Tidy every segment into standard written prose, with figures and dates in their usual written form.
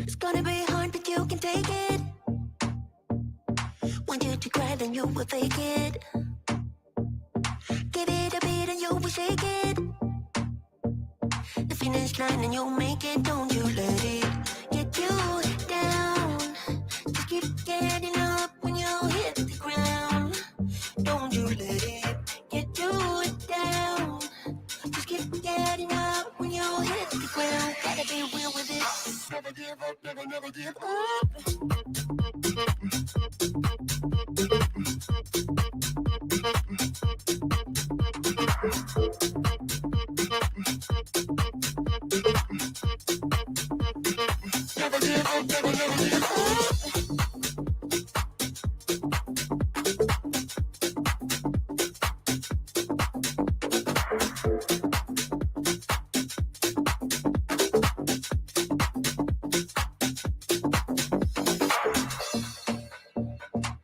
It's gonna be hard, but you can take it. Want you to cry, then you will fake it. Give it a beat and you will shake it. The finish line and you'll make it. Don't you let it get you down. Just keep getting up when you hit the ground. Don't you let it get you down. Just keep getting up when you hit the ground. Gotta be real with it. Never give up, never, never give up. Never give up, never, never give up.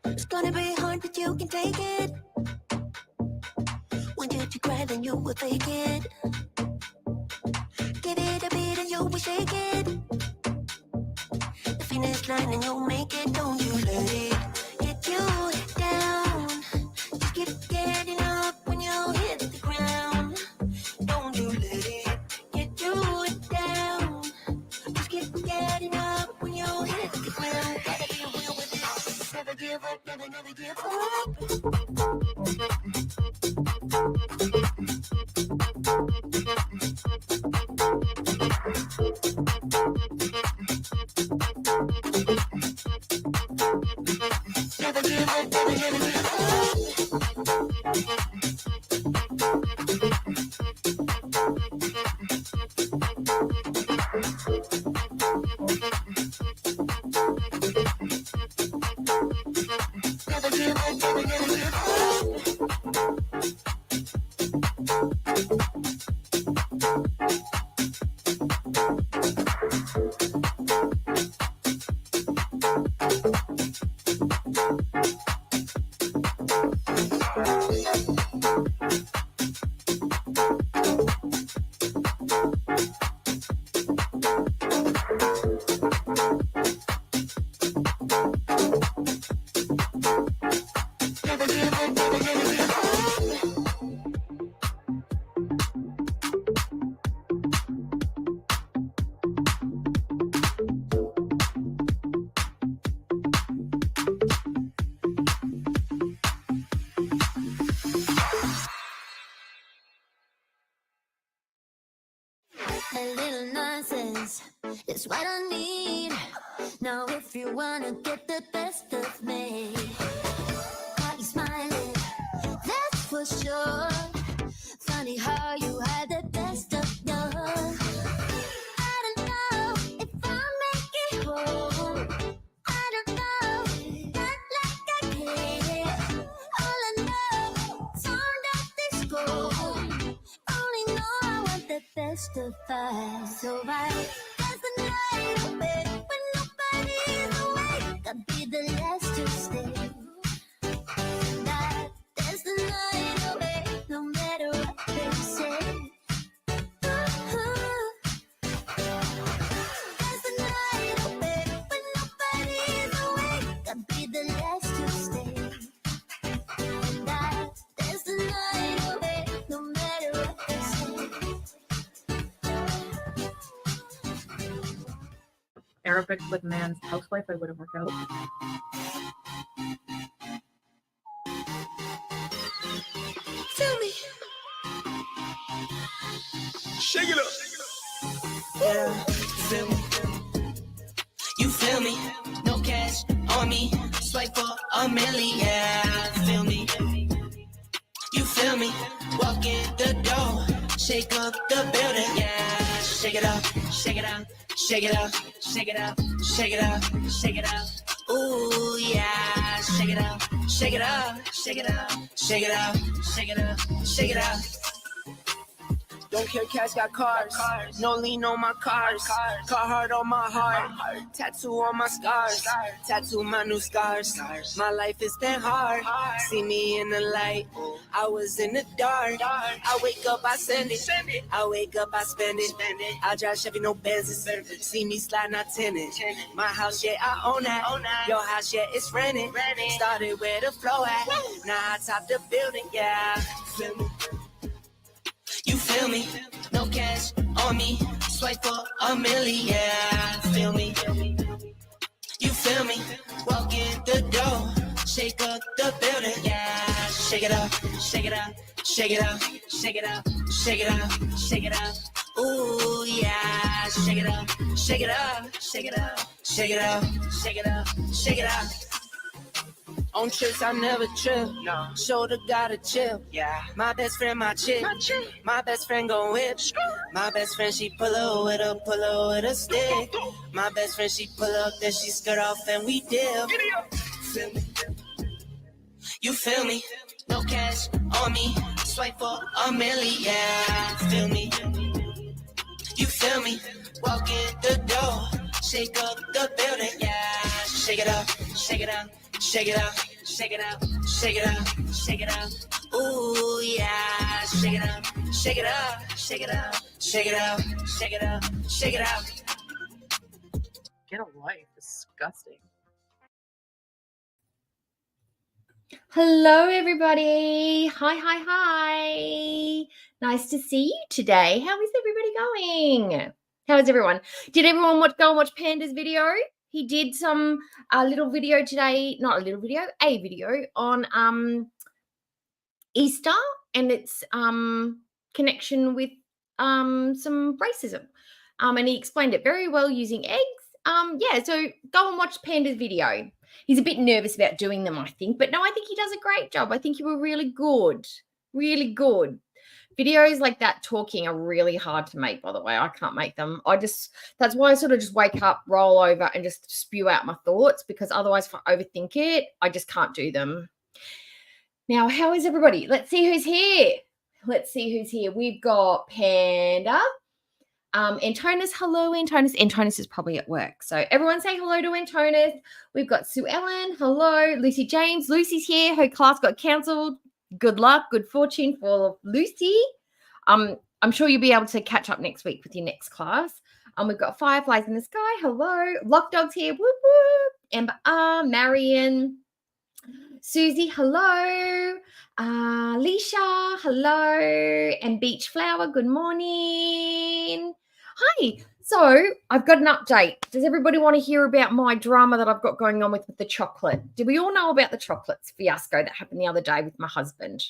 It's gonna be hard, but you can take it. Want you to cry, then you will fake it. Give it a beat and you will shake it. The finish line and you'll make it. Don't you let it get you down. Just keep getting up when you hit the ground. Don't you let it get you down. Just keep getting up when you hit the ground. Gotta be real with it. Never give up, never, never give up. Never give up, never, never give up. Never give up, never, never give up. Never give up, never, never give up. A little nonsense is what I need. Now if you wanna get the best of me, got you smiling, that's for sure. Funny how you had the best of yours. I don't know if I'll make it home. I don't know, not like I care. All I know, turned up this gold. Only know I want the best of us. So I dance the night away when nobody's awake. I'll be the last to stay. And I dance the night away no matter what they say. Dance the night away when nobody's awake. I'll be the last to stay. And I dance the night away no matter what they say. Arabic with man's housewife, I wouldn't work out. Tell me. Shake it up. Yeah. Feel me? You feel me? No cash on me. Swipe for a million. Yeah, feel me? You feel me? Walk in the door. Shake up the building. Yeah, shake it up. Shake it up. Shake it up. Shake it up. Shake it up. Shake it up. Ooh, yeah. Shake it up. Shake it up. Shake it up. Shake it up. Shake it up. Shake it up. Don't care, cash got cars. No lean on my cars. Carhartt on my heart. Tattoo on my scars. Tattoo my new scars. My life has been hard. See me in the light. I was in the dark. I wake up, I send it. I wake up, I spend it. I drive Chevy, no Benzes. See me slide, not tenant. My house, yeah, I own that. Your house, yeah, it's rented. Started where the flow at. Now I top the building, yeah. Feel me? You feel me? No cash on me. Swipe for a million, yeah. Feel me? You feel me? Walk in the door. Shake up the building, yeah. Shake it up, shake it up, shake it up, shake it up, shake it up, shake it up. Ooh, yeah. Shake it up, shake it up, shake it up, shake it up, shake it up, shake it up. On trips, I never trip. No. Shoulder gotta chill. Yeah. My best friend, my chick. My best friend gon' whip. My best friend, she pull up with a stick. My best friend, she pull up, then she skirt off and we dip. Feel me? You feel me? No cash on me. Swipe for a million, yeah. Feel me? You feel me? Walk in the door. Shake up the building, yeah. Shake it up, shake it up. Shake it up, shake it up, shake it up, shake it up. Ooh, yeah. Shake it up, shake it up, shake it up, shake it up, shake it up, shake it up. Get a life. Disgusting. Hello, everybody. Hi. Nice to see you today. How is everybody going? How is everyone? Did everyone go and watch Panda's video? He did some little video today, not a little video, a video on Easter and its connection with some racism. And he explained it very well using eggs. Yeah, so go and watch Panda's video. He's a bit nervous about doing them, I think. But no, I think he does a great job. I think he were really good. Really good. Videos like that talking are really hard to make, by the way. I can't make them. That's why I sort of just wake up, roll over and just spew out my thoughts, because otherwise if I overthink it, I just can't do them. Now, how is everybody? Let's see who's here. We've got Panda. Antonis, hello, Antonis. Antonis is probably at work. So everyone say hello to Antonis. We've got Sue Ellen. Hello. Lucy James. Lucy's here. Her class got cancelled. Good luck, good fortune for Lucy. I'm sure you'll be able to catch up next week with your next class. We've got Fireflies in the Sky. Hello. Lock Dog's here. Whoop, whoop. Amber R. Marion. Susie, hello. Leisha, hello. And Beach Flower, good morning. Hi. So I've got an update. Does everybody want to hear about my drama that I've got going on with the chocolate? Do we all know about the chocolates fiasco that happened the other day with my husband?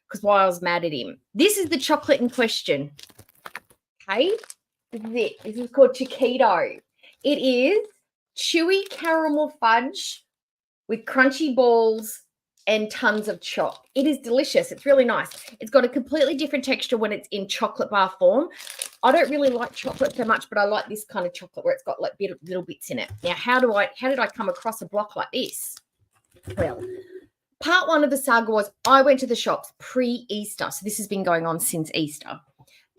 Because while I was mad at him. This is the chocolate in question. Okay. This is it. This is called Chiquito. It is chewy caramel fudge with crunchy balls and tons of choc. It is delicious. It's really nice. It's got a completely different texture when it's in chocolate bar form. I don't really like chocolate so much, but I like this kind of chocolate where it's got like little bits in it. Now, how did I come across a block like this? Well, part one of the saga was I went to the shops pre-Easter. So this has been going on since Easter.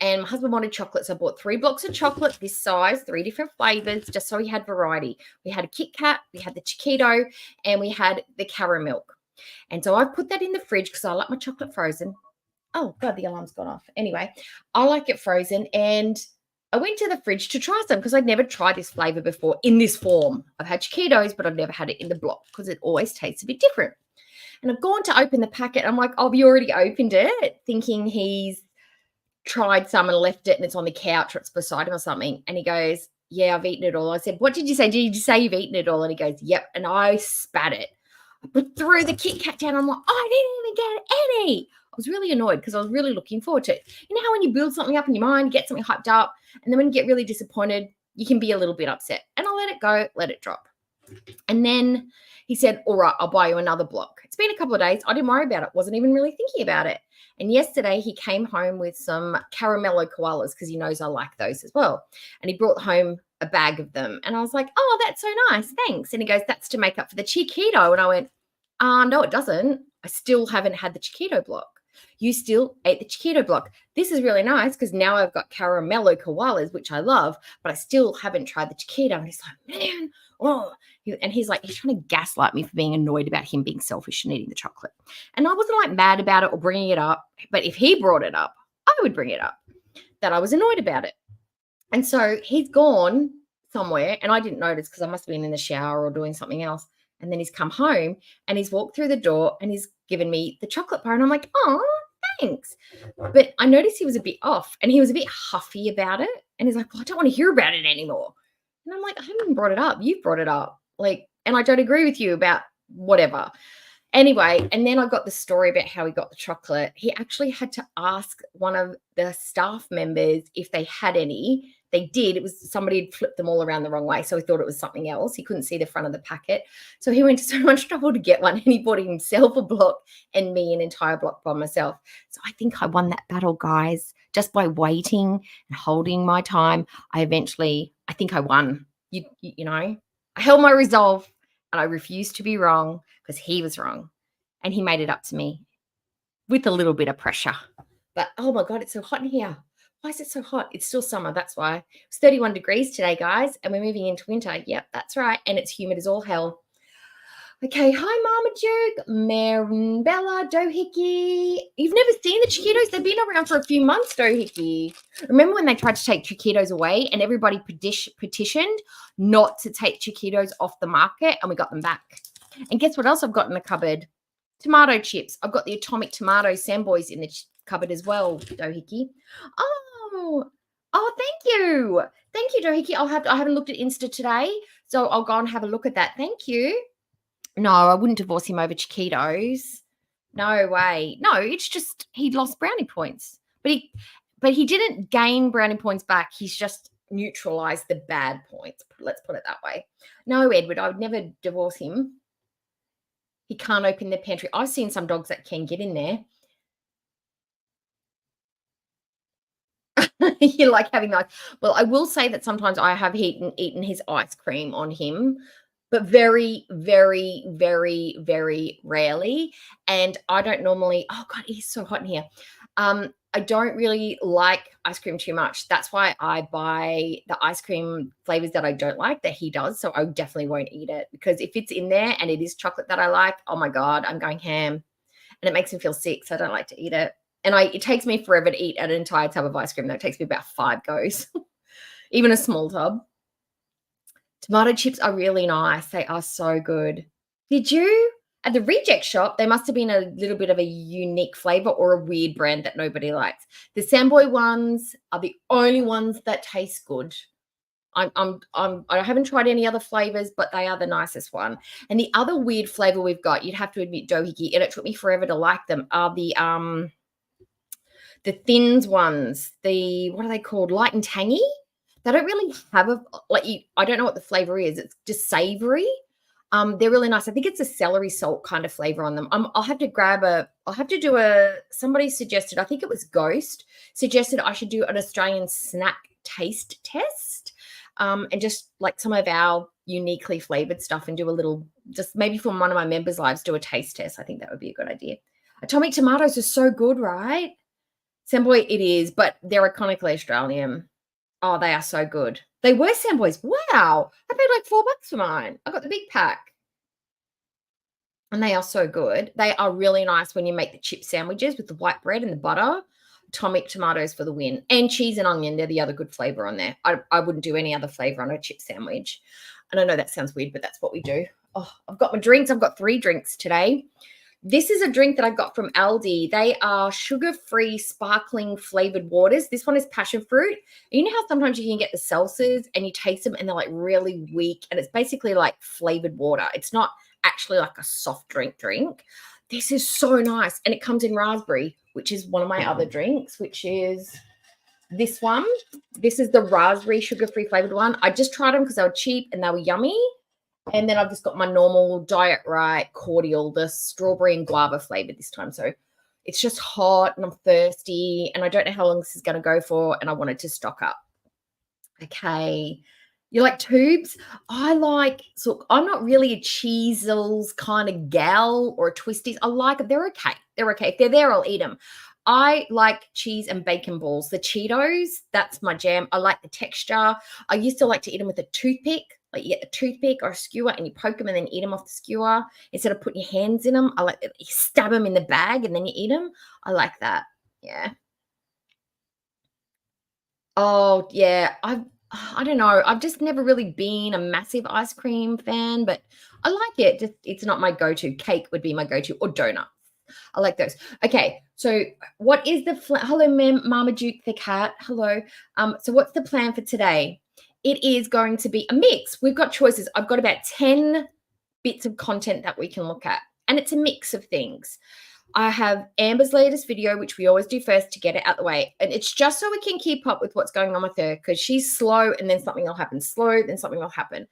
And my husband wanted chocolate, so I bought 3 blocks of chocolate this size, 3 different flavors, just so he had variety. We had a Kit Kat, we had the Chiquito, and we had the caramel. And so I put that in the fridge because I like my chocolate frozen. Oh, God, the alarm's gone off. Anyway, I like it frozen. And I went to the fridge to try some because I'd never tried this flavor before in this form. I've had Chiquitos, but I've never had it in the block because it always tastes a bit different. And I've gone to open the packet. I'm like, oh, have you already opened it? Thinking he's tried some and left it and it's on the couch or it's beside him or something. And he goes, yeah, I've eaten it all. I said, what did you say? Did you say you've eaten it all? And he goes, yep. And I spat it. I threw the Kit Kat down. I'm like, I didn't even get any. I was really annoyed because I was really looking forward to it. You know how when you build something up in your mind, you get something hyped up, and then when you get really disappointed, you can be a little bit upset. And I let it go, let it drop. And then he said, all right, I'll buy you another block. It's been a couple of days. I didn't worry about it. Wasn't even really thinking about it. And yesterday he came home with some caramello koalas because he knows I like those as well. And he brought home a bag of them. And I was like, oh, that's so nice. Thanks. And he goes, that's to make up for the Chiquito. And I went, no, it doesn't. I still haven't had the Chiquito block. You still ate the chiquito block. This is really nice because now I've got caramello koalas, which I love, but I still haven't tried the chiquito. And he's like, man, oh. And he's like, he's trying to gaslight me for being annoyed about him being selfish and eating the chocolate. And I wasn't like mad about it or bringing it up, but if he brought it up, I would bring it up that I was annoyed about it. And so he's gone somewhere and I didn't notice because I must have been in the shower or doing something else. And then he's come home and he's walked through the door and he's given me the chocolate bar. And I'm like, oh, thanks. But I noticed he was a bit off and he was a bit huffy about it. And he's like, well, I don't want to hear about it anymore. And I'm like, I haven't brought it up. You've brought it up. Like, and I don't agree with you about whatever. Anyway, and then I got the story about how he got the chocolate. He actually had to ask one of the staff members if they had any. They did. It was somebody had flipped them all around the wrong way, so he thought it was something else. He couldn't see the front of the packet. So he went to so much trouble to get one, and he bought himself a block and me an entire block by myself. So I think I won that battle, guys. Just by waiting and holding my time, I think I won. You know, I held my resolve and I refused to be wrong because he was wrong. And he made it up to me with a little bit of pressure. But, oh, my God, it's so hot in here. Why is it so hot? It's still summer. That's why. It's 31 degrees today, guys, and we're moving into winter. Yep, that's right. And it's humid as all hell. Okay, hi, Marmaduke, Marin, Bella, Doohickey. You've never seen the chiquitos? They've been around for a few months, Doohickey. Remember when they tried to take chiquitos away and everybody petitioned not to take chiquitos off the market and we got them back? And guess what else I've got in the cupboard? Tomato chips. I've got the atomic tomato Samboys in the cupboard as well, Doohickey. Oh, thank you. Thank you, Doohickey. I haven't looked at Insta today, so I'll go and have a look at that. Thank you. No, I wouldn't divorce him over chiquitos. No way. No, it's just he lost brownie points. But he didn't gain brownie points back. He's just neutralized the bad points. Let's put it that way. No, Edward, I would never divorce him. He can't open the pantry. I've seen some dogs that can get in there. You like having those. Well, I will say that sometimes I have eaten his ice cream on him, but very, very, very, very rarely. And I don't normally, oh God, it is so hot in here. I don't really like ice cream too much. That's why I buy the ice cream flavors that I don't like that he does. So I definitely won't eat it because if it's in there and it is chocolate that I like, oh my God, I'm going ham. And it makes me feel sick. So I don't like to eat it. And it takes me forever to eat an entire tub of ice cream. That takes me about 5 goes, even a small tub. Tomato chips are really nice. They are so good. Did you? At the reject shop, they must have been a little bit of a unique flavor or a weird brand that nobody likes. The Samboy ones are the only ones that taste good. I haven't tried any other flavors, but they are the nicest one. And the other weird flavor we've got, you'd have to admit, Doohickey, and it took me forever to like them, are the thins ones, what are they called? Light and tangy. They don't really have I don't know what the flavor is. It's just savory. They're really nice. I think it's a celery salt kind of flavor on them. I'll have to do somebody suggested, I think it was Ghost, suggested I should do an Australian snack taste test. And just like some of our uniquely flavored stuff and do a little, just maybe from one of my members' lives, do a taste test. I think that would be a good idea. Atomic tomatoes are so good, right? Samboy, it is, but they're iconically Australian. Oh, they are so good. They were Samboys. Wow. I paid like $4 for mine. I got the big pack. And they are so good. They are really nice when you make the chip sandwiches with the white bread and the butter. Atomic tomatoes for the win. And cheese and onion, they're the other good flavor on there. I wouldn't do any other flavor on a chip sandwich. And I know that sounds weird, but that's what we do. Oh, I've got my drinks. I've got 3 drinks today. This is a drink that I got from Aldi. They are sugar-free sparkling flavored waters. This one is passion fruit. You know how sometimes you can get the seltzers and you taste them and they're like really weak and it's basically like flavored water. It's not actually like a soft drink. This is so nice. And it comes in raspberry, which is one of my other drinks, which is this one. This is the raspberry sugar-free flavored one. I just tried them because they were cheap and they were yummy. And then I've just got my normal Diet Right cordial, the strawberry and guava flavor this time. So it's just hot and I'm thirsty and I don't know how long this is going to go for and I wanted to stock up. Okay. You like tubes? I'm not really a Cheezels kind of gal or a Twisties. I like it. They're okay. they're okay. If they're there, I'll eat them. I like cheese and bacon balls. The Cheetos, that's my jam. I like the texture. I used to like to eat them with a toothpick. Like you get the toothpick or a skewer and you poke them and then eat them off the skewer instead of putting your hands in them. I like you stab them in the bag and then you eat them. I like that. Yeah. Oh, yeah. I don't know. I've just never really been a massive ice cream fan, but I like it. Just it's not my go-to. Cake would be my go-to, or donut. I like those. Okay, so what is the hello, Mama Duke the cat? Hello. So what's the plan for today? It is going to be a mix. We've got choices. I've got about 10 bits of content that we can look at, and it's a mix of things. I have Amber's latest video, which we always do first to get it out the way. And it's just so we can keep up with what's going on with her because she's slow and then something will happen. Slow, then something will happen.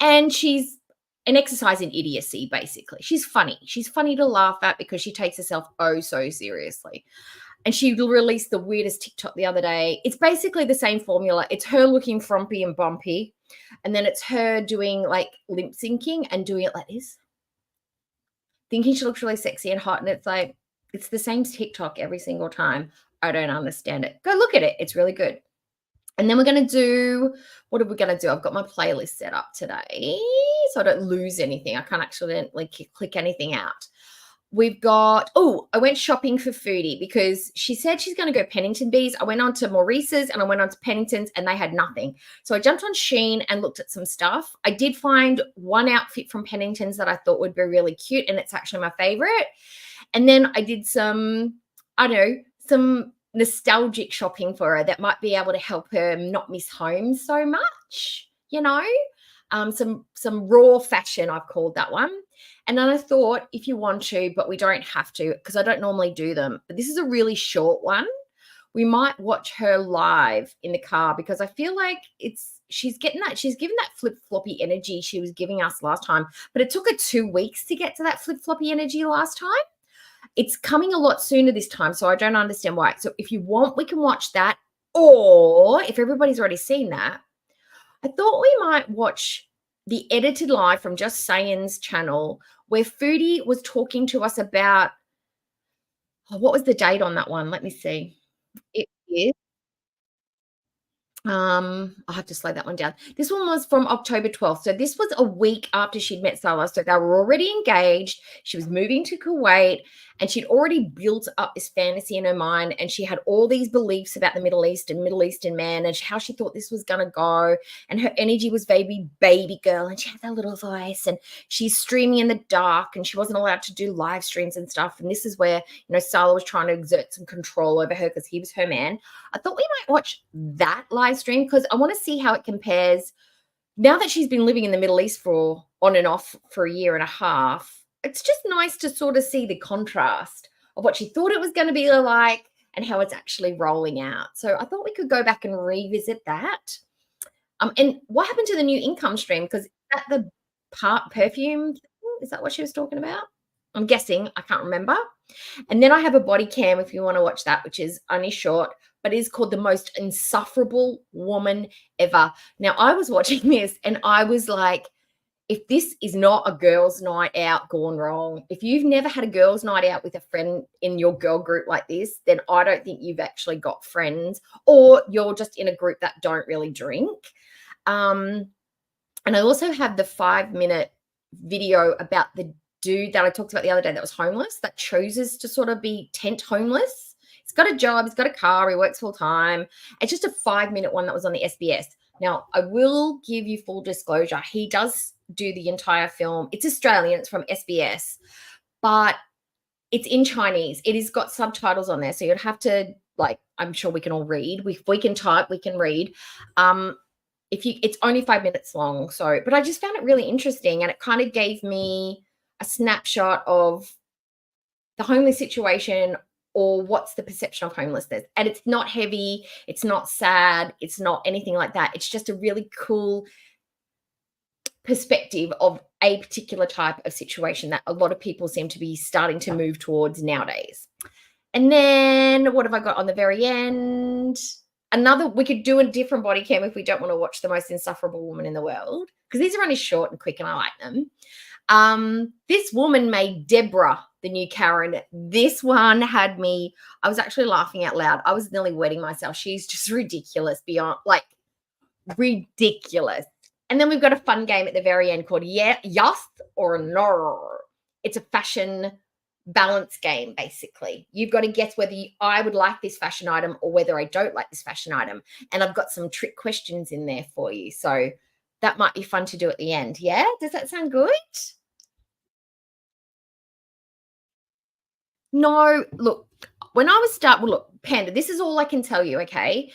And she's an exercise in idiocy, basically. She's funny. She's funny to laugh at because she takes herself oh so seriously. And she released the weirdest TikTok the other day. It's basically the same formula. It's her looking frumpy and bumpy. And then it's her doing like lip syncing and doing it like this. Thinking she looks really sexy and hot. And it's like, it's the same TikTok every single time. I don't understand it. Go look at it. It's really good. And then we're going to do, what are we going to do? I've got my playlist set up today so I don't lose anything. I can't accidentally click anything out. We've got, I went shopping for Foodie because she said she's going to go Pennington Bees. I went on to Maurice's and I went on to Pennington's and they had nothing. So I jumped on Shein and looked at some stuff. I did find one outfit from Pennington's that I thought would be really cute and it's actually my favorite. And then I did some nostalgic shopping for her that might be able to help her not miss home so much, some raw fashion, I've called that one. And then I thought, if you want to, but we don't have to, because I don't normally do them, but this is a really short one. We might watch her live in the car because I feel like she's given that flip-floppy energy she was giving us last time, but it took her 2 weeks to get to that flip-floppy energy last time. It's coming a lot sooner this time, so I don't understand why. So if you want, we can watch that, or if everybody's already seen that, I thought we might watch the edited live from Just Saying's channel where Foodie was talking to us about, what was the date on that one? Let me see. It is. I'll have to slow that one down. This one was from October 12th. So this was a week after she'd met Salah. So they were already engaged. She was moving to Kuwait and she'd already built up this fantasy in her mind. And she had all these beliefs about the Middle East and Middle Eastern man and how she thought this was going to go. And her energy was baby girl. And she had that little voice and she's streaming in the dark and she wasn't allowed to do live streams and stuff. And this is where, Salah was trying to exert some control over her because he was her man. I thought we might watch that live stream because I want to see how it compares now that she's been living in the Middle East for on and off for a year and a half. It's just nice to sort of see the contrast of what she thought it was going to be like and how it's actually rolling out. So I thought we could go back and revisit that. And what happened to the new income stream? Because at the perfume, is that what she was talking about? I'm guessing. I can't remember. And then I have a body cam if you want to watch that, which is only short, but is called The Most Insufferable Woman Ever. Now, I was watching this and I was like, if this is not a girls' night out gone wrong, if you've never had a girls' night out with a friend in your girl group like this, then I don't think you've actually got friends or you're just in a group that don't really drink. And I also have the 5-minute video about the dude that I talked about the other day that was homeless, that chooses to sort of be tent homeless. He's got a job, he's got a car, he works full time. It's just a 5-minute one that was on the SBS. Now, I will give you full disclosure. He does do the entire film. It's Australian, it's from SBS, but it's in Chinese. It has got subtitles on there. So you'd have to, I'm sure we can all read. If we can type, we can read. It's only 5 minutes long. So, but I just found it really interesting and it kind of gave me a snapshot of the homeless situation or what's the perception of homelessness. And it's not heavy, it's not sad, it's not anything like that. It's just a really cool perspective of a particular type of situation that a lot of people seem to be starting to move towards nowadays. And then what have I got on the very end? we could do a different body cam if we don't want to watch the most insufferable woman in the world, because these are only short and quick and I like them. This woman made Deborah the new Karen. This one had me, I was actually laughing out loud. I was nearly wetting myself. She's just ridiculous, beyond, like, ridiculous. And then we've got a fun game at the very end called yes or no. It's a fashion balance game, basically. You've got to guess whether I would like this fashion item or whether I don't like this fashion item. And I've got some trick questions in there for you. So that might be fun to do at the end. Yeah? Does that sound good? No, look, when I was look, Panda, this is all I can tell you, okay?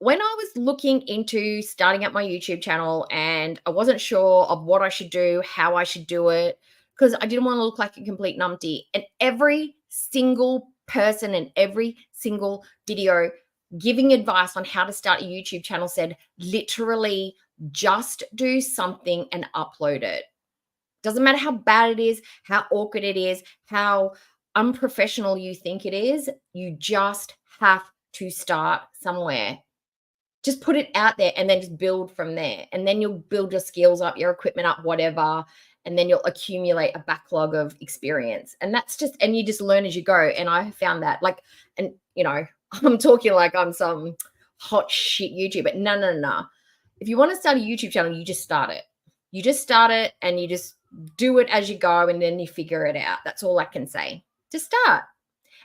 When I was looking into starting up my YouTube channel and I wasn't sure of what I should do, how I should do it, because I didn't want to look like a complete numpty. And every single person in every single video giving advice on how to start a YouTube channel said, literally just do something and upload it. Doesn't matter how bad it is, how awkward it is, how unprofessional you think it is, you just have to start somewhere. Just put it out there and then just build from there. And then you'll build your skills up, your equipment up, whatever. And then you'll accumulate a backlog of experience. And that's just, and you just learn as you go. And I found that, like, and you know, I'm talking like I'm some hot shit YouTuber. No. If you want to start a YouTube channel, you just start it. You just start it and you just do it as you go and then you figure it out. That's all I can say. Just start.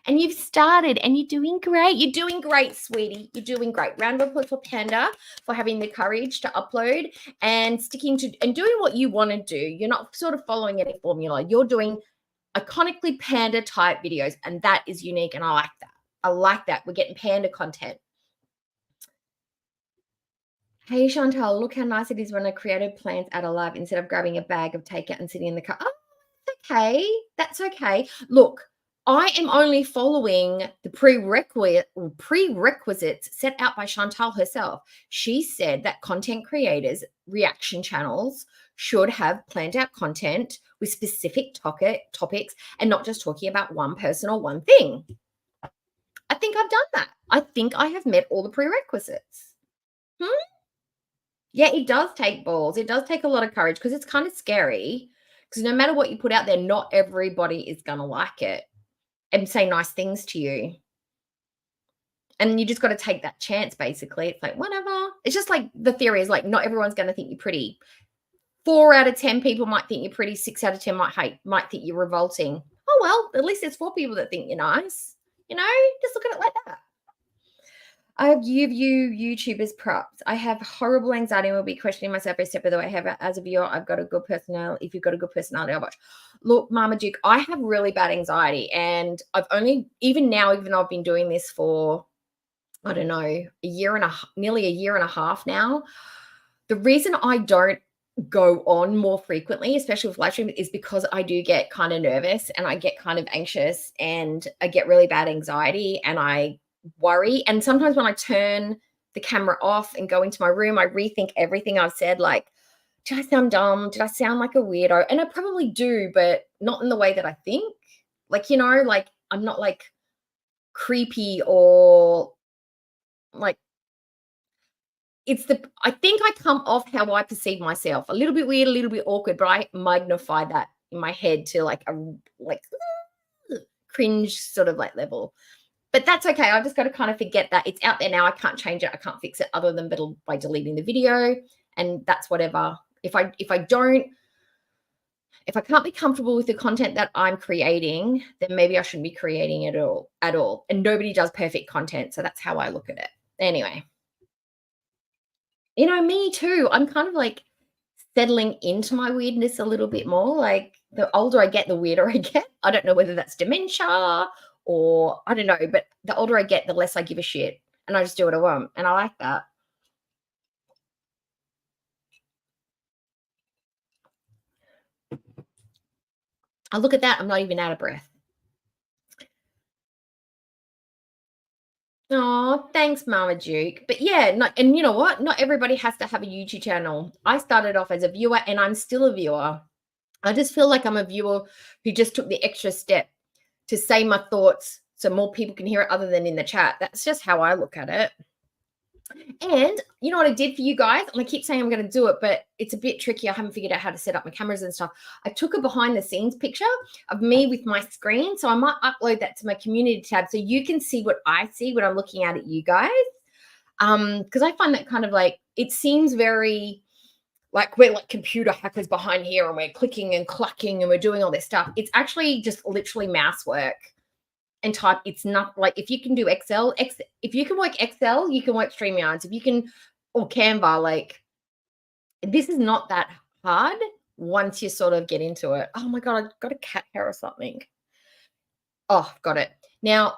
And you've started and you're doing great. You're doing great, sweetie. You're doing great. Round of applause for Panda for having the courage to upload and sticking to and doing what you want to do. You're not sort of following any formula. You're doing iconically Panda type videos, and that is unique. And I like that. I like that. We're getting Panda content. Hey, Chantal, look how nice it is when a creative plans out alive instead of grabbing a bag of takeout and sitting in the car. Oh, that's okay. That's okay. Look, I am only following the prerequisites set out by Chantal herself. She said that content creators, reaction channels, should have planned out content with specific topics and not just talking about one person or one thing. I think I've done that. I think I have met all the prerequisites. Yeah, it does take balls. It does take a lot of courage because it's kind of scary because no matter what you put out there, not everybody is going to like it and say nice things to you. And you just got to take that chance, basically. It's like, whatever. It's just like the theory is like, not everyone's going to think you're pretty. 4 out of 10 people might think you're pretty. 6 out of 10 might think you're revolting. Oh, well, at least there's 4 people that think you're nice. You know, just look at it like that. I give you YouTubers props. I have horrible anxiety and will be questioning myself every step of the way. However, as a viewer, I've got a good personality. If you've got a good personality, I'll watch. Look, Mama Duke, I have really bad anxiety. And I've only, even now, even though I've been doing this for, I don't know, nearly a year and a half now, the reason I don't go on more frequently, especially with live stream, is because I do get kind of nervous and I get kind of anxious and I get really bad anxiety and I worry. And sometimes when I turn the camera off and go into my room, I rethink everything I've said. Like, did I sound dumb? Did I sound like a weirdo? And I probably do, but not in the way that I think. Like, you know, like I'm not like creepy or like, I think I come off how I perceive myself. A little bit weird, a little bit awkward, but I magnify that in my head to like a cringe sort of like level. But that's okay. I've just got to kind of forget that. It's out there now. I can't change it. I can't fix it other than by deleting the video. And that's whatever. If I can't be comfortable with the content that I'm creating, then maybe I shouldn't be creating it at all. And nobody does perfect content. So that's how I look at it. Anyway. You know, me too. I'm kind of like settling into my weirdness a little bit more. Like the older I get, the weirder I get. I don't know whether that's dementia or I don't know, but the older I get, the less I give a shit and I just do what I want. And I like that. I look at that. I'm not even out of breath. Oh, thanks, Mama Duke. But yeah, and you know what? Not everybody has to have a YouTube channel. I started off as a viewer and I'm still a viewer. I just feel like I'm a viewer who just took the extra step to say my thoughts so more people can hear it other than in the chat. That's just how I look at it. And you know what I did for you guys? And I keep saying I'm going to do it, but it's a bit tricky. I haven't figured out how to set up my cameras and stuff. I took a behind the scenes picture of me with my screen. So I might upload that to my community tab so you can see what I see when I'm looking at you guys. Because I find that kind of like, it seems very like we're like computer hackers behind here and we're clicking and clucking and we're doing all this stuff. It's actually just literally mouse work and type. It's not like, if you can do Excel, if you can work Excel, you can work StreamYards. If you can, or Canva, like this is not that hard once you sort of get into it. Oh my God, I've got a cat hair or something. Oh, got it. Now,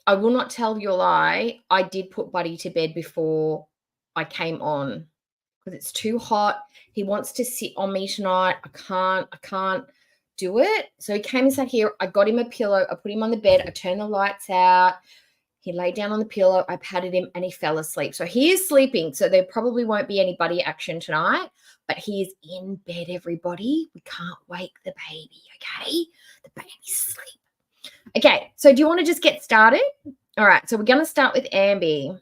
I will not tell you a lie. I did put Buddy to bed before I came on because it's too hot. He wants to sit on me tonight. I can't do it. So he came and sat here. I got him a pillow. I put him on the bed. I turned the lights out. He lay down on the pillow. I patted him and he fell asleep. So he is sleeping. So there probably won't be any Buddy action tonight, but he is in bed, everybody. We can't wake the baby, okay? The baby's asleep. Okay, so do you want to just get started? All right, so we're going to start with Amby.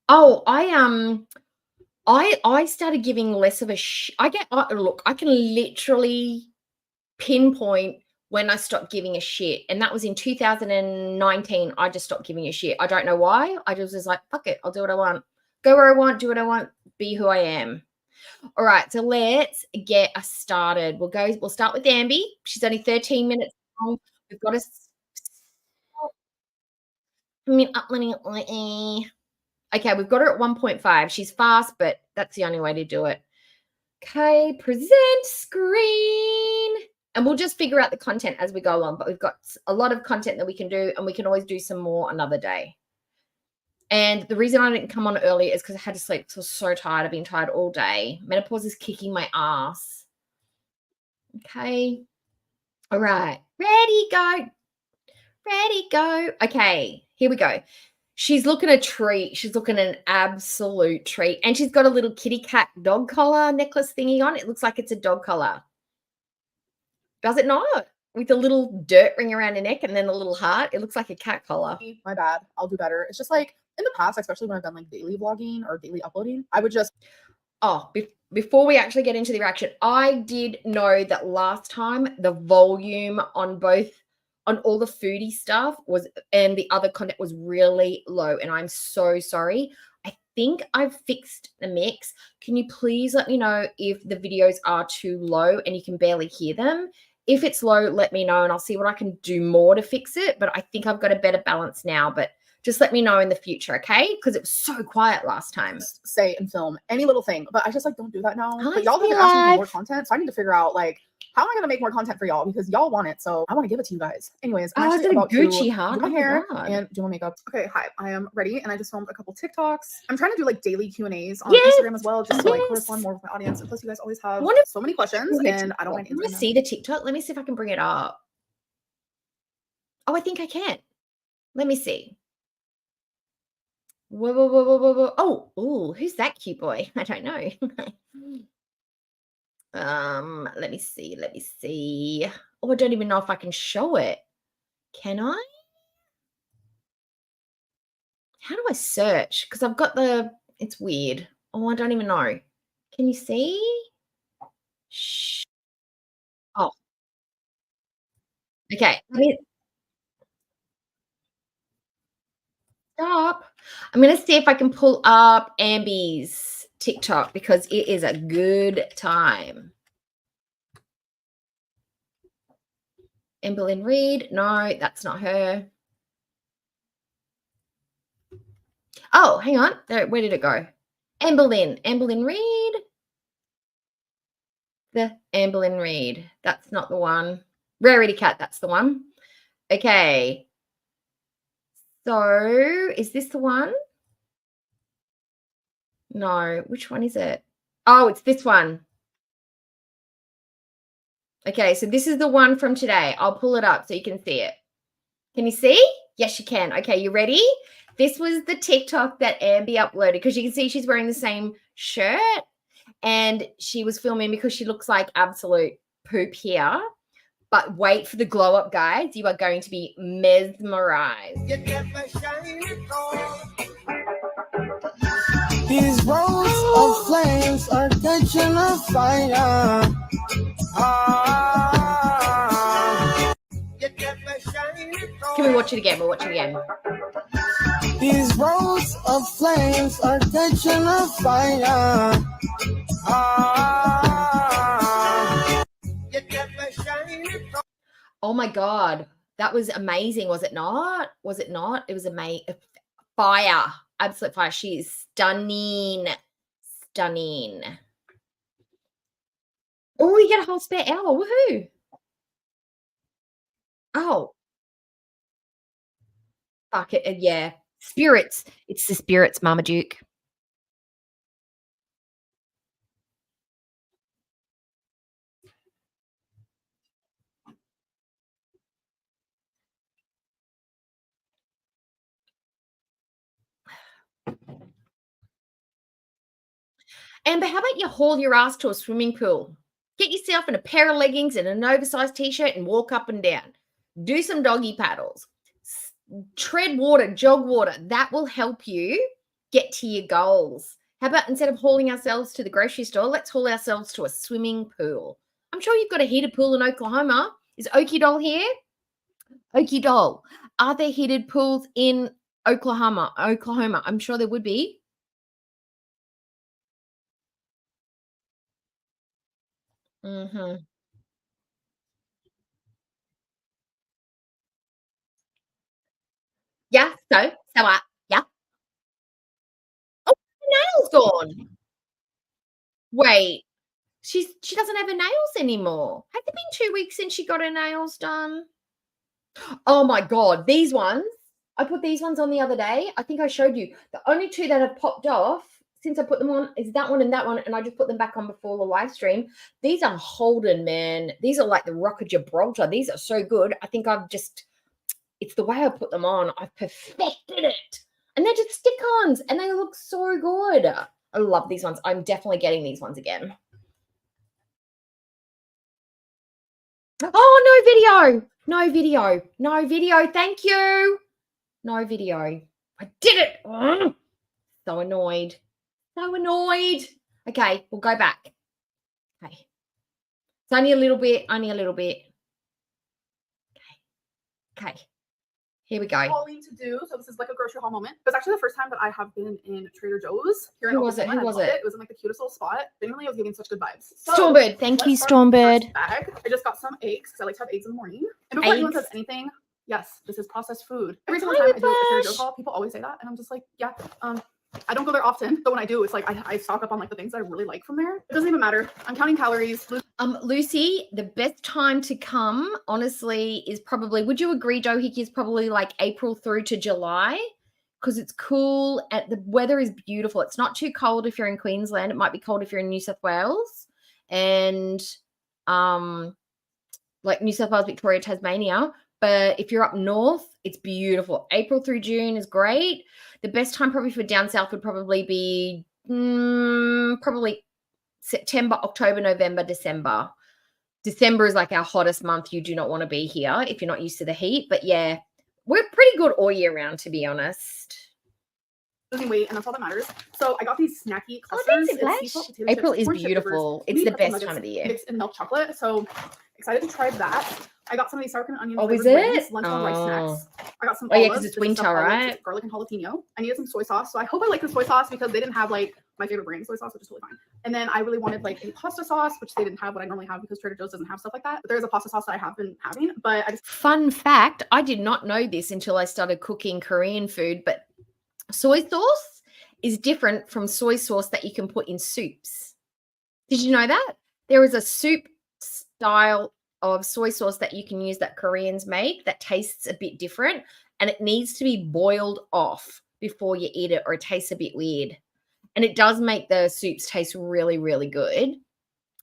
Oh, I started giving less of a look, I can literally pinpoint when I stopped giving a shit, and that was in 2019. I just stopped giving a shit. I don't know why. I just was like, fuck it, I'll do what I want. Go where I want, do what I want, be who I am. All right, so let's get us started. We'll start with Amby. She's only 13 minutes long. We've got to okay, we've got her at 1.5. She's fast, but that's the only way to do it. Okay, present screen. And we'll just figure out the content as we go along, but we've got a lot of content that we can do, and we can always do some more another day. And the reason I didn't come on early is because I had to sleep. I was so tired. I've been tired all day. Menopause is kicking my ass. Okay. All right. Ready, go. Ready, go. Okay, here we go. She's looking a treat. She's looking an absolute treat. And she's got a little kitty cat dog collar necklace thingy on. It looks like it's a dog collar. Does it not? With a little dirt ring around her neck and then a little heart. It looks like a cat collar. My bad. I'll do better. It's just like in the past, especially when I've done like daily vlogging or daily uploading, I would just. Oh, before we actually get into the reaction, I did know that last time the volume on all the foodie stuff and the other content was really low, and I'm so sorry. I think I've fixed the mix. Can you please let me know if the videos are too low and you can barely hear them? If it's low, let me know and I'll see what I can do more to fix it. But I think I've got a better balance now, but just let me know in the future, okay? Because it was so quiet last time. Say and film any little thing, but I just like don't do that now. Hi, but y'all have been asking for more content, so I need to figure out like how am I gonna make more content for y'all because y'all want it, so I want to give it to you guys. Anyways, I'm actually about to Gucci heart. do my hair and do my makeup. Okay, hi, I am ready, and I just filmed a couple TikToks. I'm trying to do like daily Q&As on Instagram as well, just to like correspond more with my audience. And plus, you guys always have so many questions, and I don't mind answering them. Let me see the TikTok. Let me see if I can bring it up. Oh, I think I can. Let me see. Whoa. Oh, who's that cute boy? I don't know. Let me see. Oh, I don't even know if I can show it. Can I? How do I search? Because I've got it's weird. Oh, I don't even know. Can you see? Shh. Oh. Okay. Stop. I'm going to see if I can pull up Amby's TikTok because it is a good time. Amberlynn Reid. No, that's not her. Oh, hang on. Where did it go? Amberlynn Reid. The Amberlynn Reid. That's not the one. Rarity Cat. That's the one. Okay. So is this the one? No. Which one is it? Oh, it's this one. Okay, so this is the one from today. I'll pull it up so you can see it. Can you see? Yes, you can. Okay, you ready? This was the TikTok that Amby uploaded because you can see she's wearing the same shirt and she was filming because she looks like absolute poop here. But wait for the glow up, guys. You are going to be mesmerized. These roads of flames are catching a fire. Can we watch it again? We'll watch it again. These roads of flames are catching a fire. Oh my God. That was amazing, was it not? Was it not? It was amazing. Fire. Absolute fire. She is stunning. Stunning. Oh, you get a whole spare hour. Woohoo. Oh. Fuck it. Yeah. Spirits. It's the spirits, Mama Duke. Amber, how about you haul your ass to a swimming pool? Get yourself in a pair of leggings and an oversized t-shirt and walk up and down. Do some doggy paddles. Tread water, jog water. That will help you get to your goals. How about instead of hauling ourselves to the grocery store, let's haul ourselves to a swimming pool. I'm sure you've got a heated pool in Oklahoma. Is Okie Doll here? Okie Doll. Are there heated pools in Oklahoma? I'm sure there would be. Mm-hmm. Yeah, so what? Yeah. Oh, nails gone. Wait, she doesn't have her nails anymore. Has it been 2 weeks since she got her nails done? Oh my God, these ones. I put these ones on the other day. I think I showed you. The only two that have popped off since I put them on is that one, and I just put them back on before the live stream. These are Holden, man. These are like the Rock of Gibraltar. These are so good. I think it's the way I put them on. I've perfected it. And they're just stick-ons, and they look so good. I love these ones. I'm definitely getting these ones again. Oh, no video. No video. No video. Thank you. No video. I did it. Ugh. So annoyed. So annoyed. Okay, we'll go back. Okay. It's only a little bit. Only a little bit. Okay. Okay. Here we go. Calling to do. So this is like a grocery haul moment. It was actually the first time that I have been in Trader Joe's here in Who was it? Oklahoma. Who was I loved it? It was in like the cutest little spot. Genuinely, I was getting such good vibes. So, Stormbird. Thank you, let's start with the Stormbird. first bag. I just got some eggs because I like to have eggs in the morning. And before anyone Eggs? says anything, yes, this is processed food. Every single Hi, time I do a Trader Whiplash. Joe's haul, people always say that, and I'm just like, yeah. I don't go there often, but when I do, it's like I stock up on like the things that I really like from there. It doesn't even matter. I'm counting calories. Lucy, the best time to come, honestly, is probably, would you agree, Dohickey, is probably like April through to July, because it's cool and the weather is beautiful. It's not too cold if you're in Queensland. It might be cold if you're in New South Wales and like New South Wales, Victoria, Tasmania. But if you're up north, it's beautiful. April through June is great. The best time probably for down south would probably be probably September, October, November, December. December is like our hottest month. You do not want to be here if you're not used to the heat. But yeah, we're pretty good all year round, to be honest. Losing weight, and that's all that matters. So I got these snacky Oh, clusters. thanks, Flash. It's sea salt potato April chips, is corn chip beautiful. dippers, It's the apple best nuggets time of the year. mixed in milk chocolate. So excited to try that. I got some of these sour cream and onion Oh, is flavored it? wings, lentil and rice snacks. I got some Oh, yeah, olives. 'cause it's This is stuffed winter, olives right? with garlic and jalapeno. I needed some soy sauce, so I hope I like the soy sauce because they didn't have like my favorite brand of soy sauce, which is totally fine. And then I really wanted like a pasta sauce, which they didn't have what I normally have because Trader Joe's doesn't have stuff like that. But there's a pasta sauce that I have been having, but I just Fun fact, I did not know this until I started cooking Korean food, but soy sauce is different from soy sauce that you can put in soups. Did you know that? There is a soup style of soy sauce that you can use that Koreans make that tastes a bit different, and it needs to be boiled off before you eat it or it tastes a bit weird. And it does make the soups taste really, really good.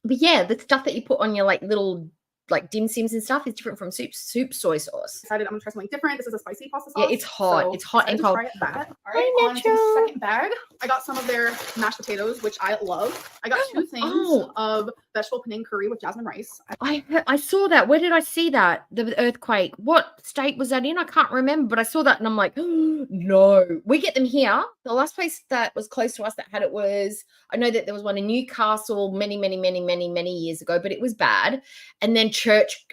But yeah, the stuff that you put on your like little like dim sims and stuff is different from soup soy sauce. Decided I'm gonna try something different. This is a spicy pasta sauce. Yeah, it's hot. So It's hot and excited to cold. try that. All Hi, right, on to the Metro. second bag. I got some of their mashed potatoes, which I love. I got 2 things Oh. of vegetable panang curry with jasmine rice. I saw that. Where did I see that? The earthquake. What state was that in? I can't remember, but I saw that and I'm like, no. We get them here. The last place that was close to us that had it was, I know that there was one in Newcastle many years ago, but it was bad. And then Church,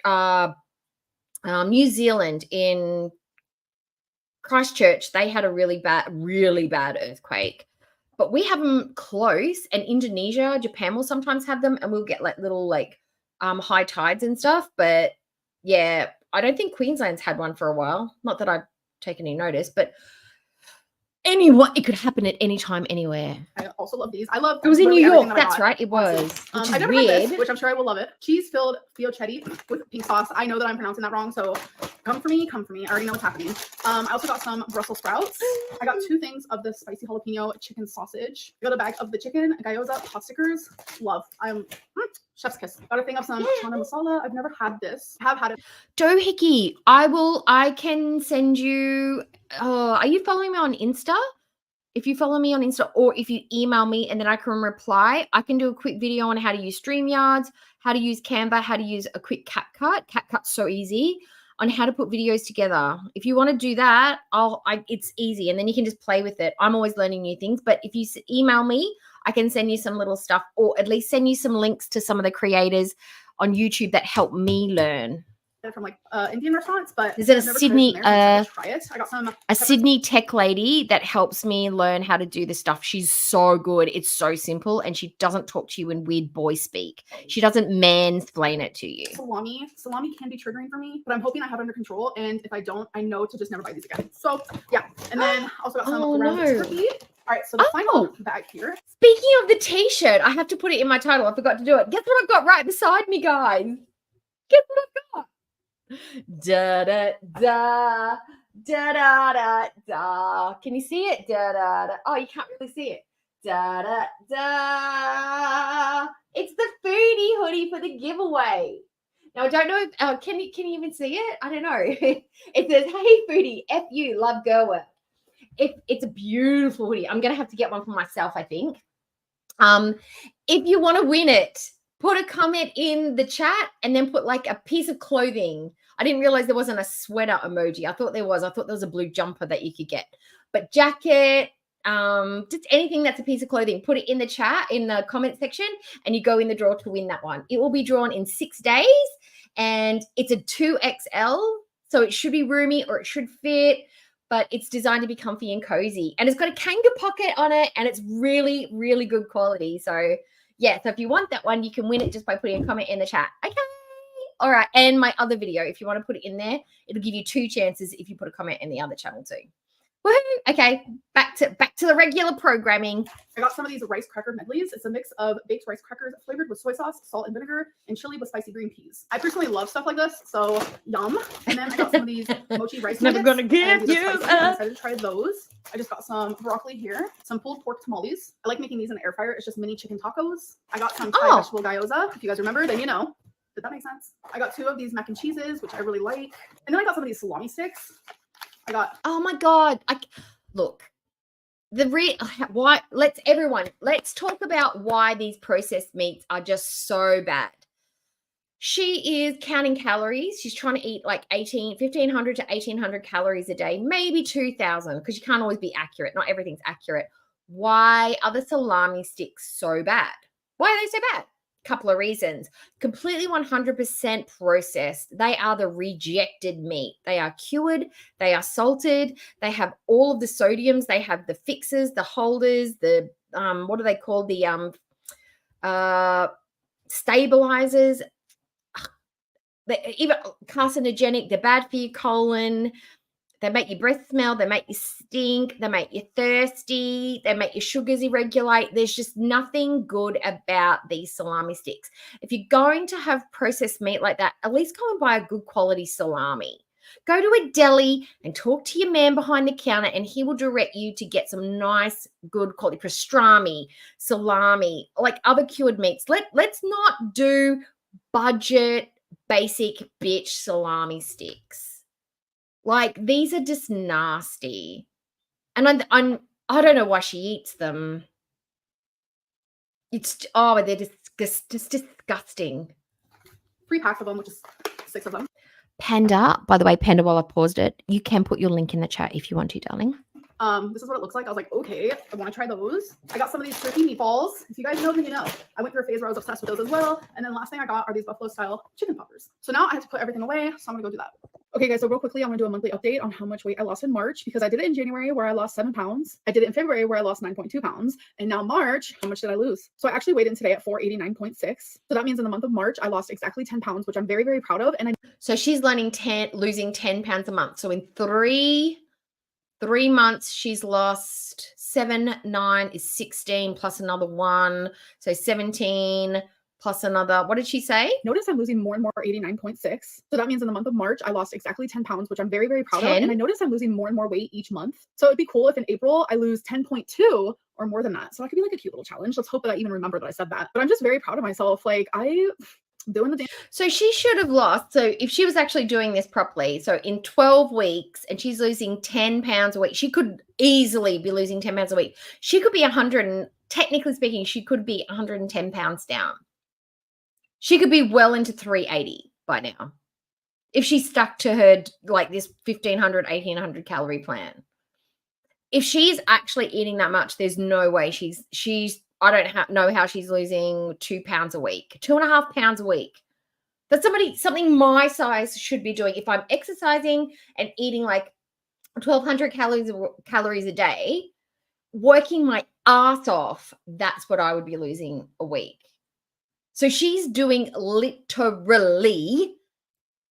New Zealand in Christchurch, they had a really bad earthquake. But we have them close, and Indonesia, Japan will sometimes have them, and we'll get like little like high tides and stuff. But yeah, I don't think Queensland's had one for a while. Not that I've taken any notice, but anyone, it could happen at any time, anywhere. I also love these. I love. It was in New literally everything York. that I That's got, right. It honestly. was. Which is I never weird. had this, which I'm sure I will love it. Cheese-filled fiocchetti with pink sauce. I know that I'm pronouncing that wrong, so come for me. I already know what's happening. I also got some Brussels sprouts. I got 2 things of the spicy jalapeno chicken sausage. I got a bag of the chicken gyoza pot stickers. Love. I'm chef's kiss. Got a thing of some chana masala. I've never had this. I have had it. Doohickey. I can send you. Are you following me on Insta? If you follow me on Insta, or if you email me and then I can reply, I can do a quick video on how to use StreamYards, how to use Canva, how to use a quick CapCut. CapCut's so easy, on how to put videos together. If you want to do that, it's easy, and then you can just play with it. I'm always learning new things, but if you email me, I can send you some little stuff, or at least send you some links to some of the creators on YouTube that help me learn. From like Indian restaurants, but Is it a I've never Sydney tried it from there, so I'm excited to try it. I got some a Sydney tech lady that helps me learn how to do the stuff. She's so good. It's so simple, and she doesn't talk to you in weird boy speak. She doesn't mansplain it to you. salami. Salami can be triggering for me, but I'm hoping I have it under control. And if I don't, I know to just never buy these again. So yeah, and then also got some ground turkey. All right, so the final bag here. Speaking of the t-shirt, I have to put it in my title. I forgot to do it. Guess what I've got right beside me, guys? Guess what I've got? Da da da da da da da. Can you see it? Da da da. Oh, you can't really see it. Da da da. It's the Foodie hoodie for the giveaway. Now I don't know if can you even see it? I don't know. It says, "Hey Foodie, F you, love girl work." It's a beautiful hoodie. I'm gonna have to get one for myself, I think. If you want to win it, put a comment in the chat and then put like a piece of clothing. I didn't realize there wasn't a sweater emoji. I thought there was. I thought there was a blue jumper that you could get. But jacket, just anything that's a piece of clothing, put it in the chat, in the comment section, and you go in the draw to win that one. It will be drawn in 6 days, and it's a 2XL, so it should be roomy or it should fit, but it's designed to be comfy and cozy. And it's got a kanga pocket on it, and it's really, really good quality. So yeah, so if you want that one, you can win it just by putting a comment in the chat. Okay. All right. And my other video, if you want to put it in there, it'll give you 2 chances if you put a comment in the other channel too. Woohoo. Okay. Back to the regular programming. I got some of these rice cracker medleys. It's a mix of baked rice crackers flavored with soy sauce, salt and vinegar, and chili with spicy green peas. I personally love stuff like this, so yum. And then I got some of these mochi rice Never nuggets. gonna give These are you spicy. I'm up. excited to try those. I just got some broccoli here, some pulled pork tamales. I like making these in the air fryer. It's just mini chicken tacos. I got some Thai vegetable gyoza. If you guys remember, then you know. Did that make sense? I got 2 of these mac and cheeses, which I really like. And then I got some of these salami sticks. I got. Oh my God. Look, let's talk about why these processed meats are just so bad. She is counting calories. She's trying to eat like 1,500 to 1,800 calories a day, maybe 2,000, because you can't always be accurate. Not everything's accurate. Why are the salami sticks so bad? Why are they so bad? Couple of reasons. Completely 100% processed. They are the rejected meat. They are cured. They are salted. They have all of the sodiums. They have the fixers, the holders, the what are they called? The stabilizers. They're even carcinogenic. They're bad for your colon. They make your breath smell. They make you stink. They make you thirsty. They make your sugars irregulate. There's just nothing good about these salami sticks. If you're going to have processed meat like that, at least go and buy a good quality salami. Go to a deli and talk to your man behind the counter, and he will direct you to get some nice, good quality pastrami, salami, like other cured meats. Let's not do budget basic bitch salami sticks. Like, these are just nasty. And I don't know why she eats them. They're just disgusting. 3 packs of them, which is 6 of them. Panda, by the way, Panda, while I paused it, you can put your link in the chat if you want to, darling. This is what it looks like. I was like, okay, I want to try those. I got some of these turkey meatballs. If you guys know, then you know. I went through a phase where I was obsessed with those as well. And then the last thing I got are these buffalo style chicken poppers. So now I have to put everything away. So I'm gonna go do that. Okay, guys, so real quickly, I'm gonna do a monthly update on how much weight I lost in March, because I did it in January where I lost 7 pounds. I did it in February where I lost 9.2 pounds. And now March, how much did I lose? So I actually weighed in today at 489.6. So that means in the month of March, I lost exactly 10 pounds, which I'm very, very proud of. And So she's losing 10 pounds a month. So in 3 months, she's lost 7, 9 is 16 plus another 1. So 17 plus another, what did she say? notice I'm losing more and more, 89.6. So that means in the month of March, I lost exactly 10 pounds, which I'm very, very proud of. 10? And I notice I'm losing more and more weight each month. So it'd be cool if in April I lose 10.2 or more than that. So that could be like a cute little challenge. Let's hope that I even remember that I said that. But I'm just very proud of myself. Like, doing the damn. So she should have lost. So if she was actually doing this properly, so in 12 weeks and she's losing 10 pounds a week, she could easily be losing 10 pounds a week. She could be 100, and technically speaking, she could be 110 pounds down. She could be well into 380 by now if she stuck to her, like, this 1,500, 1,800 calorie plan. If she's actually eating that much, there's no way she's I don't know how she's losing 2 pounds a week, 2.5 pounds a week. That's something my size should be doing. If I'm exercising and eating like 1,200 calories a day, working my ass off, that's what I would be losing a week. So she's doing literally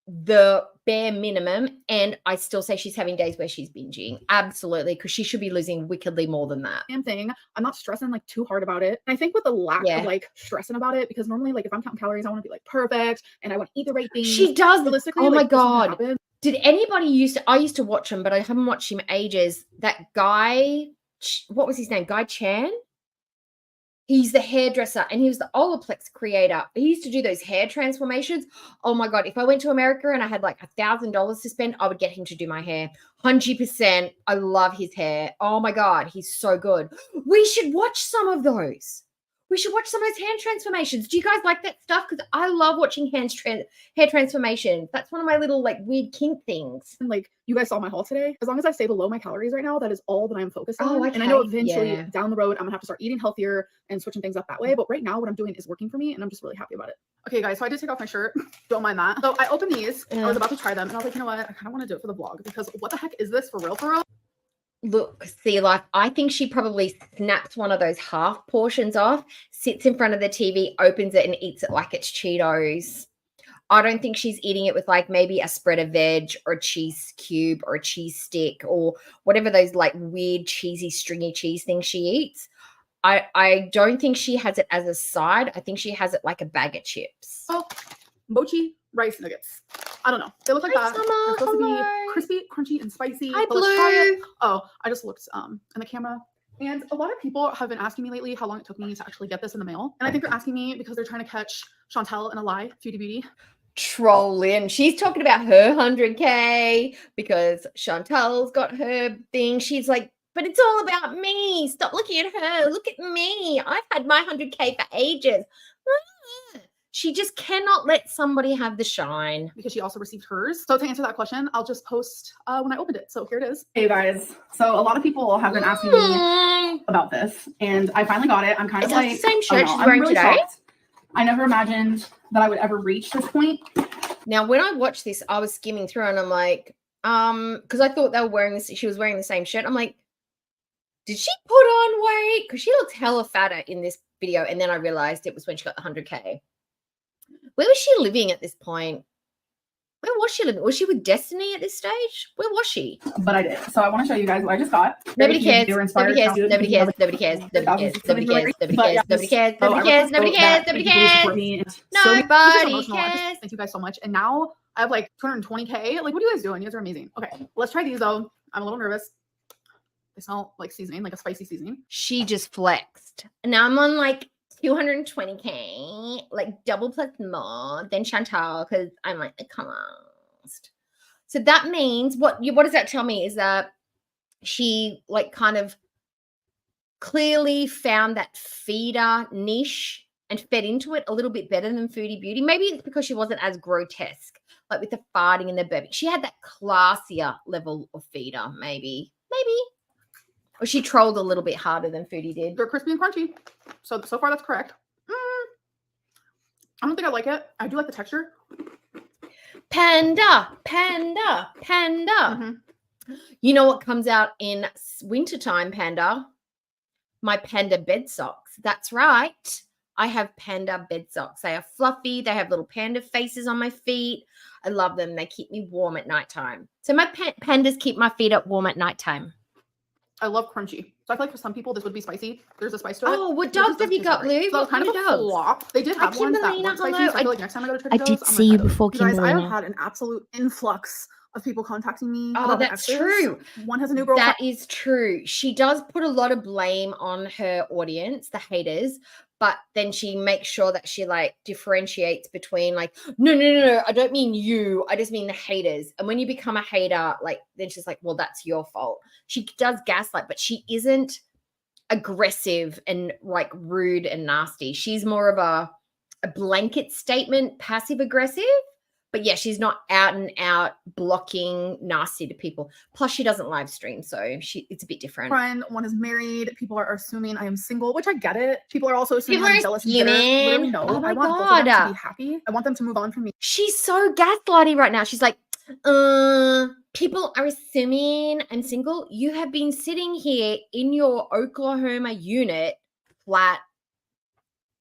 the bare minimum, and I still say she's having days where she's binging. Absolutely, because she should be losing wickedly more than that. Damn thing. I'm not stressing like too hard about it. And I think with the lack of like stressing about it, because normally like if I'm counting calories, I want to be like perfect and I want to eat the right things. She does. Realistically, oh my like, God. Did anybody I used to watch him, but I haven't watched him ages. That guy, what was his name? Guy Chan? He's the hairdresser and he was the Olaplex creator. He used to do those hair transformations. Oh my God. If I went to America and I had like $1,000 to spend, I would get him to do my hair. 100%. I love his hair. Oh my God. He's so good. We should watch some of those. We should watch some of those hand transformations. Do you guys like that stuff? Because I love watching hair transformations. That's one of my little like weird kink things. And like you guys saw my haul today. As long as I stay below my calories right now, that is all that I'm focused on. Okay. And I know eventually down the road, I'm gonna have to start eating healthier and switching things up that way. But right now, what I'm doing is working for me, and I'm just really happy about it. Okay, guys, so I did take off my shirt. Don't mind that. So I opened these. I was about to try them, and I was like, you know what? I kind of want to do it for the vlog because what the heck is this for real? For real? Look, see, like, I think she probably snaps one of those half portions off, sits in front of the TV, opens it, and eats it like it's Cheetos. I don't think she's eating it with, like, maybe a spread of veg or a cheese cube or a cheese stick or whatever those, like, weird cheesy stringy cheese things she eats. I don't think she has it as a side. I think she has it like a bag of chips. Oh, mochi rice nuggets. I don't know. They look like that. They're supposed to be crispy, crunchy, and spicy. Hi, Let's try it. Blue. Oh, I just looked in the camera. And a lot of people have been asking me lately how long it took me to actually get this in the mail. And I think they're asking me because they're trying to catch Chantel in a lie, Foodie Beauty. Trolling. She's talking about her 100K because Chantel's got her thing. She's like, but it's all about me. Stop looking at her. Look at me. I've had my 100K for ages. She just cannot let somebody have the shine. Because she also received hers. So to answer that question, I'll just post when I opened it. So here it is. Hey guys. So a lot of people have been asking me about this, and I finally got it. I'm kind of like, the same shirt she's wearing really today. shocked. I never imagined that I would ever reach this point. Now, when I watched this, I was skimming through and I'm like, because I thought they were wearing this, she was wearing the same shirt. I'm like, did she put on weight? Because she looks hella fatter in this video. And then I realized it was when she got the 100K. Where was she living at this point? Where was she living? Was she with Destiny at this stage? Where was she? But I did. So I want to show you guys what I just got. Nobody cares. Nobody cares. Nobody cares. Nobody cares. Nobody cares. Nobody cares. Nobody cares. Nobody cares. Nobody cares. Nobody cares. Nobody cares. Nobody cares. Thank you guys so much. And now I have like 220K. Like, what are you guys doing? You guys are amazing. Okay, let's try these though. I'm a little nervous. They smell like seasoning, like a spicy seasoning. She just flexed. And now I'm on like 220K, like double plus more than Chantal, because I'm like the coolest. So that means what does that tell me is that she like kind of clearly found that feeder niche and fed into it a little bit better than Foodie Beauty. Maybe it's because she wasn't as grotesque, like with the farting and the burping. She had that classier level of feeder, maybe. Or she trolled a little bit harder than Foodie did. They're crispy and crunchy. So far that's correct. I don't think I like it. I do like the texture. Panda. Mhm. You know what comes out in wintertime, Panda? My panda bed socks. That's right. I have panda bed socks. They are fluffy. They have little panda faces on my feet. I love them. They keep me warm at nighttime. So my pandas keep my feet up warm at nighttime. I love crunchy. So I feel like for some people this would be spicy. There's a spice to it. Oh, what Yours dogs have you taste got, separate. Lou? So that was kind of a flop. They did have ones that Kimberlina, weren't spicy. hello. So I feel like next time I go to Trader Joe's, I did I'm gonna see try you those. before, You guys, I have Kimberlina. had an absolute influx of people contacting me. Oh, about that's exes. true. One has a new girlfriend. That is true. She does put a lot of blame on her audience, the haters, but then she makes sure that she like differentiates between like, no, I don't mean you. I just mean the haters. And when you become a hater, like then she's like, well, that's your fault. She does gaslight, but she isn't aggressive and like rude and nasty. She's more of a blanket statement, passive aggressive. But yeah, she's not out and out blocking nasty to people. Plus, she doesn't live stream, so it's a bit different. One is married. People are assuming I am single, which I get it. People are also assuming People I'm are jealous and bitter. assuming. Literally, no. Oh my I want both of them to God. be happy. I want them to move on from me. She's so gaslighty right now. She's like, people are assuming I'm single. You have been sitting here in your Oklahoma unit, flat,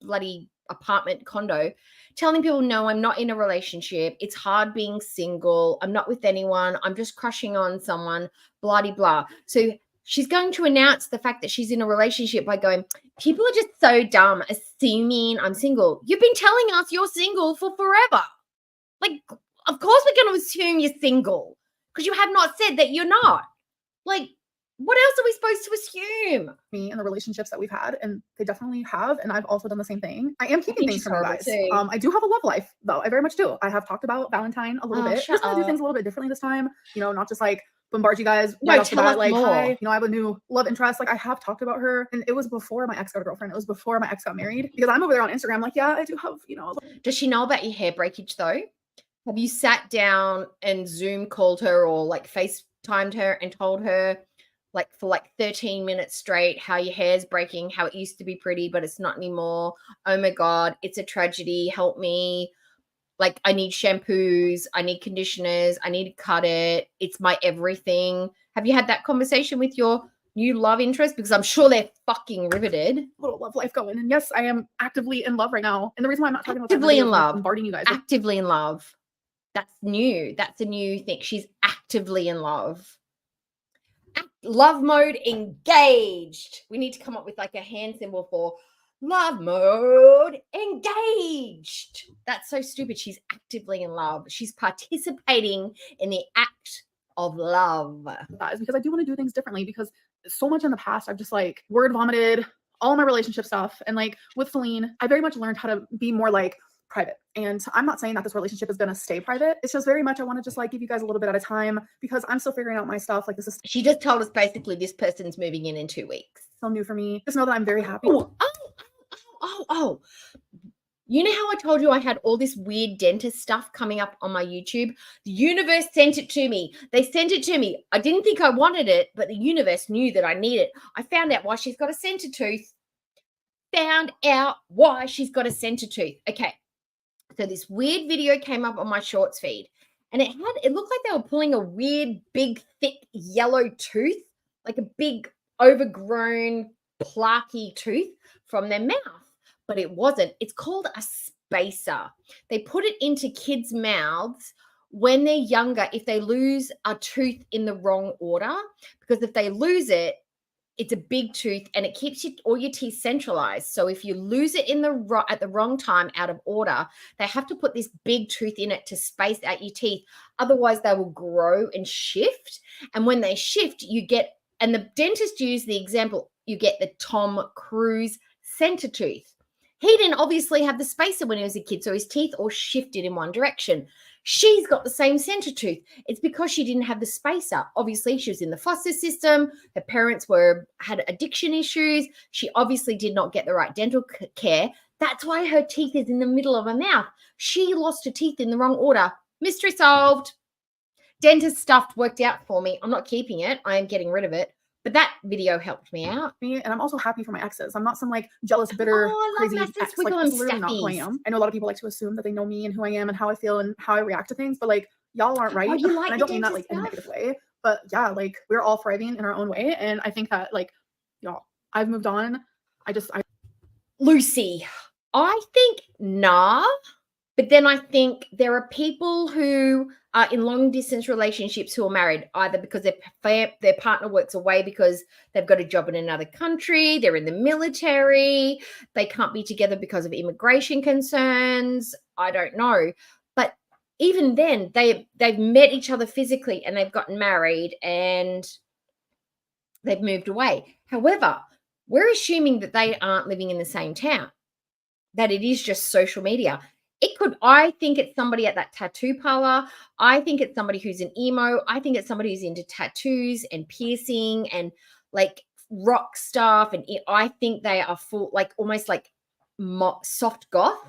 bloody apartment condo, telling people, no, I'm not in a relationship. It's hard being single. I'm not with anyone. I'm just crushing on someone, blah, de, blah. So she's going to announce the fact that she's in a relationship by going, people are just so dumb assuming I'm single. You've been telling us you're single for forever. Like, of course we're going to assume you're single because you have not said that you're not. Like, what else are we supposed to assume? Me and the relationships that we've had, and they definitely have, and I've also done the same thing. I am keeping things from you guys. Too. I do have a love life, though. I very much do. I have talked about Valentine a little bit. Just want to do things a little bit differently this time. You know, not just like bombard you guys right off the bat, like, hi, you know, I have a new love interest. Like, I have talked about her, and it was before my ex got a girlfriend. It was before my ex got married, because I'm over there on Instagram, like, yeah, I do have, you know. Does she know about your hair breakage though? Have you sat down and Zoom called her or like FaceTimed her and told her like for like 13 minutes straight how your hair's breaking, how it used to be pretty, but it's not anymore? Oh my God, it's a tragedy. Help me. Like, I need shampoos, I need conditioners, I need to cut it. It's my everything. Have you had that conversation with your new love interest? Because I'm sure they're fucking riveted. Little love life going. And yes, I am actively in love right now. And the reason why I'm not talking about actively in love, bombarding you guys. Actively in love. That's new. That's a new thing. She's actively in love. Love mode engaged. We need to come up with like a hand symbol for love mode engaged. That's so stupid. She's actively in love. She's participating in the act of love. That is because I do want to do things differently, because so much in the past I've just like word vomited all my relationship stuff. And like with Celine, I very much learned how to be more like private. And I'm not saying that this relationship is going to stay private. It's just very much I want to just like give you guys a little bit at a time, because I'm still figuring out my stuff. Like, this is She just told us basically this person's moving in 2 weeks. so new for me. Just know that I'm very happy. Oh. You know how I told you I had all this weird dentist stuff coming up on my YouTube? The universe sent it to me. They sent it to me. I didn't think I wanted it, but the universe knew that I needed it. I found out why she's got a center tooth. Okay. So this weird video came up on my shorts feed, and it looked like they were pulling a weird, big, thick, yellow tooth, like a big, overgrown, plaquey tooth from their mouth. But it wasn't. It's called a spacer. They put it into kids' mouths when they're younger if they lose a tooth in the wrong order, because if they lose it, it's a big tooth and it keeps all your teeth centralized. So if you lose it at the wrong time out of order, they have to put this big tooth in it to space out your teeth. Otherwise, they will grow and shift. And when they shift, and the dentist used the example, you get the Tom Cruise center tooth. He didn't obviously have the spacer when he was a kid, so his teeth all shifted in one direction. She's got the same center tooth. It's because she didn't have the spacer. Obviously, she was in the foster system. Her parents had addiction issues. She obviously did not get the right dental care. That's why her teeth is in the middle of her mouth. She lost her teeth in the wrong order. Mystery solved. Dentist stuff worked out for me. I'm not keeping it. I am getting rid of it. But that video helped me out. And I'm also happy for my exes. I'm not some like jealous, bitter, crazy ex. Like, that's literally not who I am. I know a lot of people like to assume that they know me and who I am and how I feel and how I react to things, but like y'all aren't right. You like and I don't mean that like in a negative way, but yeah, like we're all thriving in our own way. And I think that like, y'all, I've moved on. Lucy, I think nah. But then I think there are people who are in long distance relationships who are married either because their partner works away because they've got a job in another country, they're in the military, they can't be together because of immigration concerns. I don't know. But even then, they've met each other physically and they've gotten married and they've moved away. However, we're assuming that they aren't living in the same town, that it is just social media. I think it's somebody at that tattoo parlor. I think it's somebody who's an emo. I think it's somebody who's into tattoos and piercing and like rock stuff. And I think they are full, like almost like soft goth,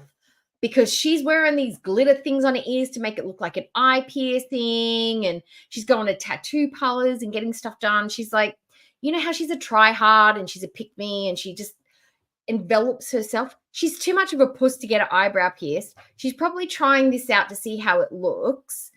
because she's wearing these glitter things on her ears to make it look like an eye piercing. And she's going to tattoo parlors and getting stuff done. She's like, you know how she's a try hard and she's a pick me and she just envelops herself. She's too much of a puss to get her eyebrow pierced. She's probably trying this out to see how it looks.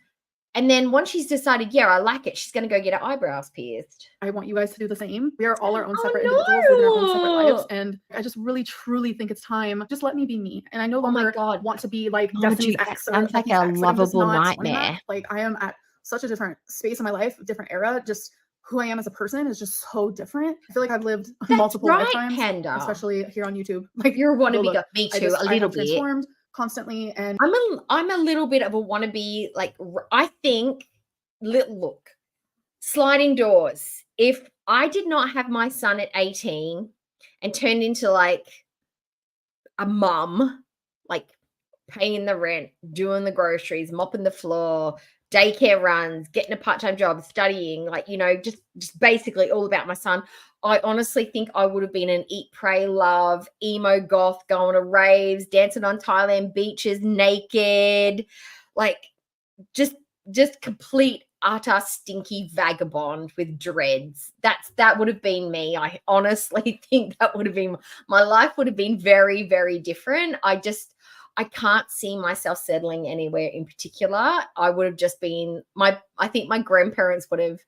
And then once she's decided, yeah, I like it, she's going to go get her eyebrows pierced. I want you guys to do the same. We are all our own separate individuals living our own separate lives. And I just really, truly think it's time. Just let me be me. And I no longer want to be like Destiny's ex. Sounds like a lovable nightmare. Like I am at such a different space in my life, different era. Just who I am as a person is just so different. I feel like I've lived multiple lifetimes, Panda. Especially here on YouTube. Like you're a wannabe. Me too, a little bit. Transformed constantly, and I'm a little bit of a wannabe. Like I think, look, sliding doors. If I did not have my son at 18 and turned into like a mum, like paying the rent, doing the groceries, mopping the floor, daycare runs, getting a part-time job, studying, like, you know, just basically all about my son. I honestly think I would have been an eat, pray, love, emo goth, going to raves, dancing on Thailand beaches naked, like just complete utter stinky vagabond with dreads. That would have been me. I honestly think that would have been, my life would have been very, very different. I can't see myself settling anywhere in particular. I would have just been I think my grandparents would have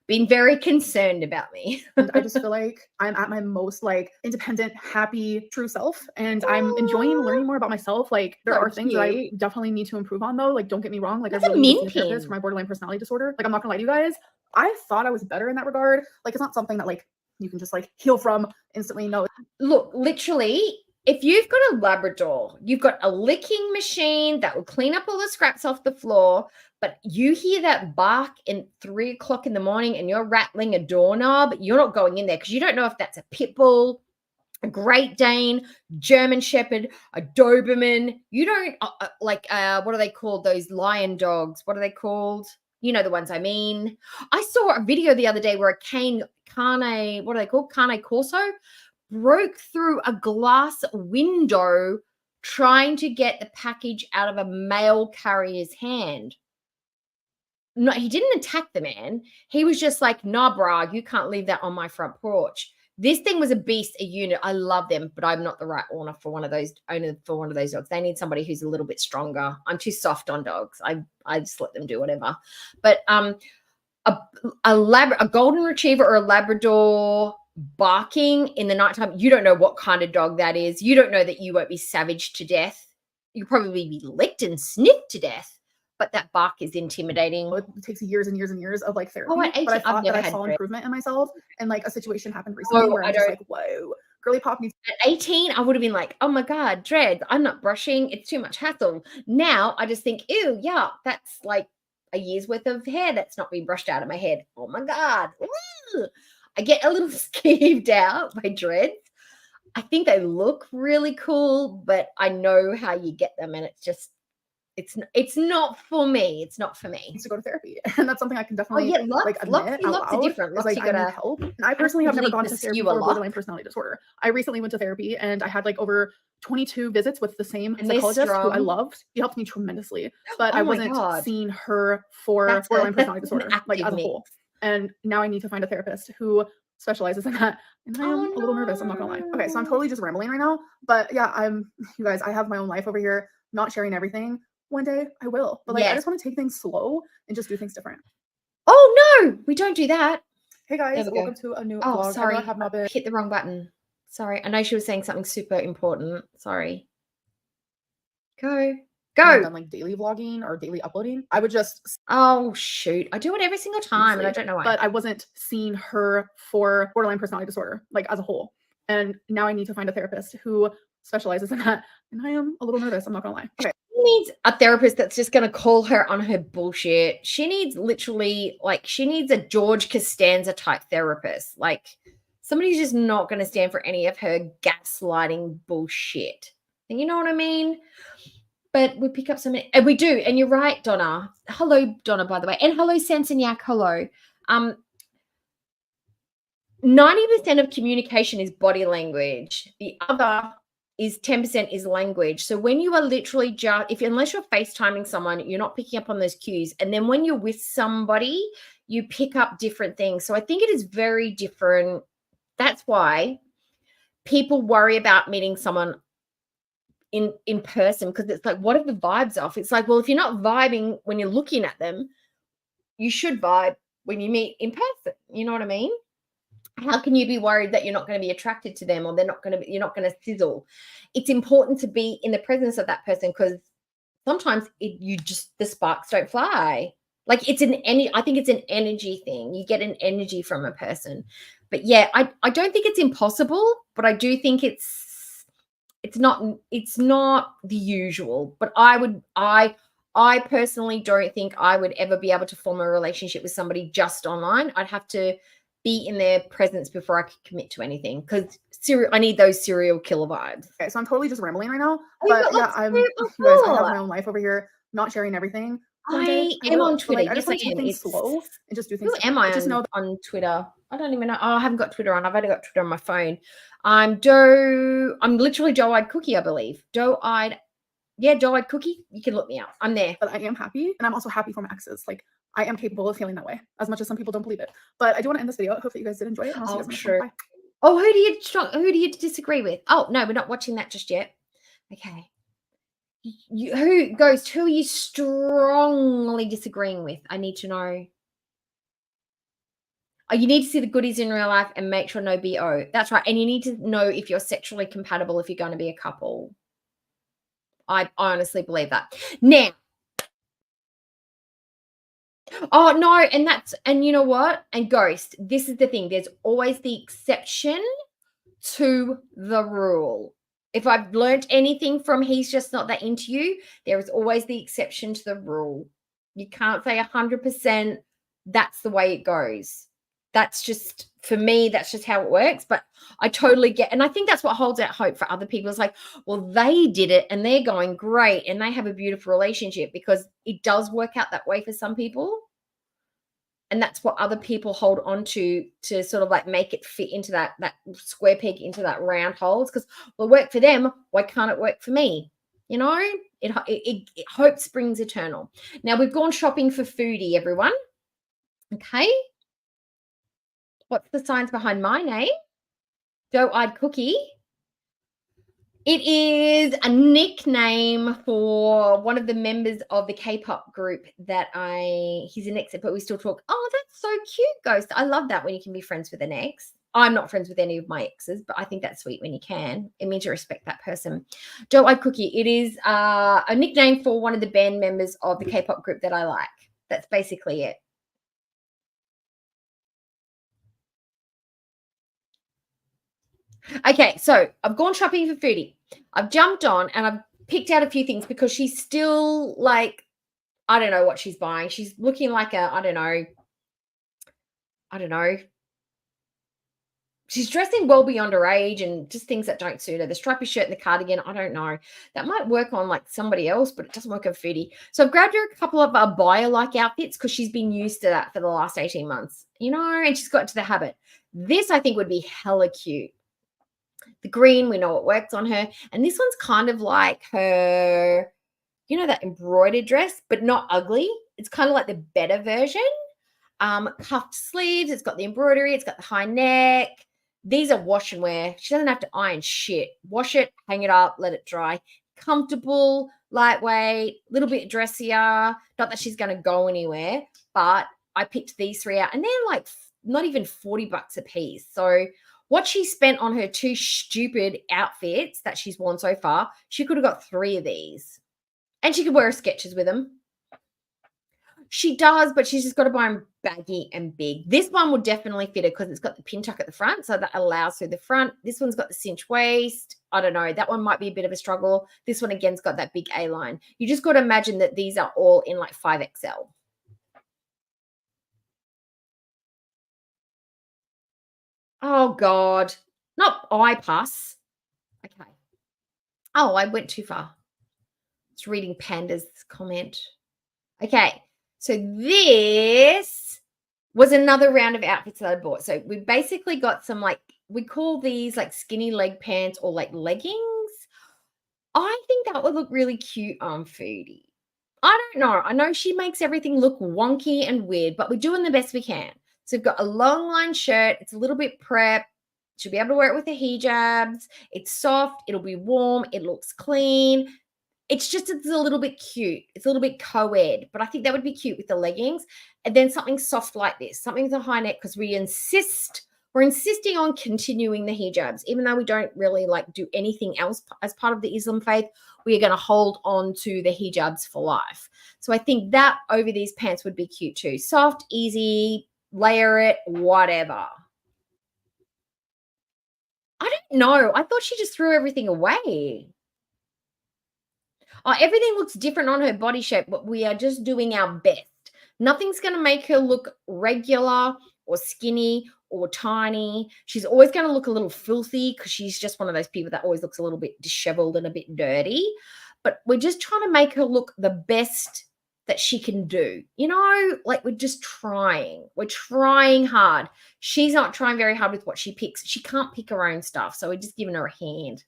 been very concerned about me. And I just feel like I'm at my most like independent, happy, true self. And I'm enjoying learning more about myself. Like there are things that I definitely need to improve on though. Like don't get me wrong. Like I really need to see a therapist for my borderline personality disorder. Like I'm not gonna lie to you guys. I thought I was better in that regard. Like it's not something that like you can just like heal from instantly. No. Look, literally, if you've got a Labrador, you've got a licking machine that will clean up all the scraps off the floor, but you hear that bark in 3 o'clock in the morning and you're rattling a doorknob, you're not going in there because you don't know if that's a pit bull, a Great Dane, German Shepherd, a Doberman. You don't what are they called? Those lion dogs. What are they called? You know the ones I mean. I saw a video the other day where a Cane Corso broke through a glass window trying to get the package out of a mail carrier's hand. No, he didn't attack the man. He was just like, nah, brah, you can't leave that on my front porch. This thing was a beast, a unit. I love them, but I'm not the right owner for one of those dogs. They need somebody who's a little bit stronger. I'm too soft on dogs. I just let them do whatever. But a golden retriever or a Labrador barking in the nighttime, you don't know what kind of dog that is. You don't know that you won't be savaged to death. You'll probably be licked and sniffed to death, but that bark is intimidating. It takes years and years and years of like therapy. At 18, but I thought that I saw improvement in myself, and like a situation happened recently where I'm just like, whoa, girly pop needs. At 18, I would have been like, oh my God, dreads, I'm not brushing. It's too much hassle. Now I just think, ew, yeah, that's like a year's worth of hair that's not being brushed out of my head. Oh my God. Ooh. I get a little skeeved out by dreads. I think they look really cool, but I know how you get them, and it's just it's not for me. It's not for me. Needs to go to therapy, and that's something I can Oh definitely yeah, lots, like admit out lots are loud. different. Is Lots like you I need gotta help, and I personally have never actively gone to therapy pursue a for lot. borderline personality disorder. I recently went to therapy, and I had like over 22 visits with the same And they're psychologist who I strong. loved. She helped me tremendously, but Oh I my wasn't God. seeing her for That's borderline personality an disorder like active as a mix. whole. And now I need to find a therapist who specializes in that. And I am Oh a little nervous, I'm not gonna lie. Okay, so I'm totally just rambling right now. But yeah, you guys, I have my own life over here, not sharing everything. One day I will. But like I Yes. just want to take things slow and just do things different. Oh no, we don't do that. Hey guys, There we go. welcome to a new Oh, vlog. sorry. I know I have not been Hit the wrong button. Sorry. I know she was saying something super important. Sorry. Go. done like daily vlogging or daily uploading. I would just Oh shoot. I do it every single time and I don't know why. but I wasn't seeing her for borderline personality disorder like as a whole. And now I need to find a therapist who specializes in that. And I am a little nervous, I'm not gonna lie. Okay. She needs a therapist that's just going to call her on her bullshit. She needs literally, like, she needs a George Costanza type therapist. Like, somebody who's just not going to stand for any of her gaslighting bullshit. You know what I mean? But we pick up so many, and we do. And you're right, Donna. Hello, Donna, by the way. And hello, Sansanyak. Hello. 90% of communication is body language. The other is 10% is language. So when you are literally just, unless you're FaceTiming someone, you're not picking up on those cues. And then when you're with somebody, you pick up different things. So I think it is very different. That's why people worry about meeting someone in person, because it's like, what if the vibe's off? It's like, well, if you're not vibing when you're looking at them, you should vibe when you meet in person. You know what I mean? How can you be worried that you're not going to be attracted to them, or you're not going to sizzle? It's important to be in the presence of that person, because sometimes the sparks don't fly. Like I think it's an energy thing. You get an energy from a person. But yeah, I don't think it's impossible, but I do think it's not the usual. But I personally don't think I would ever be able to form a relationship with somebody just online. I'd have to be in their presence before I could commit to anything, because I need those serial killer vibes. Okay, so I'm totally just rambling right now. Oh, But yeah, you guys, I have cool. my own life over here, not sharing everything. One I day am will. on But, Twitter. like, I Yes, just want I to take am. things slow and just do things Who different. am I Just know on Twitter? I don't even know. Oh, I haven't got Twitter on. I've only got Twitter on my phone. I'm literally Doe-Eyed Cookie, I believe. Doe-Eyed Cookie. You can look me up. I'm there. but I am happy, and I'm also happy for my exes. Like I am capable of feeling that way, as much as some people don't believe it. But I do want to end this video. I hope that you guys did enjoy it, and I'll see you guys next one. Bye. Oh, who do you disagree with? Oh no, we're not watching that just yet. Okay. Who are you strongly disagreeing with? I need to know. Oh, you need to see the goodies in real life and make sure no BO. That's right. And you need to know if you're sexually compatible if you're going to be a couple. I honestly believe that. Now, oh no, and you know what? And Ghost, this is the thing. There's always the exception to the rule. If I've learned anything from He's Just Not That Into You, there is always the exception to the rule. You can't say 100% that's the way it goes. That's just, for me, that's just how it works. But I totally get, and I think that's what holds out hope for other people. It's like, well, they did it and they're going great and they have a beautiful relationship, because it does work out that way for some people. And that's what other people hold on to sort of like make it fit into that square peg into that round hole. Because, well, it worked for them, why can't it work for me? You know, it hope springs eternal. Now, we've gone shopping for Foodie, everyone. Okay. What's the signs behind my name? Doe-Eyed Cookie. It is a nickname for one of the members of the K-pop group that he's an ex, but we still talk. Oh, that's so cute, Ghost. I love that when you can be friends with an ex. I'm not friends with any of my exes, but I think that's sweet when you can. It means you respect that person. Doe-Eyed Cookie. It is a nickname for one of the band members of the K-pop group that I like. That's basically it. Okay, so I've gone shopping for Foodie. I've jumped on and I've picked out a few things, because she's still like, I don't know what she's buying. She's looking like I don't know. She's dressing well beyond her age and just things that don't suit her. The stripy shirt and the cardigan, I don't know. That might work on like somebody else, but it doesn't work on Foodie. So I've grabbed her a couple of abaya-like outfits because she's been used to that for the last 18 months, you know, and she's got into the habit. This, I think, would be hella cute. The green, we know it works on her. And this one's kind of like her, you know, that embroidered dress, but not ugly. It's kind of like the better version. Cuffed sleeves. It's got the embroidery. It's got the high neck. These are wash and wear. She doesn't have to iron shit. Wash it, hang it up, let it dry. Comfortable, lightweight, a little bit dressier. Not that she's going to go anywhere, but I picked these three out and they're like not even $40 a piece. So what she spent on her two stupid outfits that she's worn so far, she could have got 3 of these. And she could wear her sketches with them. She does, but she's just got to buy them baggy and big. This one would definitely fit her because it's got the pin tuck at the front, so that allows through the front. This one's got the cinch waist. I don't know. That one might be a bit of a struggle. This one, again's got that big A-line. You just got to imagine that these are all in like 5XL. Oh, God. Not eye pus. Okay. Oh, I went too far. It's reading Panda's comment. Okay. So this was another round of outfits that I bought. So we basically got some like, we call these like skinny leg pants or like leggings. I think that would look really cute on Foodie. I don't know. I know she makes everything look wonky and weird, but we're doing the best we can. So we've got a long line shirt. It's a little bit prep. She'll be able to wear it with the hijabs. It's soft. It'll be warm. It looks clean. It's a little bit cute. It's a little bit co-ed, but I think that would be cute with the leggings. And then something soft like this, something with a high neck, because we're insisting on continuing the hijabs. Even though we don't really like do anything else as part of the Islam faith, we are going to hold on to the hijabs for life. So I think that over these pants would be cute too. Soft, easy, layer it, whatever. I don't know. I thought she just threw everything away. Oh, everything looks different on her body shape, but we are just doing our best. Nothing's going to make her look regular or skinny or tiny. She's always going to look a little filthy because she's just one of those people that always looks a little bit disheveled and a bit dirty. But we're just trying to make her look the best that she can do. You know, like we're just trying. We're trying hard. She's not trying very hard with what she picks. She can't pick her own stuff, so we're just giving her a hand.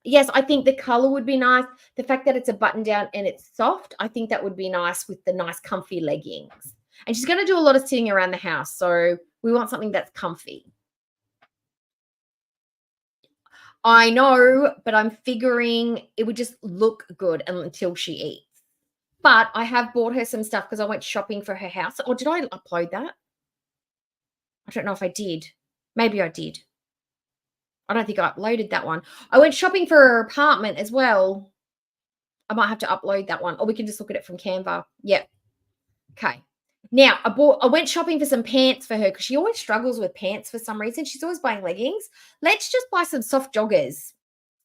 Yes, I think the color would be nice. The fact that it's a button down and it's soft, I think that would be nice with the nice comfy leggings. And she's going to do a lot of sitting around the house, so we want something that's comfy. I know, but I'm figuring it would just look good until she eats. But I have bought her some stuff because I went shopping for her house. Or did I upload that? I don't know if I did. Maybe I did. I don't think I uploaded that one. I went shopping for her apartment as well. I might have to upload that one, or we can just look at it from Canva. Yep. Okay. Now, I went shopping for some pants for her because she always struggles with pants for some reason. She's always buying leggings. Let's just buy some soft joggers.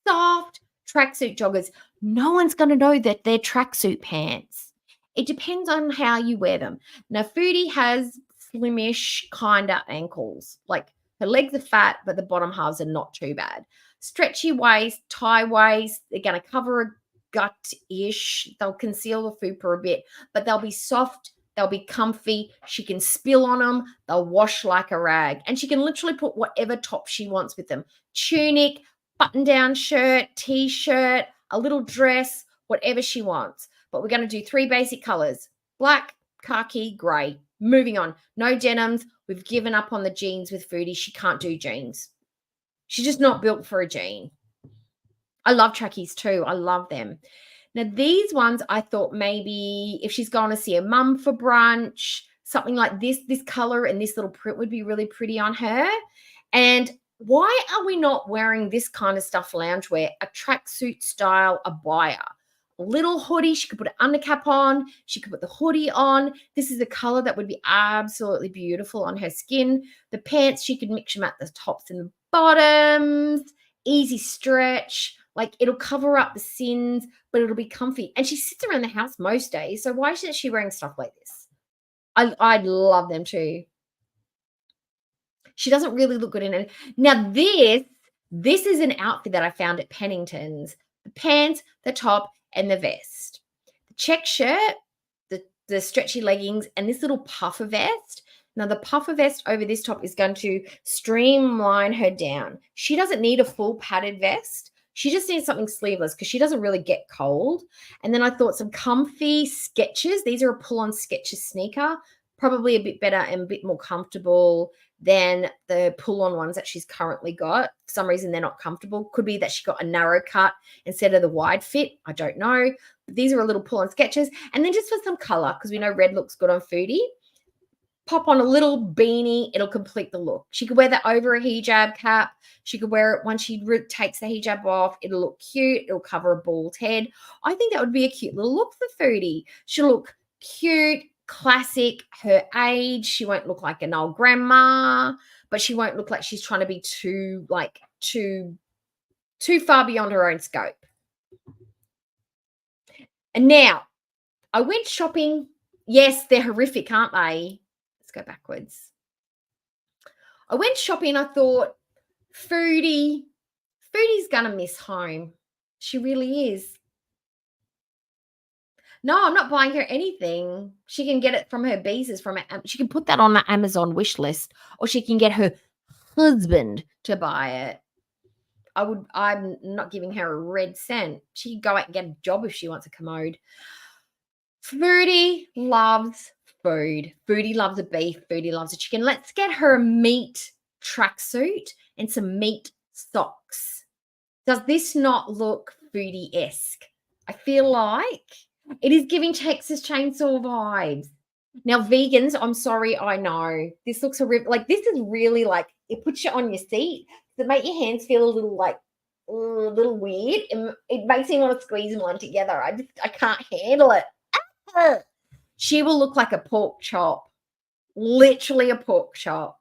Soft tracksuit joggers. No one's going to know that they're tracksuit pants. It depends on how you wear them. Now, Foodie has slimish kind of ankles. Like her legs are fat, but the bottom halves are not too bad. Stretchy waist, tie waist. They're going to cover a gut-ish. They'll conceal the fupa a bit, but they'll be soft. They'll be comfy. She can spill on them. They'll wash like a rag. And she can literally put whatever top she wants with them. Tunic, button-down shirt, T-shirt, a little dress, whatever she wants. But we're going to do 3 basic colors: black, khaki, grey. Moving on. No denims. We've given up on the jeans with Foodie. She can't do jeans. She's just not built for a jean. I love trackies too. I love them. Now, these ones, I thought maybe if she's going to see a mum for brunch, something like this color and this little print would be really pretty on her. And why are we not wearing this kind of stuff loungewear? A tracksuit style abaya. A little hoodie. She could put an undercap on. She could put the hoodie on. This is a color that would be absolutely beautiful on her skin. The pants, she could mix them at the tops and the bottoms. Easy stretch. Like, it'll cover up the sins, but it'll be comfy. And she sits around the house most days, so why isn't she wearing stuff like this? I'd love them too. She doesn't really look good in it. Now this is an outfit that I found at Pennington's. The pants, the top, and the vest. The check shirt, the stretchy leggings, and this little puffer vest. Now, the puffer vest over this top is going to streamline her down. She doesn't need a full padded vest. She just needs something sleeveless because she doesn't really get cold. And then I thought some comfy Skechers. These are a pull-on Skechers sneaker, probably a bit better and a bit more comfortable than the pull-on ones that she's currently got. For some reason, they're not comfortable. Could be that she got a narrow cut instead of the wide fit. I don't know. But these are a little pull-on Skechers. And then just for some color, because we know red looks good on Foodie, pop on a little beanie. It'll complete the look. She could wear that over a hijab cap. She could wear it when she takes the hijab off. It'll look cute. It'll cover a bald head. I think that would be a cute little look for Foodie. She'll look cute, classic, her age. She won't look like an old grandma, but she won't look like she's trying to be too far beyond her own scope. And now I went shopping. Yes, they're horrific, aren't they? Let's go backwards. I went shopping. I thought, Foodie's gonna miss home. She really is. No, I'm not buying her anything. She can get it from her beezers. She can put that on the Amazon wish list, or she can get her husband to buy it. I'm not giving her a red cent. She can go out and get a job if she wants a commode. Foodie loves food. Foodie loves a beef. Foodie loves a chicken. Let's get her a meat tracksuit and some meat socks. Does this not look Foodie-esque? I feel like it is giving Texas Chainsaw vibes. Now, vegans, I'm sorry, I know. This looks horrific. Like, this is really like, it puts you on your seat. It makes your hands feel a little like, a little weird. It makes me want to squeeze them one together. I can't handle it. She will look like a pork chop. Literally a pork chop.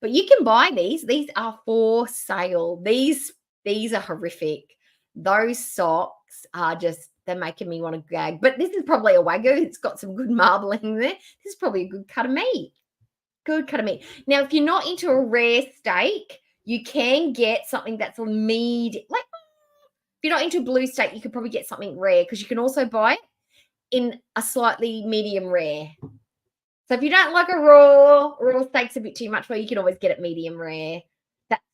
But you can buy these. These are for sale. These are horrific. Those socks are just, they're making me want to gag. But this is probably a Wagyu. It's got some good marbling there. This is probably a good cut of meat. Good cut of meat. Now, if you're not into a rare steak, you can get something that's a medium. Like, if you're not into blue steak, you could probably get something rare because you can also buy it in a slightly medium rare. So if you don't like a raw steak's a bit too much, well, you can always get it medium rare.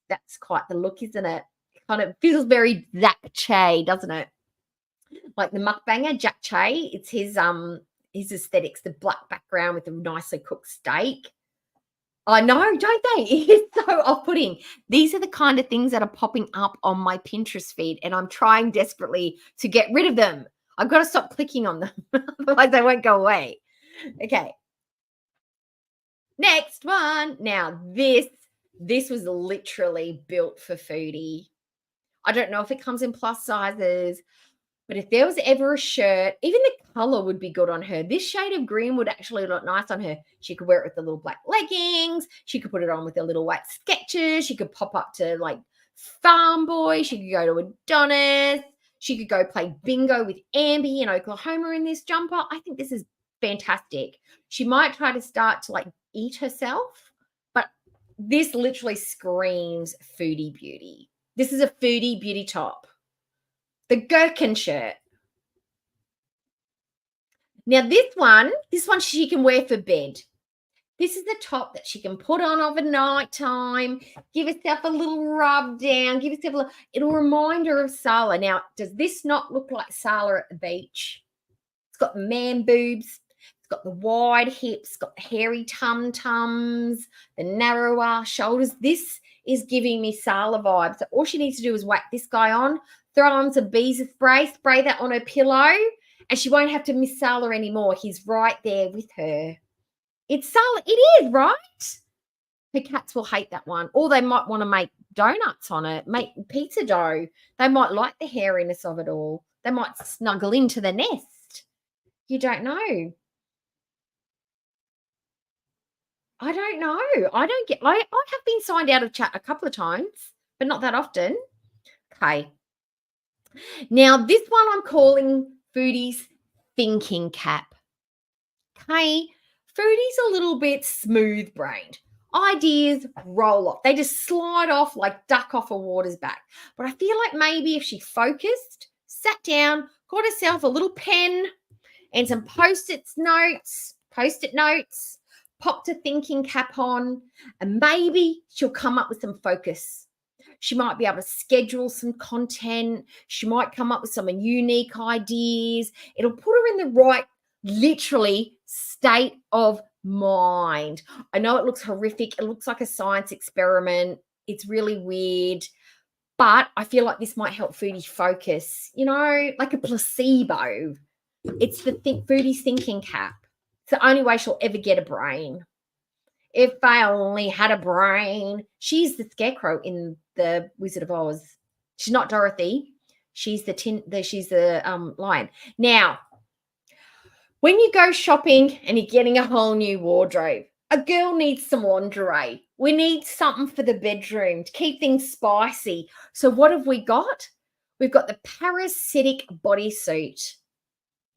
That's quite the look, isn't it? Kind of feels very Zach Che, doesn't it? Like the mukbanger, Jack Che. It's his aesthetics, the black background with a nicely cooked steak. I know, don't they? It's so off-putting. These are the kind of things that are popping up on my Pinterest feed, and I'm trying desperately to get rid of them. I've got to stop clicking on them, otherwise they won't go away. Okay. Next one. Now, this was literally built for Foodie. I don't know if it comes in plus sizes, but if there was ever a shirt, even the color would be good on her. This shade of green would actually look nice on her. She could wear it with the little black leggings. She could put it on with the little white Skechers. She could pop up to like Farm Boy. She could go to Adonis. She could go play bingo with Amby in Oklahoma in this jumper. I think this is fantastic. She might try to start to like eat herself, but this literally screams Foodie Beauty. This is a Foodie Beauty top. The gherkin shirt. Now this one she can wear for bed. This is the top that she can put on overnight time, give herself a little rub down, it'll remind her of Sala. Now, does this not look like Sala at the beach? It's got the man boobs, it's got the wide hips, it's got the hairy tum-tums, the narrower shoulders. This is giving me Sala vibes. So all she needs to do is whack this guy on, throw on some bees spray that on her pillow, and she won't have to miss Sala anymore. He's right there with her. It's Sala. It is, right? Her cats will hate that one. Or they might want to make donuts on it, make pizza dough. They might like the hairiness of it all. They might snuggle into the nest. You don't know. I don't know. I have been signed out of chat a couple of times, but not that often. Okay. Now, this one I'm calling Foodie's thinking cap. Okay. Foodie's a little bit smooth-brained. ideas roll off. They just slide off like duck off a water's back. But I feel like maybe if she focused, sat down, got herself a little pen and some post-it notes, popped a thinking cap on, and maybe she'll come up with some focus. She might be able to schedule some content. She might come up with some unique ideas. It'll put her in the right, literally, state of mind. I know it looks horrific. It looks like a science experiment. It's really weird. But I feel like this might help Foodie focus, like a placebo. It's the Foodie's thinking cap. It's the only way she'll ever get a brain. If I only had a brain. She's the scarecrow in the Wizard of Oz. She's not Dorothy. She's the lion. Now, when you go shopping and you're getting a whole new wardrobe, a girl needs some lingerie. We need something for the bedroom to keep things spicy. So what have we got? We've got the parasitic bodysuit.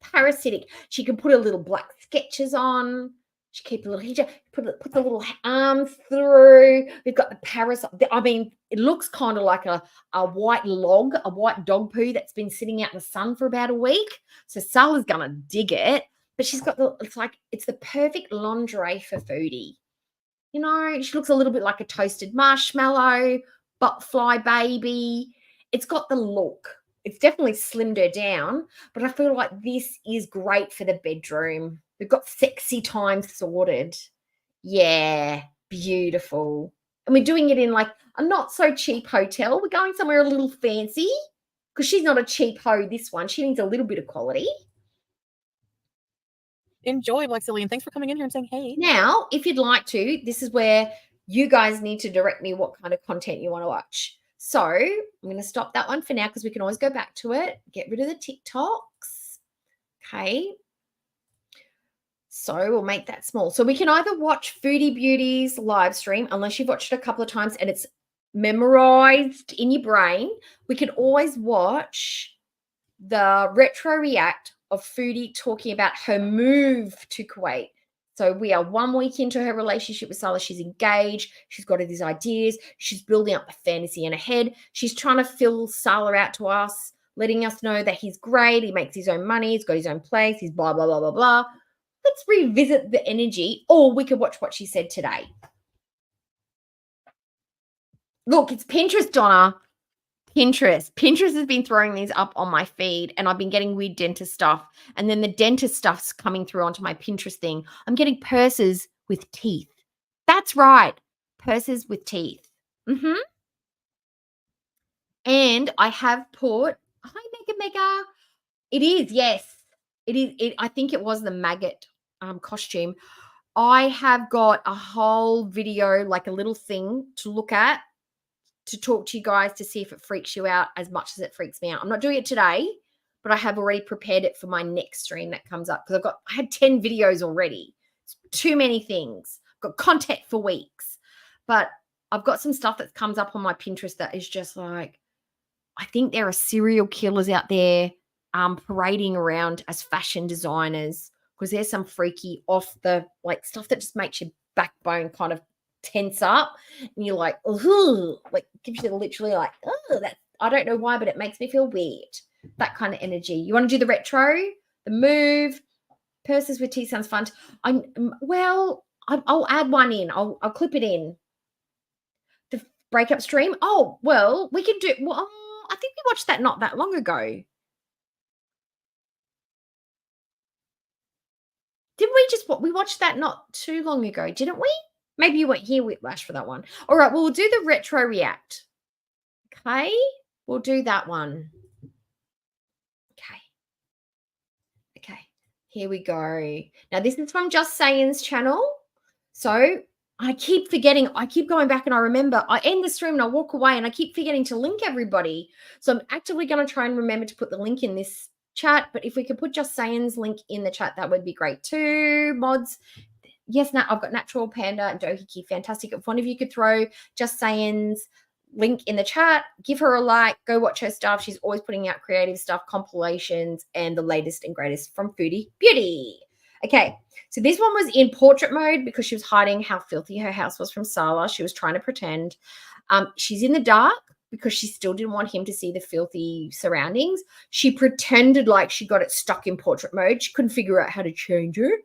Parasitic. She can put her little black sketches on. She keep a little hijab, put the little arms through. We've got the parasite. I mean, it looks kind of like a white log, a white dog poo that's been sitting out in the sun for about a week. So Sala's gonna dig it. But she's got it's the perfect lingerie for Foodie. She looks a little bit like a toasted marshmallow, butterfly baby. It's got the look. It's definitely slimmed her down, but I feel like this is great for the bedroom. We've got sexy time sorted. Yeah, beautiful. And we're doing it in like a not so cheap hotel. We're going somewhere a little fancy because she's not a cheap hoe, this one. She needs a little bit of quality. Enjoy, Black Silly, and thanks for coming in here and saying hey. Now, if you'd like to, this is where you guys need to direct me what kind of content you want to watch. So I'm going to stop that one for now because we can always go back to it. Get rid of the TikToks. Okay. So we'll make that small. So we can either watch Foodie Beauty's live stream, unless you've watched it a couple of times and it's memorized in your brain. We can always watch the retro react of Foodie talking about her move to Kuwait. So we are 1 week into her relationship with Salah. She's engaged. She's got all these ideas. She's building up the fantasy in her head. She's trying to fill Salah out to us, letting us know that he's great. He makes his own money. He's got his own place. He's blah, blah, blah, blah, blah. Let's revisit the energy, or we could watch what she said today. Look, it's Pinterest, Donna. Pinterest has been throwing these up on my feed, and I've been getting weird dentist stuff. And then the dentist stuff's coming through onto my Pinterest thing. I'm getting purses with teeth. That's right. Purses with teeth. And I have put, hi, Mega. It is, yes. It is. I think it was the maggot costume. I have got a whole video, like a little thing to look at, to talk to you guys to see if it freaks you out as much as it freaks me out. I'm not doing it today, but I have already prepared it for my next stream that comes up because I had 10 videos already. It's too many things. I've got content for weeks, but I've got some stuff that comes up on my Pinterest that is just like, I think there are serial killers out there parading around as fashion designers because there's some freaky off the stuff that just makes your backbone kind of tense up and you're like, oh, like gives you literally like, oh, that I don't know why, but it makes me feel weird. That kind of energy. You want to do the retro, the move, purses with tea sounds fun. I'll add one in. I'll clip it in. The breakup stream. Oh, well, we can do. Well, I think we watched that not that long ago. Didn't we watched that not too long ago, didn't we? Maybe you weren't here, Whiplash, for that one. All right, well, we'll do the retro react. Okay, we'll do that one. Okay, here we go. Now, this is from Just Saying's channel. So I keep forgetting. I keep going back and I remember. I end the stream and I walk away and I keep forgetting to link everybody. So I'm actively going to try and remember to put the link in this chat. But if we could put Just Saying's link in the chat, that would be great too, mods. Yes, I've got Natural Panda and Dohiki. Fantastic. If one of you could throw Just Saying's link in the chat, give her a like, go watch her stuff. She's always putting out creative stuff, compilations, and the latest and greatest from Foodie Beauty. Okay, so this one was in portrait mode because she was hiding how filthy her house was from Sala. She was trying to pretend. She's in the dark because she still didn't want him to see the filthy surroundings. She pretended like she got it stuck in portrait mode. She couldn't figure out how to change it.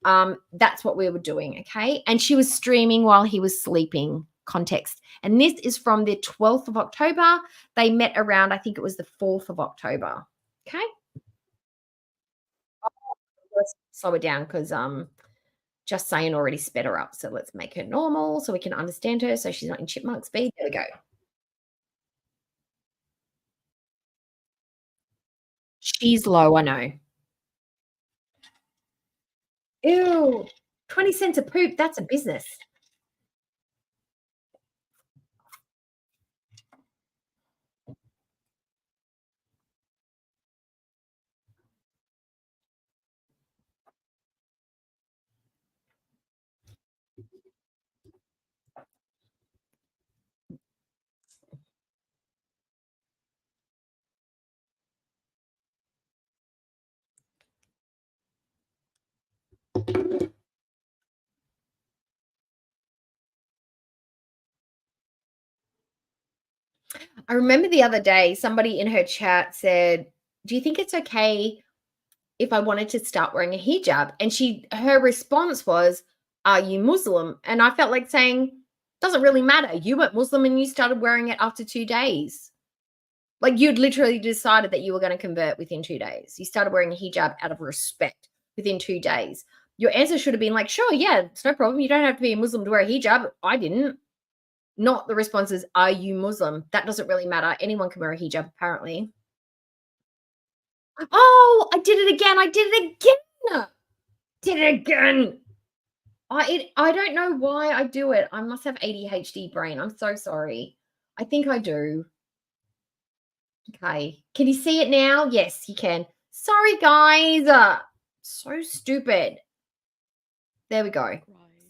That's what we were doing, okay? And she was streaming while he was sleeping. Context. And this is from the 12th of October. They met around, I think it was the 4th of October. Okay. Let's slow it down because just saying already sped her up. So let's make her normal so we can understand her so she's not in chipmunk speed. There we go. She's low, I know. Ew, 20 cents a poop, that's a business. I remember the other day somebody in her chat said, do you think it's okay if I wanted to start wearing a hijab? And her response was, are you Muslim? And I felt like saying, doesn't really matter. You went Muslim and you started wearing it after 2 days. Like you'd literally decided that you were going to convert within 2 days. You started wearing a hijab out of respect within 2 days. Your answer should have been like, sure, yeah, it's no problem. You don't have to be a Muslim to wear a hijab. I didn't. Not the response is, are you Muslim? That doesn't really matter. Anyone can wear a hijab, apparently. Oh, I did it again. I did it again. Did it again. I don't know why I do it. I must have ADHD brain. I'm so sorry. I think I do. Okay. Can you see it now? Yes, you can. Sorry, guys. So stupid. There we go.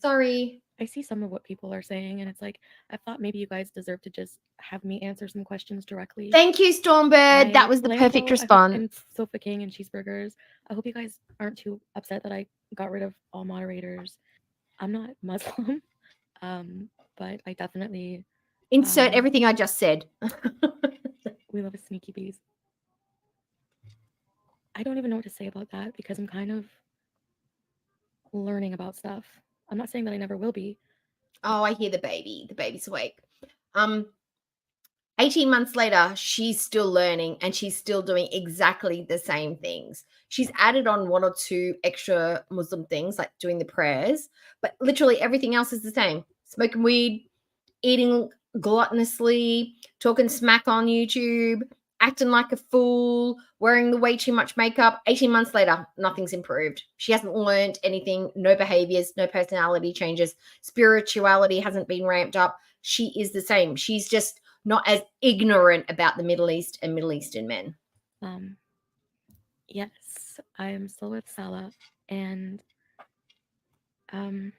Sorry. I see some of what people are saying, and it's like, I thought maybe you guys deserve to just have me answer some questions directly. Thank you, Stormbird. That was the perfect response. And Sofa King and Cheeseburgers. I hope you guys aren't too upset that I got rid of all moderators. I'm not Muslim, but I definitely insert everything I just said. We love a sneaky bees. I don't even know what to say about that because I'm kind of learning about stuff. I'm not saying that I never will be. Oh, I hear the baby. The baby's awake. 18 months later, she's still learning and she's still doing exactly the same things. She's added on 1 or 2 extra Muslim things like doing the prayers, but literally everything else is the same. Smoking weed, eating gluttonously, talking smack on YouTube, acting like a fool, wearing the way too much makeup. 18 months later, nothing's improved. She hasn't learned anything, no behaviors, no personality changes. Spirituality hasn't been ramped up. She is the same. She's just not as ignorant about the Middle East and Middle Eastern men. Yes, I am still with Salah, and there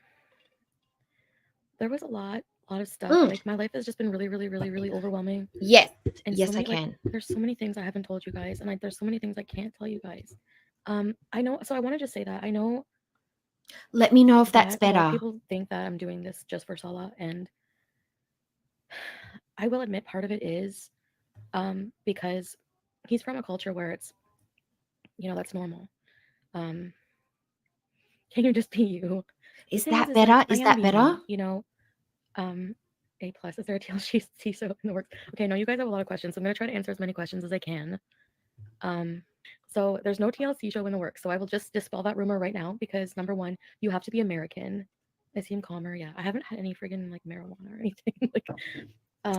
was a lot of stuff. Like my life has just been really overwhelming. Yes, and yes, so I many, can. There's so many things I haven't told you guys, and there's so many things I can't tell you guys. I know. So I want to just say that I know. Let me know if that's better. People think that I'm doing this just for Salah, and I will admit part of it is because he's from a culture where it's, that's normal. Can you just be you? Is that better? Like, is that better? Me, A+. Is there a TLC show in the works? Okay, no, you guys have a lot of questions. So I'm going to try to answer as many questions as I can. So there's no TLC show in the works. So I will just dispel that rumor right now because number one, you have to be American. I seem calmer. Yeah, I haven't had any friggin' like marijuana or anything. Like,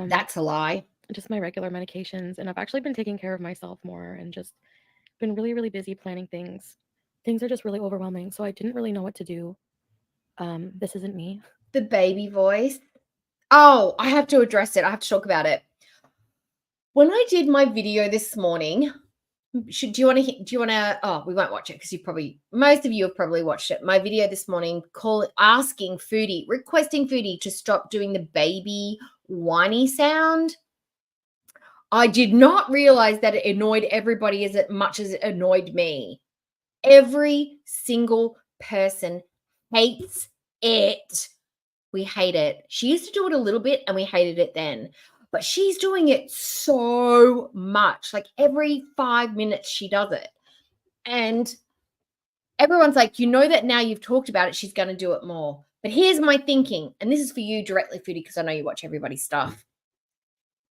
that's a lie. Just my regular medications, and I've actually been taking care of myself more and just been really busy planning things. Things are just really overwhelming, so I didn't really know what to do. This isn't me. The baby voice. Oh, I have to address it. I have to talk about it. When I did my video this morning, do you want to, oh, we won't watch it because most of you have probably watched it. My video this morning requesting Foodie to stop doing the baby whiny sound. I did not realize that it annoyed everybody as much as it annoyed me. Every single person hates it. We hate it. She used to do it a little bit and we hated it then. But she's doing it so much. Like every 5 minutes she does it. And everyone's like, you know that now you've talked about it, she's going to do it more. But here's my thinking, and this is for you directly, Foodie, because I know you watch everybody's stuff.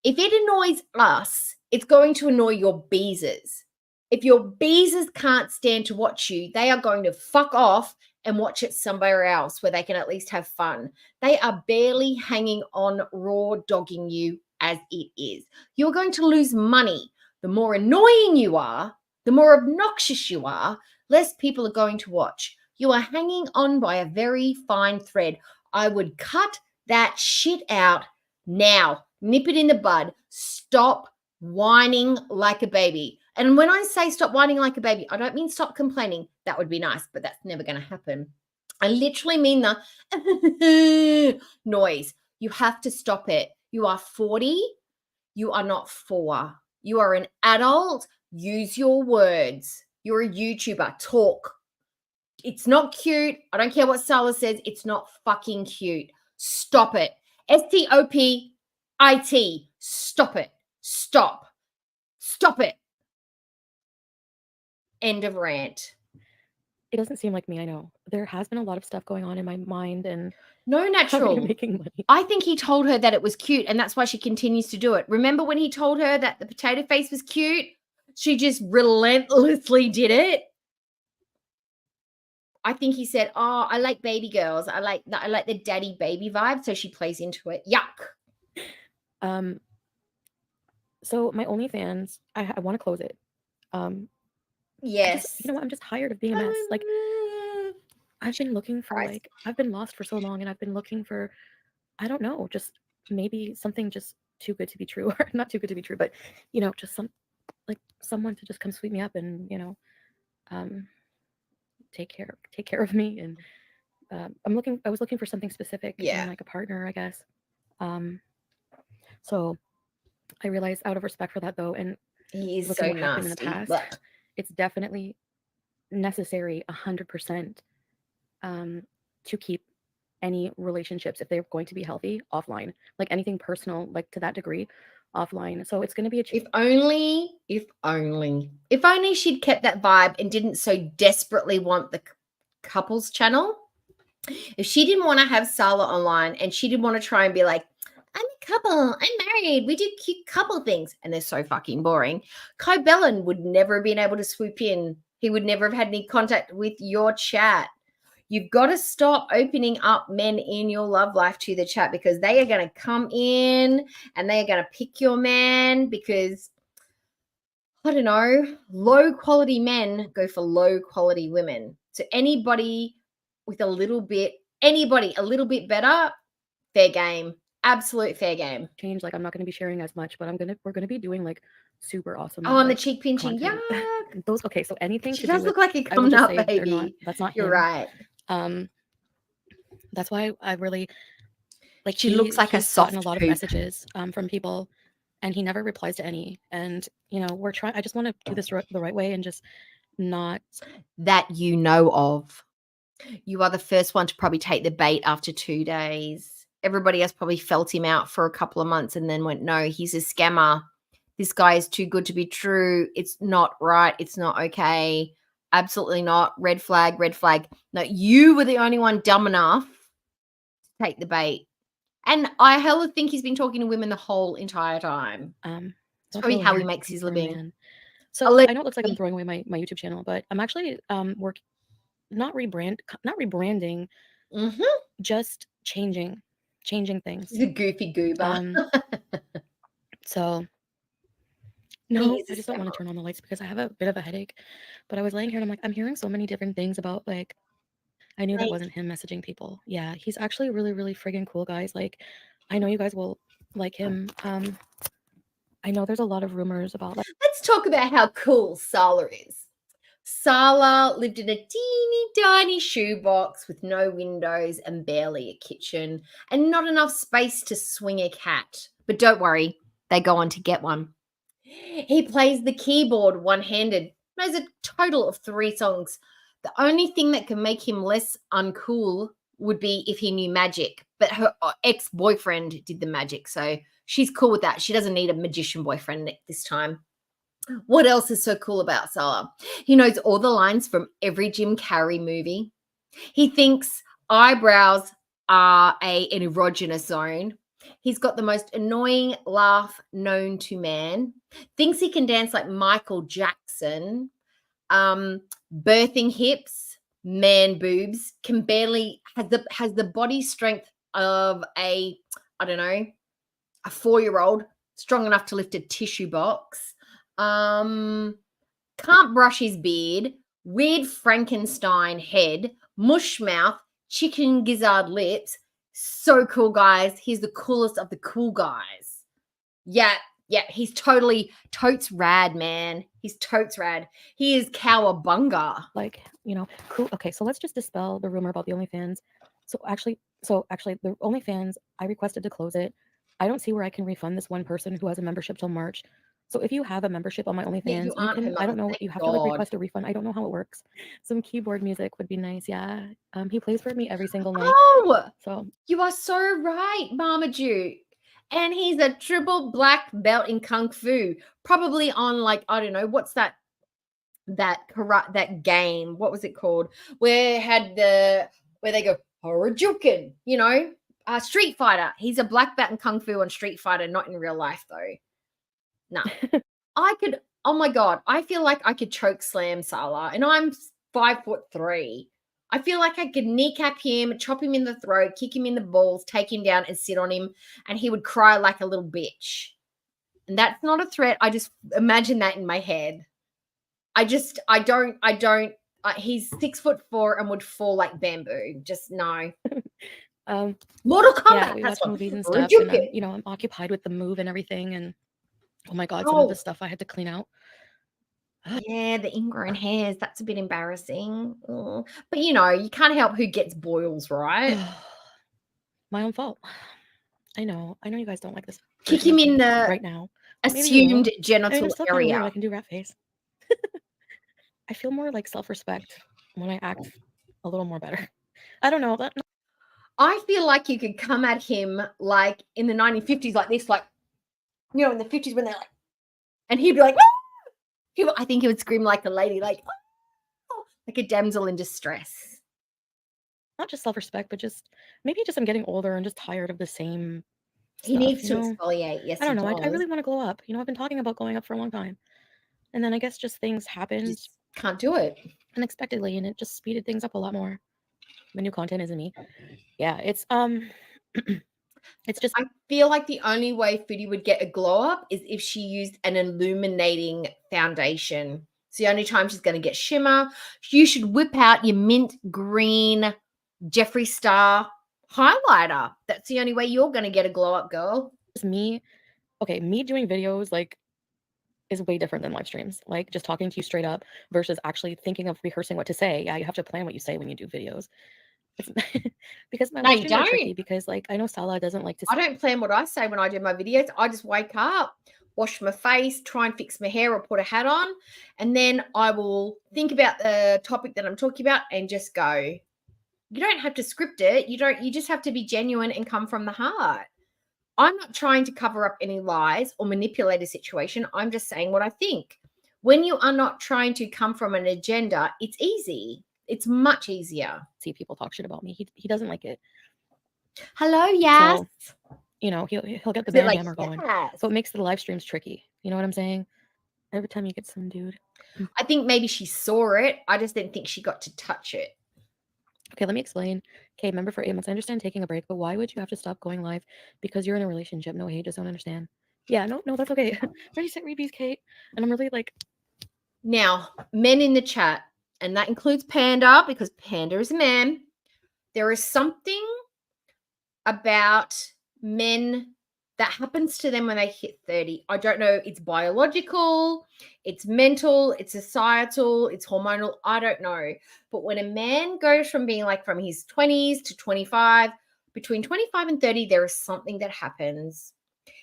If it annoys us, it's going to annoy your beezers. If your beezers can't stand to watch you, they are going to fuck off and watch it somewhere else where they can at least have fun. They are barely hanging on, raw dogging you as it is. You're going to lose money. The more annoying you are, the more obnoxious you are, less people are going to watch. You are hanging on by a very fine thread. I would cut that shit out now. Nip it in the bud. Stop whining like a baby. And when I say stop whining like a baby, I don't mean stop complaining. That would be nice, but that's never going to happen. I literally mean the noise. You have to stop it. You are 40. You are not 4. You are an adult. Use your words. You're a YouTuber. Talk. It's not cute. I don't care what Sala says. It's not fucking cute. Stop it. STOPIT. Stop it. Stop. Stop it. End of rant. It doesn't seem like me, I know. There has been a lot of stuff going on in my mind and No, how are you natural. making money? I think he told her that it was cute, and that's why she continues to do it. Remember when he told her that the potato face was cute? She just relentlessly did it. I think he said, "Oh, I like baby girls. I like the daddy baby vibe," so she plays into it. Yuck. So my OnlyFans, I want to close it. Yes. You know what? I'm just tired of being a mess. Like I've been looking for Christ. I've been lost for so long, and I've been looking for, I don't know, just maybe something just too good to be true, or not too good to be true, but just someone to just come sweep me up and take care of me. And I was looking for something specific, Yeah. and like a partner, I guess. So I realized, out of respect for that though, and He is looking so what happened in the nasty. past, Blech. it's definitely necessary 100% to keep any relationships, if they're going to be healthy, offline. Like anything personal, like to that degree, offline. So it's going to be a If only she'd kept that vibe and didn't so desperately want the couples channel. If she didn't want to have Sala online and she didn't want to try and be like, I'm a couple, I'm married, we do cute couple things, and they're so fucking boring, Kai Bellin would never have been able to swoop in. He would never have had any contact with your chat. You've got to stop opening up men in your love life to the chat, because they are going to come in and they are going to pick your man, because, I don't know, low quality men go for low quality women. So anybody with a little bit better, fair game. Absolute fair game. change. Like I'm not going to be sharing as much, but we're going to be doing like super awesome. Oh, and the like, cheek pinching. content. Yuck. Those, okay, so anything She to does do look with, like a I will coming just up say they're not, baby. that's not You're him. right. That's why I really like, She looks like a he's gotten a soft lot of poop. messages from people, and he never replies to any. And we're trying, I just want to do this the right way and just not That you know of. You are the first one to probably take the bait after 2 days. Everybody else probably felt him out for a couple of months and then went, no, he's a scammer. This guy is too good to be true. It's not right. It's not okay. Absolutely not. Red flag, red flag. No, you were the only one dumb enough to take the bait. And I hella think he's been talking to women the whole entire time. It's probably how he makes his living. Man. So I know it looks like I'm throwing away my YouTube channel, but I'm actually not rebranding, just changing things. He's a goofy goober. So no, I just don't want to turn on the lights because I have a bit of a headache. But I was laying here and I'm like, I'm hearing so many different things about, like, I knew that wasn't him messaging people. Yeah, he's actually really, really friggin' cool, guys. Like, I know you guys will like him. I know there's a lot of rumors about, like, let's talk about how cool Sala is. Sala lived in a teeny tiny shoebox with no windows and barely a kitchen and not enough space to swing a cat. But don't worry, they go on to get one. He plays the keyboard one-handed. knows a total of 3 songs. The only thing that can make him less uncool would be if he knew magic, but her ex-boyfriend did the magic, so she's cool with that. She doesn't need a magician boyfriend this time. What else is so cool about Salah? He knows all the lines from every Jim Carrey movie. He thinks eyebrows are an erogenous zone. He's got the most annoying laugh known to man. Thinks he can dance like Michael Jackson. Birthing hips, man boobs, can barely has the body strength of a 4-year-old, strong enough to lift a tissue box. Can't brush his beard, weird Frankenstein head, mush mouth, chicken gizzard lips. So cool, guys. He's the coolest of the cool guys. Yeah, he's totes rad, man. He's totes rad. He is cowabunga. Like, cool. Okay, so let's just dispel the rumor about the OnlyFans. So actually, the OnlyFans, I requested to close it. I don't see where I can refund this one person who has a membership till March. So if you have a membership on my OnlyFans, you can, I don't know, you have to like request a refund. I don't know how it works. Some keyboard music would be nice. Yeah. He plays for me every single night. Oh, so you are so right, Marmaduke. And he's a triple black belt in Kung Fu. Probably on like, I don't know, what's that game? What was it called? Where they go, Harajuken, Street Fighter. He's a black belt in Kung Fu on Street Fighter, not in real life though. No. Oh my God, I feel like I could choke slam Salah, and I'm 5'3". I feel like I could kneecap him, chop him in the throat, kick him in the balls, take him down and sit on him, and he would cry like a little bitch. And that's not a threat. I just imagine that in my head. He's 6'4" and would fall like bamboo. Just no. Mortal Kombat. Yeah, we watch movies and stuff, and I'm occupied with the move and everything, and oh my God, some of the stuff I had to clean out. Yeah, the ingrown hairs. That's a bit embarrassing. Oh. But you can't help who gets boils, right? My own fault. I know you guys don't like this. Kick him in the right now. assumed genital area. I can do rat face. I feel more like self-respect when I act a little more better. I don't know that. I feel like you could come at him like in the 1950s, like this, like in the 50s when they're like, and he'd be like, I think he would scream like a lady, like a damsel in distress. Not just self-respect, but just maybe I'm getting older and just tired of the same He stuff, needs to exfoliate. Yes, I don't know. I really want to glow up. I've been talking about glowing up for a long time. And then I guess just things happened. Just can't do it. Unexpectedly, and it just speeded things up a lot more. The new content isn't me. Yeah, it's it's just, I feel like the only way Foodie would get a glow up is if she used an illuminating foundation. It's the only time she's going to get shimmer. You should whip out your mint green Jeffree Star highlighter. That's the only way you're going to get a glow up, girl. me. Okay, me doing videos is way different than live streams. Like just talking to you straight up versus actually thinking of rehearsing what to say. Yeah, you have to plan what you say when you do videos. Because my live streams are tricky because I know Salah doesn't like to. I don't plan what I say when I do my videos. I just wake up, wash my face, try and fix my hair or put a hat on, and then I will think about the topic that I'm talking about and just go. You don't have to script it. You just have to be genuine and come from the heart. I'm not trying to cover up any lies or manipulate a situation. I'm just saying what I think. When you are not trying to come from an agenda, it's easy. It's much easier. See people talk shit about me. He doesn't like it. Hello, yes. So, he'll get the band hammer going. So it makes the live streams tricky. You know what I'm saying? Every time you get some dude. I think maybe she saw it. I just didn't think she got to touch it. Okay, let me explain. Okay, member for 8 months. I understand taking a break, but why would you have to stop going live? Because you're in a relationship. No, hey, just don't understand. Yeah, no, that's okay. Ready, set, repeat, Kate. And I'm really Now, men in the chat, and that includes Panda, because Panda is a man. There is something about men that happens to them when they hit 30. I don't know. It's biological, it's mental, it's societal, it's hormonal. I don't know. But when a man goes from being from his 20s to 25, between 25 and 30, there is something that happens.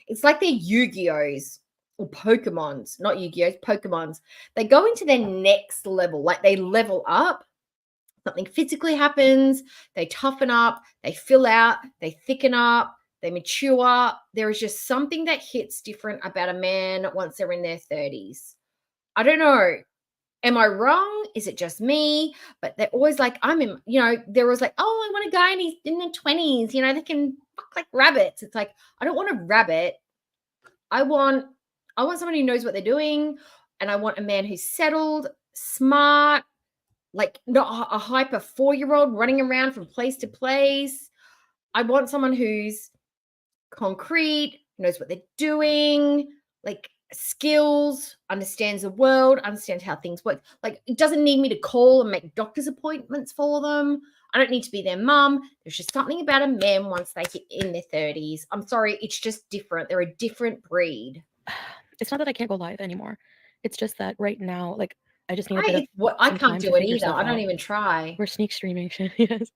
It's like they're Yu-Gi-Ohs. or Pokemons, not Yu-Gi-Oh's, Pokemons. They go into their next level, like they level up. Something physically happens, they toughen up, they fill out, they thicken up, they mature. There is just something that hits different about a man once they're in their 30s. I don't know. Am I wrong? Is it just me? But they're always like, I'm in, they're always like, oh, I want a guy and he's in their 20s, they can fuck like rabbits. It's like, I don't want a rabbit. I want someone who knows what they're doing, and I want a man who's settled, smart, like not a hyper 4-year-old running around from place to place. I want someone who's concrete, knows what they're doing, like skills, understands the world, understands how things work. Like, it doesn't need me to call and make doctor's appointments for them. I don't need to be their mum. There's just something about a man once they hit in their 30s. I'm sorry, it's just different. They're a different breed. It's not that I can't go live anymore. It's just that right now, like, I just need a bit of I some can't time do to it figure either. stuff I don't out. even try. We're sneak streaming shit. Yes.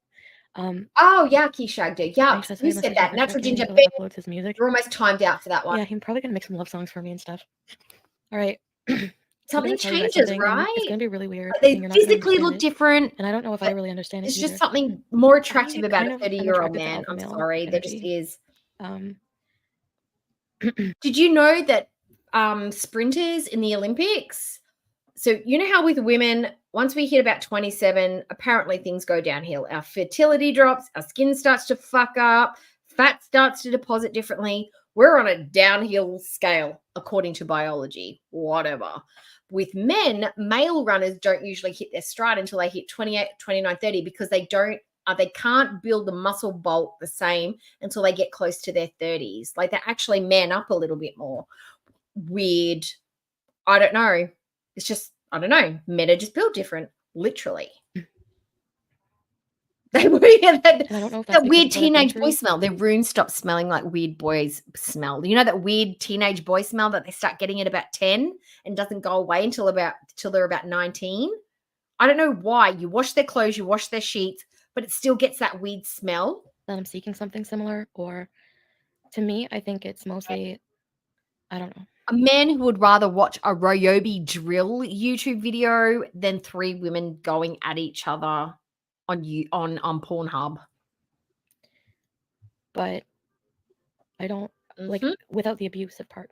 Oh, yucky, Shagda. Yeah, Thanks, you SI said that. for Natural checking. Ginger Bill Bear. uploads his music. You're almost timed out for that one. Yeah, he's probably gonna make some love songs for me and stuff. All right. Something tell you guys changes, something, and right? it's gonna be really weird, They and you're not gonna physically understand look it. different. And I don't know if I really understand it There's either. just something more attractive about kind a of am 30-year-old attracted to man. alpha I'm male sorry. There just energy. is. Did you know that sprinters in the Olympics? So you know how with women, once we hit about 27, apparently things go downhill. Our fertility drops, our skin starts to fuck up, fat starts to deposit differently. We're on a downhill scale, according to biology, whatever. With men, male runners don't usually hit their stride until they hit 28, 29, 30 because they can't build the muscle bulk the same until they get close to their 30s. Like, they actually man up a little bit more. Weird. I don't know. It's just, I don't know. Men are just built different, literally. They were that weird teenage boy smell. Their rooms stop smelling like weird boys smell. You know that weird teenage boy smell that they start getting at about 10 and doesn't go away until they're about 19? I don't know why. You wash their clothes, you wash their sheets, but it still gets that weird smell. That I'm seeking something similar, or to me, I think it's mostly, I don't know. A man who would rather watch a Ryobi drill YouTube video than 3 women going at each other on Pornhub. But I don't like without the abusive part,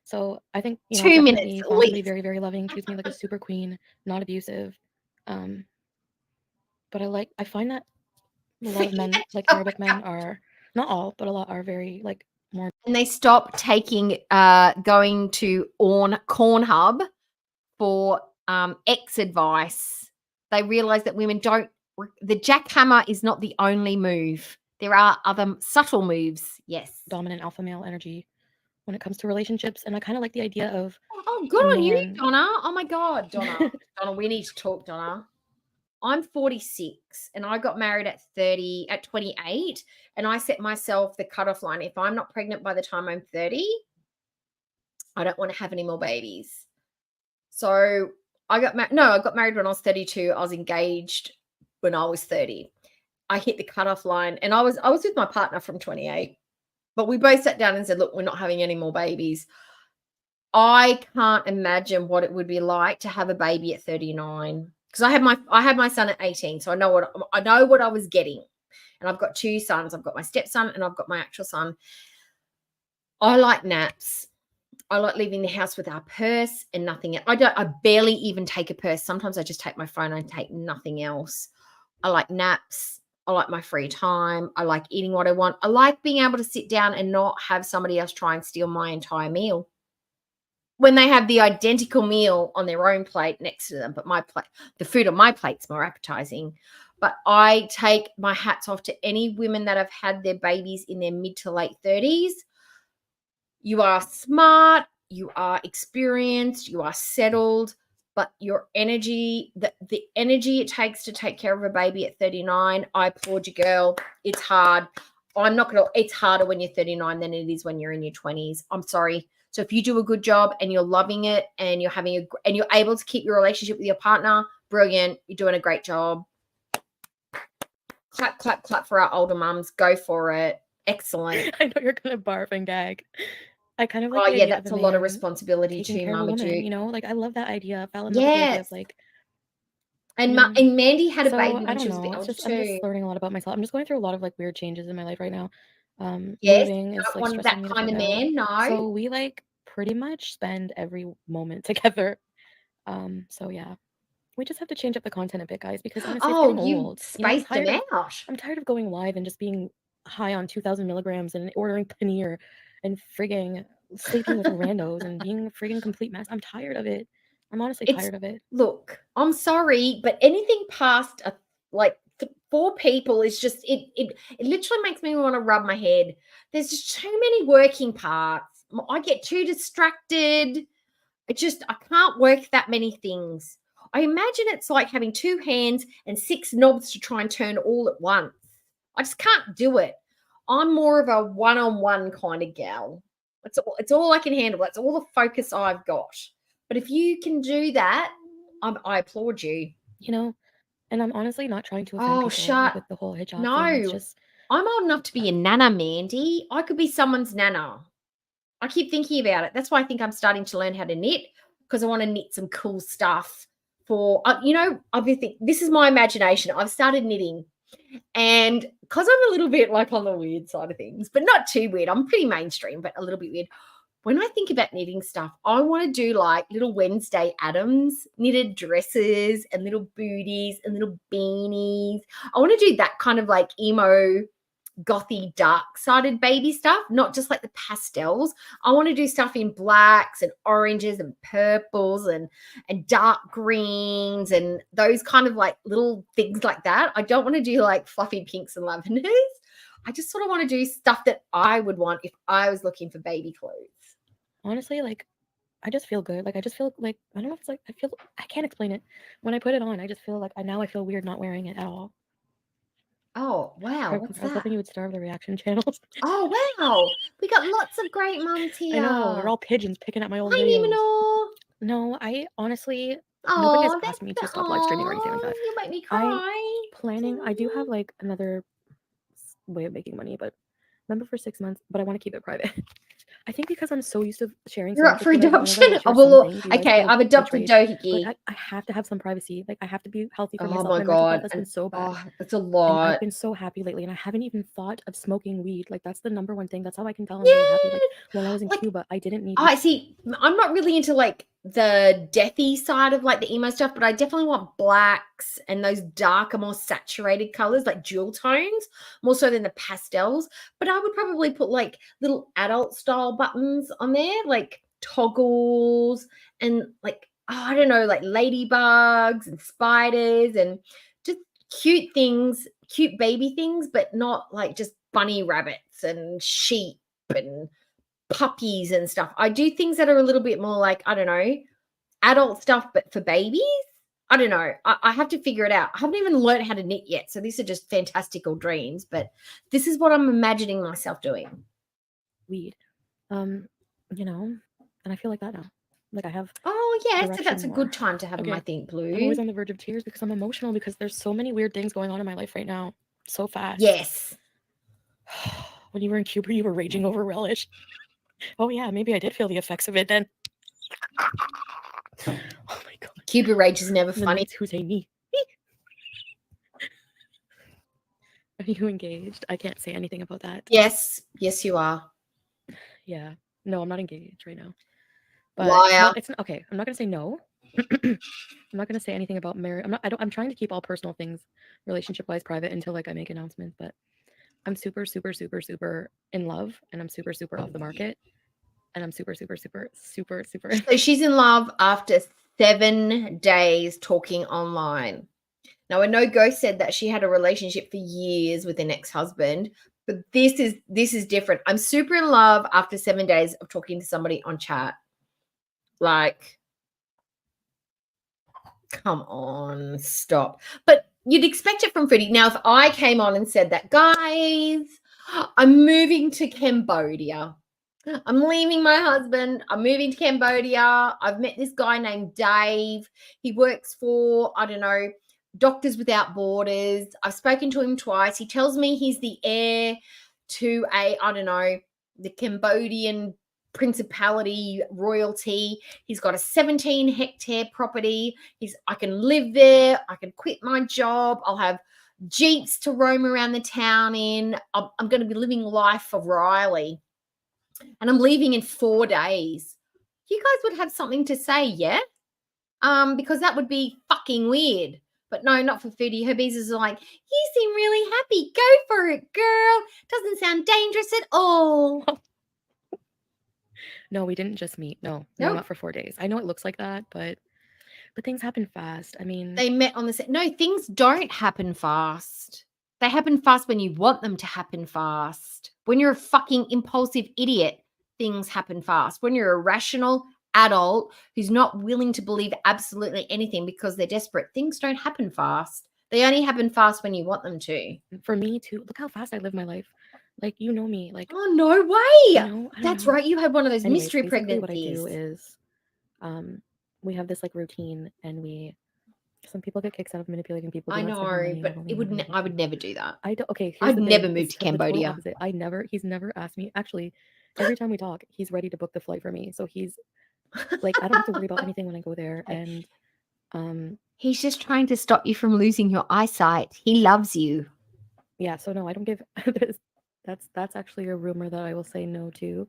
So I think 2 minutes at least. Be very, very loving, treats me like a super queen, not abusive. But I find that a lot of men, like Arabic men, are not all, but a lot are very like more. And they stop going to Cornhub for X advice. They realize that women don't. The jackhammer is not the only move. There are other subtle moves. Yes. Dominant alpha male energy when it comes to relationships, and I kind of like the idea of. Oh, good on you, Donna. Oh my God, Donna. Donna, we need to talk, Donna. I'm 46 and I got married at 28, and I set myself the cutoff line. If I'm not pregnant by the time I'm 30, I don't want to have any more babies. So I got married when I was 32. I was engaged when I was 30. I hit the cutoff line, and I was with my partner from 28, but we both sat down and said, look, we're not having any more babies. I can't imagine what it would be like to have a baby at 39. Because I had my son at 18, so I know what I was getting. And I've got 2 sons. I've got my stepson and I've got my actual son. I like naps. I like leaving the house with our purse and nothing else. I barely even take a purse. Sometimes I just take my phone and take nothing else. I like naps. I like my free time. I like eating what I want. I like being able to sit down and not have somebody else try and steal my entire meal. When they have the identical meal on their own plate next to them, but the food on my plate's more appetizing. But I take my hats off to any women that have had their babies in their mid to late 30s. You are smart, you are experienced, you are settled, but your energy, the energy it takes to take care of a baby at 39, I applaud you, girl. It's hard. It's harder when you're 39 than it is when you're in your 20s. I'm sorry. So if you do a good job and you're loving it and you're able to keep your relationship with your partner, brilliant. You're doing a great job. Clap, clap, clap for our older mums. Go for it. Excellent. I know you're going to barf and gag. I kind of like Oh the yeah, idea of that's a lot of man responsibility taking too, care of a Mama woman, Duke. you know? Like, I love that idea. I fell in love with the idea of Yes. like, And you know. and Mandy had a So baby I when don't she was a bit know. older I'm too. just learning a lot about myself. I'm just going through a lot of like weird changes in my life right now. Yes, Moving is don't like want stressing that me the kind fuck of out. man. No. So we like pretty much spend every moment together. So yeah. We just have to change up the content a bit, guys, because honestly, it's Oh, getting you old. You know, spaced them out. I'm tired of going live and just being high on 2,000 milligrams and ordering paneer and frigging sleeping with randos and being a frigging complete mess. I'm tired of it. I'm honestly It's tired of it. look, I'm sorry, but anything past like 4 people is just it literally makes me want to rub my head. There's just too many working parts. I get too distracted. I can't work that many things. I imagine it's like having 2 hands and 6 knobs to try and turn all at once. I just can't do it. I'm more of a one-on-one kind of gal. It's all I can handle. That's all the focus I've got. But if you can do that, I applaud you. You know, and I'm honestly not trying to offend Oh, people shut. with the whole hijab No. thing. It's just I'm old enough to be a nana, Mandy. I could be someone's nana. I keep thinking about it. That's why I think I'm starting to learn how to knit, because I want to knit some cool stuff for, obviously, this is my imagination. I've started knitting, and because I'm a little bit like on the weird side of things, but not too weird. I'm pretty mainstream, but a little bit weird. When I think about knitting stuff, I want to do like little Wednesday Addams knitted dresses and little booties and little beanies. I want to do that kind of like emo, gothy, dark-sided baby stuff, not just like the pastels. I want to do stuff in blacks and oranges and purples and dark greens and those kind of like little things like that. I don't want to do like fluffy pinks and lavenders. I just sort of want to do stuff that I would want if I was looking for baby clothes. honestly, like, I just feel good. Like, I just feel like, I don't know if it's like, I can't explain it. When I put it on, I just feel like, I feel weird not wearing it at all. Oh, wow. I What's was that? hoping you would starve the reaction channels. Oh, wow. We got lots of great mums here. I know, they're all pigeons picking at my old Hi, videos. Nimanor. No, I honestly, nobody has Oh, asked me to stop live streaming or anything like that. you make me cry. I do have like another way of making money, but remember for 6 months, but I want to keep it private. I think because I'm so used to sharing so You're much up for with you guys, whenever I adoption? share Oh, well, something, you guys okay, feel I've adopted betrayed. Dohiki. Like I have to have some privacy. Like I have to be healthy for Oh myself. my My mental God. health has been so bad. Oh, it's a And lot. I've been so happy lately, and I haven't even thought of smoking weed. Like that's the number one thing. That's how I can tell I'm really happy. Like when I was in Like, Cuba, I didn't need. I see. I'm not really into like the deathy side of like the emo stuff, but I definitely want blacks and those darker, more saturated colors, like jewel tones, more so than the pastels. But I would probably put like little adult style buttons on there, like toggles and like, I don't know, like ladybugs and spiders and just cute things, cute baby things, but not like just bunny rabbits and sheep and puppies and stuff. I do things that are a little bit more like, I don't know, adult stuff, but for babies. I don't know. I have to figure it out. I haven't even learned how to knit yet. So these are just fantastical dreams, but this is what I'm imagining myself doing. Weed. You know, and I feel like that now. Like I have. Oh, yes. So direction that's a more. good time to have them, I Okay. think, I'm always Blue. on the verge of tears because I'm emotional because there's so many weird things going on in my life right now. So fast. Yes. When you were in Cuba, you were raging over relish. Oh yeah, maybe I did feel the effects of it then. Oh my God. Cuba Rage is never The funny. nights who's a me. Are you engaged? I can't say anything about that. Yes. Yes, you are. Yeah. No, I'm not engaged right now. But Liar. it's not okay. I'm not gonna say no. I'm not gonna say anything about marriage. I'm trying to keep all personal things relationship-wise private until like I make announcements, but I'm super, super, super, super in love and I'm super, super off the market. And I'm super, super, super, super, super. So she's in love after 7 days talking online. Now, I know Ghost said that she had a relationship for years with an ex-husband, but this is different. I'm super in love after 7 days of talking to somebody on chat. Like, come on, stop. But you'd expect it from Foodie. Now, if I came on and said that, guys, I'm moving to Cambodia. I'm leaving my husband. I'm moving to Cambodia. I've met this guy named Dave. He works for, I don't know, Doctors Without Borders. I've spoken to him twice. He tells me he's the heir to I don't know, the Cambodian principality, royalty. He's got a 17-hectare property. I can live there. I can quit my job. I'll have jeeps to roam around the town in. I'm going to be living life for Riley. And I'm leaving in 4 days. You guys would have something to say, yeah? Because that would be fucking weird. But no, not for Foodie. Her bees are like, you seem really happy. Go for it, girl. Doesn't sound dangerous at all. No, we didn't just meet. No, Nope. not for 4 days. I know it looks like that, but things happen fast. I mean, They met on the set. No, things don't happen fast. They happen fast when you want them to happen fast. When you're a fucking impulsive idiot, things happen fast. When you're a rational adult who's not willing to believe absolutely anything because they're desperate, things don't happen fast. They only happen fast when you want them to. for me too. Look how fast I live my life. Like, you know me. Like, Oh, no way. you know, I don't That's know. right. You had one of those Anyways, mystery basically pregnancies. what I do is we have this like routine, and some people get kicks out of manipulating people. I do not send them know, money, but never it would. money, I would never do that. I don't. Okay, here's I'd the never thing. move It's to the total Cambodia. opposite. He's never asked me. Actually, every time we talk, he's ready to book the flight for me. So he's like, I don't have to worry about anything when I go there. And He's just trying to stop you from losing your eyesight. He loves you. yeah. So no, I don't give. That's actually a rumor that I will say no to. You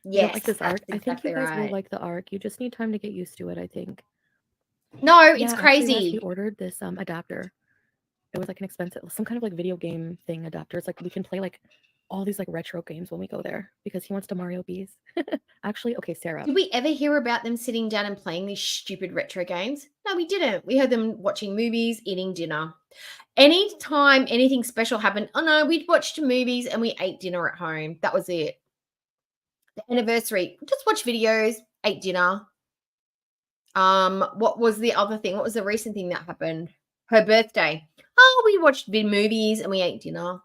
Yes, don't like this that's arc? I think exactly you guys will right. like the arc. You just need time to get used to it, I think. No, it's Yeah, actually, guys, crazy. we ordered this adapter. It was like an expensive, some kind of like video game thing adapter. It's like we can play like all these like retro games when we go there because he wants to Mario bees. Actually, okay, Sarah. Did we ever hear about them sitting down and playing these stupid retro games? No, we didn't. We heard them watching movies, eating dinner. Anytime anything special happened, oh no, we'd watched movies and we ate dinner at home. That was it. The anniversary, just watch videos, ate dinner. What was the other thing? What was the recent thing that happened? Her birthday. Oh, we watched movies and we ate dinner.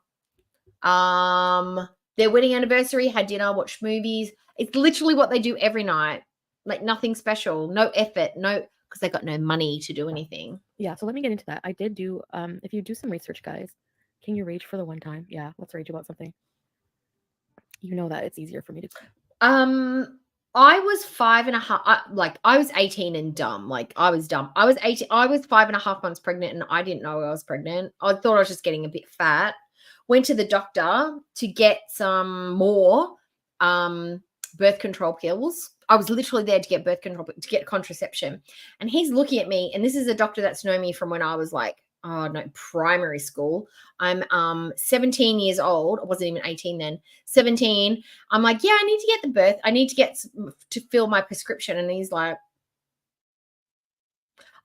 Their wedding anniversary, had dinner, watched movies. It's literally what they do every night. Like nothing special, no effort, because they got no money to do anything. Yeah, so let me get into that. I did do if you do some research, guys, can you rage for the one time? Yeah, let's rage about something. You know that it's easier for me to. I was 5.5. I was 18 and dumb. Like I was dumb. I was 18. I was 5.5 months pregnant, and I didn't know I was pregnant. I thought I was just getting a bit fat. Went to the doctor to get some more birth control pills. I was literally there to get birth control, to get contraception. And he's looking at me, and this is a doctor that's known me from when I was like, primary school. I'm 17 years old. I wasn't even 18 then. 17. I'm like, yeah, I need to get the birth. I need to get to fill my prescription. And he's like,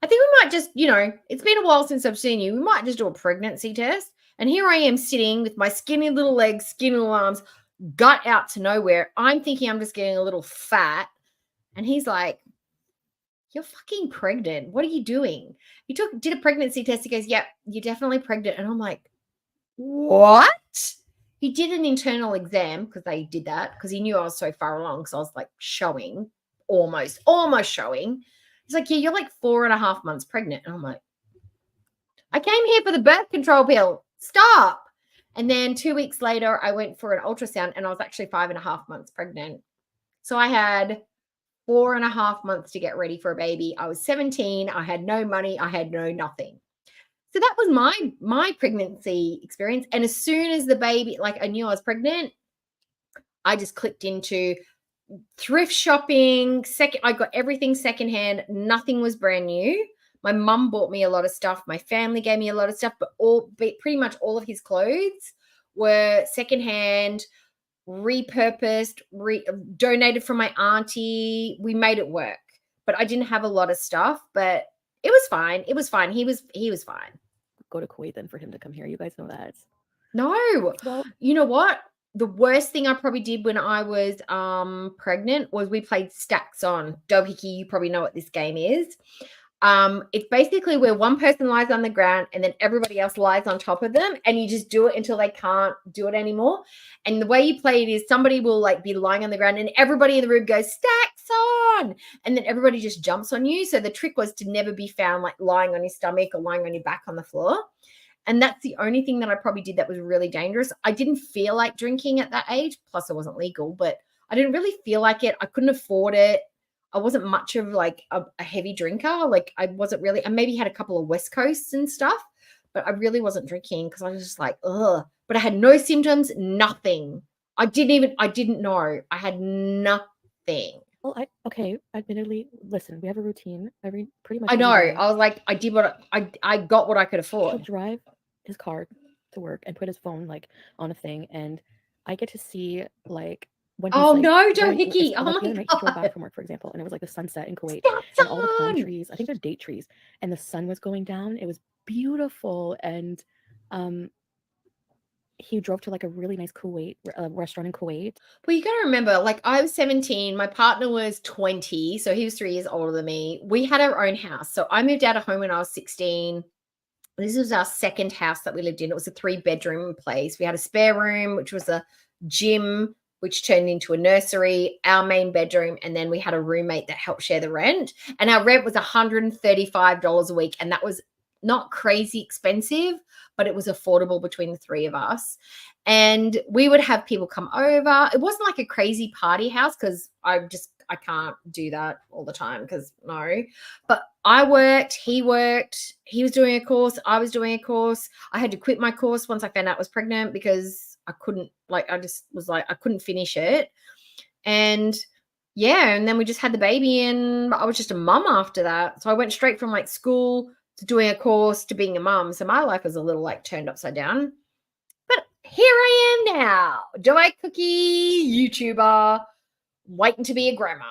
I think we might just, it's been a while since I've seen you. We might just do a pregnancy test. And here I am sitting with my skinny little legs, skinny little arms, gut out to nowhere. I'm thinking I'm just getting a little fat. And he's like, you're fucking pregnant. What are you doing? He did a pregnancy test. He goes, yep, you're definitely pregnant. And I'm like, what? He did an internal exam because they did that because he knew I was so far along. So I was like showing, almost showing. He's like, yeah, you're like 4.5 months pregnant. And I'm like, I came here for the birth control pill. Stop. And then 2 weeks later, I went for an ultrasound and I was actually 5.5 months pregnant. So I had 4.5 months to get ready for a baby. I was 17. I had no money. I had no nothing. So that was my pregnancy experience. And as soon as the baby, I knew I was pregnant, I just clicked into thrift shopping. I got everything secondhand. Nothing was brand new. My mum bought me a lot of stuff. My family gave me a lot of stuff, but pretty much all of his clothes were secondhand, repurposed, donated from my auntie. We made it work, but I didn't have a lot of stuff, but it was fine. It was fine. He was fine. Go to Kuwait then for him to come here. You guys know that. No. Well, you know what? The worst thing I probably did when I was pregnant was we played Stacks on Doohickey. You probably know what this game is. It's basically where one person lies on the ground and then everybody else lies on top of them, and you just do it until they can't do it anymore. And the way you play it is somebody will be lying on the ground and everybody in the room goes, Stacks on, and then everybody just jumps on you. So the trick was to never be found lying on your stomach or lying on your back on the floor. And that's the only thing that I probably did that was really dangerous. I didn't feel like drinking at that age. Plus it wasn't legal, but I didn't really feel like it. I couldn't afford it. I wasn't much of like a heavy drinker. Like I wasn't really, I maybe had a couple of West Coasts and stuff, but I really wasn't drinking because I was just like, ugh. But I had no symptoms, nothing. I didn't know. I had nothing. Well, admittedly, listen, we have a routine pretty much I every know. day. I was like, I did what I got what I could He'll afford. drive his car to work and put his phone like on a thing, and I get to see like when he's Oh like no, don't going, Hickey. like Oh the other my night he drove back God. from work, for example, and it was like the sunset in Kuwait That's and all the palm on. trees. I think they're date trees, and the sun was going down. It was beautiful, and he drove to like a really nice Kuwait restaurant in Kuwait. Well, you got to remember, like I was 17, my partner was 20, so he was 3 years older than me. We had our own house. So I moved out of home when I was 16. This was our second house that we lived in. It was a 3-bedroom place. We had a spare room, which was a gym, which turned into a nursery, our main bedroom, and then we had a roommate that helped share the rent. And our rent was $135 a week, and that was not crazy expensive, but it was affordable between the 3 of us. And we would have people come over. It wasn't like a crazy party house because I can't do that all the time because no. But I worked, he was doing a course, I was doing a course. I had to quit my course once I found out I was pregnant because I couldn't, like, I just was like, I couldn't finish it. And yeah, and then we just had the baby and I was just a mum after that. So I went straight from like school to doing a course to being a mum. So my life was a little like turned upside down. But here I am now. Do I cookie YouTuber, waiting to be a grandma.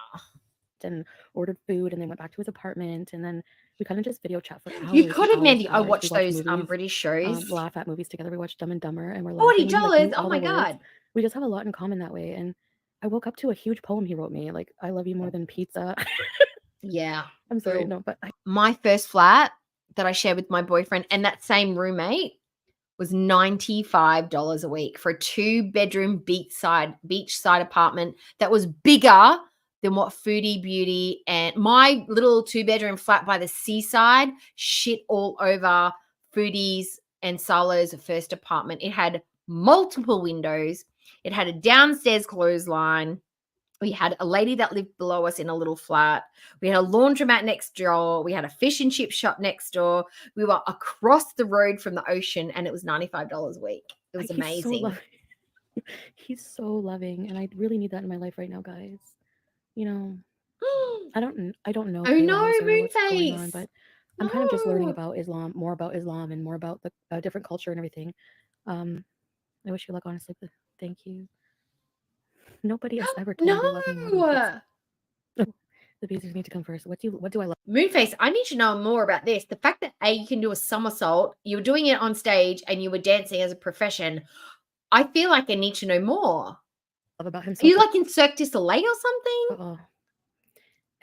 And ordered food, and then went back to his apartment, and then we kind of just video chat for hours. You could have, Mandy. I We watched watch those movies, British shows. laugh at movies together. We watched Dumb and Dumber, and we're laughing. $40. We, like, knew Oh all my the words. God. We just have a lot in common that way. And I woke up to a huge poem he wrote me, like "I love you more than pizza." Yeah. I'm sorry, Cool. no, but My first flat that I shared with my boyfriend and that same roommate was $95 a week for a 2-bedroom beachside apartment that was bigger than what Foodie Beauty and my little 2-bedroom flat by the seaside shit all over Foodie's and Salo's first apartment. It had multiple windows. It had a downstairs clothesline. We had a lady that lived below us in a little flat. We had a laundromat next door. We had a fish and chip shop next door. We were across the road from the ocean, and it was $95 a week. It was amazing. He's so loving, and I really need that in my life right now, guys. You know, I don't know. Oh no, what's going on, Moonface. but I'm kind of just learning No. about Islam, more about Islam, and more about the different culture and everything. I wish you luck, honestly. But thank you. Nobody has ever told me they love me more than pizza. No. The bees need to come first. What do I love? Moonface, I need to know more about this. The fact that you can do a somersault, you were doing it on stage and you were dancing as a profession. I feel like I need to know more. Love about him. Are you like in Cirque du Soleil or something?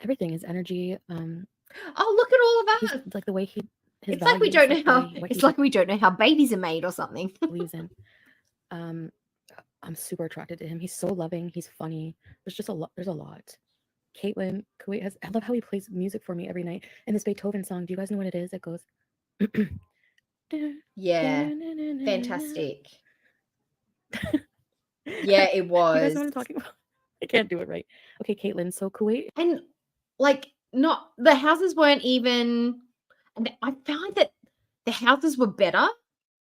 Everything is energy. Oh, look at all of us. He's like the way he. It's like we don't know how. It's like we don't know how babies are made or something. Believes in. I'm super attracted to him. He's so loving. He's funny. There's just a lot. There's a lot. Caitlin, Kuwait has. I love how he plays music for me every night. And this Beethoven song. Do you guys know what it is? It goes. Yeah, fantastic. Yeah, it was. You guys know what I'm talking about? I can't do it right. Okay, Caitlin. So Kuwait, and like not the houses weren't even. And I found that the houses were better.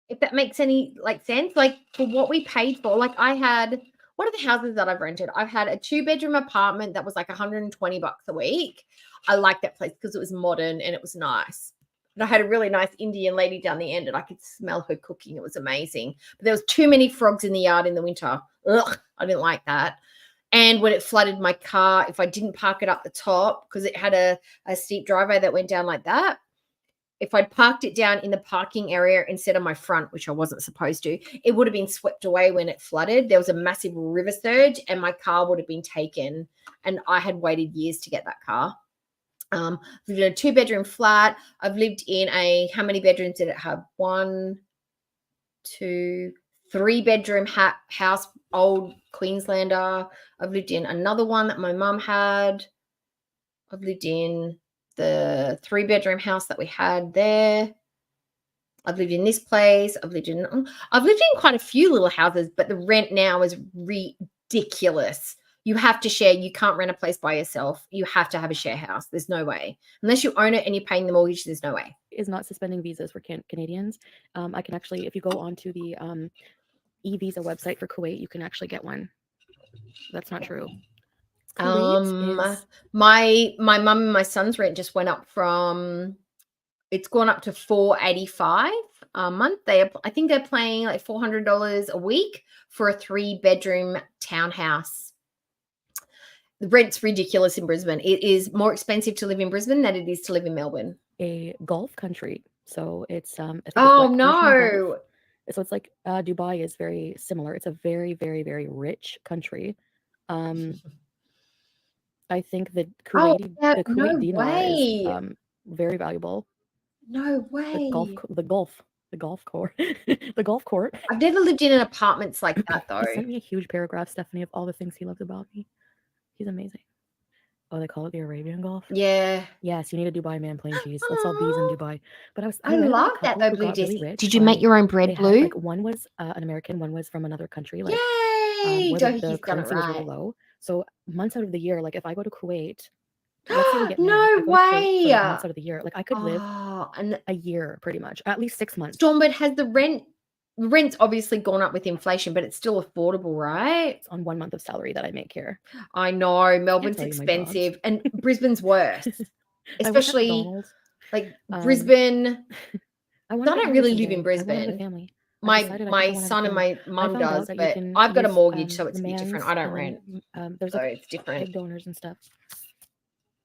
If that makes any like sense, like for what we paid for, like I had, what are the houses that I've rented? I've had a 2-bedroom apartment that was like $120 a week. I liked that place because it was modern and it was nice. And I had a really nice Indian lady down the end and I could smell her cooking. It was amazing. But there was too many frogs in the yard in the winter. Ugh, I didn't like that. And when it flooded my car, if I didn't park it up the top, because it had a steep driveway that went down like that, if I'd parked it down in the parking area instead of my front, which I wasn't supposed to, it would have been swept away when it flooded. There was a massive river surge and my car would have been taken. And I had waited years to get that car. Lived in a 2-bedroom flat. I've lived in how many bedrooms did it have? 1, 2, 3-bedroom house, old Queenslander. I've lived in another one that my mum had. I've lived in the 3-bedroom house that we had there. I've lived in this place. I've lived in quite a few little houses, but the rent now is ridiculous. You have to share. You can't rent a place by yourself. You have to have a share house. There's no way. Unless you own it and you're paying the mortgage, there's no way. Is not suspending visas for Canadians. I can actually, if you go onto the e-visa website for Kuwait, you can actually get one. That's not true. Kuwait is my mum and my son's rent just went up from, it's gone up to $485 a month. I think they're paying like $400 a week for a 3-bedroom townhouse. The rent's ridiculous in Brisbane. It is more expensive to live in Brisbane than it is to live in Melbourne. a Gulf country, so it's I think it's Oh Persian Gulf. no. So it's like Dubai is very similar. It's a very, very, very rich country. I think the Oh, Kuwaiti yeah, the Kuwait no dinar way. is very valuable. No way. The golf court. The golf court. I've never lived in an apartments like that though. He sent me a huge paragraph, Stephanie, of all the things he loves about me. He's amazing. Oh, they call it the Arabian Gulf. Yeah. Yes, you need a Dubai man plain cheese. Let's all bees in Dubai. But I I read about love a that couple though, who Blue got really Jessie. rich Did you make by- your own they bread, had, Blue? like, one was an American, one was from another country, like Yay! where Don't the he's done it currency was really right. low. So months out of the year, like if I go to Kuwait, let's say we get married, No I go to Kuwait for like way. months out of the year. Like I could live Oh, and a year pretty much, at least 6 months. Stormbird has the rent's obviously gone up with inflation, but it's still affordable, right? On 1 month of salary that I make here. I know Melbourne's tell you my jobs. expensive and Brisbane's worse. I work at Especially McDonald's. like Um, Brisbane. I I want to don't really live in Brisbane. Family. My decided I my think I wanna have a son and family. my mum found out does, that you but can I've got a use, mortgage, so it's the a bit different. man's, I don't rent, there's so like it's different. egg donors and stuff.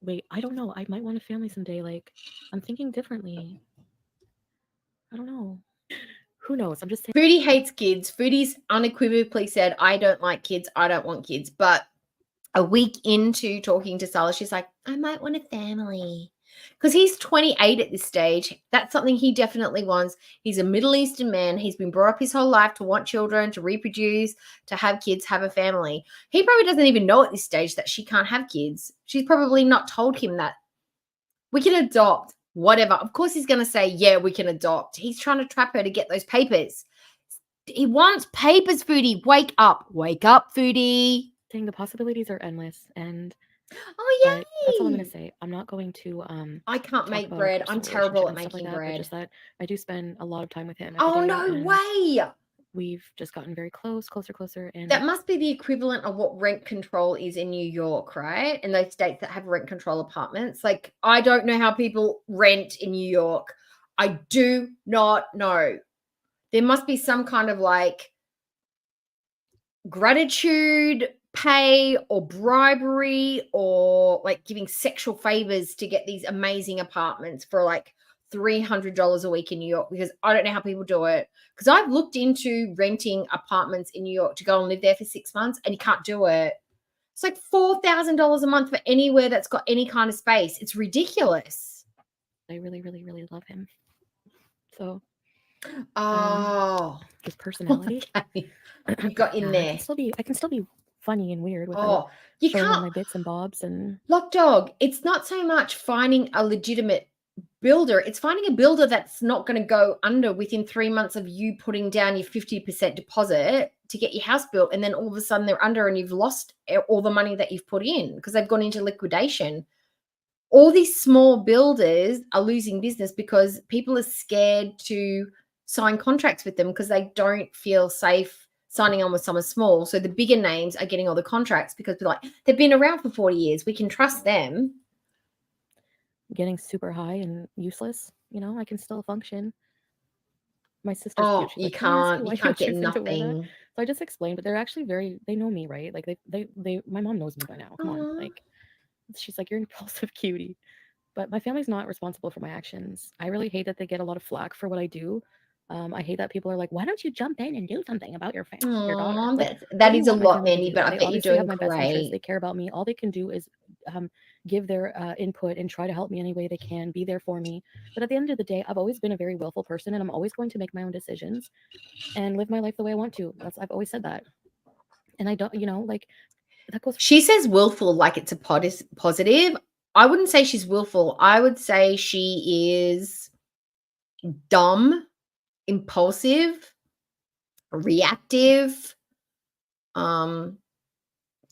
Wait, I don't know. I might want a family someday. Like, I'm thinking differently. I don't know. Who knows? I'm just saying. Foodie hates kids. Foodie's unequivocally said, I don't like kids. I don't want kids. But a week into talking to Salah, she's like, I might want a family. Because he's 28 at this stage. That's something he definitely wants. He's a Middle Eastern man. He's been brought up his whole life to want children, to reproduce, to have kids, have a family. He probably doesn't even know at this stage that she can't have kids. She's probably not told him that. We can adopt, whatever. Of course he's going to say, yeah, we can adopt. He's trying to trap her to get those papers. He wants papers, Foodie. Wake up. Wake up, Foodie. Saying the possibilities are endless, and Oh, but that's all I'm yay. gonna say. I'm not going to I can't talk make about our bread. I'm personal terrible at relationship and stuff making like that, but bread. just that I do spend a lot of time with him every Oh, day, no and way. we've just gotten very closer, and That must be the equivalent of what rent control is in New York, right? In those states that have rent control apartments. Like, I don't know how people rent in New York. I do not know. There must be some kind of like gratitude pay or bribery or like giving sexual favors to get these amazing apartments for like $300 a week in New York, because I don't know how people do it. Because I've looked into renting apartments in New York to go and live there for 6 months, and you can't do it. It's like $4,000 a month for anywhere that's got any kind of space. It's ridiculous. I really, really, really love him. So Oh, his personality, okay. You got in I there. can still be funny and weird without Oh, you showing all my can't. bits and bobs and Lock dog, it's not so much finding a legitimate builder. It's finding a builder that's not going to go under within 3 months of you putting down your 50% deposit to get your house built. And then all of a sudden they're under and you've lost all the money that you've put in because they've gone into liquidation. All these small builders are losing business because people are scared to sign contracts with them because they don't feel safe signing on with someone small. So the bigger names are getting all the contracts because they're like, they've been around for 40 years. We can trust them. getting super high and useless. You know, I can still function. My sister's Oh, cute. She's you like, "Can I ask can't. why You can't get choosing to wear that?" nothing. So I just explained, but they're actually they know me, right? Like my mom knows me by now. Come Aw. on, like she's like, "You're an impulsive cutie," but my family's not responsible for my actions. I really hate that they get a lot of flack for what I do. I hate that people are like, "Why don't you jump in and do something about your your daughter?" Aw, Like, that what do you is a want my lot, family to Mandy, do? but I They bet you're obviously doing have my best interest. They great. care about me. All they can do is give their input and try to help me any way they can, be there for me. But at the end of the day, I've always been a very willful person, and I'm always going to make my own decisions and live my life the way I want to. I've always said that. And I don't, like that goes. She says willful like it's a positive. I wouldn't say she's willful. I would say she is dumb, impulsive, reactive,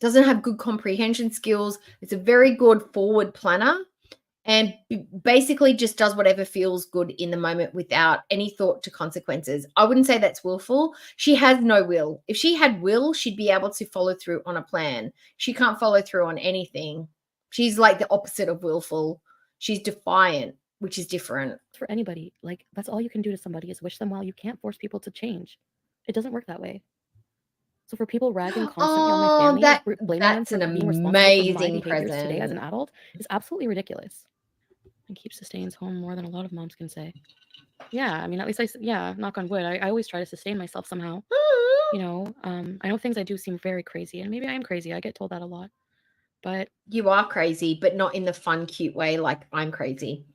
doesn't have good comprehension skills. It's a very good forward planner and basically just does whatever feels good in the moment without any thought to consequences. I wouldn't say that's willful. She has no will. If she had will, she'd be able to follow through on a plan. She can't follow through on anything. She's like the opposite of willful. She's defiant, which is different. For anybody, like that's all you can do to somebody is wish them well. You can't force people to change. It doesn't work that way. So for people ragging constantly on my family, like, blaming them that's for an being responsible for my amazing behaviors today as an present. adult is absolutely ridiculous. And keeps sustains home more than a lot of moms can say. Yeah, I mean, at least knock on wood. I always try to sustain myself somehow. You know, I know things I do seem very crazy, and maybe I am crazy. I get told that a lot. But you are crazy, but not in the fun, cute way like I'm crazy.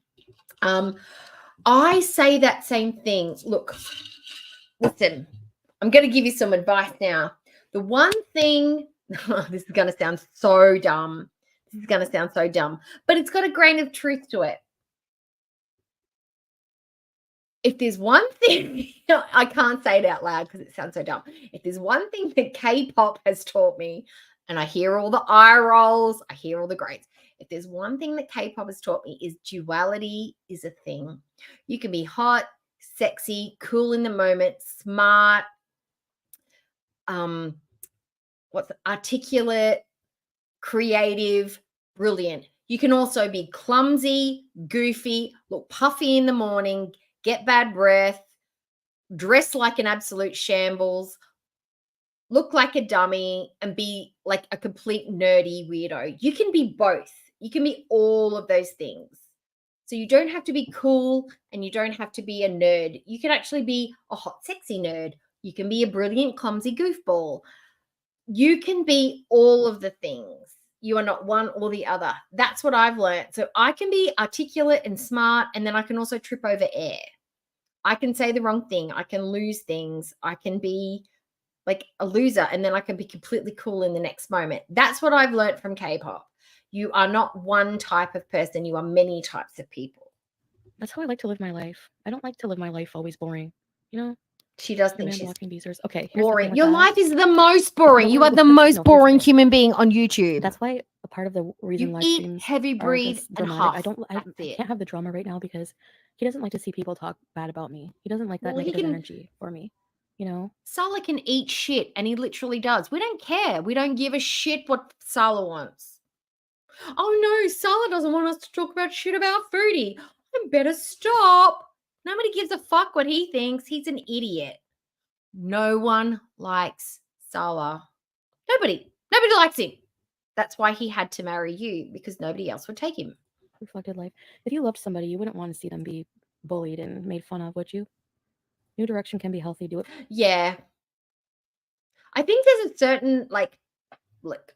I say that same thing. Look, listen, I'm going to give you some advice now. The one thing, this is going to sound so dumb. This is going to sound so dumb, but it's got a grain of truth to it. If there's one thing, I can't say it out loud because it sounds so dumb. If there's one thing that K-pop has taught me, and I hear all the eye rolls, I hear all the grades. If there's one thing that K-pop has taught me is duality is a thing. You can be hot, sexy, cool in the moment, smart, articulate, creative, brilliant. You can also be clumsy, goofy, look puffy in the morning, get bad breath, dress like an absolute shambles, look like a dummy, and be like a complete nerdy weirdo. You can be both. You can be all of those things. So you don't have to be cool and you don't have to be a nerd. You can actually be a hot, sexy nerd. You can be a brilliant, clumsy goofball. You can be all of the things. You are not one or the other. That's what I've learned. So I can be articulate and smart, and then I can also trip over air. I can say the wrong thing. I can lose things. I can be like a loser, and then I can be completely cool in the next moment. That's what I've learned from K-pop. You are not one type of person. You are many types of people. That's how I like to live my life. I don't like to live my life always boring. You know? She does The think man she's walking beezers. Okay, here's the thing boring. with Your that. life is the most boring. No, You are the no, most here's the boring thing. human being on YouTube. That's why a part of the reason You live eat, streams heavy are breathe, this and dramatic. huff. I That's it. can't have the drama right now because he doesn't like to see people talk bad about me. He doesn't like that Well, he negative can- energy for me. You know? Sala can eat shit, and he literally does. We don't care. We don't give a shit what Sala wants. Oh no, Sala doesn't want us to talk about shit about Foodie. I better stop. Nobody gives a fuck what he thinks. He's an idiot. No one likes Sala. Nobody likes him. That's why he had to marry you, because nobody else would take him. Reflected life. If you loved somebody, you wouldn't want to see them be bullied and made fun of, would you? New direction can be healthy. Do it. Yeah. I think there's a certain, like, look,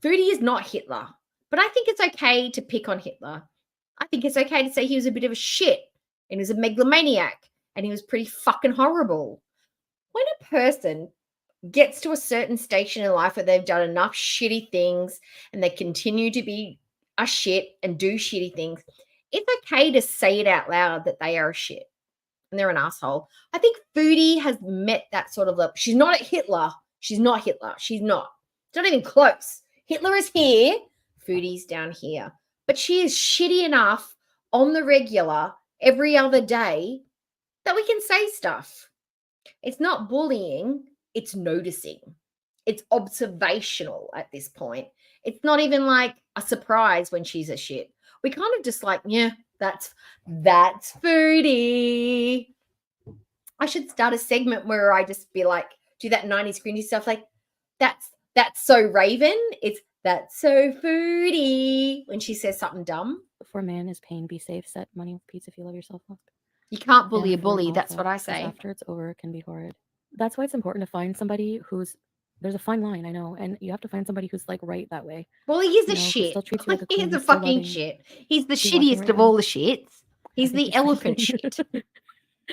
Foodie is not Hitler, but I think it's okay to pick on Hitler. I think it's okay to say he was a bit of a shit and he was a megalomaniac and he was pretty fucking horrible. When a person gets to a certain station in life where they've done enough shitty things and they continue to be a shit and do shitty things, it's okay to say it out loud that they are a shit and they're an asshole. I think Foodie has met that sort of level. She's not at Hitler. She's not Hitler. She's not. It's not even close. Hitler is here. Foodie's down here. But she is shitty enough on the regular every other day that we can say stuff. It's not bullying. It's noticing. It's observational at this point. It's not even like a surprise when she's a shit. We kind of just like, yeah, that's Foodie. I should start a segment where I just be like, do that 90s cringy stuff like, that's so Raven. It's that's so Foodie when she says something dumb. For man is pain. Be safe. Set money with peace if you love yourself. You can't bully And a for an bully. That's alpha, what I 'cause say. after it's over, it can be horrid. That's why it's important to find somebody who's there's a fine line, I know, and you have to find somebody who's like right that way. Well, he is You a know, who shit. still treats you like a queen. He's a He's still fucking loving. shit. He's the He's watching shittiest right of now. all the shits. I He's think the he's elephant sleeping. shit.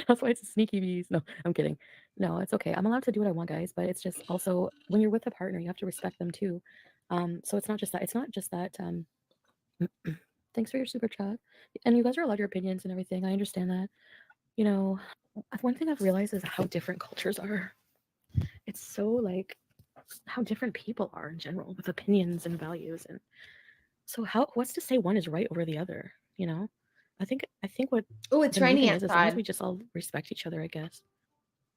That's why it's a sneaky bees. No, I'm kidding. No, it's okay. I'm allowed to do what I want, guys, but it's just also when you're with a partner, you have to respect them too. So it's not just that. It's not just that. Thanks for your super chat. And you guys are allowed your opinions and everything. I understand that. You know, one thing I've realized is how different cultures are. It's so like how different people are in general with opinions and values. And so what's to say one is right over the other, you know? I think what Oh, it's the main raining thing is, as long as outside. we just all respect each other, I guess.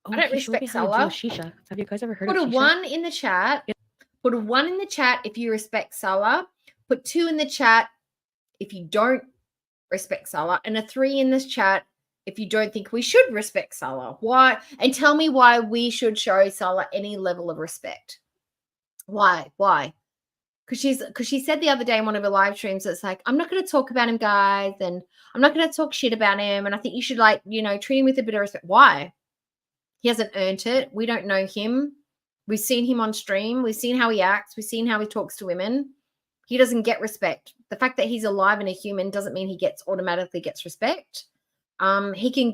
I Oh, don't he showed me respect how to do a Salah. shisha. Have you guys ever heard Put of a shisha? 1 in the chat. Put a 1 in the chat if you respect Salah. Put 2 in the chat if you don't respect Salah, and a 3 in this chat if you don't think we should respect Salah. Why? And tell me why we should show Salah any level of respect. Why? Because she said the other day in one of her live streams, it's like, I'm not going to talk about him, guys, and I'm not going to talk shit about him, and I think you should, like, you know, treat him with a bit of respect. Why? He hasn't earned it. We don't know him. We've seen him on stream. We've seen how he acts. We've seen how he talks to women. He doesn't get respect. The fact that he's alive and a human doesn't mean he automatically gets respect. He could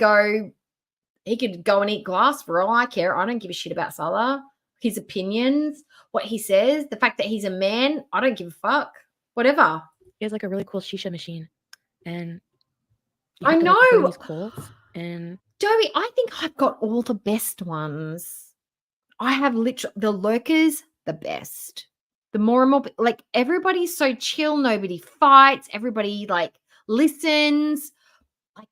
go and eat glass for all I care. I don't give a shit about Salah. His opinions, what he says, the fact that he's a man, I don't give a fuck. Whatever. He has like a really cool shisha machine, and I to, like, burn know. these coals. And Joey, I think I've got all the best ones. I have literally the lurkers, the best. The more and more, like, everybody's so chill. Nobody fights. Everybody, like, listens. Like,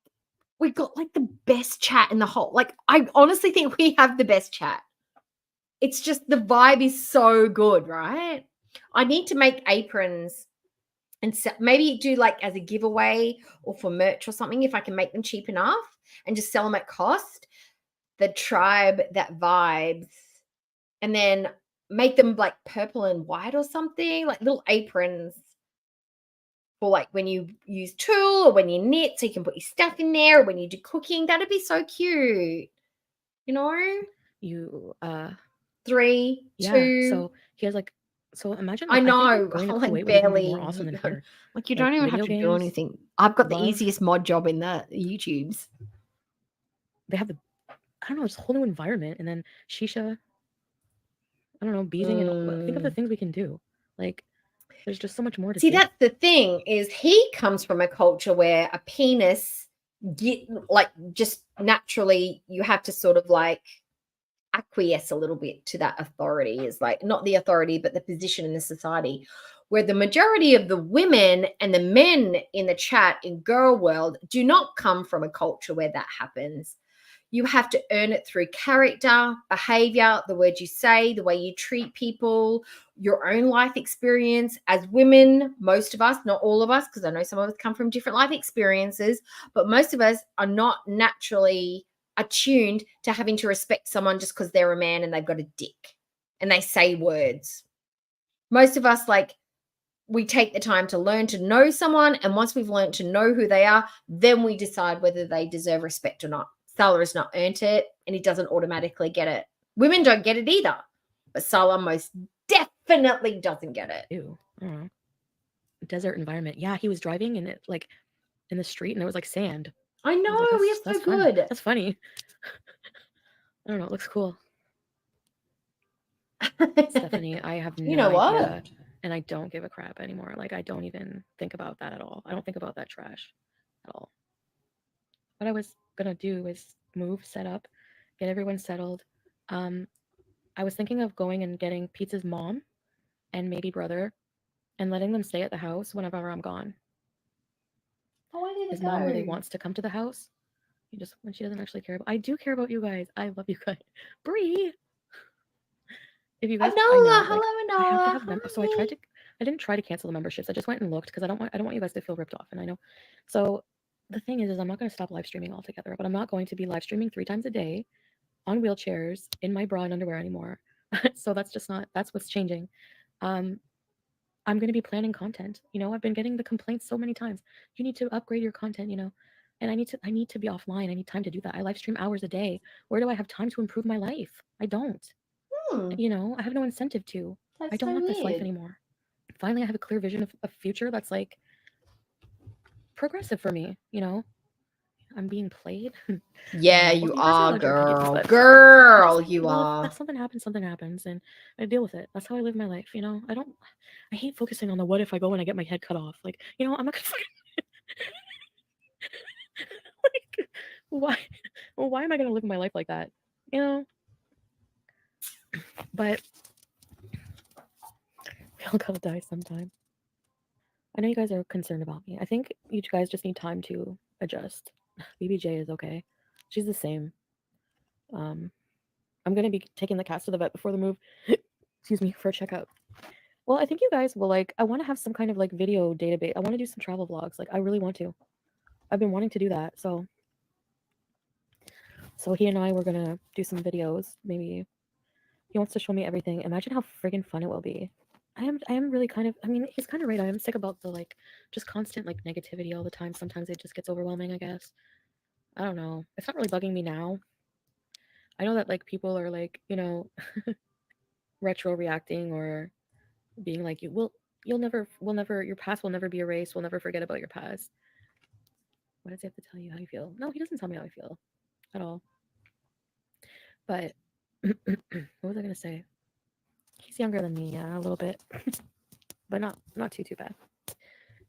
we got, like, the best chat in the whole. Like, I honestly think we have the best chat. It's just the vibe is so good, right? I need to make aprons and maybe do, like, as a giveaway or for merch or something, if I can make them cheap enough and just sell them at cost. The tribe that vibes, and then make them like purple and white or something, like little aprons for, like, when you use tulle or when you knit, so you can put your stuff in there, or when you do cooking. That'd be so cute, you know. you 3, yeah, 2. so he has like, so imagine, I like, know. think going to like, Kuwait would even be barely. more awesome than here. Like, you Like, don't even have video to do games, anything. I've got the love. easiest mod job in the YouTubes. They have the, I don't know, just a whole new environment. And then shisha, I don't know, beezing, and think of the things we can do. Like, there's just so much more to See, do. that's the thing, is he comes from a culture where a penis just naturally you have to sort of like acquiesce a little bit to that authority, is like not the authority, but the position in the society, where the majority of the women and the men in the chat in girl world do not come from a culture where that happens. You have to earn it through character, behavior, the words you say, the way you treat people, your own life experience. As women, most of us, not all of us, because I know some of us come from different life experiences, but most of us are not naturally attuned to having to respect someone just because they're a man and they've got a dick and they say words. Most of us, like, we take the time to learn to know someone, and once we've learned to know who they are, then we decide whether they deserve respect or not. Salah has not earned it, and he doesn't automatically get it. Women don't get it either, but Salah most definitely doesn't get it. Ew, I don't know. Desert environment. Yeah, he was driving and it, like, in the street, and it was like sand. I know, I was like, we are so that's fun. good. That's funny. I don't know, it looks cool. Stephanie, I have no You know what? idea, and I don't give a crap anymore. Like, I don't even think about that at all. I don't think about that trash at all. What I was gonna do is move, set up, get everyone settled. I was thinking of going and getting Pete's mom and maybe brother and letting them stay at the house whenever I'm gone. Oh, I didn't His mom really wants to come to the house. Just when she doesn't actually care about. I do care about you guys. I love you guys. Bree. If you guys, Anola, I know, like, hello, I have to Anola. have so I didn't try to cancel the memberships. I just went and looked because I don't want you guys to feel ripped off. And I know. So the thing is I'm not going to stop live streaming altogether, but I'm not going to be live streaming 3 times a day on wheelchairs in my bra and underwear anymore. So that's what's changing. I'm going to be planning content. You know, I've been getting the complaints so many times. You need to upgrade your content, you know, and I need to be offline. I need time to do that. I live stream hours a day. Where do I have time to improve my life? I don't. You know, I have no incentive to. That's I don't so want this life weird. anymore. Finally, I have a clear vision of a future that's like progressive for me, you know. I'm being played. Yeah, Well, you guys are, allowed your opinions, girl. but Girl, just, you well, are. if something happens, and I deal with it. That's how I live my life, you know. I hate focusing on the what if I go and I get my head cut off. Like, you know, I'm not gonna like, why am I gonna live my life like that? You know. But all gotta die sometime. I know you guys are concerned about me. I think you guys just need time to adjust. BBJ is okay. She's the same. I'm gonna be taking the cats to the vet before the move. Excuse me, for a checkup. Well, I think you guys will like. I want to have some kind of like video database. I want to do some travel vlogs. Like I really want to. I've been wanting to do that. So he and I were gonna do some videos. Maybe he wants to show me everything. Imagine how friggin' fun it will be. I am really kind of. I mean, he's kind of right. I am sick about the like just constant like negativity all the time. Sometimes it just gets overwhelming. I guess. I don't know. It's not really bugging me now. I know that like people are like retro reacting or being like we'll never your past will never be erased. We'll never forget about your past. What does he have to tell you how you feel? No, he doesn't tell me how I feel at all. But what was I gonna say? He's younger than me, yeah, a little bit, but not too bad.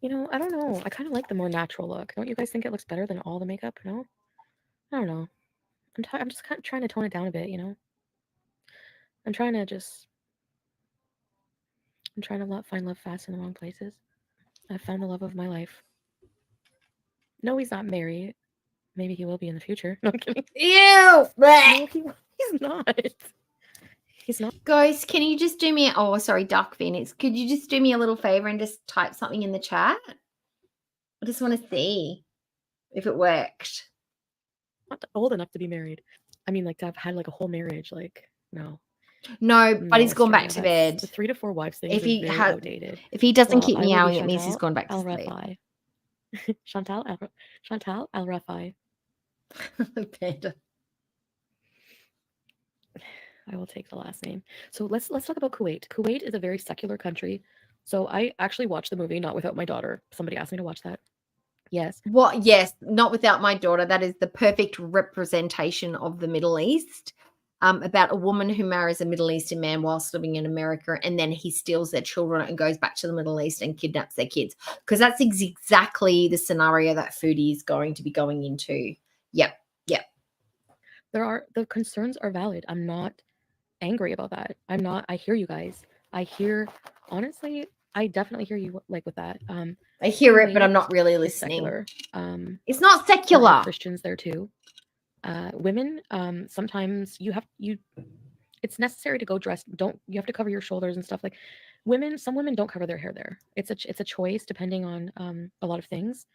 I don't know. I kind of like the more natural look. Don't you guys think it looks better than all the makeup? No, I don't know. I'm just kind of trying to tone it down a bit. I'm trying to find love fast in the wrong places. I've found the love of my life. No, he's not married. Maybe he will be in the future. No, I'm kidding. Ew! No, he's not. He's not. Guys, can you just do me? Oh, sorry, Duck Phoenix. Could you just do me a little favor and just type something in the chat? I just want to see if it worked. Not old enough to be married. I mean, like to have had like a whole marriage. Like no. No, but he's gone back to Australia, bed. The 3 to 4 wives thing If is he very outdated. if he doesn't Well, keep I will be meowing, it means he's gone back to sleep. Al-Rafi. Chantal Al-Rafi. Panda. I will take the last name. So let's talk about Kuwait. Kuwait is a very secular country. So I actually watched the movie Not Without My Daughter. Somebody asked me to watch that. Yes. What? Yes, Not Without My Daughter. That is the perfect representation of the Middle East. About a woman who marries a Middle Eastern man whilst living in America, and then he steals their children and goes back to the Middle East and kidnaps their kids. Because that's exactly the scenario that Foodie is going to be going into. Yep. The concerns are valid. I'm not angry about that. I hear you guys. Honestly, I definitely hear you like with that. I hear it, but I'm Kuwait not really is listening. secular. It's not There are secular. Christians there too. Women, sometimes it's necessary to go dressed. You have to cover your shoulders and stuff. Like some women don't cover their hair there. It's a choice depending on a lot of things,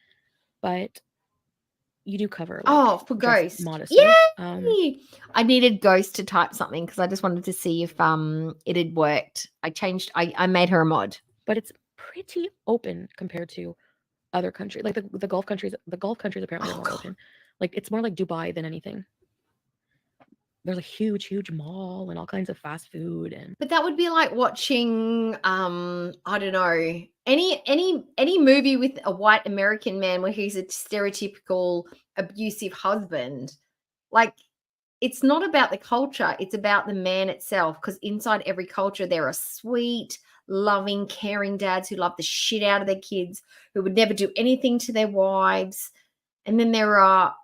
but you do cover. Like, For dress Ghost. modestly. Yay! I needed Ghost to type something because I just wanted to see if it had worked. I made her a mod. But it's pretty open compared to other countries. Like the Gulf countries. The Gulf countries apparently are more open. Like it's more like Dubai than anything. There's a huge mall and all kinds of fast food But that would be like watching I don't know, any movie with a white American man where he's a stereotypical abusive husband. Like it's not about the culture, it's about the man itself, because inside every culture there are sweet, loving, caring dads who love the shit out of their kids, who would never do anything to their wives. And then there are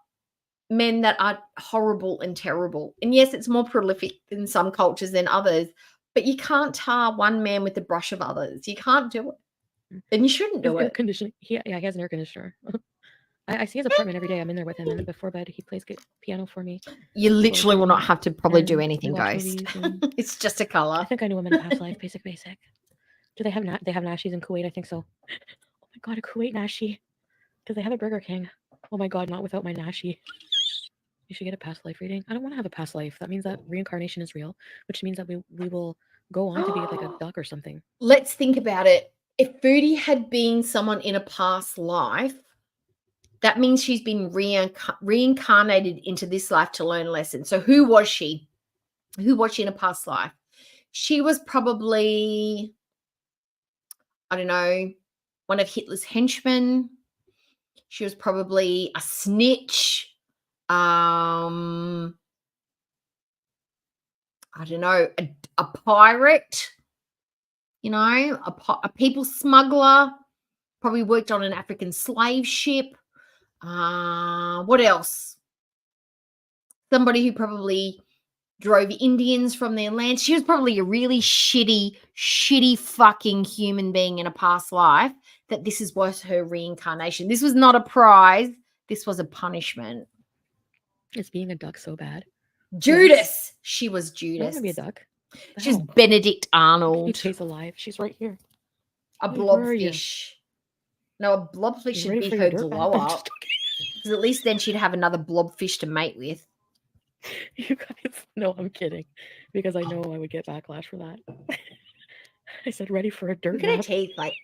men that are horrible and terrible. And yes, it's more prolific in some cultures than others, but you can't tar one man with the brush of others. You can't do it. And you shouldn't do air it. conditioning. He has an air conditioner. I see his apartment every day. I'm in there with him, and before bed he plays piano for me. You literally will not have to probably do and anything, we watch Ghost. movies and- It's just a I color. think I knew him in a past life. Basic. Do they have Nashies in Kuwait? I think so. Oh my god, a Kuwait Nashi. Because they have a Burger King. Oh my god, not without my Nashi. You should get a past life reading. I don't want to have a past life. That means that reincarnation is real, which means that we will go on to be like a duck or something. Let's think about it. If Foodie had been someone in a past life, that means she's been reincarnated into this life to learn a lesson. So who was she? Who was she in a past life? She was probably, I don't know, one of Hitler's henchmen. She was probably a snitch. I don't know, a pirate, a people smuggler, probably worked on an African slave ship. What else? Somebody who probably drove Indians from their land. She was probably a really shitty fucking human being in a past life, that this was her reincarnation. This was not a prize. This was a punishment. Is being a duck so bad? Judas. She was I don't Judas. want to be a duck. The She's hell? Benedict Can you Arnold. chase alive? She's right here. A Hey, where are you? blobfish. No, a blobfish You should ready be for her your dirt bath? glow I'm up. just Because at least then she'd have another blobfish to mate with. You guys, no, I'm kidding, because I know I would get backlash for that. I said ready for a dirt Look at her bath. teeth. Like,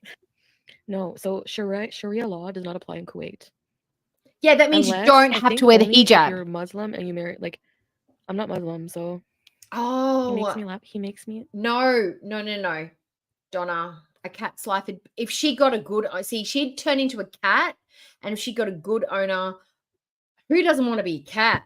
No, so Sharia law does not apply in Kuwait. yeah, that means Unless, you don't I have think, to wear the only if hijab. you're Muslim and you marry, like, I'm not Muslim, so he Oh, makes me laugh. He makes me. no. Donna, a cat's life. If she got a good, see, she'd turn into a cat. And if she got a good owner, who doesn't want to be a cat?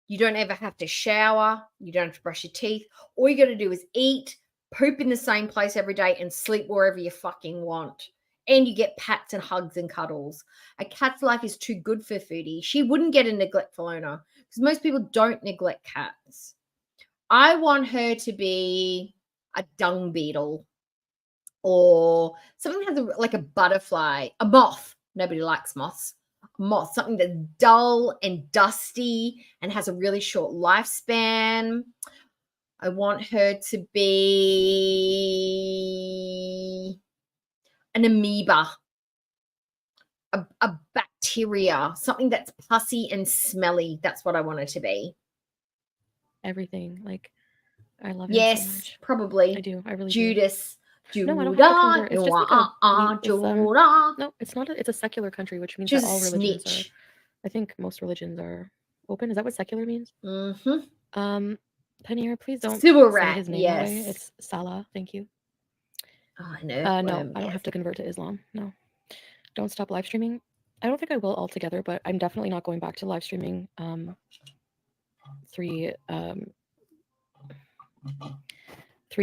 You don't ever have to shower. You don't have to brush your teeth. All you got to do is eat, poop in the same place every day, and sleep wherever you fucking want. And you get pats and hugs and cuddles. A cat's life is too good for Foodie. She wouldn't get a neglectful owner because most people don't neglect cats. I want her to be a dung beetle or something that has like a butterfly, a moth. Nobody likes moths. A moth, something that's dull and dusty and has a really short lifespan. I want her to be an amoeba, a bacteria, something that's pussy and smelly. That's what I want her to be. Everything. Like, I love him Yes, so much. probably. I do. I really Judas. No, I don't have to convert. It's just like Judah. no, it's not. It's a secular country, which means She's that a all religions are. snitch. I think most religions are open. Is that what secular means? Mm-hmm. Panera, please don't Sewer say rat, his name that way. yes. It's Salah. Thank you. Oh, no. No, I don't have to convert to Islam. No. Don't stop live streaming. I don't think I will altogether, but I'm definitely not going back to live streaming 3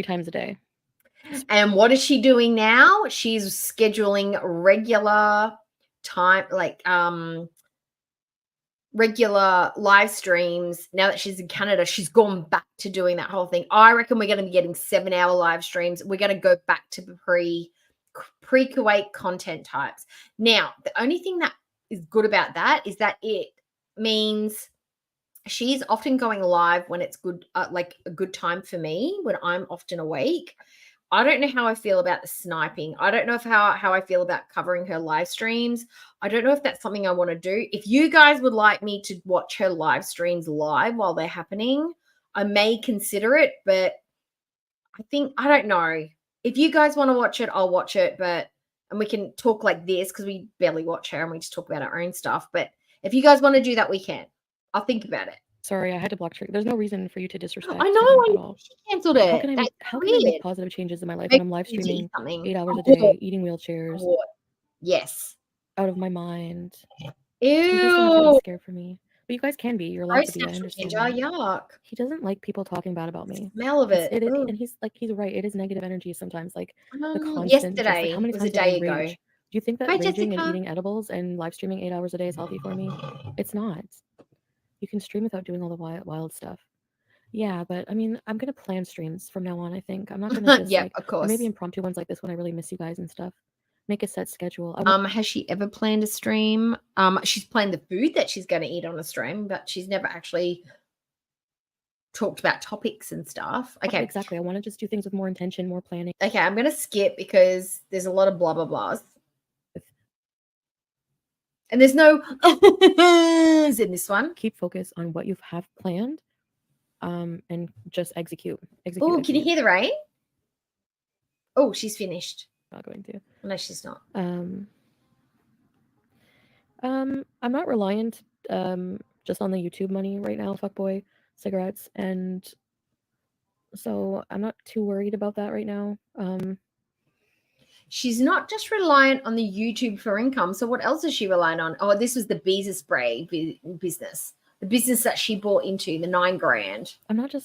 times a day. And what is she doing now? She's scheduling regular time, like regular live streams. Now that she's in Canada, she's gone back to doing that whole thing. I reckon we're going to be getting 7-hour live streams. We're going to go back to the pre-Kuwait content types. Now, the only thing that is good about that is that it means she's often going live when it's good, like a good time for me, when I'm often awake. I don't know how I feel about the sniping. I don't know how I feel about covering her live streams. I don't know if that's something I want to do. If you guys would like me to watch her live streams live while they're happening, I may consider it, but I don't know. If you guys want to watch it, I'll watch it, and we can talk like this because we barely watch her and we just talk about our own stuff. But if you guys want to do that, we can. I'll think about it. Sorry, I had to block Trick. There's no reason for you to disrespect. I him know. at all. She cancelled it. How can I make positive changes in my life Make when I'm live me eat streaming something. 8 hours a Abort. day, eating wheelchairs, Yes. out of my mind? You guys don't have to be Ew. scared for me. But you guys can be. You're allowed Gross to be. I natural understand. ginger. that. Yuck. He doesn't like people talking bad about me. Smell of it. And he's right. It is negative energy sometimes. Like the constant. Yesterday. Just, like, how many It was times a did I day ago. rage? Do you think that Hi, raging Jessica. and eating edibles and live streaming 8 hours a day is healthy for me? It's not. You can stream without doing all the wild stuff. Yeah, but I mean, I'm gonna plan streams from now on. I think I'm not gonna just Yep, of course. or maybe impromptu ones like this when I really miss you guys and stuff. Make a set schedule. Has she ever planned a stream? She's planned the food that she's going to eat on a stream, but she's never actually talked about topics and stuff. Okay, exactly. I want to just do things with more intention, more planning. Okay, I'm going to skip because there's a lot of blah blah blahs, and there's no in this one. Keep focus on what you have planned, and just execute. Oh, can you hear the rain? Oh, she's finished. Not going to. No, she's not. I'm not reliant just on the YouTube money right now, fuckboy cigarettes, and so I'm not too worried about that right now. She's not just reliant on the YouTube for income. So what else is she relying on? Oh, this was the Beezer spray business. The business that she bought into, the $9,000.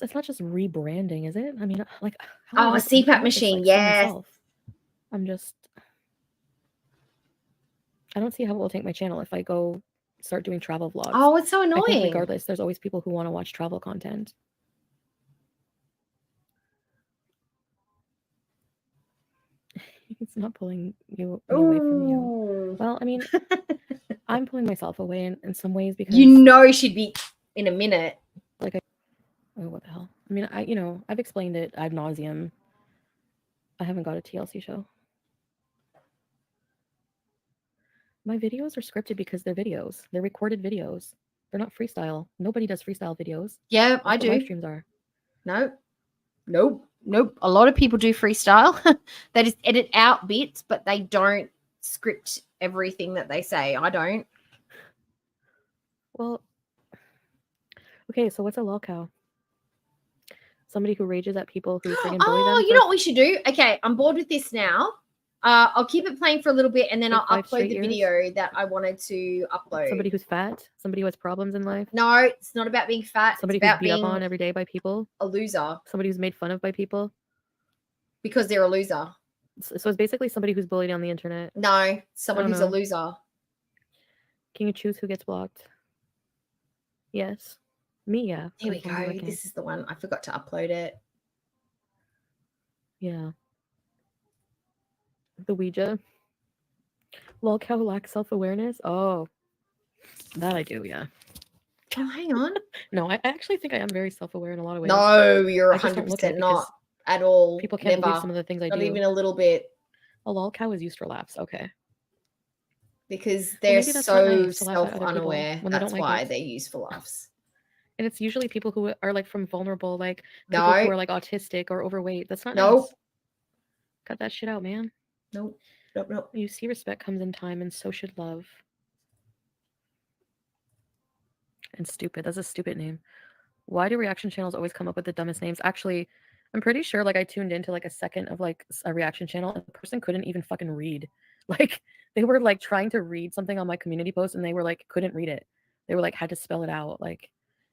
It's not just rebranding, is it? I mean, like, a CPAP machine, yes. I don't see how it will take my channel if I go start doing travel vlogs. Oh, it's so I think annoying. regardless, there's always people who want to watch travel content. It's not pulling me away from you. Ooh. Well, I mean, I'm pulling myself away in some ways because You know she'd be in a minute. like oh, what the hell? I mean, I've explained it ad nauseum. I haven't got a TLC show. My videos are scripted because they're videos. They're recorded videos. They're not freestyle. Nobody does freestyle videos. Yeah, That's I what do. live streams are. Nope. A lot of people do freestyle. They just edit out bits, but they don't script everything that they say. I don't. Well, okay, so what's a lolcow? Somebody who rages at people who friggin' bully them. Oh, you know what we should do? Okay, I'm bored with this now. I'll keep it playing for a little bit, and then Like I'll 5 upload straight the years? video that I wanted to upload. Somebody who's fat. Somebody who has problems in life. No, it's not about being fat. Somebody it's who's about beat up being on every day by people. a loser Somebody who's made fun of by people. because they're a loser. So it's basically somebody who's bullied on the internet. No, someone don't who's a know. loser. Can you choose who gets blocked? Yes. Me, yeah. Here we confirm that I go. can. This is the one. I forgot to upload it. Yeah. The Ouija. Lolcow lacks self-awareness. Oh. That I do, yeah. Oh, hang on. No, I actually think I am very self-aware in a lot of ways. No, you're I just don't look at 100% it not because at all. people can't Never. believe some of the things I Not do. even a little bit, A lolcow is used for laughs. Okay. because they're maybe that's not so nice to laugh at other people self-unaware. when they That's don't like why it. they're used for laughs. And it's usually people who are like from vulnerable, like people No, who are like autistic or overweight. That's not Nope. nice. Cut that shit out, man. nope. You see, respect comes in time, and so should love. And stupid. That's a stupid name. Why do reaction channels always come up with the dumbest names? Actually, I'm pretty sure like I tuned into like a second of like a reaction channel and the person couldn't even fucking read. Like they were like trying to read something on my community post and they were like couldn't read it. They were like had to spell it out. Like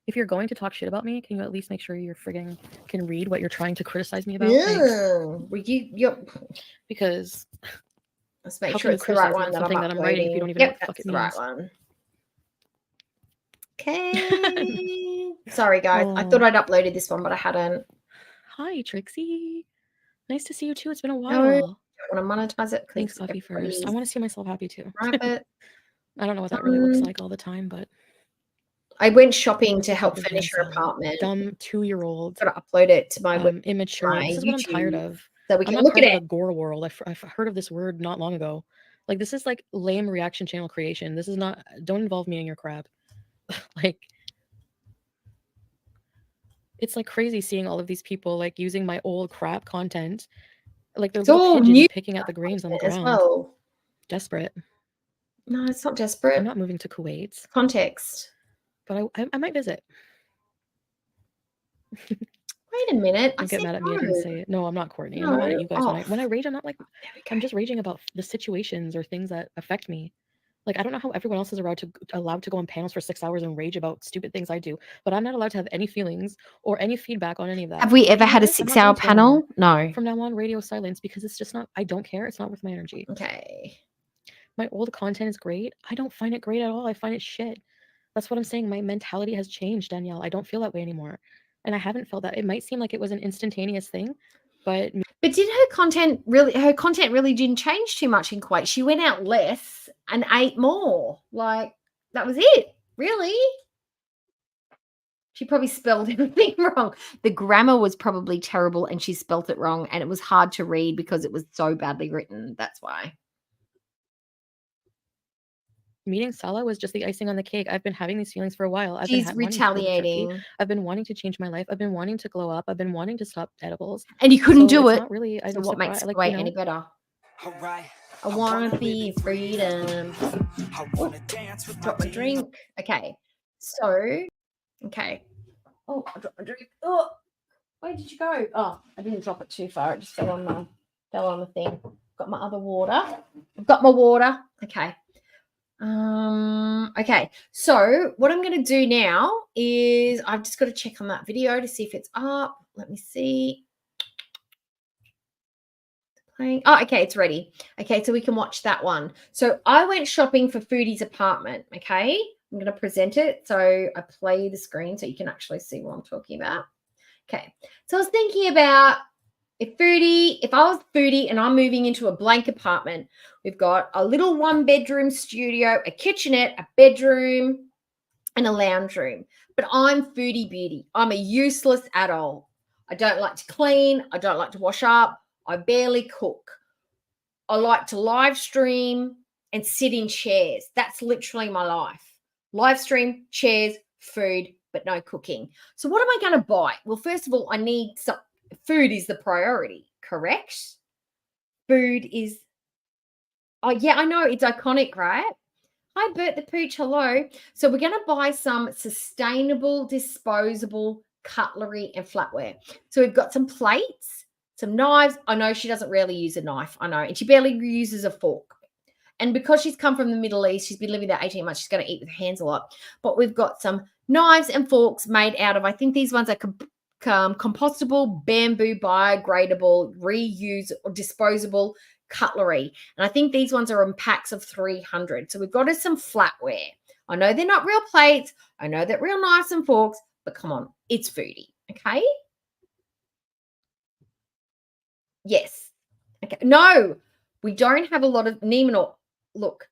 if you're going to talk shit about me, can you at least make sure you're frigging can read what you're trying to criticize me about? Thanks. Yeah. Well, Because let's make how sure can you it's the right criticize me one on that I'm something that I'm writing if you don't uploading. even know Yep, what the fuck that's it the right means? one. Okay. Sorry, guys. I thought Oh. I'd uploaded this one, but I hadn't. Hi, Trixie. Nice to see you too. It's been a No, while. I want to monetize it. 'cause Thanks, Coffee First. I everybody's want to see myself happy too. private. I don't know what that really looks like all the time, but I went shopping What's to this help other finish damn her salad? apartment. Dumb 2-year-old, Got to upload it to my immature. my This is what I'm tired YouTube of. so we I'm can not look part at of it. the gore world. I've heard of this word not long ago. Like this is like lame reaction channel creation. This is not. Don't involve me in your crap. Like it's like crazy seeing all of these people like using my old crap content. Like they're It's little all pigeons new picking at the grains on the as ground. well. Desperate. No, it's not I'm desperate. not moving to Kuwait, Context. but I might visit. Wait a minute. I Don't get said mad at me. I no. didn't say it. No, I'm not Courtney. I'm not mad at No. you guys. When I rage, I'm not like There we go. I'm just raging about the situations or things that affect me. Like I don't know how everyone else is allowed to go on panels for 6 hours and rage about stupid things I do, but I'm not allowed to have any feelings or any feedback on any of that. Have we ever You know had a what? I'm not 6-hour going to anymore. panel? No. From now on, radio silence because it's just not. I don't care. It's not worth my energy. Okay. My old content is great. I don't find it great at all. I find it shit. That's what I'm saying. My mentality has changed, Danielle. I don't feel that way anymore, and I haven't felt that. It might seem like it was an instantaneous thing, but did her content really didn't change too much in Kuwait? She went out less and ate more. Like that was it, really. She probably spelled everything wrong. The grammar was probably terrible and she spelt it wrong and it was hard to read because it was so badly written. That's why. meeting Salah was just the icing on the cake. I've been having these feelings for a while. She's retaliating. I've been wanting to change my life. I've been wanting to glow up. I've been wanting to stop edibles. And you couldn't do it's it. Not really. So what makes Kuwait any better? Alright. I want to be freedom. I wanna dance with Drop my drink. Okay. So, okay. Oh, I dropped my drink. Oh, where did you go? Oh, I didn't drop it too far. It just fell on the thing. Got my other water. I've got my water. Okay. Okay. So what I'm going to do now is I've just got to check on that video to see if it's up. Let me see. Playing. Oh, okay, it's ready. Okay, so we can watch that one. So I went shopping for Foodie's apartment. Okay, I'm going to present it. So I play the screen so you can actually see what I'm talking about. Okay. So I was thinking about if I was Foodie and I'm moving into a blank apartment, we've got a little 1-bedroom studio, a kitchenette, a bedroom, and a lounge room. But I'm Foodie Beauty. I'm a useless adult. I don't like to clean. I don't like to wash up. I barely cook. I like to live stream and sit in chairs. That's literally my life. Live stream, chairs, food, but no cooking. So what am I going to buy? Well, first of all, I need some food is the priority, correct? Food is, oh yeah, I know, it's iconic, right? Hi, Bert the Pooch, hello. So we're going to buy some sustainable, disposable cutlery and flatware. So we've got some plates, some knives. I know she doesn't really use a knife, I know, and she barely uses a fork. And because she's come from the Middle East, she's been living there 18 months, she's going to eat with her hands a lot. But we've got some knives and forks made out of, I think these ones are compostable, bamboo, biodegradable, reuse or disposable cutlery. And I think these ones are in packs of 300. So we've got us some flatware. I know they're not real plates. I know they're real knives and forks, but come on, it's Foodie, okay? Yes. Okay. No, we don't have a lot of Neiman. Look,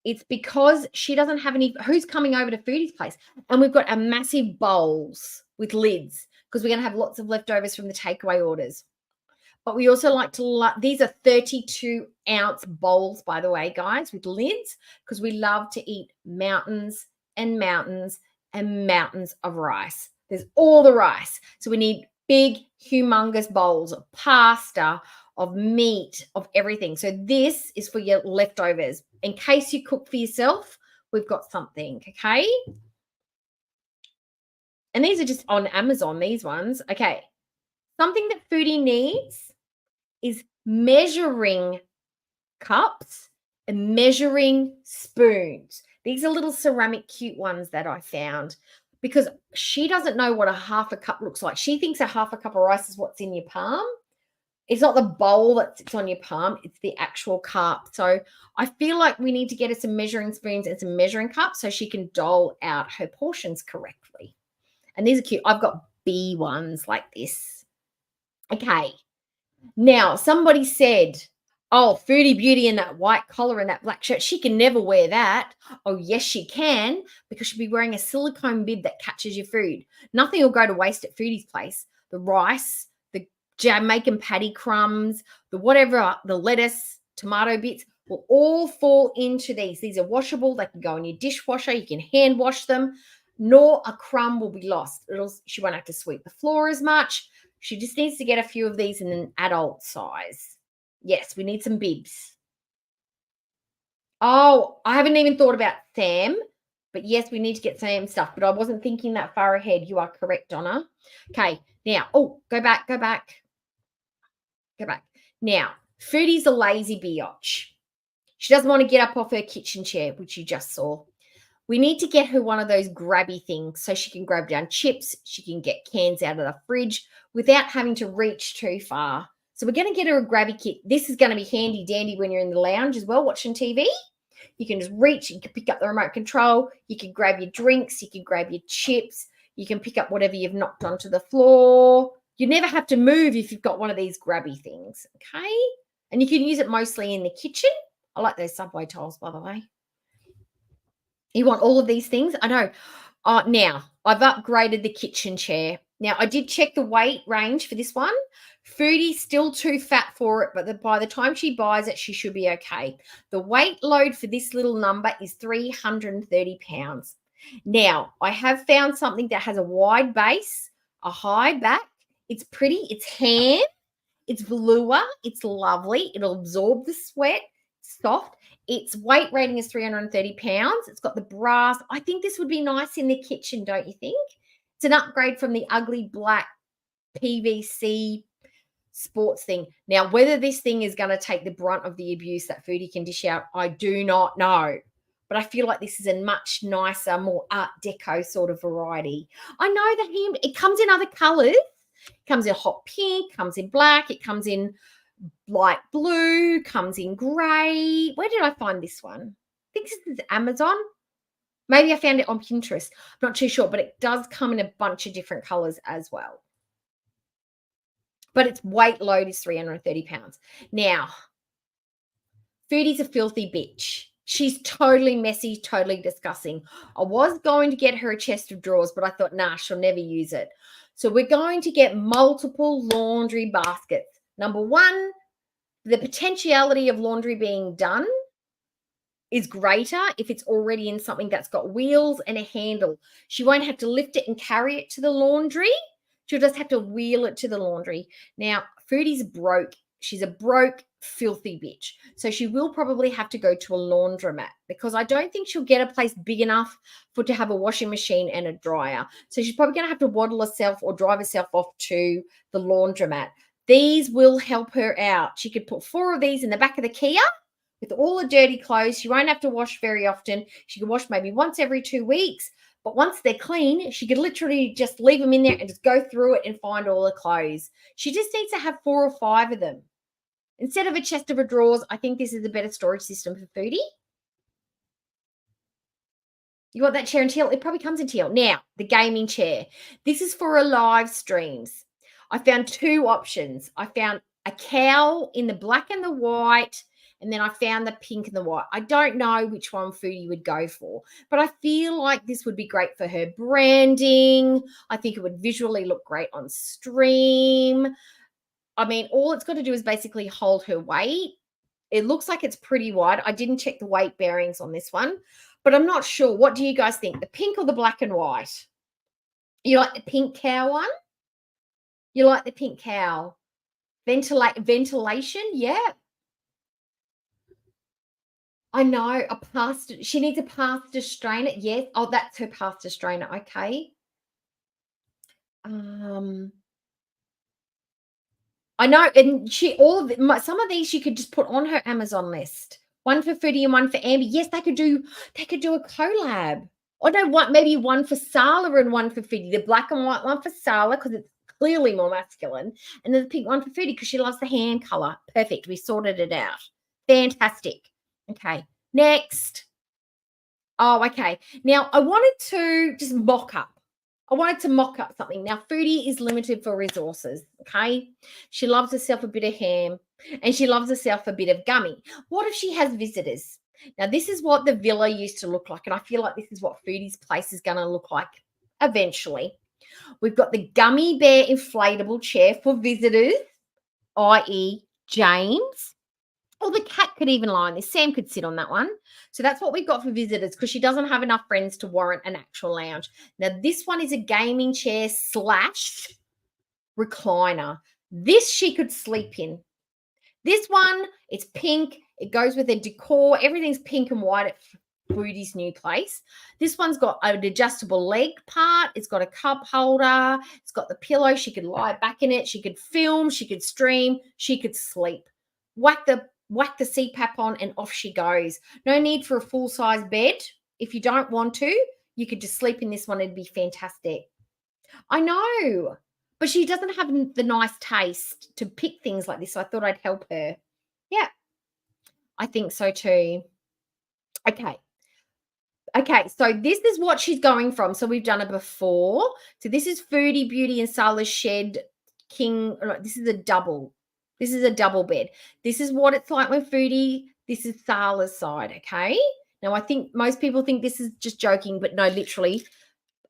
it's because she doesn't have any. Who's coming over to Foodie's place? And we've got a massive bowls with lids because we're going to have lots of leftovers from the takeaway orders. But we also like to, these are 32-ounce bowls, by the way, guys, with lids, because we love to eat mountains and mountains and mountains of rice. There's all the rice. So we need big, humongous bowls of pasta, of meat, of everything. So this is for your leftovers. In case you cook for yourself, we've got something, okay? And these are just on Amazon, these ones. Okay. Something that Foodie needs is measuring cups and measuring spoons. These are little ceramic cute ones that I found because she doesn't know what a half a cup looks like. She thinks a half a cup of rice is what's in your palm. It's not the bowl that sits on your palm. It's the actual cup. So I feel like we need to get her some measuring spoons and some measuring cups so she can dole out her portions correctly. And these are cute. I've got B ones like this. Okay. Now, somebody said, oh, Foodie Beauty in that white collar and that black shirt, she can never wear that. Oh, yes, she can, because she'll be wearing a silicone bib that catches your food. Nothing will go to waste at Foodie's place. The rice, the Jamaican patty crumbs, the whatever, the lettuce, tomato bits will all fall into these. These are washable. They can go in your dishwasher. You can hand wash them. Nor a crumb will be lost. She won't have to sweep the floor as much. She just needs to get a few of these in an adult size. Yes, we need some bibs. Oh, I haven't even thought about Sam, but yes, we need to get Sam stuff, but I wasn't thinking that far ahead. You are correct, Donna. Okay, now, oh, go back. Now, Foodie's a lazy biatch. She doesn't want to get up off her kitchen chair, which you just saw. We need to get her one of those grabby things so she can grab down chips. She can get cans out of the fridge without having to reach too far. So we're going to get her a grabby kit. This is going to be handy dandy when you're in the lounge as well, watching TV. You can just reach, you can pick up the remote control. You can grab your drinks. You can grab your chips. You can pick up whatever you've knocked onto the floor. You never have to move if you've got one of these grabby things, okay? And you can use it mostly in the kitchen. I like those Subway tiles, by the way. You want all of these things? I know. Now, I've upgraded the kitchen chair. Now, I did check the weight range for this one. Foodie's still too fat for it, but by the time she buys it, she should be okay. The weight load for this little number is 330 pounds. Now, I have found something that has a wide base, a high back. It's pretty. It's hand. It's velour. It's lovely. It'll absorb the sweat. It's soft. Its weight rating is 330 pounds. It's got the brass. I think this would be nice in the kitchen, don't you think? It's an upgrade from the ugly black PVC sports thing. Now, whether this thing is going to take the brunt of the abuse that Foodie can dish out, I do not know. But I feel like this is a much nicer, more Art Deco sort of variety. I know that it comes in other colours. It comes in hot pink, comes in black, it comes in light blue, comes in grey. Where did I find this one? I think this is Amazon. Maybe I found it on Pinterest. I'm not too sure, but it does come in a bunch of different colors as well. But its weight load is 330 pounds. Now, Foodie's a filthy bitch. She's totally messy, totally disgusting. I was going to get her a chest of drawers, but I thought, nah, she'll never use it. So we're going to get multiple laundry baskets. Number one, the potentiality of laundry being done is greater if it's already in something that's got wheels and a handle. She won't have to lift it and carry it to the laundry. She'll just have to wheel it to the laundry. Now, Foodie's broke. She's a broke, filthy bitch. So she will probably have to go to a laundromat because I don't think she'll get a place big enough for to have a washing machine and a dryer. So she's probably going to have to waddle herself or drive herself off to the laundromat. These will help her out. She could put 4 of these in the back of the Kia with all the dirty clothes. She won't have to wash very often. She can wash maybe once every 2 weeks. But once they're clean, she could literally just leave them in there and just go through it and find all the clothes. She just needs to have 4 or 5 of them. Instead of a chest of drawers, I think this is a better storage system for Foodie. You want that chair in teal? It probably comes in teal. Now, the gaming chair. This is for a live streams. I found 2 options. I found a cow in the black and the white, and then I found the pink and the white. I don't know which one Foodie would go for, but I feel like this would be great for her branding. I think it would visually look great on stream. I mean, all it's got to do is basically hold her weight. It looks like it's pretty wide. I didn't check the weight bearings on this one, but I'm not sure. What do you guys think? The pink or the black and white? You like the pink cow one? You like the pink cow? Ventilation? Yeah. I know. She needs a pasta strainer. Yes. Oh, that's her pasta strainer. Okay. I know, and some of these you could just put on her Amazon list. One for Foodie and one for Amber. Yes, they could do a collab. Or no, maybe one for Sala and one for Foodie. The black and white one for Sala because it's clearly more masculine, and then the pink one for Foodie because she loves the hand color. Perfect. We sorted it out. Fantastic. Okay, next. Oh, okay. Now I wanted to just mock up something. Now, Foodie is limited for resources, okay? She loves herself a bit of ham and she loves herself a bit of gummy. What if she has visitors? Now, this is what the villa used to look like, and I feel like this is what Foodie's place is going to look like eventually. We've got the gummy bear inflatable chair for visitors, i.e. James. Or the cat could even lie on this. Sam could sit on that one. So that's what we've got for visitors because she doesn't have enough friends to warrant an actual lounge. Now, this one is a gaming chair / recliner. This she could sleep in. This one, it's pink. It goes with the decor. Everything's pink and white at Foodie's new place. This one's got an adjustable leg part. It's got a cup holder. It's got the pillow. She could lie back in it. She could film. She could stream. She could sleep. Whack the CPAP on and off she goes. No need for a full-size bed. If you don't want to, you could just sleep in this one. It'd be fantastic. I know, but she doesn't have the nice taste to pick things like this, so I thought I'd help her. Yeah, I think so too. Okay, so this is what she's going from. So we've done it before. So this is Foodie Beauty and Sala's Shed King. This is a double. This is a double bed. This is what it's like when Foodie, this is Sala's side, okay? Now, I think most people think this is just joking, but no, literally,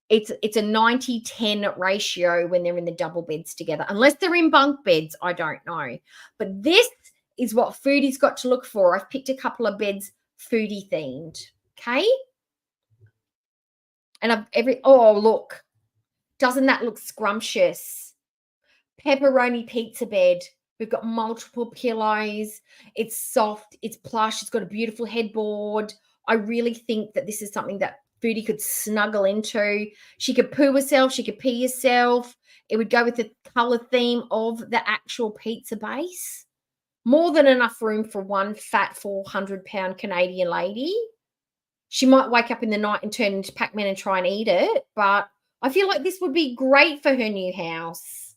it's a 90-10 ratio when they're in the double beds together. Unless they're in bunk beds, I don't know. But this is what Foodie's got to look for. I've picked a couple of beds Foodie themed, okay? And oh, look. Doesn't that look scrumptious? Pepperoni pizza bed. We've got multiple pillows. It's soft. It's plush. It's got a beautiful headboard. I really think that this is something that Foodie could snuggle into. She could poo herself. She could pee herself. It would go with the color theme of the actual pizza base. More than enough room for one fat 400-pound Canadian lady. She might wake up in the night and turn into Pac-Man and try and eat it, but I feel like this would be great for her new house.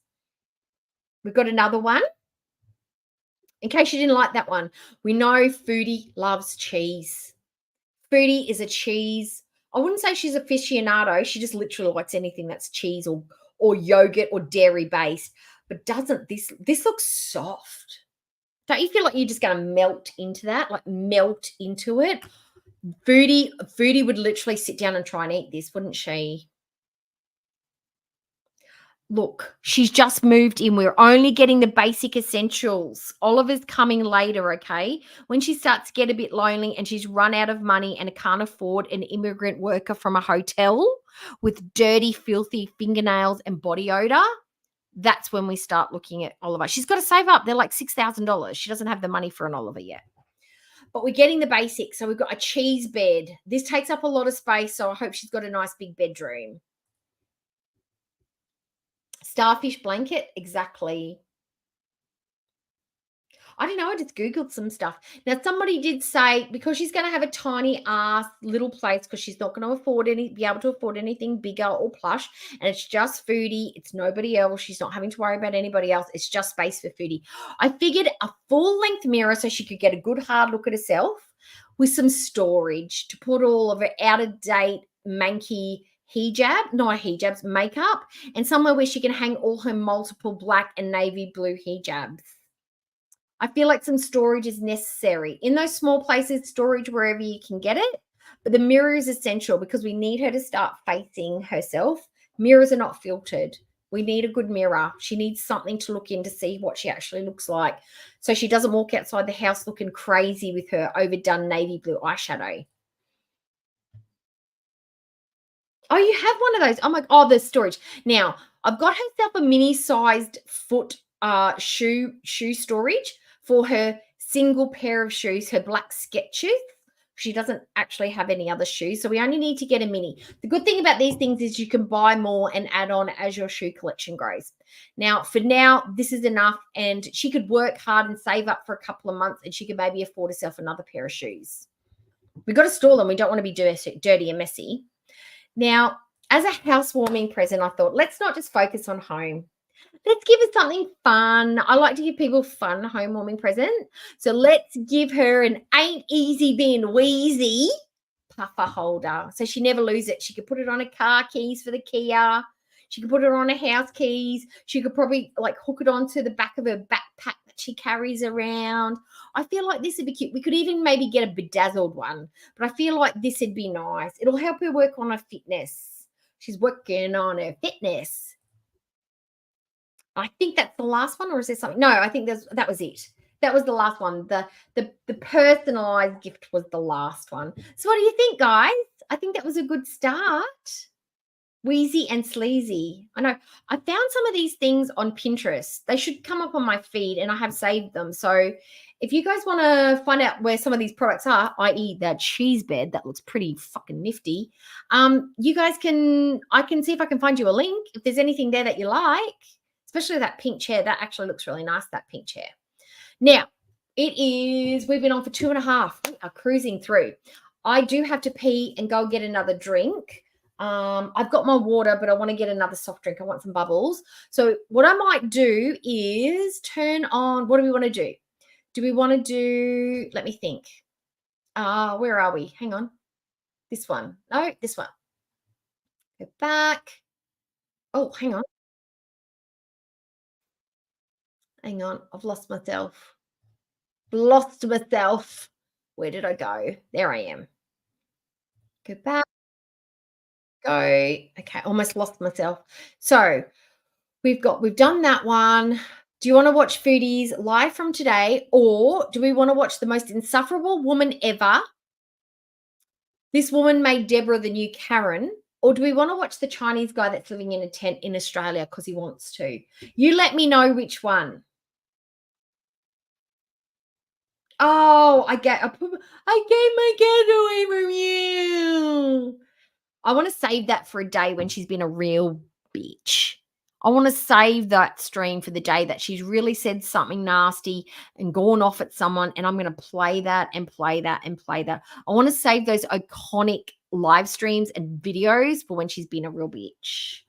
We've got another one. In case you didn't like that one, we know Foodie loves cheese. Foodie is a cheese. I wouldn't say she's aficionado. She just literally likes anything that's cheese or yogurt or dairy based. But doesn't this looks soft? Don't you feel like you're just going to melt into that? Like melt into it? Foodie would literally sit down and try and eat this, wouldn't she? Look, she's just moved in. We're only getting the basic essentials. Oliver's coming later, okay? When she starts to get a bit lonely and she's run out of money and can't afford an immigrant worker from a hotel with dirty, filthy fingernails and body odor, that's when we start looking at Oliver. She's got to save up. They're like $6,000. She doesn't have the money for an Oliver yet. But we're getting the basics. So we've got a cheese bed. This takes up a lot of space, so I hope she's got a nice big bedroom. Starfish blanket, exactly. I don't know. I just Googled some stuff. Now, somebody did say because she's going to have a tiny ass little place because she's not going to be able to afford anything bigger or plush, and it's just Foodie. It's nobody else. She's not having to worry about anybody else. It's just space for Foodie. I figured a full-length mirror so she could get a good hard look at herself with some storage to put all of her out-of-date manky hijabs, makeup, and somewhere where she can hang all her multiple black and navy blue hijabs. I feel like some storage is necessary. In those small places, storage wherever you can get it. But the mirror is essential because we need her to start facing herself. Mirrors are not filtered. We need a good mirror. She needs something to look in to see what she actually looks like. So she doesn't walk outside the house looking crazy with her overdone navy blue eyeshadow. Oh, you have one of those. Oh, my, the storage. Now, I've got herself a mini-sized foot shoe storage for her single pair of shoes, her black Skechers. She doesn't actually have any other shoes, so we only need to get a mini. The good thing about these things is you can buy more and add on as your shoe collection grows. Now, for now, this is enough, and she could work hard and save up for a couple of months, and she could maybe afford herself another pair of shoes. We've got to store them. We don't want to be dirty and messy. Now, as a housewarming present, I thought, let's not just focus on home. Let's give her something fun. I like to give people fun home-warming present. So let's give her an Ain't Easy Being Wheezy puffer holder. So she never loses it. She could put it on her car keys for the Kia. She could put it on her house keys. She could probably like hook it onto the back of her backpack that she carries around. I feel like this would be cute. We could even maybe get a bedazzled one, but I feel like this would be nice. It'll help her work on her fitness. She's working on her fitness. I think that's the last one, or is there something? No, I think that was it. That was the last one. The personalized gift was the last one. So what do you think, guys? I think that was a good start. Wheezy and sleazy. I know. I found some of these things on Pinterest. They should come up on my feed, and I have saved them. So if you guys want to find out where some of these products are, i.e. that cheese bed, that looks pretty fucking nifty, you guys I can see if I can find you a link. If there's anything there that you like, especially that pink chair. That actually looks really nice, that pink chair. Now, we've been on for 2.5. We are cruising through. I do have to pee and go get another drink. I've got my water, but I want to get another soft drink. I want some bubbles. So what I might do is turn on, what do we want to do? Do we want to do, let me think. Where are we? Hang on. This one. No, this one. Go back. Oh, hang on. Hang on, I've lost myself. Where did I go? There I am. Go back. Go. Okay, almost lost myself. So we've done that one. Do you want to watch Foodies live from today, or do we want to watch the most insufferable woman ever? This woman made Deborah the new Karen. Or do we want to watch the Chinese guy that's living in a tent in Australia because he wants to? You let me know which one. Oh, I gave my cat away from you. I want to save that for a day when she's been a real bitch. I want to save that stream for the day that she's really said something nasty and gone off at someone, and I'm going to play that and play that and play that. I want to save those iconic live streams and videos for when she's been a real bitch.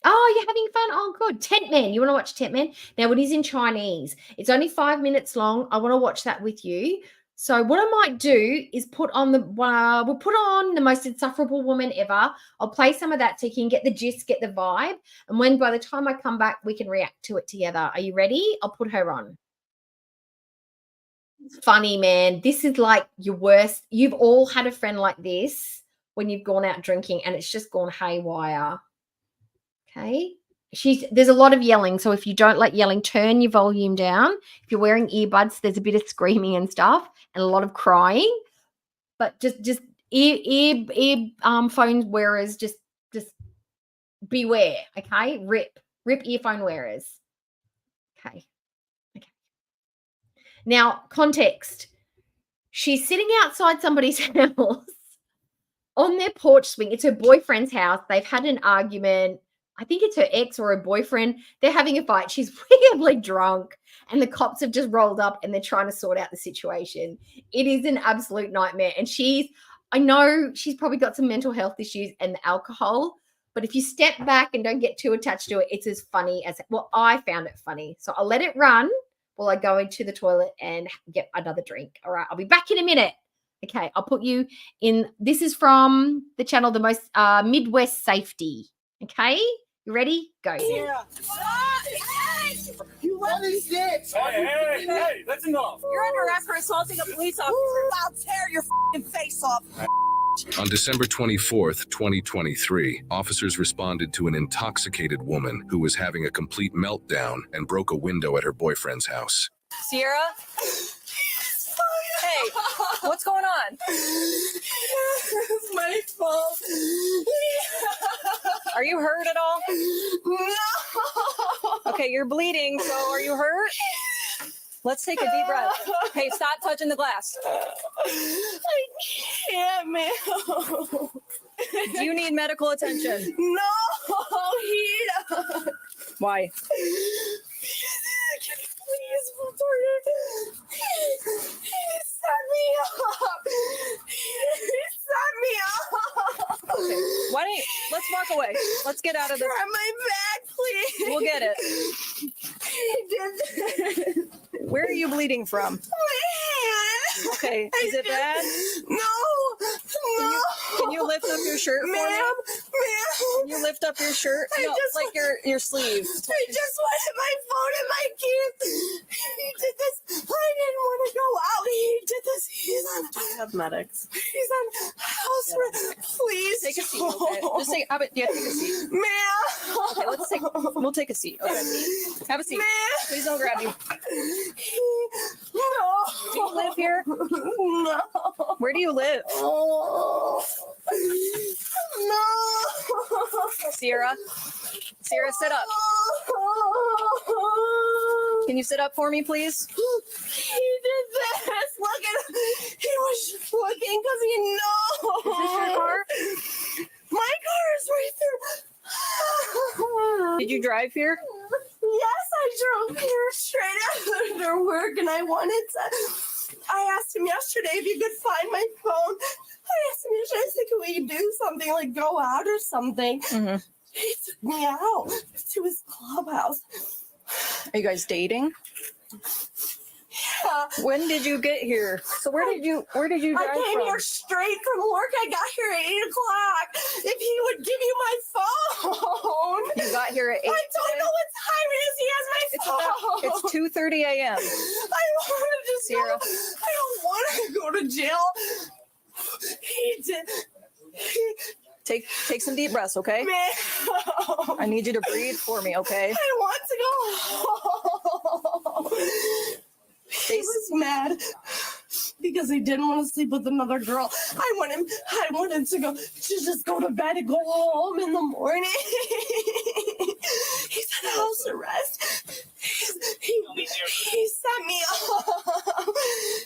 Oh, you're having fun? Oh, good. Tent Man. You want to watch Tent Man? Now, it is in Chinese. It's only 5 minutes long. I want to watch that with you. So what I might do is put on we'll put on the most insufferable woman ever. I'll play some of that so you can get the gist, get the vibe. And by the time I come back, we can react to it together. Are you ready? I'll put her on. Funny, man. This is like your worst. You've all had a friend like this when you've gone out drinking and it's just gone haywire. Okay. There's a lot of yelling. So if you don't like yelling, turn your volume down. If you're wearing earbuds, there's a bit of screaming and stuff and a lot of crying. But just phone wearers, just beware. Okay. Rip earphone wearers. Okay. Now, context. She's sitting outside somebody's house on their porch swing. It's her boyfriend's house. They've had an argument. I think it's her ex or her boyfriend. They're having a fight. She's weirdly drunk and the cops have just rolled up and they're trying to sort out the situation. It is an absolute nightmare. And I know she's probably got some mental health issues and the alcohol, but if you step back and don't get too attached to it, it's as funny as, well, I found it funny. So I'll let it run while I go into the toilet and get another drink. All right, I'll be back in a minute. Okay, I'll put you in. This is from the channel, the most Midwest Safety. Okay, you ready? Go. Yeah. You what is this? Hey, that's enough. You're under arrest for assaulting a police officer. I'll tear your f***ing face off. On December 24th, 2023, officers responded to an intoxicated woman who was having a complete meltdown and broke a window at her boyfriend's house. Sierra? Hey, what's going on? It's my fault. Are you hurt at all? No. Okay, you're bleeding, so are you hurt? Let's take a deep breath. Hey, stop touching the glass. I can't, man. Do you need medical attention? No, he does. Why? Please, he set me up. He set me up. Okay, why don't you, let's walk away. Let's get out of this. Grab my bag, please. We'll get it. He did this. Where are you bleeding from? My hand. Okay, is it bad? No. Can you lift up your shirt for me? Ma'am. Can you lift up your shirt? Your sleeve. I just wanted my phone and my keys. He did this. I didn't want to go out. He did this. He's on. I have medics. He's on house arrest. Please. Take a seat. Okay. Just take. Take a seat. Ma'am. Okay, we'll take a seat. Okay. Have a seat. Ma'am. Please don't grab you. No. Do you live here? No. Where do you live? Oh. No. Sierra, sit up. Can you sit up for me, please? He did this. Look at him. He was just looking because he knows. Is this your car? My car is right there. Did you drive here? Yes, I drove here straight after work, and I asked him yesterday if he could find my phone. I asked him yesterday, I said, can we do something, like go out or something? Mm-hmm. He took me out to his clubhouse. Are you guys dating? Yeah. When did you get here? So where did you drive from? I came here straight from work. I got here at 8 o'clock. If he would give you my phone. You got here at 8? I don't know what time it is. He has my phone. It's 2:30 a.m. I want to just Sierra. I don't want to go to jail. He did. Take some deep breaths, okay? Man. I need you to breathe for me, okay? I want to go home. He was mad because he didn't want to sleep with another girl. I wanted to just go to bed and go home in the morning. He's on house arrest. He set me up.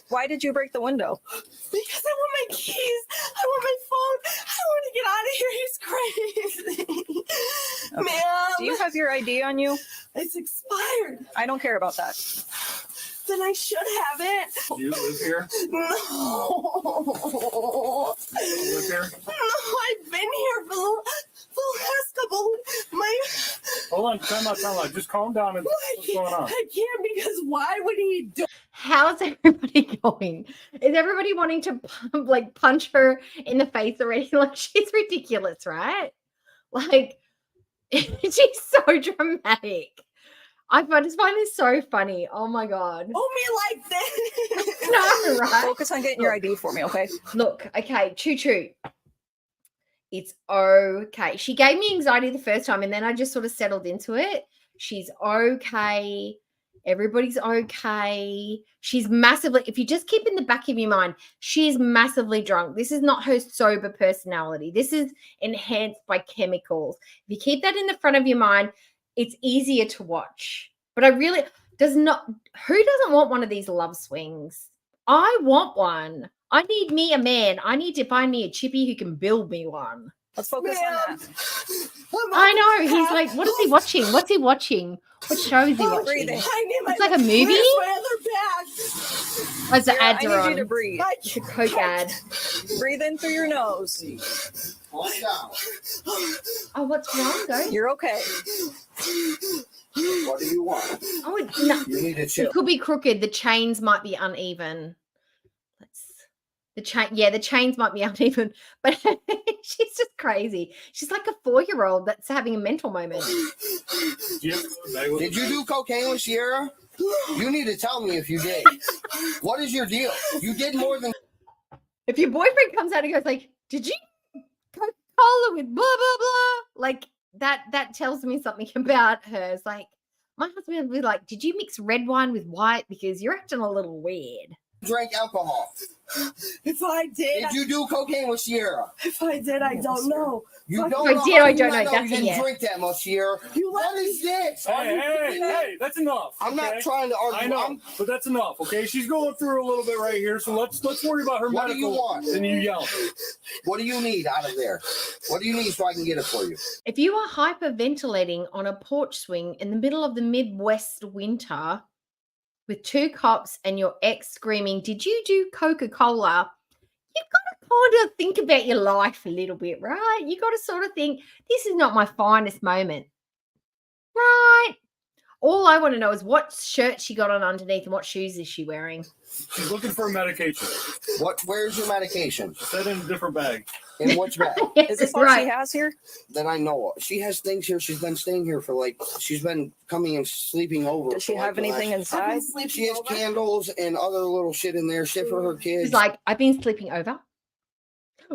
Why did you break the window? Because I want my keys. I want my phone. I want to get out of here. He's crazy. Okay. Ma'am. Do you have your ID on you? It's expired. I don't care about that. Then I should have it. Do you live here? No. You live here? No, I've been here for the last couple. Hold on, time out. Just calm down. And what's going on? I can't because why would he do? how's everybody going? Is everybody wanting to punch her in the face already? Like, she's ridiculous, right? Like, she's so dramatic. I just find this so funny. Oh my God. Hold me like this. No, right? Focus on getting your ID for me, okay? Look, okay, choo-choo. It's okay. She gave me anxiety the first time and then I just sort of settled into it. She's okay. Everybody's okay. She's massively, if you just keep in the back of your mind, she's massively drunk. This is not her sober personality. This is enhanced by chemicals. If you keep that in the front of your mind, it's easier to watch. But I really, who doesn't want one of these love swings? I want one. I need me a man. I need to find me a chippy who can build me one. Let's focus on that. I know. He's like, what is he watching? What's he watching? What show is he watching? Breathing. It's like a movie. As the ads are I need on. you to breathe. It's a Coke ad. Breathe in through your nose. Oh, what's wrong, though? You're okay. What do you want? Oh, no. You need to chill. It could be crooked. The chains might be uneven. The chains might be uneven, but she's just crazy. She's like a 4-year-old that's having a mental moment. Did you do cocaine with Sierra? You need to tell me if you did. What is your deal? You did more than. If your boyfriend comes out and goes like, "Did you Coca-Cola with blah blah blah?" Like that tells me something about her. It's like my husband would be like, "Did you mix red wine with white? Because you're acting a little weird." Drank alcohol. If I did. Did you do cocaine with Sierra? If I did, I don't know. You If don't I know. did, How I do don't you not know. You That's a didn't yes. drink that much, Sierra. What is this? Hey, that's enough. I'm not trying to argue. I know, but that's enough. Okay, she's going through a little bit right here, so let's worry about her What do medical. you want? And you yell. What do you need out of there? What do you need so I can get it for you? If you are hyperventilating on a porch swing in the middle of the Midwest winter with 2 cops and your ex screaming, "Did you do Coca-Cola?" You've got to kind of think about your life a little bit, right? You got to sort of think, this is not my finest moment, right? All I want to know is what shirt she got on underneath and what shoes is she wearing? She's looking for a medication. Where's your medication? Set in a different bag. In which bag? Is this all she has here? That I know of. She has things here. She's been staying here for she's been coming and sleeping over. Does she have anything inside? She has candles and other little shit in there, shit for her kids. She's like, I've been sleeping over.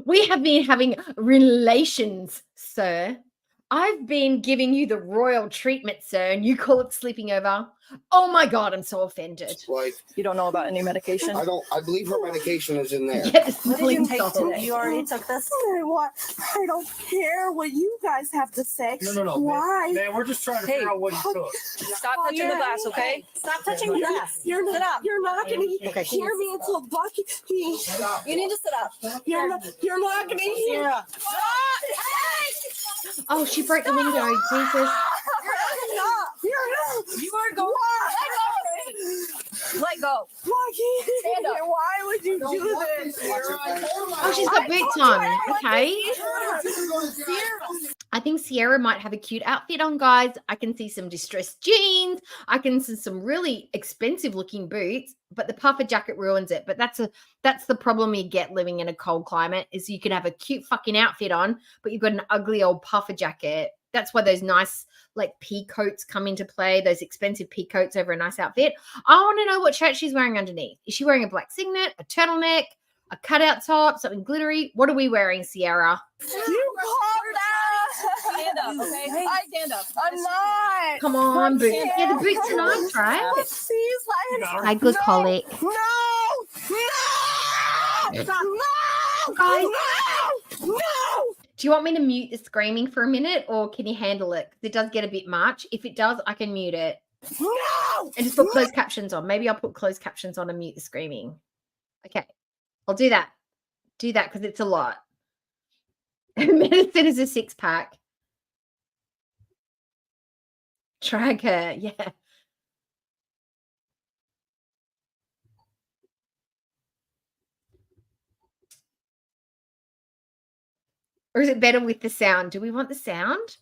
We have been having relations, sir. I've been giving you the royal treatment, sir, and you call it sleeping over. Oh my God, I'm so offended. Like, You don't know about any medication? I believe her medication is in there. Get the What did you sling take salt. today? You already took this? I don't care what you guys have to say. No. Why? Man, we're just trying to figure out what you took. Stop touching the glass, okay? Stop touching the glass. You're not going to hear me until Bucky. You need to sit up. You're not going to hear. Oh, she broke the window. Jesus. You are going. Let go. Bucky, Stand up. why would you do this? Oh, she's got boots on. Okay. I think Sierra might have a cute outfit on, guys. I can see some distressed jeans. I can see some really expensive looking boots, but the puffer jacket ruins it. But that's the problem you get living in a cold climate is you can have a cute fucking outfit on, but you've got an ugly old puffer jacket. That's why those nice pea coats come into play, those expensive pea coats over a nice outfit. I want to know what shirt she's wearing underneath. Is she wearing a black signet, a turtleneck, a cutout top, something glittery? What are we wearing, Sierra? You called that. Stand up, okay? I stand up. I'm not. Come on, boots. Yeah, the boots are nice, right? Please, High glycolic. No. Guys, No. do you want me to mute the screaming for a minute or can you handle it? 'Cause it does get a bit much. If it does, I can mute it. No. And just put closed captions on. Maybe I'll put closed captions on and mute the screaming. Okay. I'll do that. Do that because it's a lot. Medicine is a 6-pack. Drag her. Yeah. Or is it better with the sound? Do we want the sound?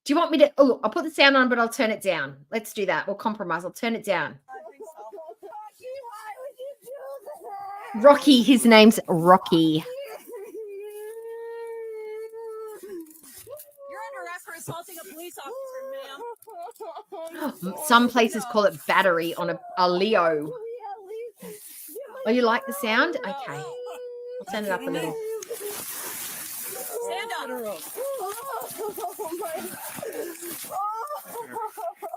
Do you want me to? Oh, I'll put the sound on, but I'll turn it down. Let's do that. We'll compromise. I'll turn it down. Rocky, his name's Rocky. You're under arrest for assaulting a police officer, ma'am. Some places call it battery on a Leo. Oh, you like the sound? Okay. I'll turn it up a little. Stand up.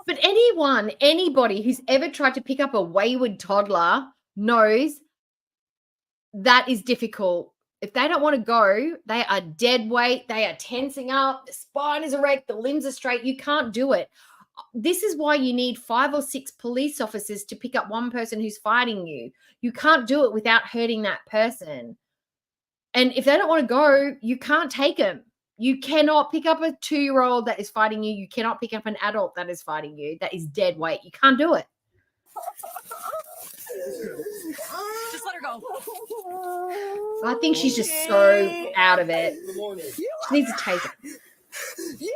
But anybody who's ever tried to pick up a wayward toddler knows that is difficult. If they don't want to go, they are dead weight. They are tensing up. The spine is erect. The limbs are straight. You can't do it. This is why you need 5 or 6 police officers to pick up one person who's fighting you. You can't do it without hurting that person. And if they don't want to go, you can't take them. You cannot pick up a 2-year-old that is fighting you. You cannot pick up an adult that is fighting you. That is dead weight. You can't do it. Just let her go. I think she's just so out of it. She needs to take it. You will not!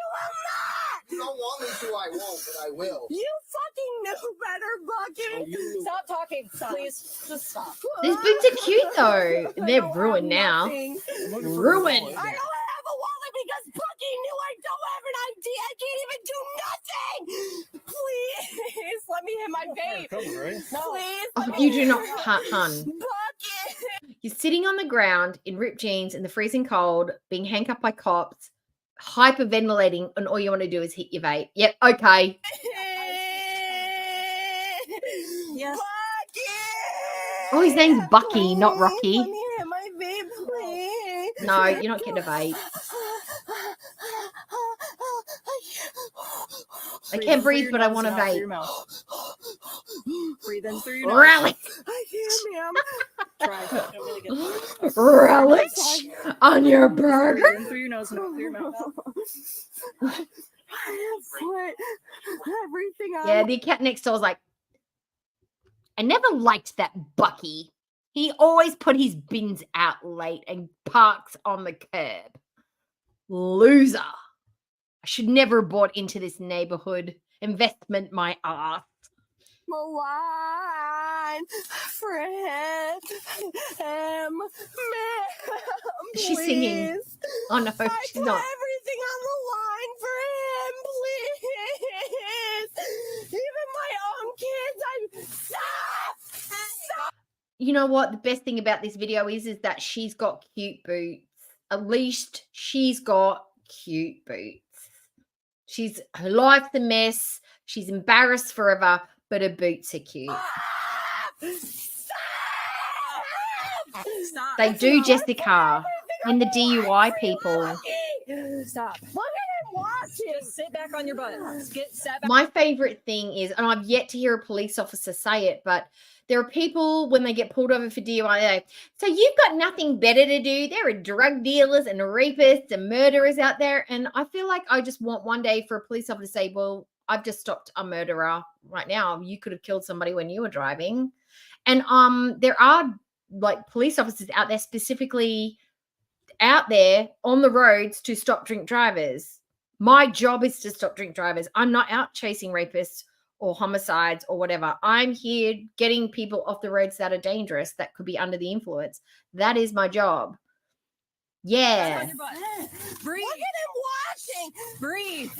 You don't want me to, I won't, but I will. You fucking know better, Bucky! Stop talking, please. Just stop. These boots are cute though. They're ruined now. Ruined. I don't have a wallet because Bucky knew I don't have an ID. I can't even do nothing! Please, let me hit my vape. No. Please. Oh, let you me do not, hit- hun. Bucky! You're sitting on the ground in ripped jeans in the freezing cold, being handcuffed by cops, hyperventilating, and all you want to do is hit your vape. Yep, okay. Yes. Bucky! Oh, his name's Bucky, not Rocky. Let me hit my vape, please. No, you're not getting a vape. I can't breathe, but I want a vape. Breathe in through your nose. Relish, I can't, ma'am. Try. Don't really get relish on your burger. Breathe in through your nose and out through your mouth. I have put everything on. Yeah, the cat next door was like, I never liked that Bucky. He always put his bins out late and parks on the curb. Loser. I should never have bought into this neighborhood. Investment my ass. Malign friend, ma'am, She's singing. please. Oh no, I she's put not. everything on the line for him, please. Even my own kids, stop. You know what? The best thing about this video is that she's got cute boots. At least she's got cute boots. Her life's a mess. She's embarrassed forever, but her boots are cute. Stop. They do Jessica and the DUI people. Stop. Look at him watching. Just sit back on your butt. Sat back. My favorite thing is, and I've yet to hear a police officer say it, but there are people when they get pulled over for DUI, they're like, so you've got nothing better to do. There are drug dealers and rapists and murderers out there. And I feel like I just want one day for a police officer to say, well, I've just stopped a murderer right now. You could have killed somebody when you were driving. And there are like police officers out there specifically out there on the roads to stop drink drivers. My job is to stop drink drivers. I'm not out chasing rapists or homicides or whatever. I'm here getting people off the roads that are dangerous, that could be under the influence. That is my job. Yeah. On your butt. Breathe. Look at him watching. Breathe.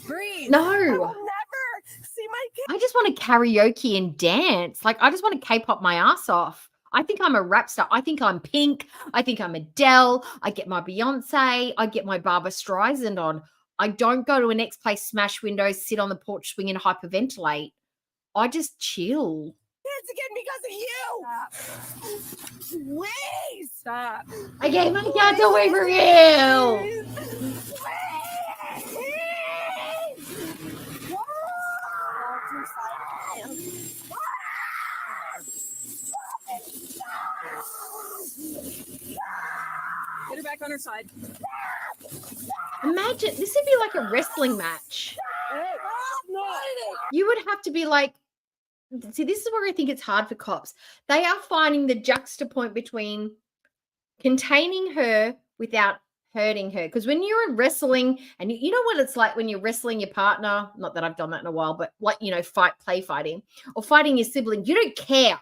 Breathe. No. I will never see my kids. I just want to karaoke and dance. Like, I just want to K-pop my ass off. I think I'm a rap star. I think I'm Pink. I think I'm Adele. I get my Beyonce. I get my Barbra Streisand on. I don't go to a next place, smash windows, sit on the porch swing and hyperventilate. I just chill. Kids again because of you. Please Stop. I gave my cats away for you. Get her back on her side. Imagine, this would be like a wrestling match. You would have to be like, see, this is where I think it's hard for cops. They are finding the juxtapoint between containing her without hurting her. Because when you're wrestling, and you know what it's like when you're wrestling your partner, not that I've done that in a while, but like, play fighting or fighting your sibling, you don't care.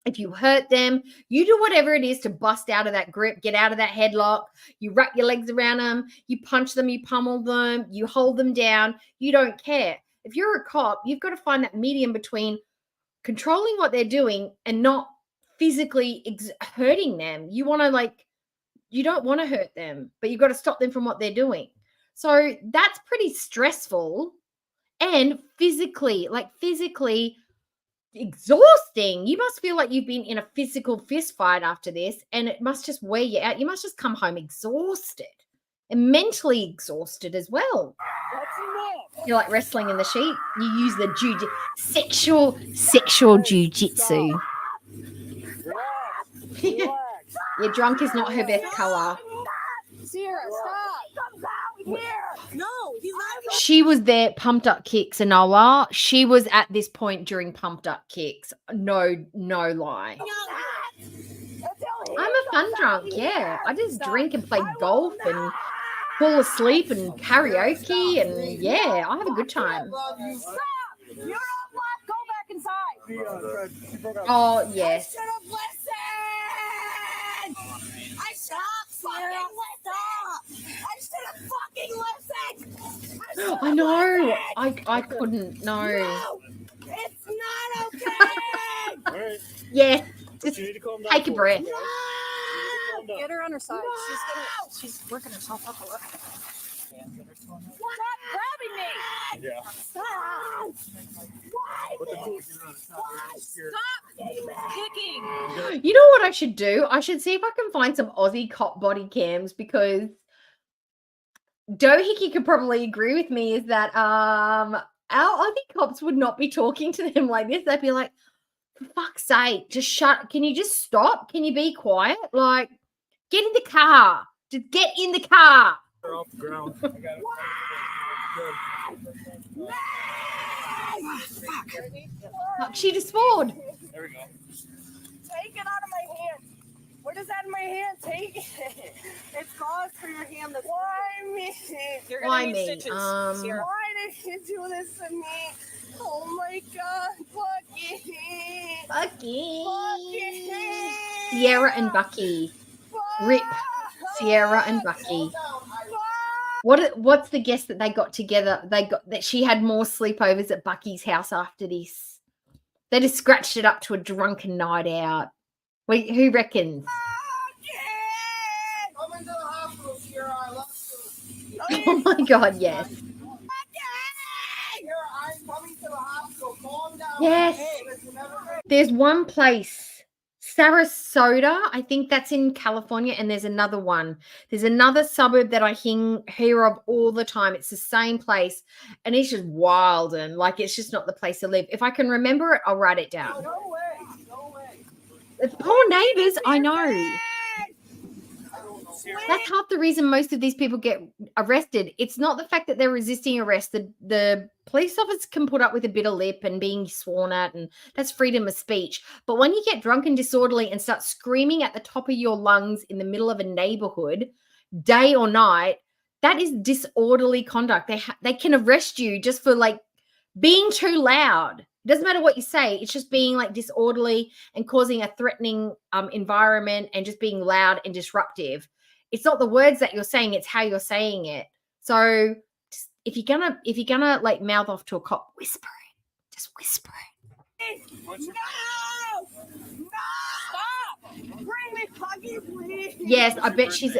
If you hurt them, you do whatever it is to bust out of that grip, get out of that headlock. You wrap your legs around them, you punch them, you pummel them, you hold them down. You don't care. If you're a cop, you've got to find that medium between controlling what they're doing and not physically hurting them. You want to you don't want to hurt them, but you've got to stop them from what they're doing. So that's pretty stressful and physically exhausting. You must feel like you've been in a physical fist fight after this, and it must just wear you out. You must just come home exhausted and mentally exhausted as well. You're like wrestling in the sheet. You use the sexual jujitsu. Your drunk is not her best color. Sierra, stop. No, he's not. She was there, pumped up kicks, Anola. She was at this point during pumped up kicks. No lie. I'm a fun drunk, yeah. I just drink and play golf and fall asleep and karaoke, and yeah, I have a good time. Stop! You're on black. Go back inside. Oh, yes. I should have listened. I should have fucking listened. I know. I couldn't. No. No, it's not okay. Yeah. But Just you need to calm down take a for breath. it, okay? You need to calm down. Get her on her side. She's working herself up a lot. Stop grabbing me. Yeah. Stop. Why? Put the focus around. It's not really scared. Kicking. You know what I should do? I should see if I can find some Aussie cop body cams, because Dohickey could probably agree with me, is that our Aussie cops would not be talking to them like this. They'd be like, for fuck's sake, just shut. Can you just stop? Can you be quiet? Like, get in the car. Just get in the car. They're off the ground. I got it. Fuck, she just swore. There we go. Take it out of my hand. What is that in my hand? Take it. It's cause for your hand. Why me? You're Why gonna need me? stitches, Sierra. Why did you do this to me? Oh my God, Bucky. Bucky. Bucky. Sierra and Bucky. Rip Sierra and Bucky. What's the guess that they got together? They got that she had more sleepovers at Bucky's house after this. They just scratched it up to a drunken night out. Wait, who reckons? Come into the hospital, Sierra. I love you. Oh my God, yes. Sierra, I'm coming to the hospital. Calm down. Yes. There's one place, Sarasota, I think that's in California, and there's another one. There's another suburb that I hear of all the time. It's the same place, and it's just wild, and like it's just not the place to live. If I can remember it, I'll write it down. No way. No way. It's poor neighbors, I know. That's half the reason most of these people get arrested. It's not the fact that they're resisting arrest. The police officer can put up with a bit of lip and being sworn at, and that's freedom of speech. But when you get drunk and disorderly and start screaming at the top of your lungs in the middle of a neighborhood, day or night, that is disorderly conduct. They can arrest you just for like being too loud. It doesn't matter what you say. It's just being like disorderly and causing a threatening environment and just being loud and disruptive. It's not the words that you're saying, it's how you're saying it. So if you're gonna like mouth off to a cop, whisper it. Just whisper it. No! No! Stop! Bring me Huggy, please. Yes, I bet she's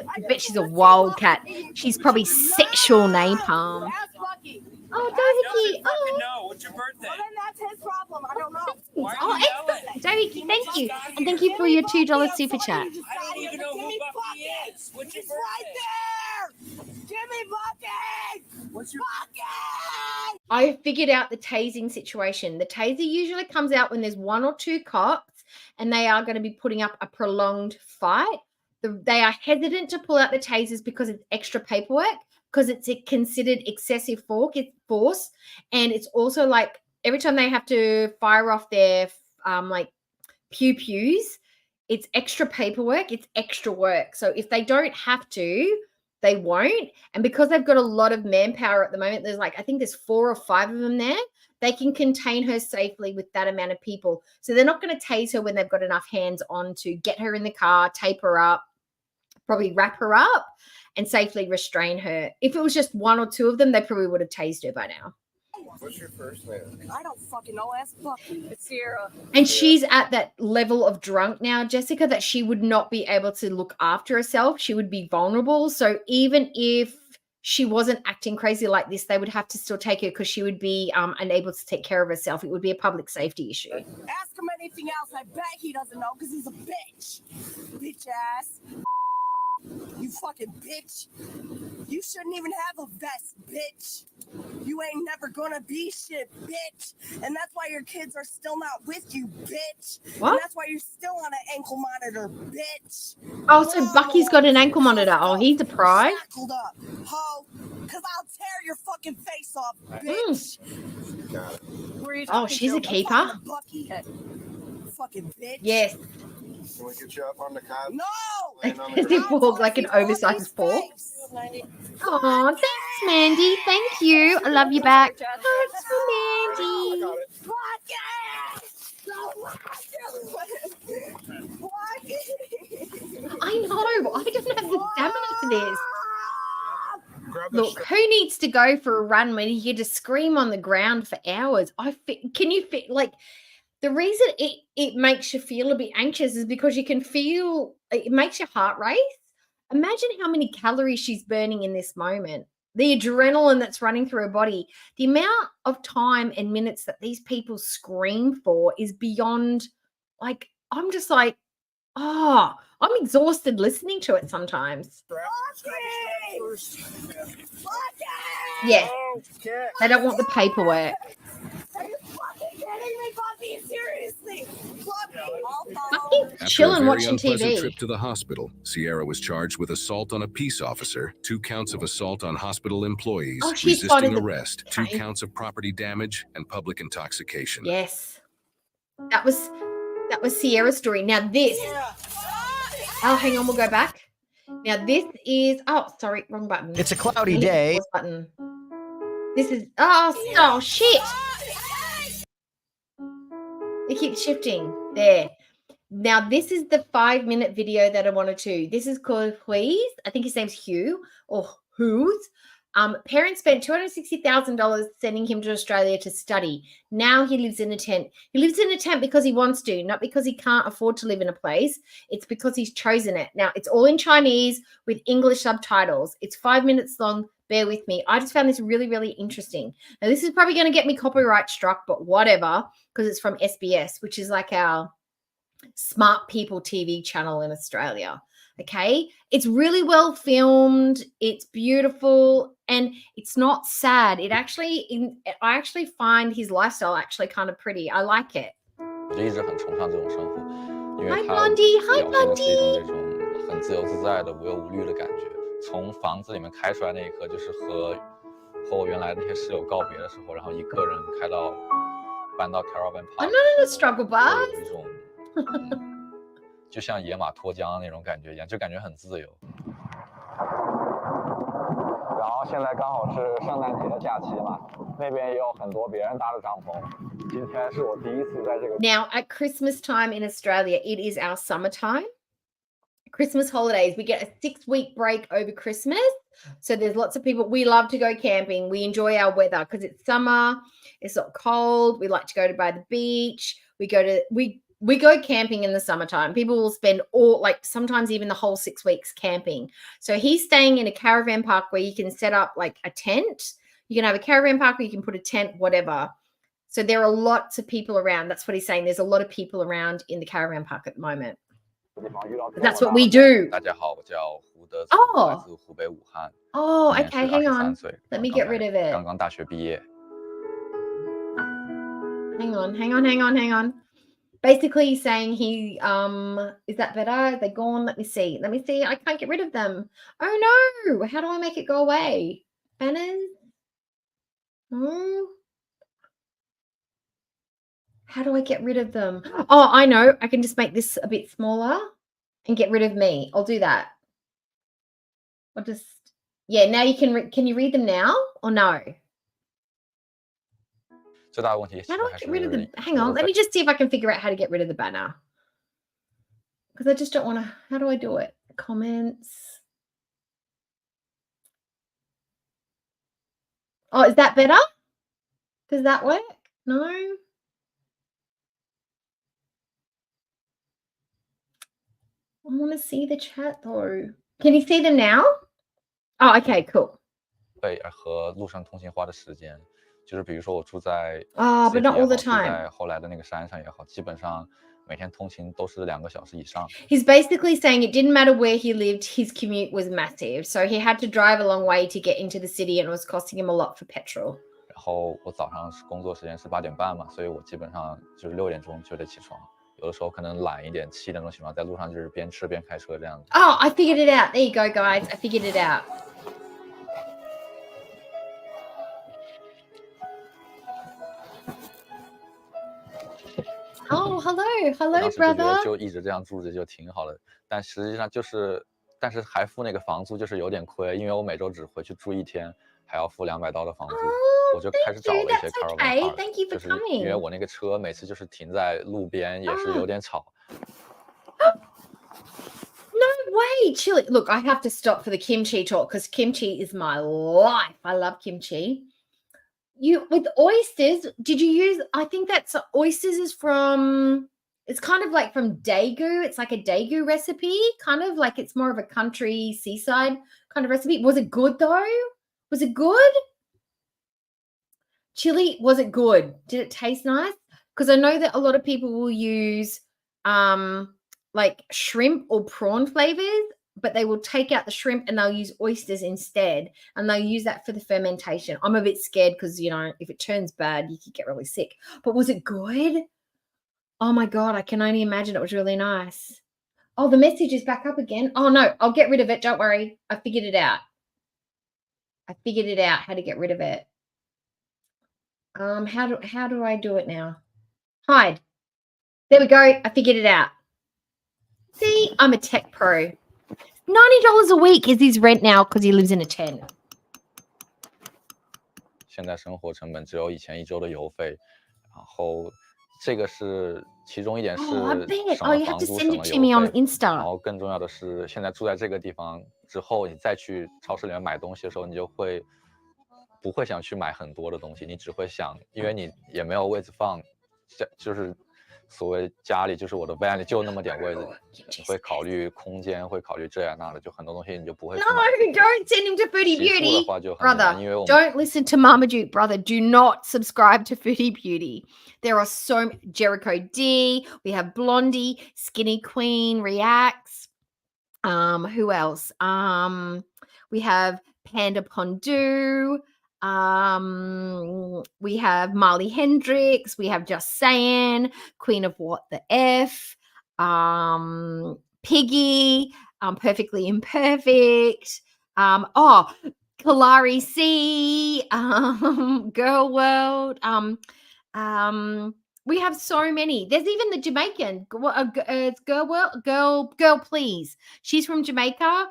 a wildcat. She's probably sexual napalm. Ask Bucky. Oh, Dohickey. Oh, No, what's your birthday? Well, then that's his problem. I don't know. Why are oh, you excellent. yelling? Dohickey, thank you. And thank you for your $2 super chat. I don't even know who Bucky is. What's your He's right birthday? there. Give me Bucky. What's your Bucky. I figured out the tasing situation. The taser usually comes out when there's one or two cops and they are going to be putting up a prolonged fight. They are hesitant to pull out the tasers because it's extra paperwork, because it's considered excessive force. And it's also like every time they have to fire off their like pew-pews, it's extra paperwork, it's extra work. So if they don't have to, they won't. And because they've got a lot of manpower at the moment, there's like, I think there's 4 or 5 of them there. They can contain her safely with that amount of people. So they're not going to tase her when they've got enough hands on to get her in the car, tape her up, probably wrap her up and safely restrain her. If it was just 1 or 2 of them, they probably would have tased her by now. What's your first name? I don't fucking know. Ask Bucky. It's Sierra. And she's at that level of drunk now, Jessica, that she would not be able to look after herself. She would be vulnerable. So even if she wasn't acting crazy like this, they would have to still take her because she would be unable to take care of herself. It would be a public safety issue. Ask him anything else. I bet he doesn't know because he's a bitch. Bitch ass. You fucking bitch. You shouldn't even have a vest, bitch. You ain't never gonna be shit, bitch. And that's why your kids are still not with you, bitch. What? And that's why you're still on an ankle monitor, bitch. Oh, so Bucky's got an ankle monitor. Oh, he's a prize. Shackled up, ho. Because I'll tear your fucking face off, bitch. Who are you Oh, talking she's to? a keeper? I'm talking to Bucky. Fucking bitch. Yes. Can we get you up on the cot? No! Laying on As the if walk like an oversized ball. Oh, thanks, Mandy. Thank you. I love you back. Thanks for Mandy. I know. I don't have the stamina for this. Look, who needs to go for a run when you get to scream on the ground for hours? Can you fit like the reason it makes you feel a bit anxious is because you can feel it makes your heart race. Imagine how many calories she's burning in this moment. The adrenaline that's running through her body, the amount of time and minutes that these people scream for is beyond, like, I'm just like, oh, I'm exhausted listening to it sometimes. Yeah. They don't want the paperwork. Are you fucking kidding me, Bucky? Seriously? Bucky's After chilling a very watching unpleasant TV. trip to the hospital, Sierra was charged with assault on a peace officer, 2 counts of assault on hospital employees, Oh, she spotted resisting the- arrest, 2 Okay. counts of property damage, and public intoxication. Yes. That was Sierra's story. Now this. Oh, hang on, we'll go back. Now this is sorry, wrong button. It's a cloudy I hit the day. pause button. This is oh shit. It keeps shifting. There. Now this is the 5-minute video that I wanted to. This is called Please. I think his name's Hugh or Who's. Parents spent $260,000 sending him to Australia to study. Now he lives in a tent. He lives in a tent because he wants to, not because he can't afford to live in a place. It's because he's chosen it. Now, it's all in Chinese with English subtitles. It's 5 minutes long. Bear with me. I just found this really, really interesting. Now, this is probably going to get me copyright struck, but whatever, because it's from SBS, which is like our smart people TV channel in Australia. Okay, it's really well filmed, it's beautiful, and it's not sad. I actually find his lifestyle actually kind of pretty. I like it. 我就一直很崇尚这种生活，因为 Hi 它 Blondie, hi 表现的是一 Blondie. 种这种很自由自在的、无忧无虑的感觉。从房子里面开出来那一刻，就是和我原来那些室友告别的时候，然后一个人搬到 Caravan Park， I'm not in a struggle bus. 有一种就像野马脱缰的那种感觉一样，就感觉很自由。然后现在刚好是圣诞节的假期嘛，那边也有很多别人搭的帐篷。今天是我第一次在这个。 Now, at Christmas time in Australia, it is our summertime. Christmas holidays, we get a 6-week break over Christmas. So there's lots of people. We love to go camping. We enjoy our weather because it's summer. It's not cold. We like to go by the beach. We go camping in the summertime. People will spend sometimes even the whole 6 weeks camping. So he's staying in a caravan park where you can set up like a tent. You can have a caravan park where you can put a tent, whatever. So there are lots of people around. That's what he's saying. There's a lot of people around in the caravan park at the moment. That's what we do. 大家好，我叫胡德，哦来自湖北武汉。 Oh, 今年 okay. 是 Hang 23 on. 岁， Let me get rid of it. 刚刚大学毕业。 Hang on. Basically, he's saying is that better? Are they gone? Let me see. I can't get rid of them. Oh no. How do I make it go away? Banners? Oh. How do I get rid of them? Oh, I know. I can just make this a bit smaller and get rid of me. I'll do that. I'll just Yeah, now you can you read them now or no? 最大的问题其 How 实 do I 还 get rid of 是 the hang on, let me just see if I can figure out how to get rid of the banner. Because I just don't want to. How do I do it? Comments. Oh, is that better? Does that work? No. I want to see the chat though. Can you see them now? Oh, okay, cool. 费和路上通勤花的时间，就是比如说我住在 Oh, but city not 也 all 好， the 住 time. 在后来的那个山上也好，基本上每天通勤都是2个小时以上。 He's basically saying it didn't matter where he lived, his commute was massive. So he had to drive a long way to get into the city and it was costing him a lot for petrol. 然后我早上工作时间是8点半嘛，所以我基本上就是6点钟就得起床，有的时候可能懒一点，7点钟起床，在路上就是边吃边开车这样子。 Oh, I figured it out. There you go, guys. I figured it out. Oh, hello, 我 hello, 当时就觉得 brother. 就一直这样住着就挺好的，但实际上就是，但是还付那个房租就是有点亏，因为我每周只回去住1天，还要付200刀的房租， 我就开始找了一些 caravan park， Thank you for 就是因为 coming. 我那个车每次就是停在路边，也是有点吵。 No way, chili. Look, I have to stop for the kimchi talk because kimchi is my life. I love kimchi. You with oysters, did you use? I think that's oysters is from. It's kind of like from Daegu. It's like a Daegu recipe, kind of like it's more of a country seaside kind of recipe. Was it good though? Was it good? Chili, was it good? Did it taste nice? Because I know that a lot of people will use like shrimp or prawn flavors, but they will take out the shrimp and they'll use oysters instead, and they'll use that for the fermentation. I'm a bit scared because, you know, if it turns bad, you could get really sick. But was it good? Oh my God, I can only imagine it was really nice. Oh, the message is back up again. Oh no, I'll get rid of it. Don't worry. I figured it out. I figured it out how to get rid of it. How do I do it now? Hide. There we go. I figured it out. See, I'm a tech pro. $90 a week is his rent now because he lives in a tent. 现在生活成本只有以前1周的油费，然后这个是其中一点是 Oh, I bet. 省 Oh, 了 you have 房 to 租， send 省 it 了 to me 油 on 费， Insta. 然后更重要的是，现在住在这个地方之后，你再去超市里面买东西的时候，你就不会想去买很多的东西，你只会想，因为你也没有位置放，就是所谓家里就是我的 van 里就那么点位置，你会考虑空间，会考虑这样那的，就很多东西你就不会去买。 No, don't send him to Foodie 洗漱的 Beauty. 话就很简单， Brother, 因为我们 don't listen to Marmaduke, brother. Do not subscribe to Foodie Beauty. There are so Jericho D. We have Blondie, Skinny Queen reacts. Who else? We have Panda Pondu. We have Marley Hendrix. We have Just Saying, Queen of What the F. Piggy. Perfectly Imperfect. Kalari C. Girl World. We have so many. There's even the Jamaican. It's Girl World. Girl Please. She's from Jamaica.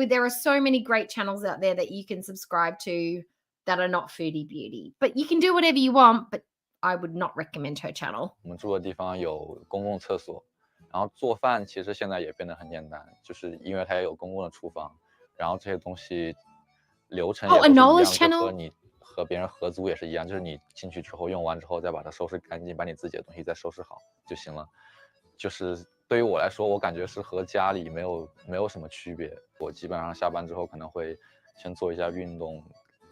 There are so many great channels out there that you can subscribe to that are not Foodie Beauty. But you can do whatever you want, but I would not recommend her channel. 我们住的地方有公共厕所，然后做饭其实现在也变得很简单，就是因为它也有公共的厨房，然后这些东西流程也都是一样的，就和你和别人合租也是一样，就是你进去之后用完之后再把它收拾干净，把你自己的东西再收拾好就行了。就是对于我来说，我感觉是和家里没有什么区别。我基本上下班之后可能会先做一下运动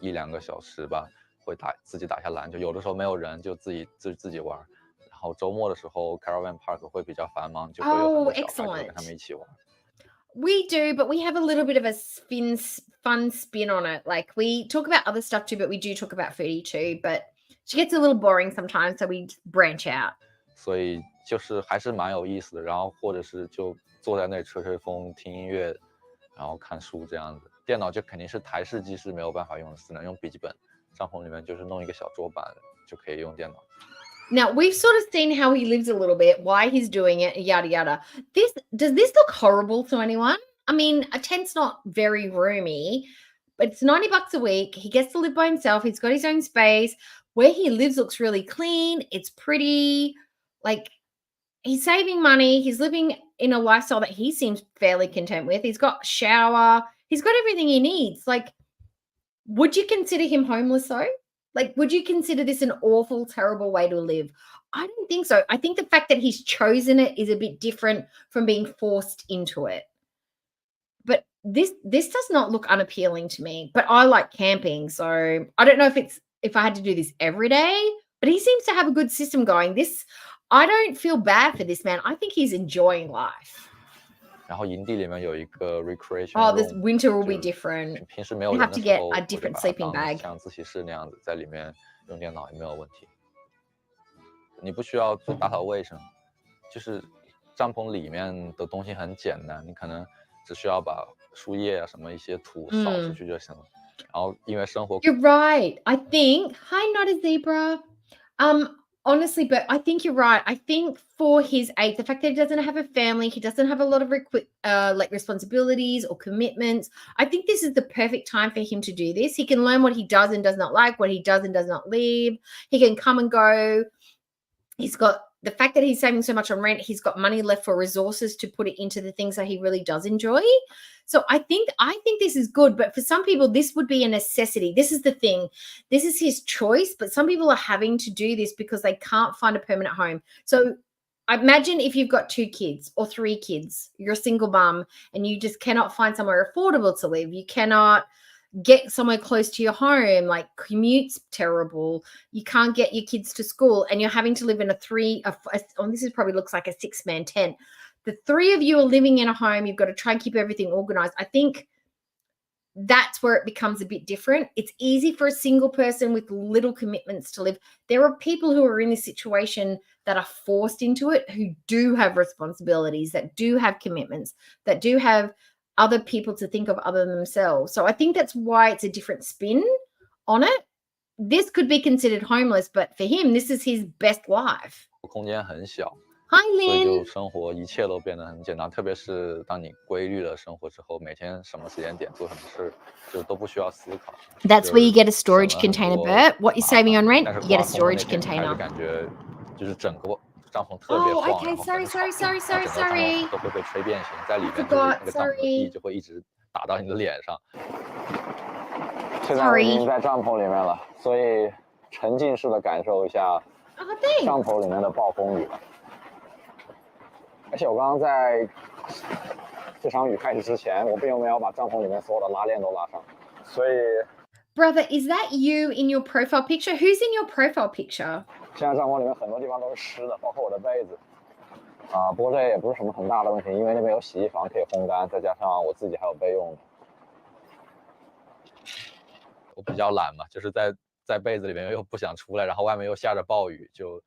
，1-2个小时吧，会自己打下篮球，有的时候没有人就自己玩。然后周末的时候 caravan park 会比较繁忙，就会有很多小孩跟他们一起玩。We do, but we have a little bit of a fun spin on it. Like we talk about other stuff too, but we do talk about Foodie too. But she gets a little boring sometimes, so we branch out. 所以就是还是蛮有意思的。然后或者是就坐在那里吹吹风、听音乐，然后看书这样子。电脑就肯定是台式机是没有办法用的，只能用笔记本。帐篷里面就是弄一个小桌板就可以用电脑。Now, we've sort of seen how he lives a little bit, why he's doing it, yada, yada. Does this look horrible to anyone? I mean, a tent's not very roomy, But it's $90 a week. He gets to live by himself. He's got his own space. Where he lives looks really clean. It's pretty. Like, he's saving money. He's living in a lifestyle that he seems fairly content with. He's got a shower. He's got everything he needs. Like, would you consider him homeless though? Like, would you consider this an awful, terrible way to live? I don't think so. I think the fact that he's chosen it is a bit different from being forced into it. But this does not look unappealing to me. But I like camping, so I don't know if I had to do this every day. But he seems to have a good system going. I don't feel bad for this man. I think he's enjoying life. 然后营地里面有一个 recreation Oh, this room, winter will 就 be 是 different. 平时没有 You 人 have 的 to 时 get 候， a 我就 different 把它 sleeping 当 bag. 像自习室那样子，在里面用电脑也没有问题。你不需要做打扫卫生，就是帐篷里面的东西很简单，你可能只需要把树叶啊什么一些土扫出去就行了。然后因为生活 You're right. I think, hi, not a zebra. Honestly, but I think you're right. I think for his age, the fact that he doesn't have a family, he doesn't have a lot of like responsibilities or commitments. I think this is the perfect time for him to do this. He can learn what he does and does not like, what he does and does not leave. He can come and go. He's got the fact that he's saving so much on rent, he's got money left for resources to put it into the things that he really does enjoy. So I think this is good, but for some people, this would be a necessity. This is the thing. This is his choice, but some people are having to do this because they can't find a permanent home. So imagine if you've got 2 kids or 3 kids, you're a single mum and you just cannot find somewhere affordable to live. You cannot get somewhere close to your home, like commute's terrible. You can't get your kids to school and you're having to live in this probably looks like a 6-man tent. The 3 of you are living in a home. You've got to try and keep everything organized. I think that's where it becomes a bit different. It's easy for a single person with little commitments to live. There are people who are in this situation that are forced into it, who do have responsibilities, that do have commitments, that do have other people to think of other than themselves. So I think that's why it's a different spin on it. This could be considered homeless, but for him, this is his best life. 空间很小， Hi, 所以 Lynn. 就生活一切都变得很简单。特别是当你规律了生活之后，每天什么时间点做什么事，就都不需要思考。 That's where you get a storage 省了很 container, 多 Bert. What you're 麻烦 saving on rent, 但是 you get a 刮风的那 storage 天，你还是 container. 感觉就是整个帐篷特别 Oh, 晃， okay. 然后跟着 Sorry. 整个帐篷都会被吹变形，在里面就是 forgot. 那个帐篷的地 Sorry. 就会一直打到你的脸上。 现在我已经在帐篷里面了，所以沉浸式的感受一下 Oh, thanks. 帐篷里面的暴风雨。而且我刚刚在这场雨开始之前，我并没有把帐篷里面所有的拉链都拉上，所以 Brother, is that you in your profile picture? Who's in your profile picture? 现在帐篷里面很多地方都是湿的，包括我的被子。不过这也不是什么很大的问题，因为那边有洗衣房可以烘干，再加上我自己还有备用的。我比较懒嘛，就是在被子里面又不想出来，然后外面又下着暴雨，就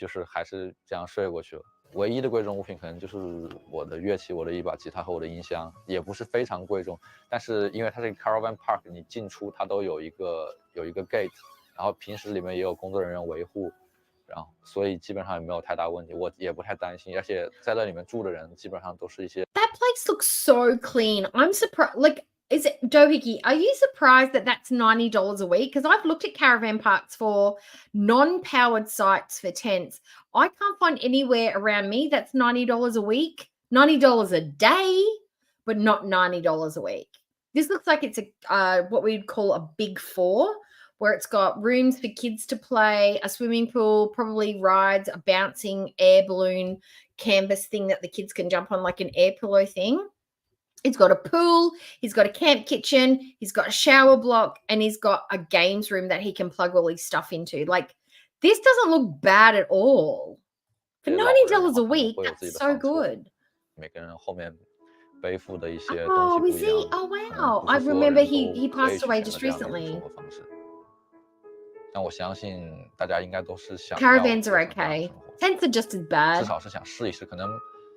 是还是这样睡过去了。唯一的贵重物品可能就是我的乐器，我的一把吉他和我的音箱，也不是非常贵重，但是因为它是一个 caravan park， 你进出它都有一个 gate， 然后平时里面也有工作人员维护，然后所以基本上也没有太大问题，我也不太担心，而且在那里面住的人基本上都是一些。 That place looks so clean. I'm surprised. Like, is it Dohiki? Are you surprised that that's $90 a week? Because I've looked at caravan parks for non-powered sites for tents. I can't find anywhere around me that's $90 a week. $90 a day, but not $90 a week. This looks like it's a what we'd call a big 4, where it's got rooms for kids to play, a swimming pool, probably rides, a bouncing air balloon canvas thing that the kids can jump on, like an air pillow thing. He's got a pool, he's got a camp kitchen, he's got a shower block, and he's got a games room that he can plug all his stuff into. Like, this doesn't look bad at all. For $90 a week, that's so good. 每个人后面背负的一些 Oh, 东西 is 不一 he? 样， Oh, 可能 wow. 不 I 是所有 remember 人 he 都可以 passed 去 away 选 just 择这样的一种 recently. 生活方式。但我相信大家应该都是想要 Caravans 过 are 成这样的 okay. 生活， Tents are just as 至 bad. 少是想试一试。可能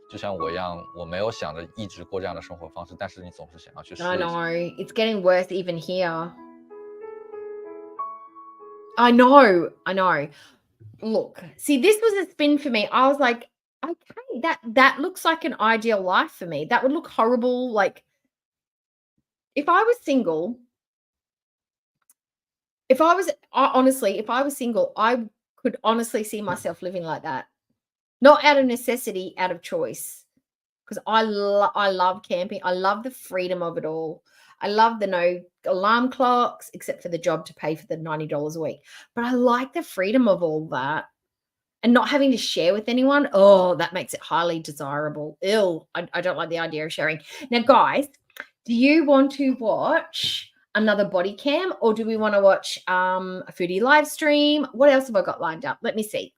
就像我一样，我没有想着一直过这样的生活方式，但是你总是想要去试 I 一 know. 下。 It's getting worse even here. I know. Look, see, this was a spin for me. I was like, okay, that looks like an ideal life for me. That would look horrible. Like, if I was single If I was single, I could honestly see myself living like that. Not out of necessity, out of choice. Because I love camping. I love the freedom of it all. I love the no alarm clocks, except for the job to pay for the $90 a week. But I like the freedom of all that. And not having to share with anyone, oh, that makes it highly desirable. Ew, I don't like the idea of sharing. Now, guys, do you want to watch another body cam, or do we want to watch a foodie live stream? What else have I got lined up? Let me see.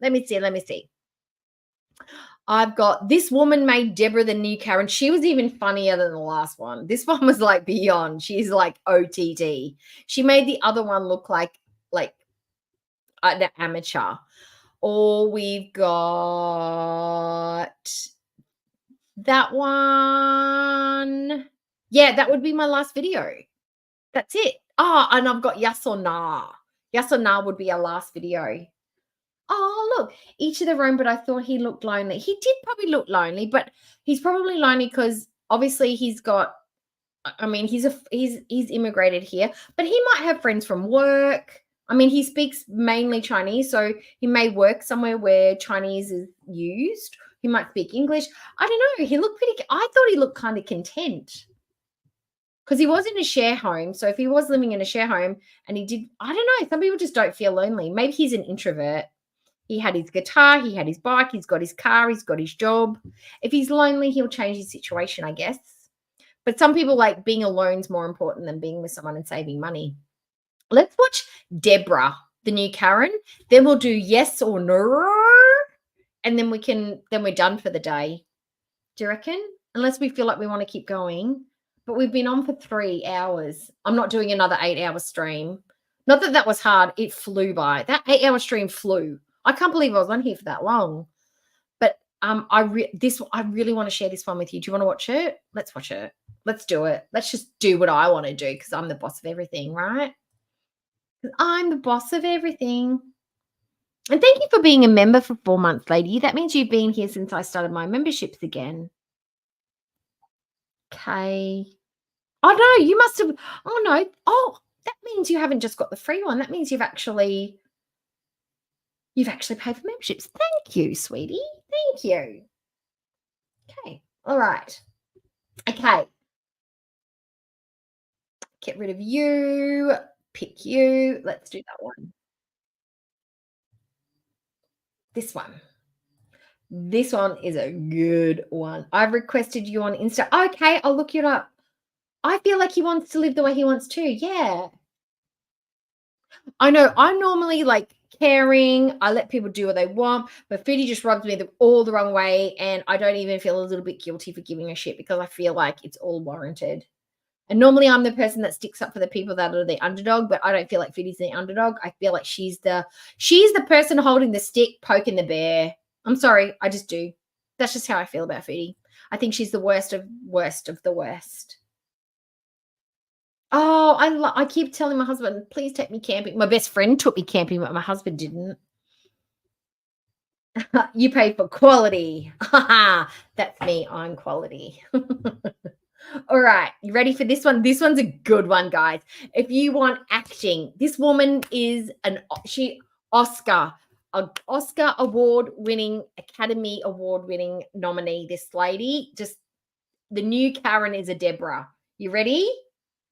I've got this woman made Deborah the new Karen. She was even funnier than the last one. This one was like beyond. She's like OTT. She made the other one look like an amateur. Or we've got that one. Yeah, that would be my last video. That's it. Oh, and I've got yes or nah. Yes or nah would be our last video. Oh, look, each of their own, but I thought he looked lonely. He did probably look lonely, but he's probably lonely because obviously he's immigrated here, but he might have friends from work. I mean, he speaks mainly Chinese, so he may work somewhere where Chinese is used. He might speak English. I don't know. He looked I thought he looked kind of content because he was in a share home. So if he was living in a share home and he did, I don't know. Some people just don't feel lonely. Maybe he's an introvert. He had his guitar, he had his bike, he's got his car, he's got his job. If he's lonely, he'll change his situation, I guess. But some people like being alone is more important than being with someone and saving money. Let's watch Deborah, the new Karen. Then we'll do yes or no. And then we're done for the day. Do you reckon? Unless we feel like we want to keep going. But we've been on for 3 hours. I'm not doing another 8-hour stream. Not that that was hard. It flew by. That 8-hour stream flew. I can't believe I was on here for that long. But I really want to share this one with you. Do you want to watch it? Let's watch it. Let's do it. Let's just do what I want to do because I'm the boss of everything, right? I'm the boss of everything. And thank you for being a member for 4 months, lady. That means you've been here since I started my memberships again. Okay. Oh, no, you must have. Oh, no. Oh, that means you haven't just got the free one. That means you've actually paid for memberships. Thank you, sweetie. Thank you. Okay. All right. Okay. Get rid of you. Pick you. Let's do that one. This one. This one is a good one. I've requested you on Insta. Okay, I'll look it up. I feel like he wants to live the way he wants to. Yeah. I know. I'm normally like caring. I let people do what they want. But Foodie just rubs me all the wrong way. And I don't even feel a little bit guilty for giving a shit because I feel like it's all warranted. And normally I'm the person that sticks up for the people that are the underdog, but I don't feel like Foodie's the underdog. I feel like she's the person holding the stick, poking the bear. I'm sorry, I just do. That's just how I feel about Foodie. I think she's the worst of the worst. Oh, I keep telling my husband, please take me camping. My best friend took me camping, but my husband didn't. You pay for quality. That's me. I'm quality. All right, you ready for this one? This one's a good one, guys. If you want acting, this woman is Oscar award-winning, Academy Award-winning nominee. This lady, just the new Karen is a Deborah. You ready?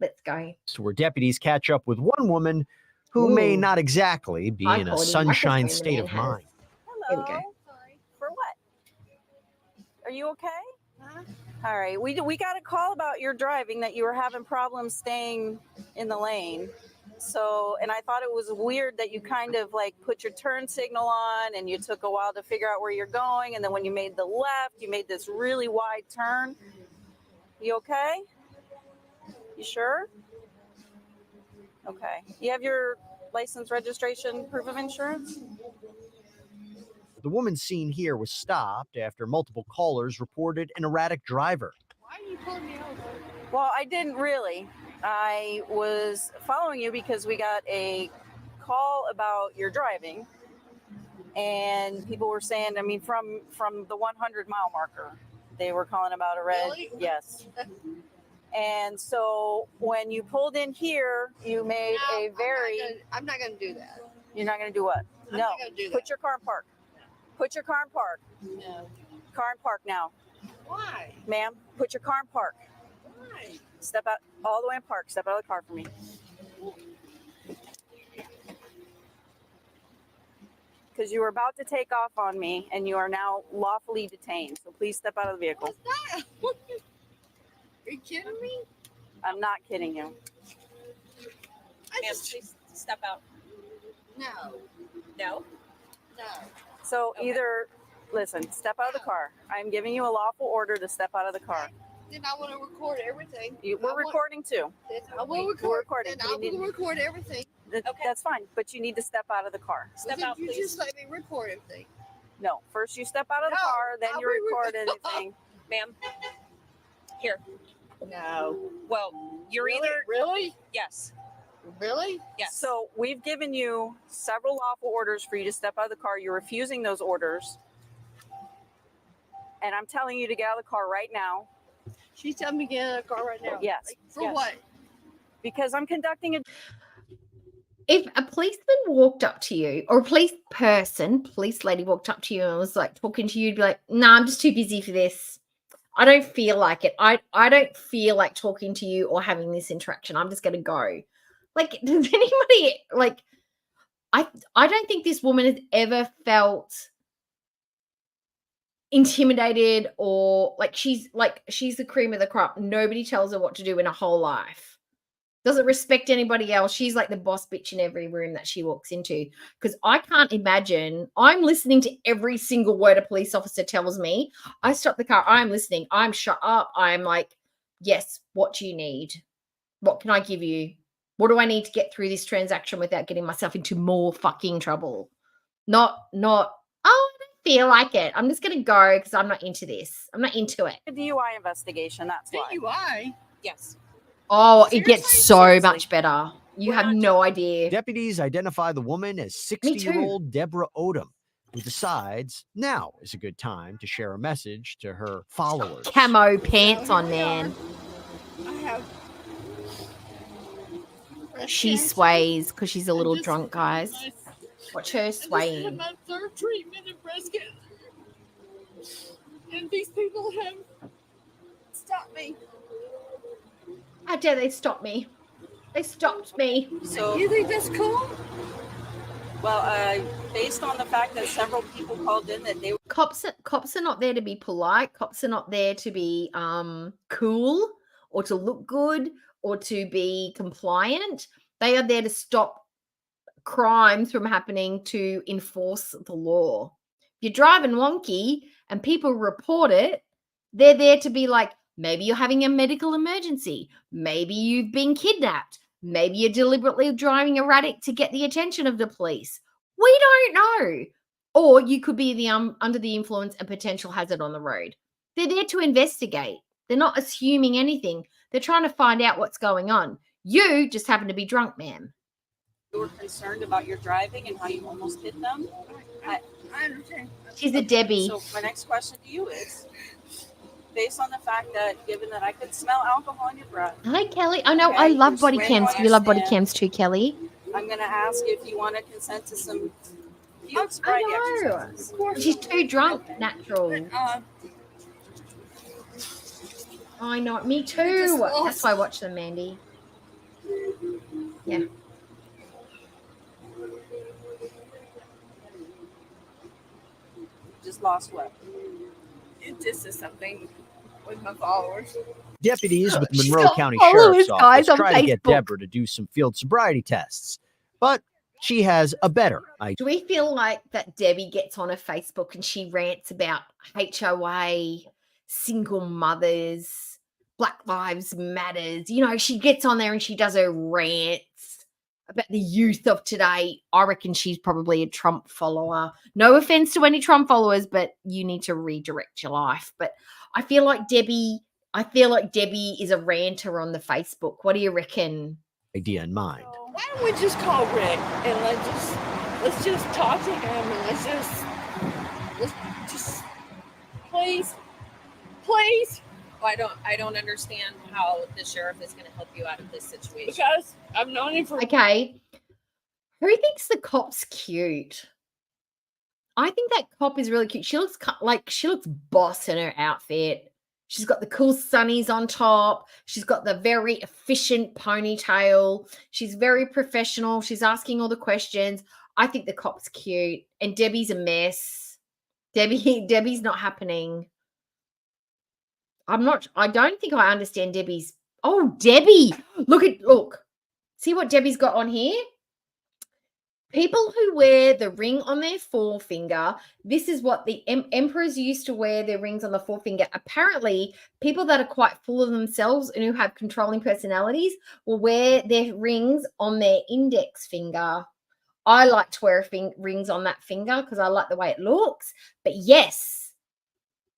Let's go. Where deputies catch up with one woman who may not exactly be in a sunshine state of mind. Hello. Here we go. Sorry. For what? Are you okay? All right. We got a call about your driving, that you were having problems staying in the lane. So, and I thought it was weird that you kind of like put your turn signal on and you took a while to figure out where you're going. And then when you made the left, you made this really wide turn. You okay? You sure? Okay. You have your license, registration, proof of insurance? The woman seen here was stopped after multiple callers reported an erratic driver. Why are you pulling me over? Well, I didn't really. I was following you because we got a call about your driving, and people were saying, I mean, from the 100-mile marker, they were calling about a red. Really? Yes. And so when you pulled in here, you made a very. I'm not going to do that. You're not going to do what? I'm No. not gonna do Put that. your car in park. Put your car in park. No. Car in park now. Why? Ma'am, put your car in park. Why? Step out all the way in park. Step out of the car for me. Because you were about to take off on me and you are now lawfully detained. So please step out of the vehicle. Are you kidding me? I'm not kidding you. Ma'am, please step out. No. No? No. So either, listen, step out of the car. I'm giving you a lawful order to step out of the car. Then I want to record everything. We're recording too. I will We're record. recording. And I will record everything. That's fine, but you need to step out of the car. Step out, please. You just let me record everything. No, first you step out of the No, car, then I'll you be record anything. Ma'am, here. No. Well, you're Really? either Really? yes. Really? Yes. So we've given you several lawful orders for you to step out of the car. You're refusing those orders. And I'm telling you to get out of the car right now. She's telling me to get out of the car right now. Yes. Like, for yes. what? Because I'm conducting a. If a policeman walked up to you, or a police lady walked up to you and was like talking to you, you'd be like, nah, I'm just too busy for this. I don't feel like it. I don't feel like talking to you or having this interaction. I'm just going to go. Like, does anybody, like, I don't think this woman has ever felt intimidated or like she's the cream of the crop. Nobody tells her what to do in her whole life. Doesn't respect anybody else. She's like the boss bitch in every room that she walks into. Because I can't imagine. I'm listening to every single word a police officer tells me. I stop the car. I'm listening. I'm shut up. I'm like, yes, what do you need? What can I give you? What do I need to get through this transaction without getting myself into more fucking trouble? Not, oh, I don't feel like it. I'm just going to go because I'm not into this. I'm not into it. A DUI investigation, that's why. DUI? Yes. Oh, it gets so much better. You have no idea. Deputies identify the woman as 60-year-old Deborah Odom, who decides now is a good time to share a message to her followers. Camo pants on, man. I have. She sways because she's a little drunk, guys. Watch her I just had swaying. my third treatment in breast cancer. And these people have stopped me. How dare they stop me? They stopped me. So You think that's cool? Well, based on the fact that several people called in that they were Cops are not there to be polite. Cops are not there to be cool or to look good or to be compliant. They are there to stop crimes from happening, to enforce the law. If you're driving wonky and people report it, they're there to be like, maybe you're having a medical emergency. Maybe you've been kidnapped. Maybe you're deliberately driving erratic to get the attention of the police. We don't know. Or you could be under the influence and potential hazard on the road. They're there to investigate. They're not assuming anything. They're trying to find out what's going on. You just happen to be drunk, ma'am. were concerned about your driving and how you almost hit them. I understand. She's a Debbie. So my next question to you is, based on the fact that, given that I could smell alcohol in your breath. Hi, Kelly. Oh, no, Okay, I love you're body swearing cams. while You love you're body standing. cams too, Kelly. I'm going to ask if you want to consent to some field sobriety I know. exercises. She's too drunk, natural. Uh, I know. Me too. That's why I watch them, Mandy. Yeah. Just lost what? this is something with my followers. Deputies with the She's Monroe got County followers, Sheriff's guys, Office on try to get Facebook. Deborah to do some field sobriety tests, but she has a better idea. Do we feel like that Debbie gets on her Facebook and she rants about HOA, single mothers, Black Lives Matters? You know, she gets on there and she does her rants about the youth of today. I reckon she's probably a Trump follower. No offense to any Trump followers, but you need to redirect your life. But I feel like Debbie is a ranter on the Facebook. What do you reckon? Idea in mind. Why don't we just call Rick and let's just talk to him and let's just please I don't understand how the sheriff is going to help you out of this situation. Because I've known him for. Okay. Who thinks the cop's cute? I think that cop is really cute. She looks boss in her outfit. She's got the cool sunnies on top. She's got the very efficient ponytail. She's very professional. She's asking all the questions. I think the cop's cute. And Debbie's a mess. Debbie's not happening. I don't think I understand Debbie's. Oh, Debbie. Look. See what Debbie's got on here? People who wear the ring on their forefinger, this is what the emperors used to wear their rings on the forefinger. Apparently, people that are quite full of themselves and who have controlling personalities will wear their rings on their index finger. I like to wear rings on that finger because I like the way it looks. But yes,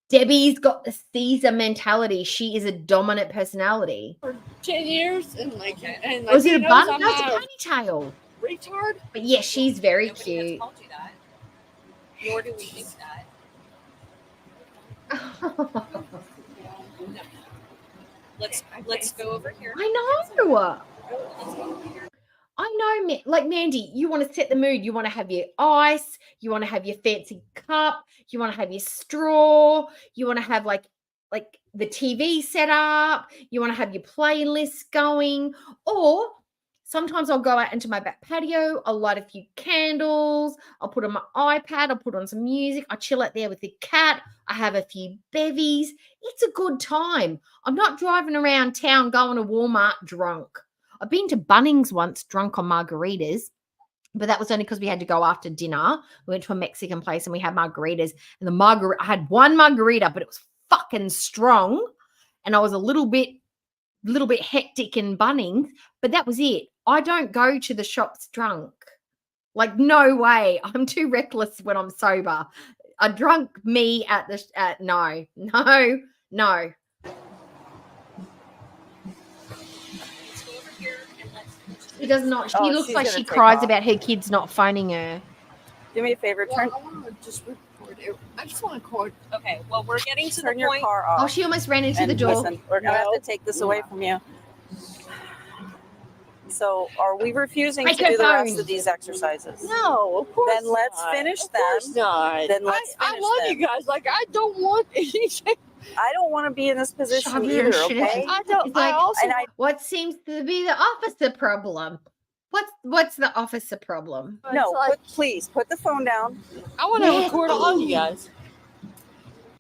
Debbie's got the Caesar mentality. She is a dominant personality. For 10 years and Was it a bun? No, it's a ponytail. Retard. But yeah, she's very Nobody has cute. told you that. Nor do we think that. No. Let's go over here. I know, like Mandy, you want to set the mood. You want to have your ice. You want to have your fancy cup. You want to have your straw. You want to have like the TV set up. You want to have your playlist going. Or sometimes I'll go out into my back patio. I'll light a few candles. I'll put on my iPad. I'll put on some music. I chill out there with the cat. I have a few bevies. It's a good time. I'm not driving around town going to Walmart drunk. I've been to Bunnings once drunk on margaritas, but that was only because we had to go after dinner. We went to a Mexican place and we had margaritas. And I had one margarita, but it was fucking strong. And I was a little bit hectic in Bunnings, but that was it. I don't go to the shops drunk. Like, no way. I'm too reckless when I'm sober. A drunk me no. She does not. She looks like she cries about her kids not phoning her. Do me a favor. Turn. I want to just record it. I just want to record. Okay. Well, we're getting to Turn the your point. car off. Oh, she almost ran into the And door. Listen, we're gonna have to take this away from you. So, are we refusing to do the rest of these exercises? No, of course. Then let's not. finish Of them. course not. Then let's I finish love them. you guys. Like, I don't want anything. I don't want to be in this position Shove either. your shit in. Okay. I don't. It's like, I also. And I what seems to be the opposite problem? What's the opposite problem? no. like- Please put the phone down. I want to record all you guys.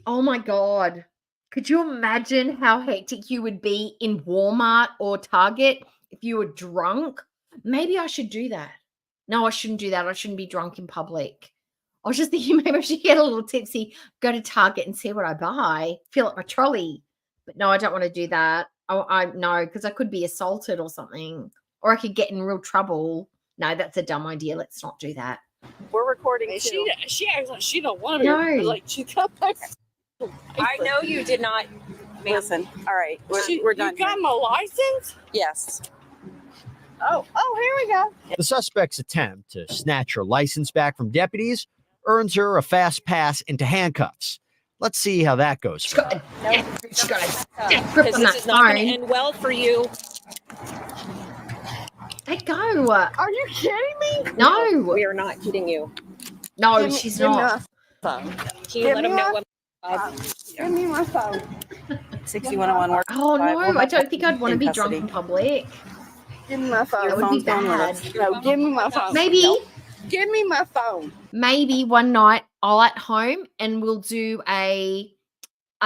Oh my God. Could you imagine how hectic you would be in Walmart or Target if you were drunk? Maybe I should do that. No, I shouldn't do that. I shouldn't be drunk in public. I was just thinking maybe I should get a little tipsy, go to Target and see what I buy, fill up my trolley. But no, I don't want to do that. No, because I could be assaulted or something, or I could get in real trouble. No, that's a dumb idea. Let's not do that. We're recording And too. she acts like she don't want to be. No. Like she got my. I know you did not. Ma'am. Listen. All right. We're You done. got here. my license? Yes. Oh, here we go. The suspect's attempt to snatch her license back from deputies earns her a fast pass into handcuffs. Let's see how that goes. She's got a death grip Because on this that is not going to phone. end well for you. Let go. Are you kidding me? No. We are not kidding you. No, she's not. Can you let them know what? Give me my phone. 6101 work. Oh Five, no, we'll I don't think I'd want to in be drunk custody. in public. Give me my phone. That would be phone's going with bad. us. No, give me my phone. Maybe, Give me my phone. maybe one night I'll at home and we'll do a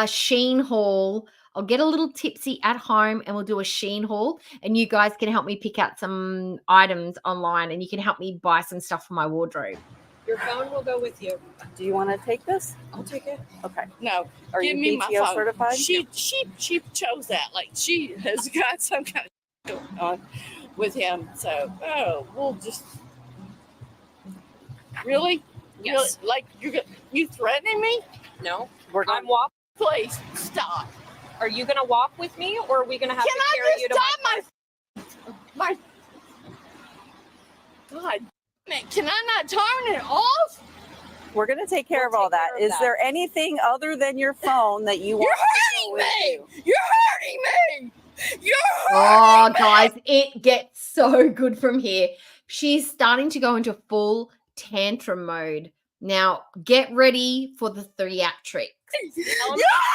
Sheen haul. I'll get a little tipsy at home and we'll do a Sheen haul, and you guys can help me pick out some items online, and you can help me buy some stuff for my wardrobe. Your phone will go with you. Do you want to take this? I'll take it. Okay. No, Are give you me my BTO phone. certified? She chose that. Like she has got some kind of going on with him. So we'll just really, Yes. really, like you threatening me? No. We're I'm going. walk. Please stop. Are you going to walk with me, or are we going to have Can to I carry you just to stop my God? Man, can I not turn it off? We're going to take care of all that. take care of Is that. there anything other than your phone that you You're want? hurting hurting me. You're hurting me. You're Oh, guys, it gets so good from here. She's starting to go into full tantrum mode. Now, get ready for the theatrics. You're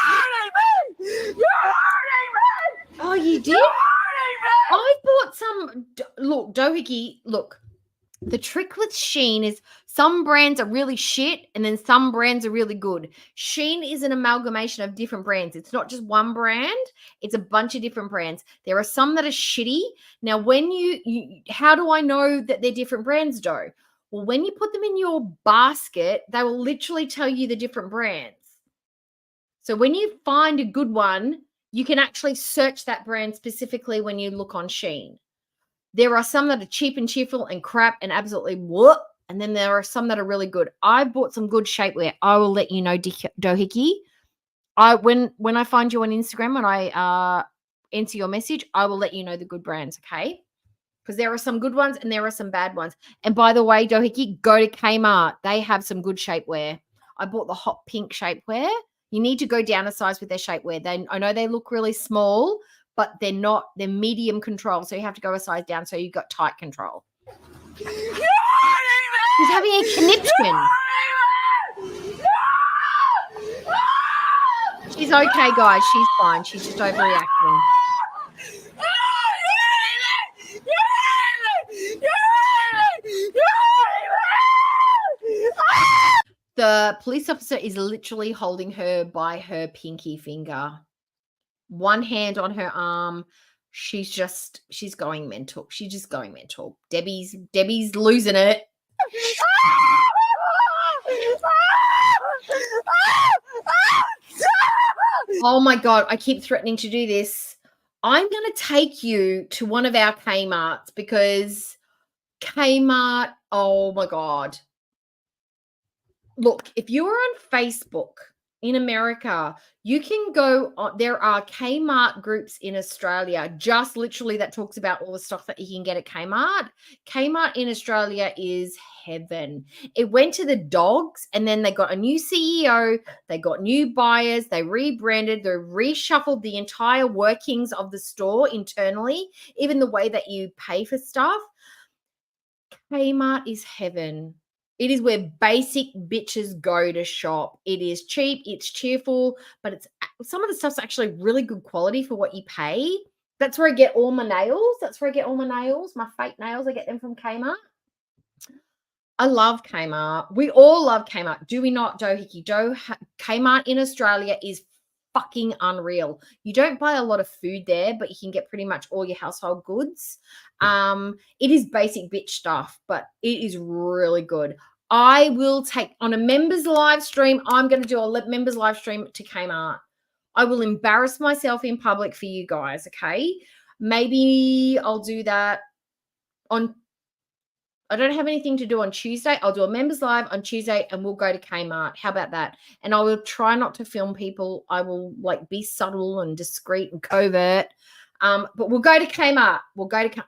hurting me. You're hurting me. Oh, you did? You're hurting me. I bought some. Look, Doohickey, look. The trick with Shein is some brands are really shit and then some brands are really good. Shein is an amalgamation of different brands. It's not just one brand. It's a bunch of different brands. There are some that are shitty. Now, when how do I know that they're different brands, Doe? Well, when you put them in your basket, they will literally tell you the different brands. So when you find a good one, you can actually search that brand specifically when you look on Shein. There are some that are cheap and cheerful and crap and absolutely what, and then there are some that are really good. I bought some good shapewear. I will let you know, Doohickey. When I find you on Instagram, when I answer your message, I will let you know the good brands, okay? Because there are some good ones and there are some bad ones. And by the way, Doohickey, go to Kmart. They have some good shapewear. I bought the hot pink shapewear. You need to go down a size with their shapewear. I know they look really small, but they're not. They're medium control, so you have to go a size down so you've got tight control. You're hurting me. He's having a conniption. She's okay, guys. She's fine. She's just overreacting. The police officer is literally holding her by her pinky finger. One hand on her arm. She's going mental. She's just going mental. Debbie's losing it. Oh my God, I keep threatening to do this. I'm going to take you to one of our Kmarts because Kmart, oh my God. Look, if you're on Facebook in America, you can go on, there are Kmart groups in Australia, just literally that talks about all the stuff that you can get at Kmart. Kmart in Australia is heaven. It went to the dogs and then they got a new CEO, they got new buyers, they rebranded, they reshuffled the entire workings of the store internally, even the way that you pay for stuff. Kmart is heaven. It is where basic bitches go to shop. It is cheap, it's cheerful, but it's some of the stuff's actually really good quality for what you pay. That's where I get all my nails. My fake nails. I get them from Kmart. I love Kmart. We all love Kmart. Do we not, Doohickey? Kmart in Australia is fucking unreal. You don't buy a lot of food there, but you can get pretty much all your household goods. It is basic bitch stuff, but it is really good. I will take on a members live stream. I'm going to do a members live stream to Kmart. I will embarrass myself in public for you guys. Okay. Maybe I'll do that I don't have anything to do on Tuesday. I'll do a members live on Tuesday and we'll go to Kmart. How about that? And I will try not to film people. I will be subtle and discreet and covert. But we'll go to Kmart.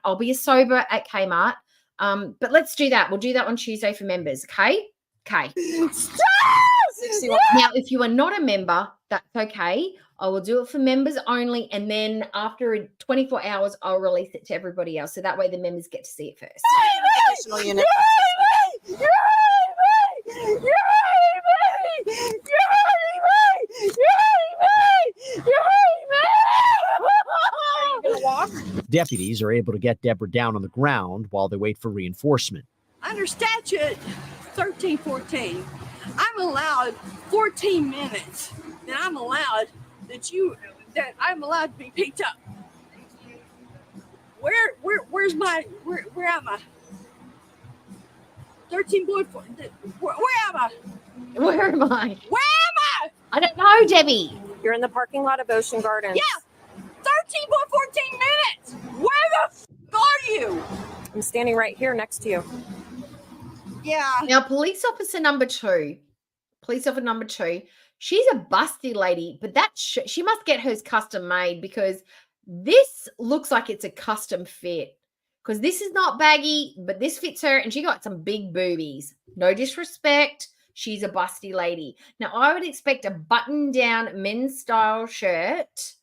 I'll be a sober at Kmart. But let's do that. We'll do that on Tuesday for members. Okay. Now, if you are not a member, that's okay. I will do it for members only. And then after 24 hours, I'll release it to everybody else. So that way the members get to see it first. Deputies are able to get Deborah down on the ground while they wait for reinforcement. Under statute 1314, I'm allowed 14 minutes. Then I'm allowed I'm allowed to be picked up. Where am I? 13 boyfriend. Where am I? Where am I? Where am I? I don't know, Debbie. You're in the parking lot of Ocean Gardens. Yeah, 13.14 minutes. Where the f are you? I'm standing right here next to you. Yeah. Now, police officer number two, she's a busty lady, but she must get hers custom made because this looks like it's a custom fit. Because this is not baggy, but this fits her, and she got some big boobies. No disrespect she's a busty lady. Now, I would expect a button-down men's style shirt.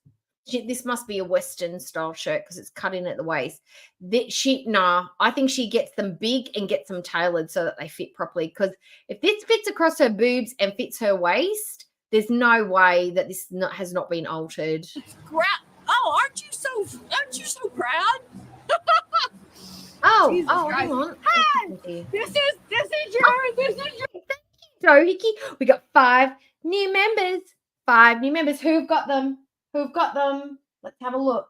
This must be a Western style shirt because it's cut in at the waist. I think she gets them big and gets them tailored so that they fit properly. Because if this fits across her boobs and fits her waist, there's no way that this has not been altered. Oh, aren't you so proud? Oh, Christ. hang on. Hey, this is your. Doohickey. We got 5 new members. 5 new members. Who've got them? Let's have a look.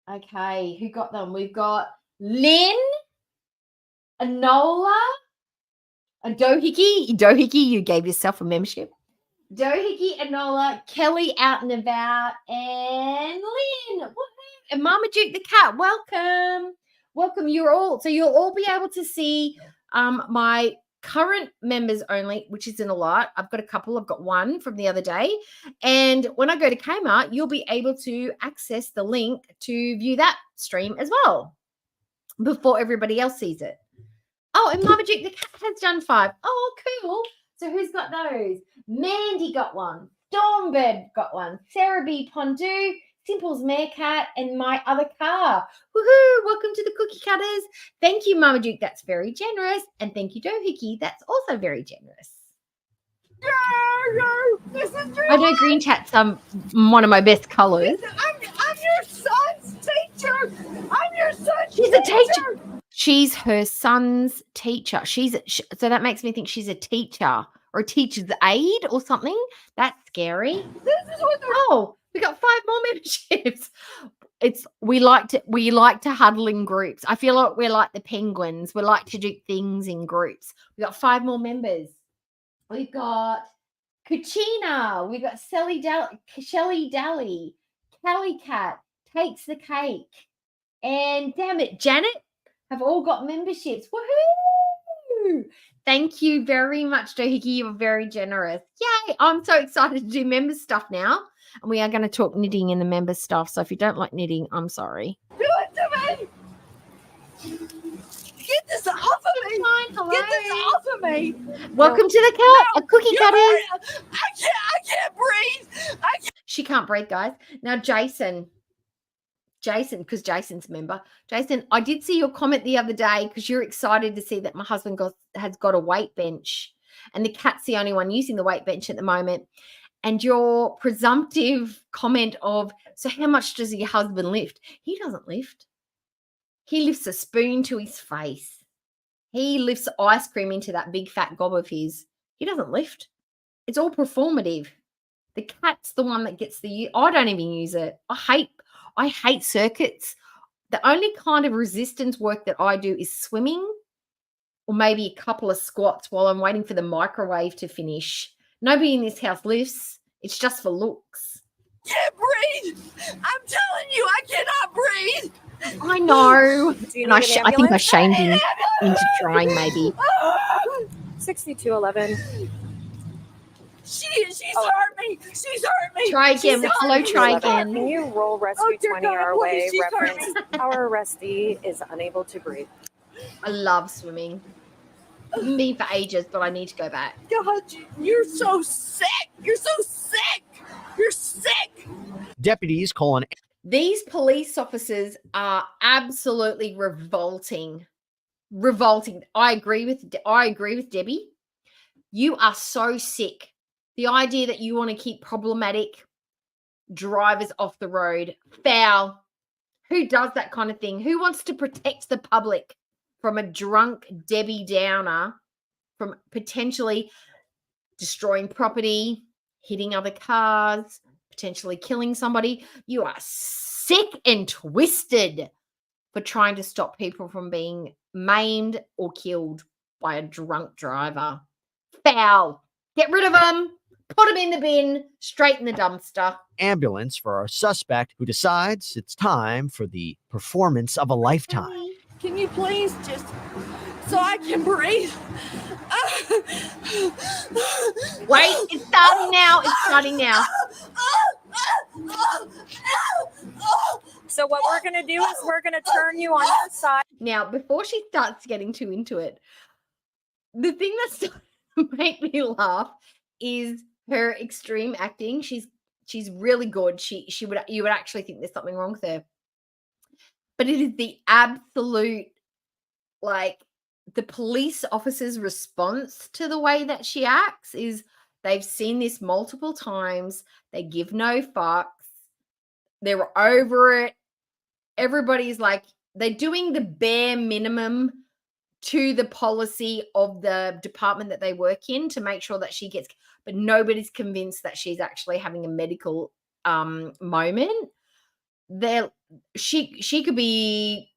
Okay, who got them? We've got Lynn, Anola, and Doohickey. Doohickey, you gave yourself a membership. Doohickey, Anola, Kelly out and about, and Lynn. Woo-hoo. And Mama Duke the cat. Welcome. You'll all be able to see my current members only, which isn't a lot. I've got a couple. I've got one from the other day. And when I go to Kmart, you'll be able to access the link to view that stream as well before everybody else sees it. Oh, and Mama Duke the cat has done 5. Oh, cool. So who's got those? Mandy got one. Stormbird got one. Sarah B. Pondu, Simple's Meerkat, and my other car. Woohoo! Welcome to the Cookie Cutters. Thank you, Mama Duke. That's very generous. And thank you, Doohickey. That's also very generous. This is true. I know green chat's one of my best colours. I'm your son's teacher. I'm your son's She's a teacher. She's her son's teacher. So that makes me think she's a teacher or a teacher's aide or something. That's scary. This is what Oh, we got 5 more memberships. We like to huddle in groups. I feel like we're like the penguins. We like to do things in groups. We got 5 more members. We've got Kachina. We've got Shelly Dally, Callie Cat, Takes the Cake, and damn it, Janet have all got memberships. Woohoo! Thank you very much, Doohickey. You're very generous. Yay! I'm so excited to do member stuff now. And we are going to talk knitting in the member stuff. So if you don't like knitting, I'm sorry. Do it to me. Get this off of me. Hello. Get this off of me. Welcome to the Cookie Cutters. I can't breathe. She can't breathe, guys. Now, Jason, because Jason's a member. Jason, I did see your comment the other day because you're excited to see that my husband has got a weight bench and the cat's the only one using the weight bench at the moment. And your presumptive comment of, so how much does your husband lift? He doesn't lift. He lifts a spoon to his face. He lifts ice cream into that big fat gob of his. He doesn't lift. It's all performative. The cat's the one that gets I don't even use it. I hate circuits. The only kind of resistance work that I do is swimming or maybe a couple of squats while I'm waiting for the microwave to finish. Nobody in this house lifts. It's just for looks. Can't breathe. I'm telling you, I cannot breathe. I know. And I think I shamed him into trying maybe. 6211. She's hurt me. She's hurt me. Try again. Hello, try again. Can you roll rescue 20 God, our way? she's hurt Reference our arrestee is unable to breathe. I love swimming. I've been for ages, but I need to go back. God, you're so sick. You're so sick. You're sick. Deputies call an. These police officers are absolutely revolting. Revolting. I agree with Debbie. You are so sick. The idea that you want to keep problematic drivers off the road. Foul. Who does that kind of thing? Who wants to protect the public from a drunk Debbie Downer, from potentially destroying property, hitting other cars, potentially killing somebody? You are sick and twisted for trying to stop people from being maimed or killed by a drunk driver. Foul. Get rid of them. Put them in the bin, straight in the dumpster. Ambulance for our suspect who decides it's time for the performance of a lifetime. Can you please just, so I can breathe? Wait, it's starting now. It's starting now. So what we're going to do is we're going to turn you on your side. Now, before she starts getting too into it, the thing that's make me laugh is her extreme acting. She's really good. You would actually think there's something wrong with her. But it is the absolute, like, the police officer's response to the way that she acts is they've seen this multiple times. They give no fucks. They're over it. Everybody's like, they're doing the bare minimum to the policy of the department that they work in to make sure that she gets, but nobody's convinced that she's actually having a medical moment. She could be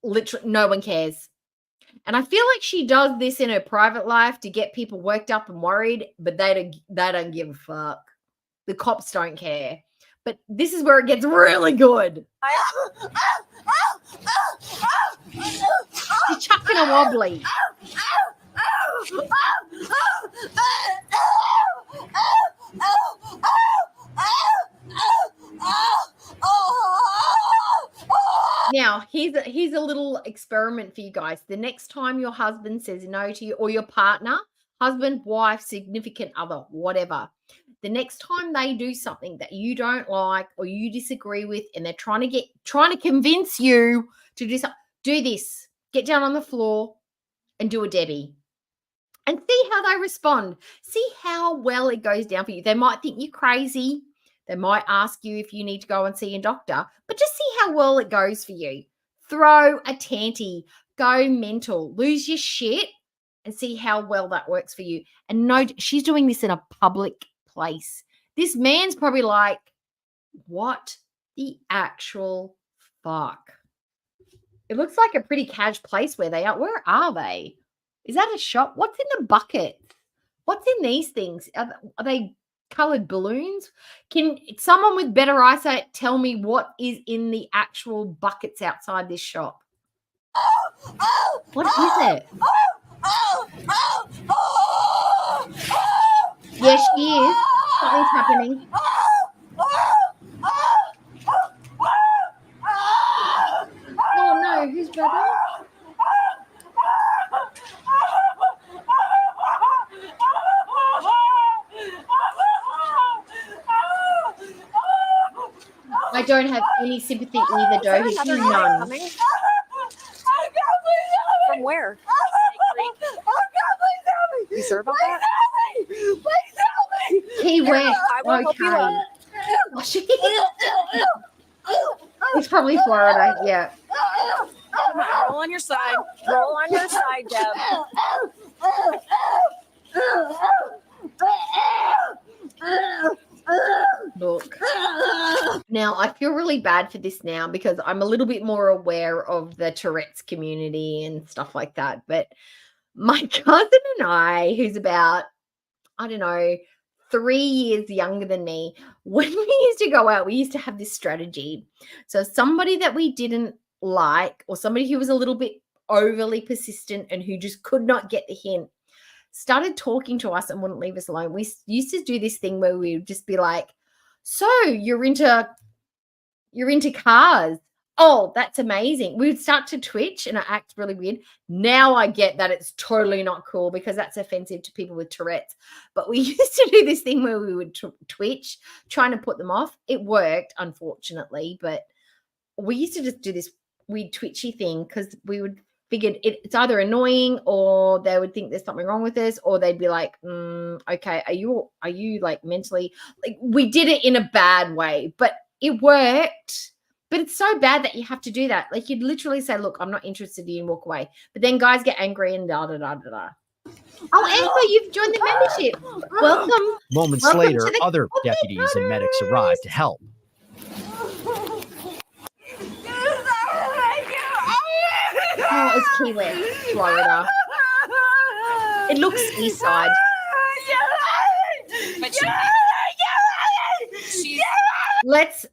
literally, no one cares. And I feel like she does this in her private life to get people worked up and worried, but they don't give a fuck. The cops don't care. But this is where it gets really good. She's chucking a wobbly. Now, here's a little experiment for you guys. The next time your husband says no to you, or your partner, husband, wife, significant other, whatever, the next time they do something that you don't like or you disagree with, and they're trying to convince you to do something, do this. Get down on the floor and do a Debbie. And see how they respond. See how well it goes down for you. They might think you're crazy. They might ask you if you need to go and see a doctor, but just see how well it goes for you. Throw a tanty, go mental, lose your shit, and see how well that works for you. And no, she's doing this in a public place. This man's probably like, what the actual fuck? It looks like a pretty cash place where they are. Where are they? Is that a shop? What's in the bucket? What's in these things? Are they colored balloons? Can someone with better eyesight tell me what is in the actual buckets outside this shop? What is it? Yes, she is. Something's happening. Oh no, who's brother? I don't have any sympathy either, Doe. He's none. From where? You sure about that? Key West. I will help you out. It's probably Florida, yeah. Roll on your side. Roll on your side, Deb. Look. Now, I feel really bad for this now because I'm a little bit more aware of the Tourette's community and stuff like that. But my cousin and I, who's about, I don't know, 3 years younger than me, when we used to go out, we used to have this strategy. So somebody that we didn't like, or somebody who was a little bit overly persistent and who just could not get the hint, started talking to us and wouldn't leave us alone. We used to do this thing where we would just be like, so you're into cars. Oh, that's amazing. We would start to twitch and it acts really weird. Now I get that it's totally not cool because that's offensive to people with Tourette's. But we used to do this thing where we would twitch, trying to put them off. It worked, unfortunately, but we used to just do this weird twitchy thing because we would figured it's either annoying or they would think there's something wrong with us, or they'd be like, okay, are you like mentally, like, we did it in a bad way, but it worked. But it's so bad that you have to do that. Like, you'd literally say, look, I'm not interested in you, and walk away. But then guys get angry and da-da-da-da-da. Oh, Amber, you've joined the membership. Welcome. Moments Welcome later, to the other deputies and medics arrived to help. Oh, it's Key West, Florida. It looks east side. But she's Let's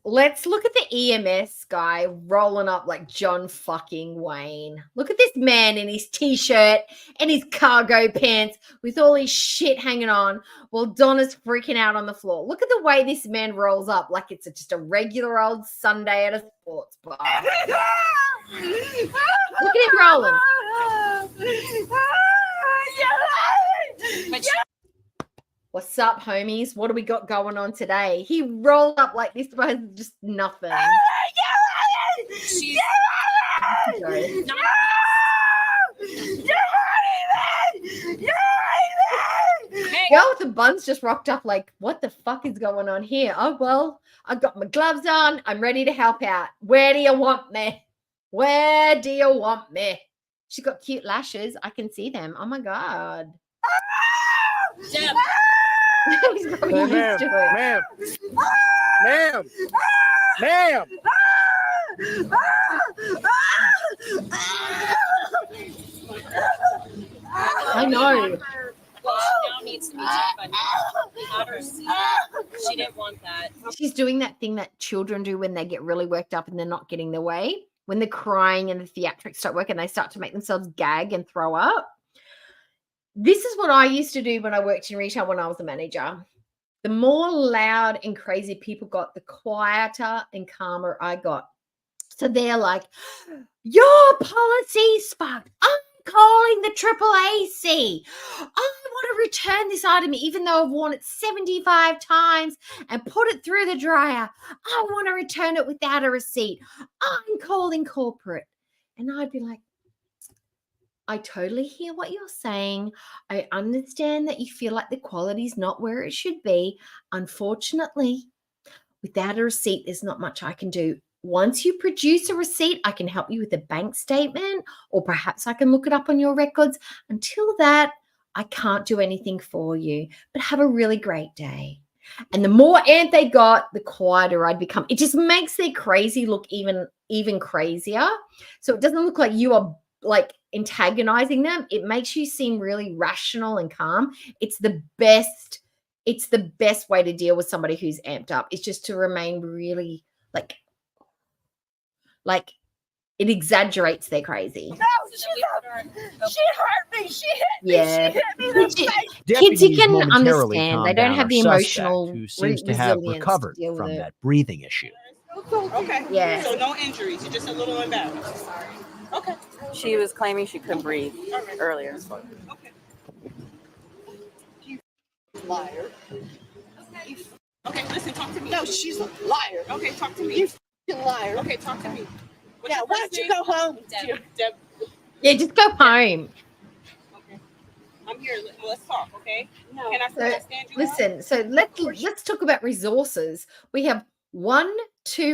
look at the EMS guy rolling up like John fucking Wayne. Look at this man in his t-shirt and his cargo pants with all his shit hanging on while Donna's freaking out on the floor. Look at the way this man rolls up like it's just a regular old Sunday at a sports bar. Look at him rolling. But she What's up, homies? What do we got going on today? He rolled up like this, but just nothing. She's Sorry. not Girl with the buns just rocked up like, what the fuck is going on here? Oh, well, I've got my gloves on. I'm ready to help out. Where do you want me? Where do you want me? She's got cute lashes. I can see them. Oh, my God. Deb. He's probably used to it. Ma'am. Ma'am. Ma'am. I know. Well, she now needs to be checked by her. She didn't want that. She's doing that thing that children do when they get really worked up and they're not getting their way. When they're crying and the theatrics start working, they start to make themselves gag and throw up. This is what I used to do when I worked in retail when I was a manager. The more loud and crazy people got, the quieter and calmer I got. So they're like, your policy's fucked. I'm calling the AAAC. I want to return this item even though I've worn it 75 times and put it through the dryer. I want to return it without a receipt. I'm calling corporate. And I'd be like, I totally hear what you're saying. I understand that you feel like the quality's not where it should be. Unfortunately, without a receipt, there's not much I can do. Once you produce a receipt, I can help you with a bank statement, or perhaps I can look it up on your records. Until that, I can't do anything for you. But have a really great day. And the more ant they got, the quieter I'd become. It just makes their crazy look even crazier. So it doesn't look like you are like antagonizing them. It makes you seem really rational and calm. It's the best way to deal with somebody who's amped up. It's just to remain really like it exaggerates their crazy. No, she hurt me. She hit me. Yeah. She hit me in the face. Kids, you Deputies can momentarily understand. calm They don't down have our the suspect, emotional who seems to have resilience recovered to deal with from it. that breathing issue. Okay. Yeah. So no injuries. You're just a little embarrassed. Okay. She was claiming she couldn't breathe earlier. Okay. Liar. Okay, listen, talk to me. No, she's a liar. Okay, talk to me. You liar. Okay, talk to me. Yeah, why don't you go home? Deb. Yeah, just go home. Okay. I'm here. Let's talk, okay? No. Can I So, stand you listen, so let's talk about resources. We have 2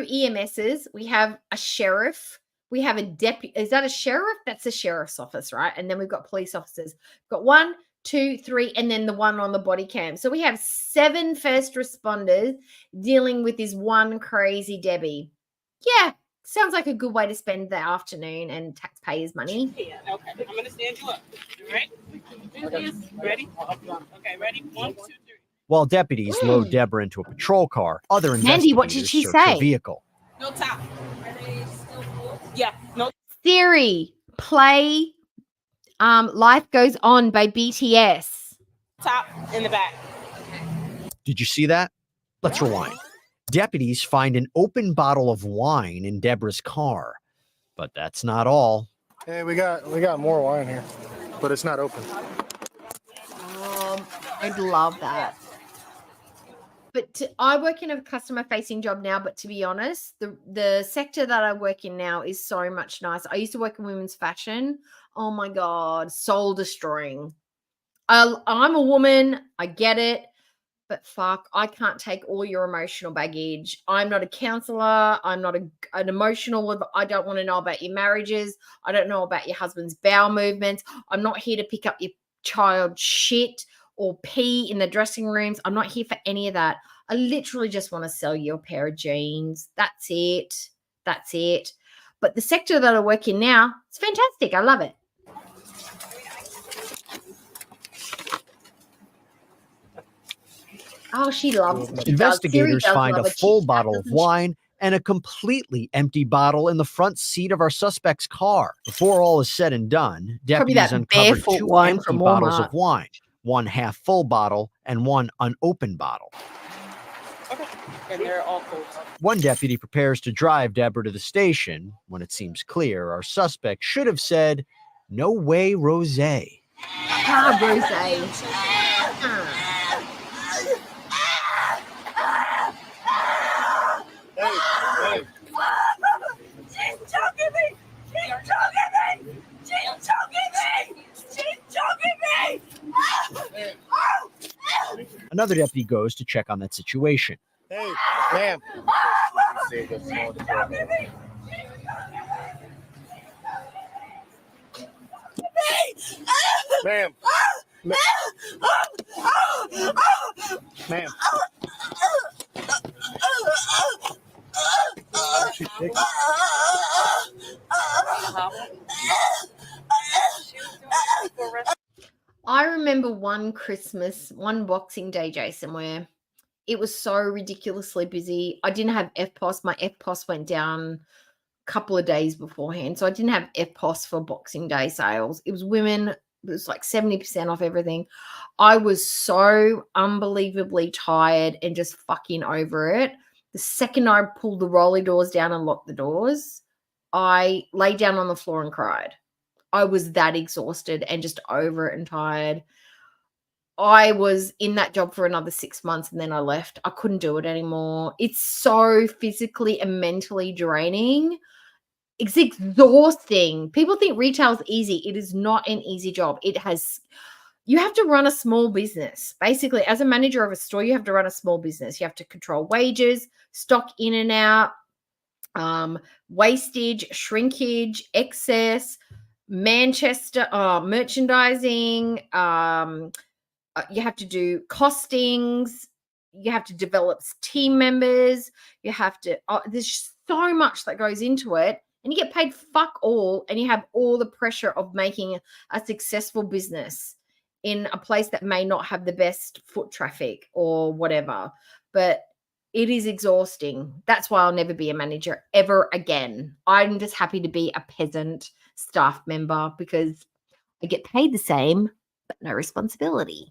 EMSs. We have a sheriff. We have a deputy. Is that a sheriff? That's a sheriff's office, right? And then we've got police officers. We've got 1, 2, 3, and then the one on the body cam. So we have 7 first responders dealing with this one crazy Debbie. Yeah, sounds like a good way to spend the afternoon and taxpayers' money. Yeah, okay. I'm going to stand you up. All right? Ready? Okay, ready? 1, 2, 3. While deputies load Deborah into a patrol car, other Mandy, investigators what did she search say? her vehicle. No top. Are they still full? Yeah, no. Siri, play Life Goes On by BTS. Top in the back. Did you see that? Let's rewind. Deputies find an open bottle of wine in Deborah's car. But that's not all. Hey, we got more wine here, but it's not open. I'd love that. But I work in a customer-facing job now, but to be honest, the sector that I work in now is so much nicer. I used to work in women's fashion. Oh, my God, soul-destroying. I'm a woman. I get it. But fuck, I can't take all your emotional baggage. I'm not a counselor. I'm not an emotional. I don't want to know about your marriages. I don't know about your husband's bowel movements. I'm not here to pick up your child's shit or pee in the dressing rooms. I'm not here for any of that. I literally just want to sell you a pair of jeans. That's it. That's it. But the sector that I work in now, it's fantastic. I love it. Oh, she loves it. Investigators find a full bottle of wine and a completely empty bottle in the front seat of our suspect's car. Before all is said and done, deputies uncovered 2 empty bottles of wine, 1 half-full bottle and 1 unopened bottle. Okay. And they're all cold. One deputy prepares to drive Deborah to the station. When it seems clear, our suspect should have said, "No way, Rosé." Ah, Rosé. Another deputy goes to check on that situation. Hey, ma'am. Ma'am. Ma'am. She's shaking. I remember one Christmas, one Boxing Day, Jason, where it was so ridiculously busy. I didn't have FPOS. My FPOS went down a couple of days beforehand. So I didn't have FPOS for Boxing Day sales. It was women. It was like 70% off everything. I was so unbelievably tired and just fucking over it. The second I pulled the rolly doors down and locked the doors, I lay down on the floor and cried. I was that exhausted and just over it and tired. I was in that job for another 6 months and then I left. I couldn't do it anymore. It's so physically and mentally draining. It's exhausting. People think retail's easy. It is not an easy job. You have to run a small business. Basically, as a manager of a store, you have to run a small business. You have to control wages, stock in and out, wastage, shrinkage, excess, merchandising. You have to do costings. You have to develop team members. You have to, there's so much that goes into it. And you get paid fuck all, and you have all the pressure of making a successful business in a place that may not have the best foot traffic or whatever. But it is exhausting. That's why I'll never be a manager ever again. I'm just happy to be a peasant staff member because I get paid the same, but no responsibility.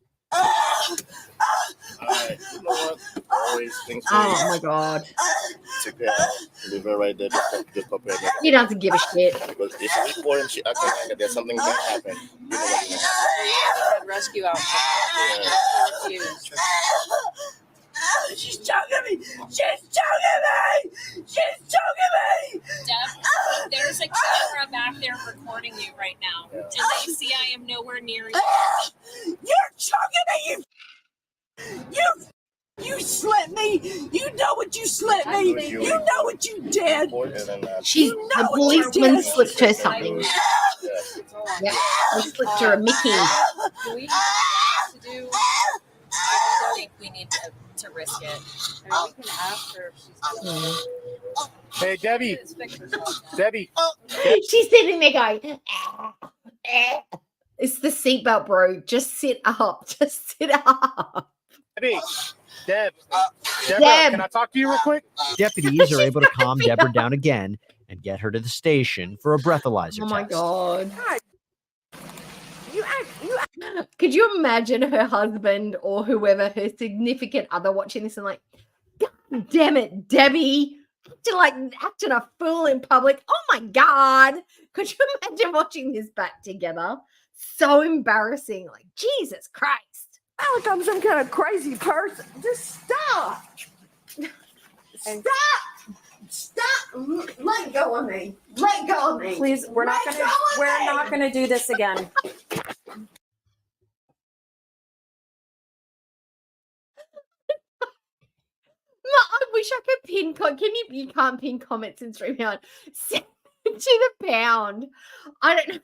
You know what? Always think Oh my God. Take her out. Leave her right there. Just pop her there. He doesn't give a shit. Because if you report and she acts like that, there's something going to happen. You know what's going to happen. Rescue outfit. She's choking me! She's choking me! She's choking me! Deb, there's a camera back there recording you right now. And they see I am nowhere near you. You're choking me! You slit me! You know what you slit me! You know what you did! The policeman slipped her something. Yeah, they slipped her a Mickey. Do we have to do? I don't think we need to risk it. I mean, we can ask her if she's Hey, Debbie. Debbie. She's sitting there going, it's the seatbelt, bro. Just sit up. Just sit up. Debbie. Deborah, can I talk to you real quick? Deputies are able to calm Deborah down again and get her to the station for a breathalyzer Oh my test. God. Could you imagine her husband or whoever, her significant other, watching this and like, God damn it, Debbie, to like acting a fool in public. Oh my God. Could you imagine watching this back together? So embarrassing. Like, Jesus Christ. I look, I'm some kind of crazy person. Just stop. Stop. Let go of me. Let go of me. Please, we're not gonna do this again. I wish I could pin. Can you can't pin comments in StreamYard. Send it to the pound. I don't know.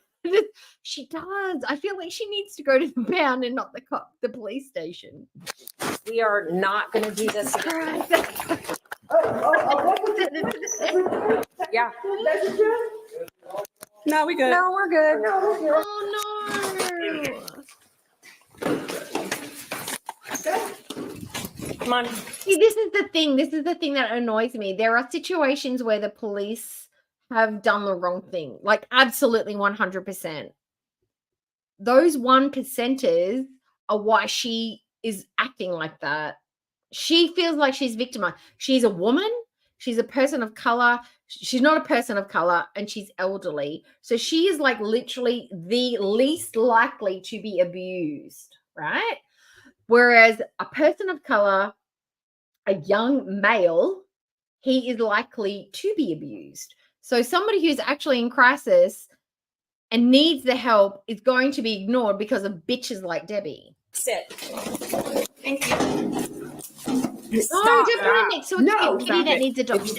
She does. I feel like she needs to go to the pound and not the police station. We are not going to do this again. Yeah. No, we good. No, we're good. Oh no. Come on. See, this is the thing. This is the thing that annoys me. There are situations where the police have done the wrong thing, like absolutely 100%. Those 1%ers are why she is acting like that. She feels like she's victimized. She's a woman. She's a person of color. She's not a person of color, and she's elderly. So she is like literally the least likely to be abused, right? Whereas a person of color, a young male, he is likely to be abused. So somebody who's actually in crisis and needs the help is going to be ignored because of bitches like Debbie. Sit. Thank you. No, don't put it next to a kitty stop that it. needs adoption.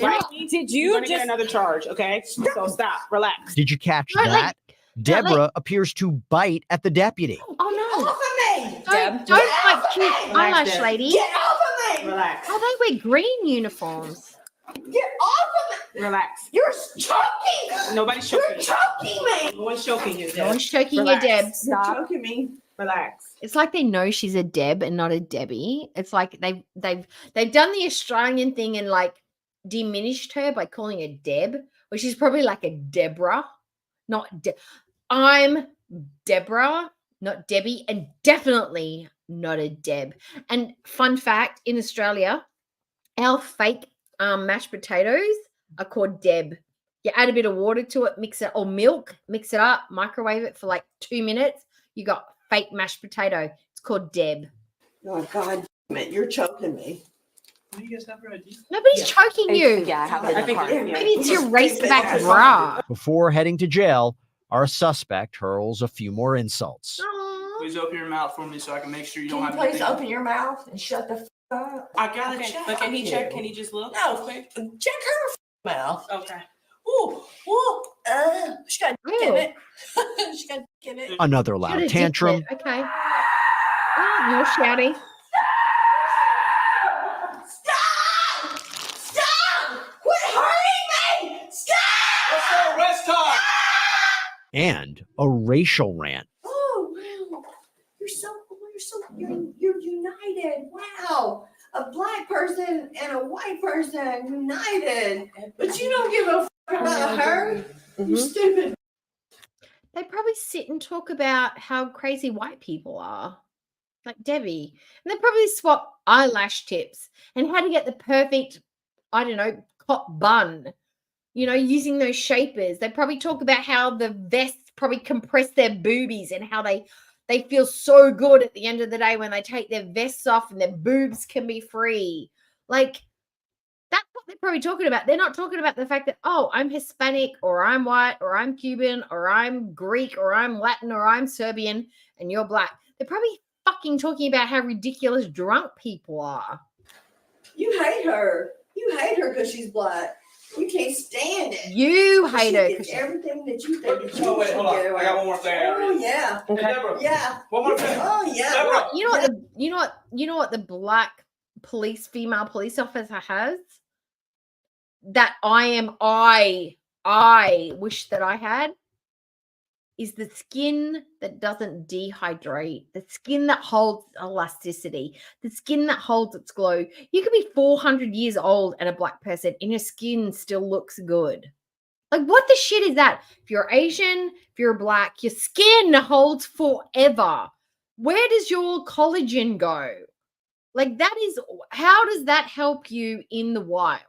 Did You're you gonna get just another charge, okay? So stop, relax. Did you catch Don't let- that? Deborah appears to bite at the deputy. Oh no! Off of me! Don't like cute eyelash Deb. lady. Get off of me! Relax. Oh, they wear green uniforms. Get off of me! Relax. You're choking! Nobody's You're choking you. choking me! No one's choking you, No Deb. one's choking you, Relax. Deb. You're Stop. choking me. Relax. It's like they know she's a Deb and not a Debbie. It's like they've done the Australian thing and like diminished her by calling her Deb, where she's probably like a Deborah, not I'm Deborah, not Debbie, and definitely not a Deb. And fun fact, in Australia, our fake mashed potatoes are called Deb. You add a bit of water to it, mix it, or milk, mix it up, microwave it for like 2 minutes. You got fake mashed potato. It's called Deb. Oh, God damn it. You're choking me. What do you guys have for idea? Nobody's choking you. Yeah, I have it in the car. Maybe it's your raceback bra. Before heading to jail, our suspect hurls a few more insults. Please open your mouth for me so I can make sure you Can don't you have please anything. open your mouth and shut the f up? I gotta Okay, check. But can he thank check? you. Can he just look? No, real quick? check her mouth. Okay. Ooh, ooh, she got dick in it. She got dick in it. Another Should loud have dipped tantrum. it. Okay. Oh, you're shouting. Stop! Stop! Quit hurting me! Stop! Let's go arrest time. And a racial rant. Oh wow! You're united. Wow! A black person and a white person united. But you don't give a f about her. You stupid. They probably sit and talk about how crazy white people are, like Debbie. And they probably swap eyelash tips and how to get the perfect, I don't know, cop bun, you know, using those shapers. They probably talk about how the vests probably compress their boobies and how they feel so good at the end of the day when they take their vests off and their boobs can be free. Like, that's what they're probably talking about. They're not talking about the fact that, oh, I'm Hispanic or I'm white or I'm Cuban or I'm Greek or I'm Latin or I'm Serbian and you're black. They're probably fucking talking about how ridiculous drunk people are. You hate her. You hate her because she's black. You can't stand it. You hate her. She gets everything that you think that you Oh, wait, should hold on. get. I got one more thing. Oh yeah. Hey, Deborah. Yeah. One more thing. Oh yeah. Deborah. You know what the black female police officer has? That I wish that I had is the skin that doesn't dehydrate, the skin that holds elasticity, the skin that holds its glow. You could be 400 years old and a black person and your skin still looks good. Like, what the shit is that? If you're Asian, if you're black, your skin holds forever. Where does your collagen go? Like, how does that help you in the wild?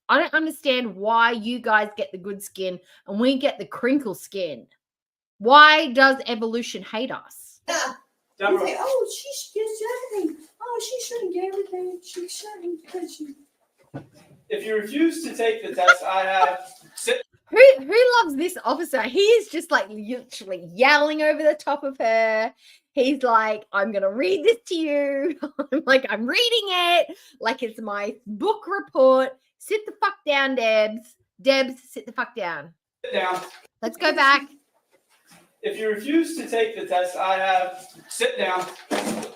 I don't understand why you guys get the good skin and we get the crinkle skin. Why does evolution hate us? You say, oh, she gets everything. Oh, she shouldn't get everything. She shouldn't because she. If you refuse to take the test, I have. Who loves this officer? He is just like literally yelling over the top of her. He's like, I'm going to read this to you. I'm reading it like it's my book report. Sit the fuck down, Debs. Debs, sit the fuck down. Sit down. Let's go back. If you refuse to take the test, I have. Sit down.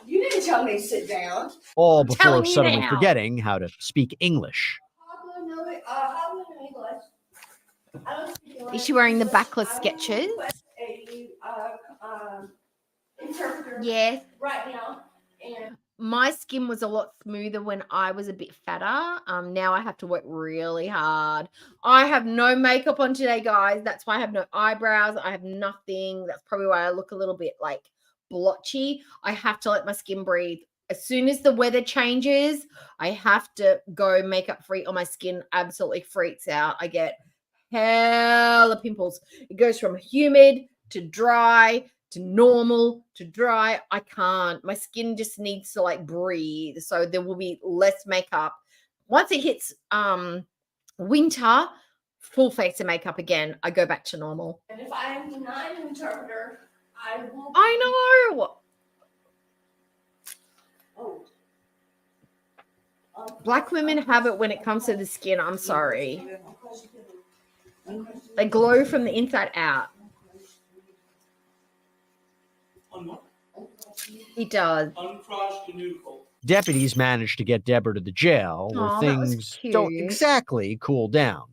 You didn't tell me to sit down. All before telling you suddenly now. forgetting how to speak English. Is she wearing the backless sketches? Yes. Right now. And My skin was a lot smoother when I was a bit fatter. Now I have to work really hard. I have no makeup on today, guys. That's why I have no eyebrows. I have nothing. That's probably why I look a little bit like blotchy. I have to let my skin breathe. As soon as the weather changes, I have to go makeup free or my skin absolutely freaks out. I get hella pimples. It goes from humid to dry to normal to dry. I can't. My skin just needs to like breathe. So there will be less makeup. Once it hits winter, full face of makeup again. I go back to normal. if I am denied an interpreter, I will. I know. Black women have it when it comes to the skin. I'm sorry. They glow from the inside out. It does. Deputies managed to get Deborah to the jail where Aw, that was things don't cute. exactly cool down.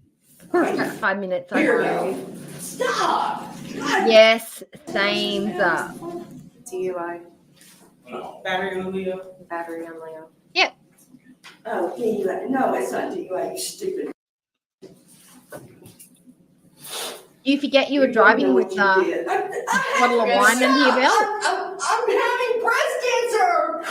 About 5 minutes, I know. Stop! Yes, same up. DUI. Battery on Leo. Battery on Leo. Yep. Oh, DUI. No, it's not DUI, you stupid. You forget you were driving with a bottle of wine under your belt? I'm having breast cancer!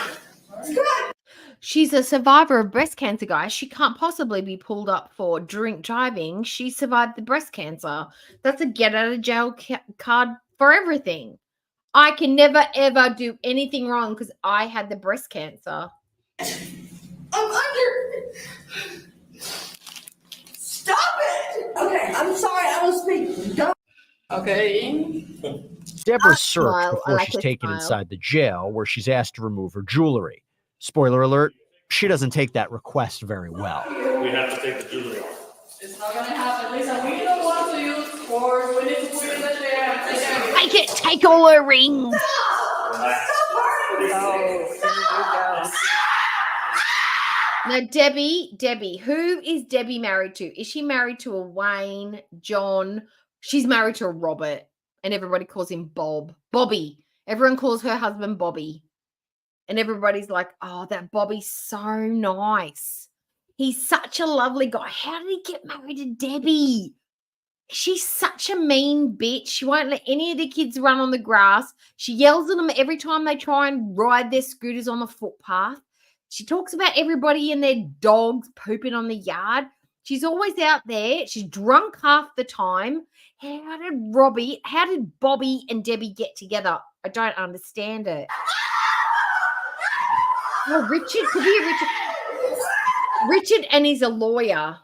She's a survivor of breast cancer, guys. She can't possibly be pulled up for drink driving. She survived the breast cancer. That's a get out of jail card for everything. I can never, ever do anything wrong because I had the breast cancer. I'm under. Stop it! Okay, I'm sorry, I don't speak. Don't. Okay. Deborah's searched smile. I before like she's her taken smile. inside the jail, where she's asked to remove her jewelry. Spoiler alert, she doesn't take that request very well. We have to take the jewelry off. It's not gonna happen. Lisa, we don't want to use force. We need to put it in the chair. Take it. Take all her rings. Now, Debbie, who is Debbie married to? Is she married to a Wayne, John? She's married to a Robert, and everybody calls him Bobby. Everyone calls her husband Bobby. And everybody's like, oh, that Bobby's so nice. He's such a lovely guy. How did he get married to Debbie? She's such a mean bitch. She won't let any of the kids run on the grass. She yells at them every time they try and ride their scooters on the footpath. She talks about everybody and their dogs pooping on the yard. She's always out there. She's drunk half the time. How did Bobby and Debbie get together? I don't understand it. Oh, Richard, could be Richard, and he's a lawyer,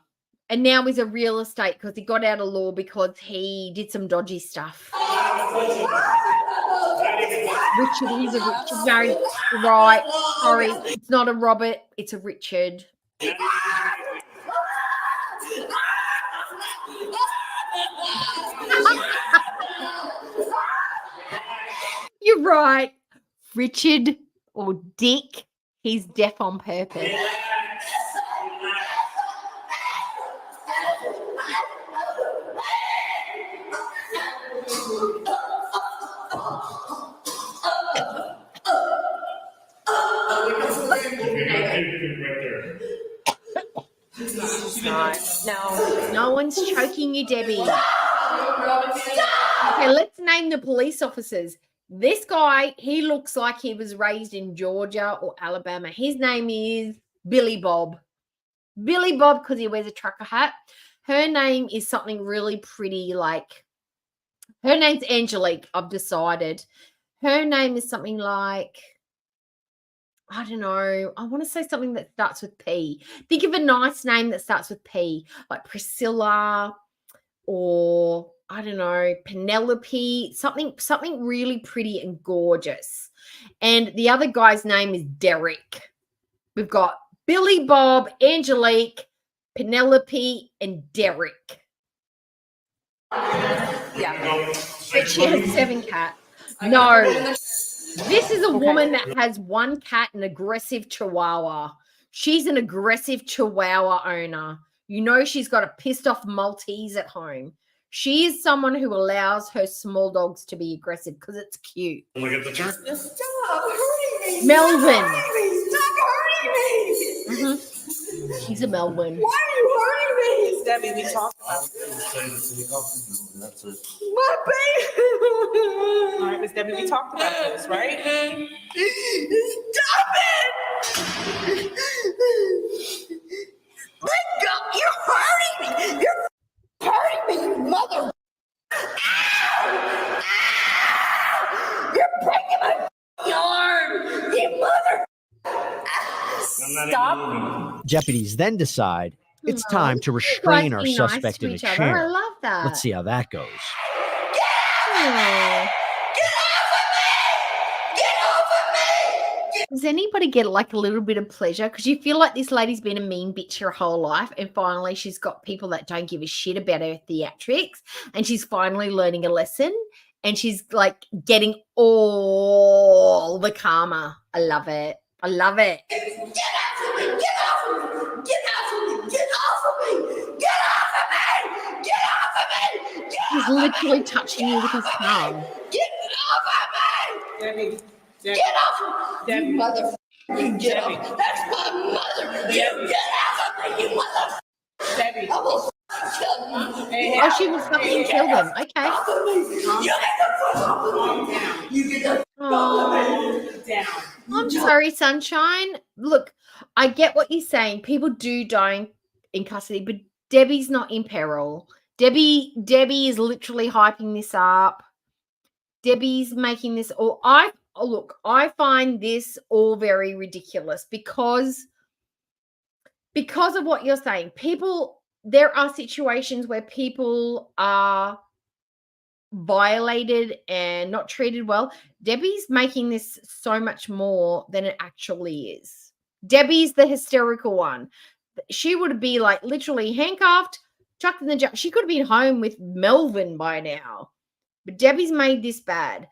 and now he's a real estate because he got out of law because he did some dodgy stuff. Richard, he's married, right? Sorry, it's not a Robert, it's a Richard. You're right, Richard or Dick. He's deaf on purpose. No one's choking you, Debbie. Okay, let's name the police officers. This guy, he looks like he was raised in Georgia or Alabama. His name is Billy Bob. Billy Bob because he wears a trucker hat. Her name is something really pretty, like, her name's Angelique, I've decided. Her name is something like, I don't know. I want to say something that starts with P. Think of a nice name that starts with P, like Priscilla or, I don't know, Penelope, something really pretty and gorgeous. And the other guy's name is Derek. We've got Billy Bob, Angelique, Penelope, and Derek. Yeah. But she has 7 cats. No. This is a woman that has 1 cat, an aggressive Chihuahua. She's an aggressive Chihuahua owner. You know she's got a pissed off Maltese at home. She is someone who allows her small dogs to be aggressive because it's cute. Look at the turn. Stop hurting me. Melvin. Stop hurting me. Mm-hmm. She's a Melvin. Why are you hurting me? Debbie, we talked about My baby. All right, Miss Debbie, we talked about this, right? Stop it. Let go. You're hurting me. You're hurting me, you mother. Ow. Ow. You're breaking my arm. You mother. Stop. Deputies then decide it's time to restrain our Nice suspect to in a each other. chair. I love that. Let's see how that goes. Aw. Get off of me! Get off of me! Does anybody get like a little bit of pleasure? Because you feel like this lady's been a mean bitch her whole life, and finally she's got people that don't give a shit about her theatrics, and she's finally learning a lesson, and she's like getting all the karma. I love it. I love it. Get off of me! Get off of me! Get off of me! Get off of me! Get off of me! Get off of me! Get He's literally touching you with his palm. Get off of me! Debbie. Get off of me! You mother. You get off. That's my mother. You get off of me, you mother. Debbie. I will kill you. Oh, she will fucking kill them. Okay. You get the fuck off of me. You get the fuck off of me. Down. I'm sorry, Sunshine. Look, I get what you're saying. People do die in custody, but Debbie's not in peril. Debbie is literally hyping this up. Debbie's making this all. I find this all very ridiculous because of what you're saying. There are situations where people are violated and not treated well. Debbie's making this so much more than it actually is. Debbie's the hysterical one. She would be like literally handcuffed, chucked in the jail. She could have been home with Melvin by now. But Debbie's made this bad.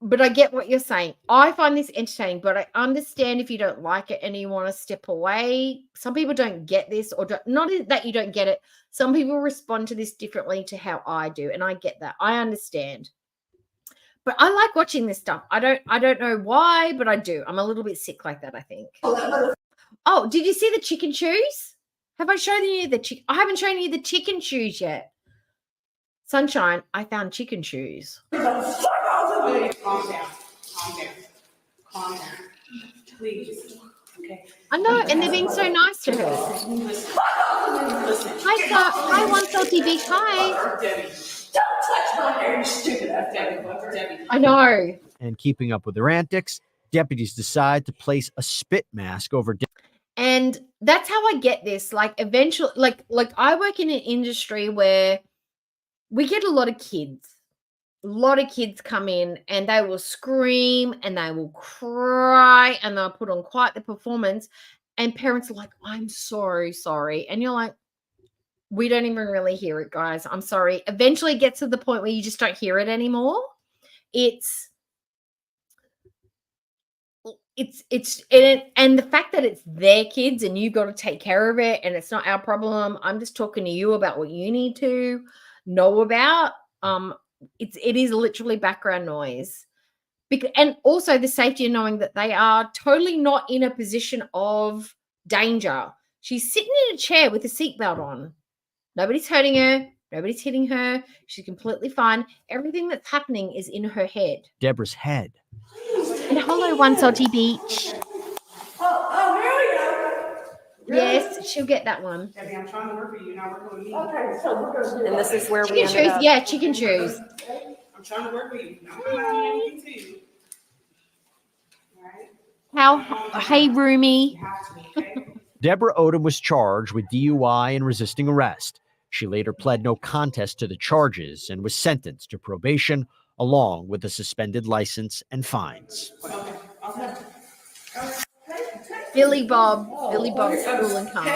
But I get what you're saying. I find this entertaining, but I understand if you don't like it and you want to step away. Some people don't get this, or not that you don't get it. Some people respond to this differently to how I do, and I get that. I understand. But I like watching this stuff. I don't know why, but I do. I'm a little bit sick like that, I think. Oh, did you see the chicken shoes? Have I shown you the chicken? I haven't shown you the chicken shoes yet. Sunshine, I found chicken shoes. Calm down. Calm down. Calm down. Please. Okay. I know, and they're being so nice to her. Listen. Hi, One Salty Beak. Hi. Debbie. Don't touch my hair, you stupid ass Debbie. I know. And keeping up with their antics, deputies decide to place a spit mask over. And that's how I get this. Like eventually, like I work in an industry where we get a lot of kids. A lot of kids come in and they will scream and they will cry and they'll put on quite the performance. And parents are like, I'm so sorry. And you're like, we don't even really hear it, guys. I'm sorry. Eventually it gets to the point where you just don't hear it anymore. And the fact that it's their kids and you've got to take care of it and it's not our problem. I'm just talking to you about what you need to know about. It is literally background noise. And also the safety of knowing that they are totally not in a position of danger. She's sitting in a chair with a seatbelt on. Nobody's hurting her. Nobody's hitting her. She's completely fine. Everything that's happening is in her head. Deborah's head. And hello, One Salty Beach. Oh, here we go. Yes, she'll get that one. Debbie, I'm trying to work for you. Now work with me. Okay, so we're gonna do And this is where we Chicken ended shoes. up. Yeah, chicken shoes. I'm trying to work with you. Now I'm not doing anything to you. Hey, Roomie. You have to be, okay? Deborah Odom was charged with DUI and resisting arrest. She later pled no contest to the charges and was sentenced to probation along with a suspended license and fines. Billy Bob's cool and calm.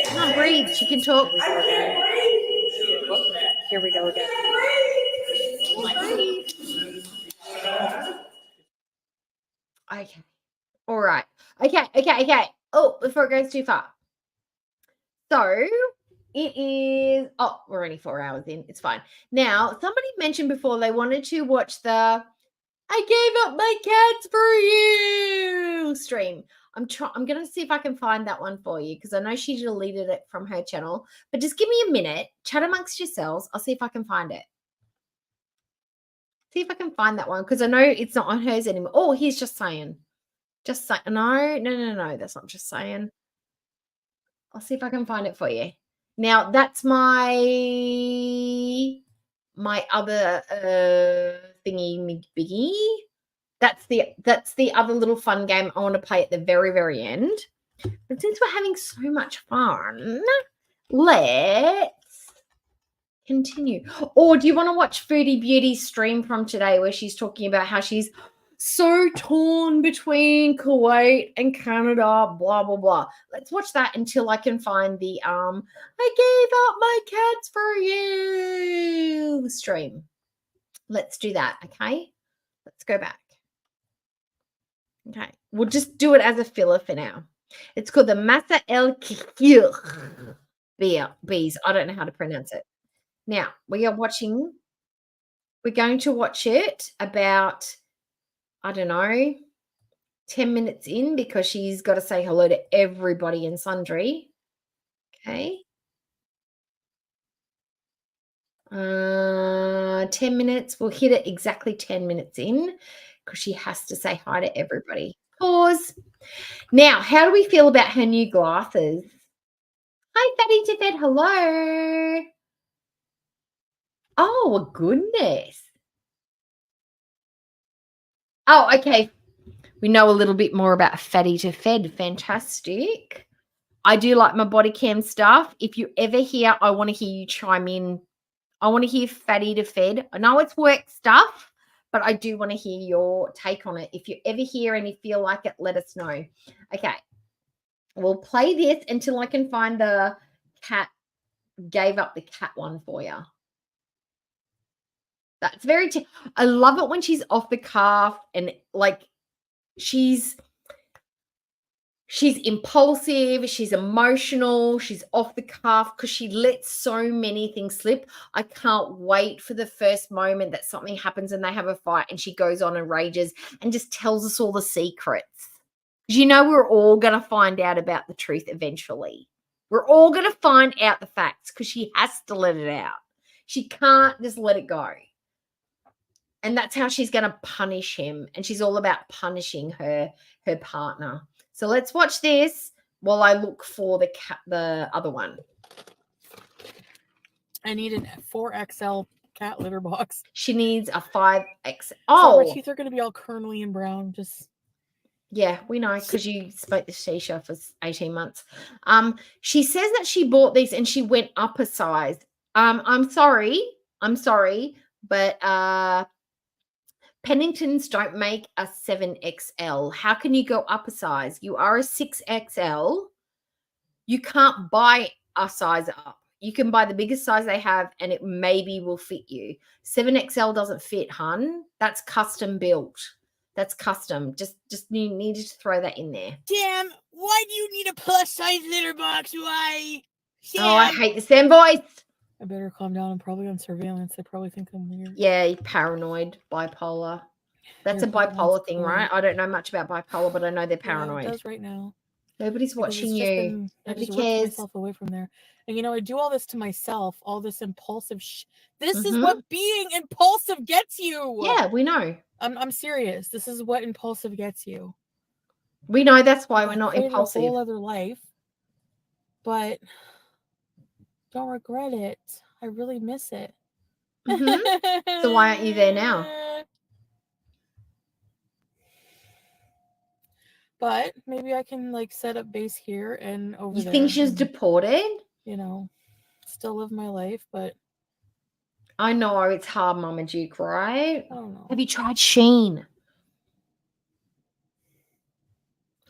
Come on, breathe. She can talk. Here we go again. Okay. All right. Okay. Oh, before it goes too far. So it is. Oh, we're only 4 hours in. It's fine. Now, somebody mentioned before they wanted to watch the "I gave up my cats for you" stream. I'm going to see if I can find that one for you because I know she deleted it from her channel. But just give me a minute. Chat amongst yourselves. I'll see if I can find it. See if I can find that one because I know it's not on hers anymore. Oh, he's just saying. Just saying. No. That's not just saying. I'll see if I can find it for you. Now, that's my other thingy biggie. That's the other little fun game I want to play at the very, very end. But since we're having so much fun, let's continue. Or do you want to watch Foodie Beauty's stream from today where she's talking about how she's so torn between Kuwait and Canada, blah, blah, blah. Let's watch that until I can find the I gave up my cats for you stream. Let's do that, okay? Let's go back. Okay, we'll just do it as a filler for now. It's called the Masa El Kikir bees. I don't know how to pronounce it. Now, we're going to watch it about, I don't know, 10 minutes in because she's got to say hello to everybody and sundry. Okay. 10 minutes. We'll hit it exactly 10 minutes in because she has to say hi to everybody. Pause. Now, how do we feel about her new glasses? Hi, Fatty Tiffet. Hello. Oh, goodness. Oh, okay. We know a little bit more about Fatty to Fed. Fantastic. I do like my body cam stuff. If you ever hear, I want to hear you chime in. I want to hear Fatty to Fed. I know it's work stuff, but I do want to hear your take on it. If you ever hear and you feel like it, let us know. Okay. We'll play this until I can find the cat, gave up the cat one for you. That's very, I love it when she's off the cuff and like she's impulsive, she's emotional, she's off the cuff because she lets so many things slip. I can't wait for the first moment that something happens and they have a fight and she goes on and rages and just tells us all the secrets. Because you know we're all going to find out about the truth eventually. We're all going to find out the facts because she has to let it out. She can't just let it go. And that's how she's going to punish him. And she's all about punishing her partner. So let's watch this while I look for the other one. I need an 4XL cat litter box. She needs a 5XL. Oh, so my teeth are going to be all kernely and brown. Just yeah, we know because you smoked the shisha for 18 months. She says that she bought these and she went up a size. I'm sorry, but Penningtons don't make a 7XL. How can you go up a size? You are a 6XL. You can't buy a size up. You can buy the biggest size they have and it maybe will fit you. 7XL doesn't fit, hun. That's custom built. That's custom. Just you needed to throw that in there. Sam, why do you need a plus size litter box? Why? Sam. Oh, I hate the Sam voice. I better calm down. I'm probably on surveillance. They probably think I'm weird. Yeah, paranoid, bipolar. That's a bipolar thing, right? I don't know much about bipolar, but I know they're paranoid. Yeah, it does right now. Nobody's watching you. Nobody cares. Myself away from there. And you know, I do all this to myself, all this impulsive This is what being impulsive gets you. Yeah, we know. I'm serious. This is what impulsive gets you. We know that's why we're not impulsive. A whole other life, but don't regret it. I really miss it. So why aren't you there now? But maybe I can like set up base here and over there. You think she's deported? You know, still live my life, but I know it's hard, Mama Duke, right? I don't know. Have you tried Sheen?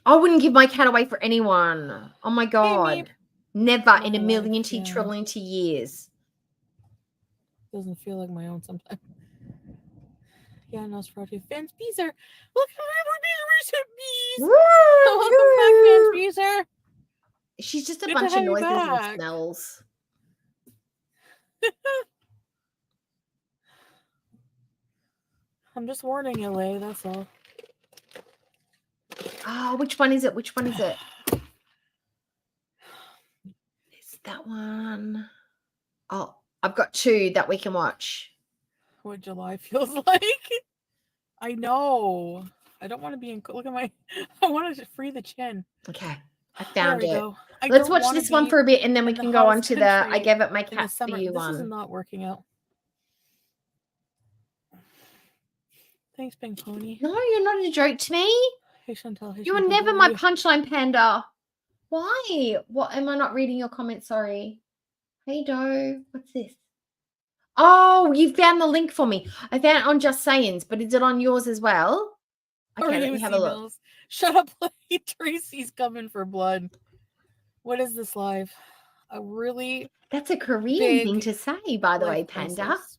I wouldn't give my cat away for anyone. Oh my God. Hey, never in a million trillion years. Doesn't feel like my own sometimes. Yeah, Nosferatu. Fans, bees are. Look how many bees. Welcome back, Fans, bees are. She's just a bunch of noises and smells. I'm just warning you, Lay, that's all. Oh, which one is it? Which one is it? It's that one. Oh, I've got two that we can watch. What July feels like. I know. I don't want to be in. Look at my. I want to free the chin. Okay. I found it. Go. Let's watch this one for a bit and then we can go on to the I gave up my cat for you one. This is not working out. Thanks, Pink Pony. No, you're not a joke to me. Hey, Chantal. Hey, you were never my punchline panda. Why? What am I not reading your comments? Sorry. Hey Do, what's this? Oh, you found the link for me. I found it on Just Sayings, but is it on yours as well? Okay, let me have a look. Emails. Shut up, Lady. Tracy's coming for blood. What is this live? A really That's a Korean thing to say, by the way, Panda. crisis.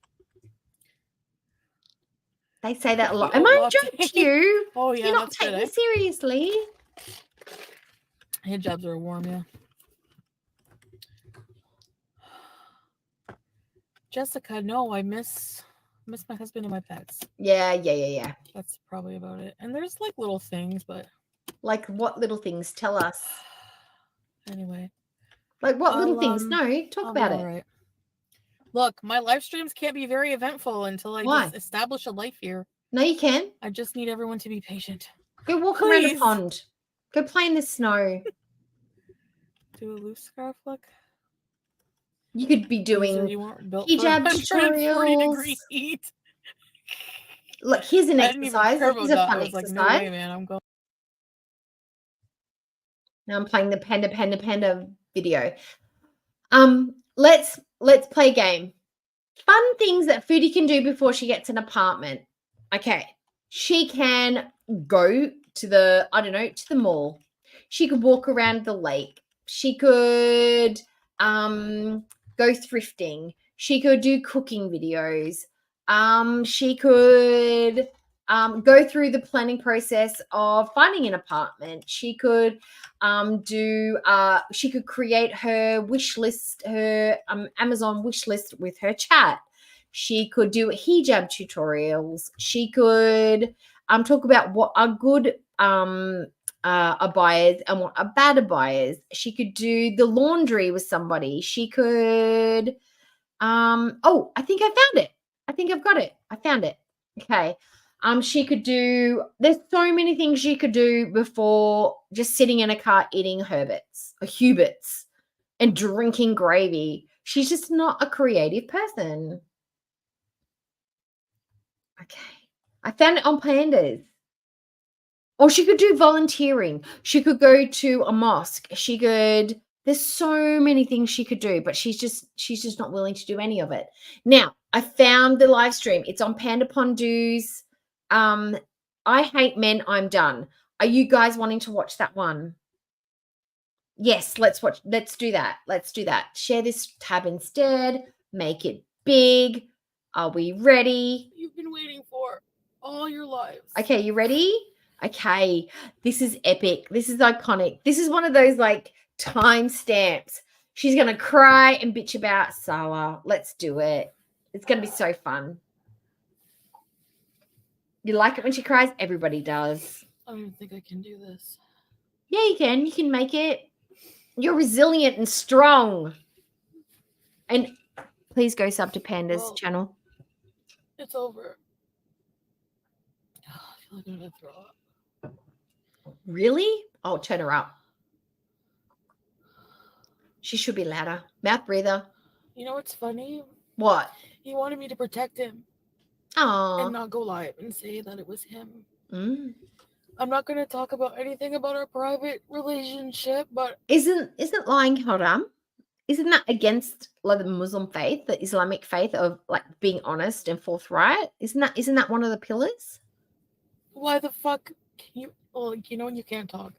They say that a lot. Oh, Am I latte. joking you? Oh yeah, You're not that's taking good. me seriously. Hijabs are warm, yeah. Jessica, no, I miss my husband and my pets. Yeah. That's probably about it. And there's like little things, but like what little things? Tell us. Anyway. Like what little things? No, talk about it. Right. Look, my live streams can't be very eventful until I just establish a life here. No, you can. I just need everyone to be patient. Go walk around a pond. Go play in the snow. Do a loose scarf look. You could be doing hijab tutorials. Look, here's an exercise. Here's a fun exercise. Like, no way, man. I'm going. Now I'm playing the panda video. Let's play a game. Fun things that Foodie can do before she gets an apartment. Okay. She can go to the, to the mall. She could walk around the lake. She could go thrifting. She could do cooking videos. She could go through the planning process of finding an apartment. She could she could create her wish list, her Amazon wish list with her chat. She could do hijab tutorials. She could talk about what are good abayas and what are bad abayas. She could do the laundry with somebody. She could oh, I think I found it. I think I've got it. I found it. Okay. She could do, there's so many things she could do before just sitting in a car eating Hubits and drinking gravy. She's just not a creative person. Okay. I found it on Pandas. Or she could do volunteering. She could go to a mosque. She could, there's so many things she could do, but she's just not willing to do any of it. Now, I found the live stream. It's on Panda Pondu's I Hate Men, I'm Done. Are you guys wanting to watch that one? Yes, let's do that. Let's do that. Share this tab instead. Make it big. Are we ready? You've been waiting for all your lives. Okay, you ready? Okay, this is epic. This is iconic. This is one of those like time stamps. She's going to cry and bitch about Sawa. Let's do it. It's going to be so fun. You like it when she cries? Everybody does. I don't think I can do this. Yeah, you can. You can make it. You're resilient and strong. And please go sub to Panda's channel. It's over. Oh, I feel like I'm going to throw up. Really? Oh, turn her up. She should be louder. Mouth breather. You know what's funny? What? He wanted me to protect him. Aww. And not go live and say that it was him. Mm. I'm not going to talk about anything about our private relationship, but isn't lying haram? Isn't that against like the Muslim faith, the Islamic faith of like being honest and forthright? Isn't that one of the pillars? Why the fuck can you? Well, you know you can't talk.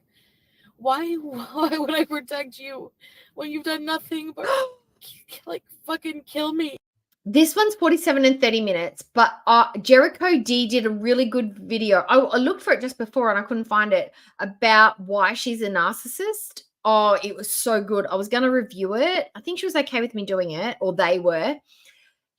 Why would I protect you when you've done nothing but like fucking kill me? This one's 47 and 30 minutes, but Jericho D did a really good video. I looked for it just before and I couldn't find it, about why she's a narcissist. Oh, it was so good. I was going to review it. I think she was okay with me doing it, or they were.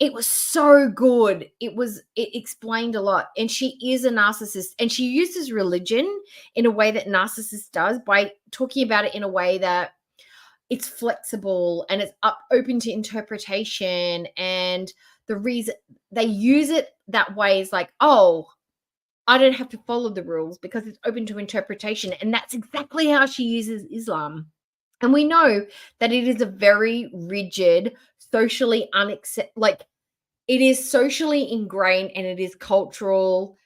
It was so good. It explained a lot. And she is a narcissist. And she uses religion in a way that narcissist does, by talking about it in a way that it's flexible and it's open to interpretation. And the reason they use it that way is like, oh, I don't have to follow the rules because it's open to interpretation. And that's exactly how she uses Islam. And we know that it is a very rigid, socially it is socially ingrained, and it is cultural.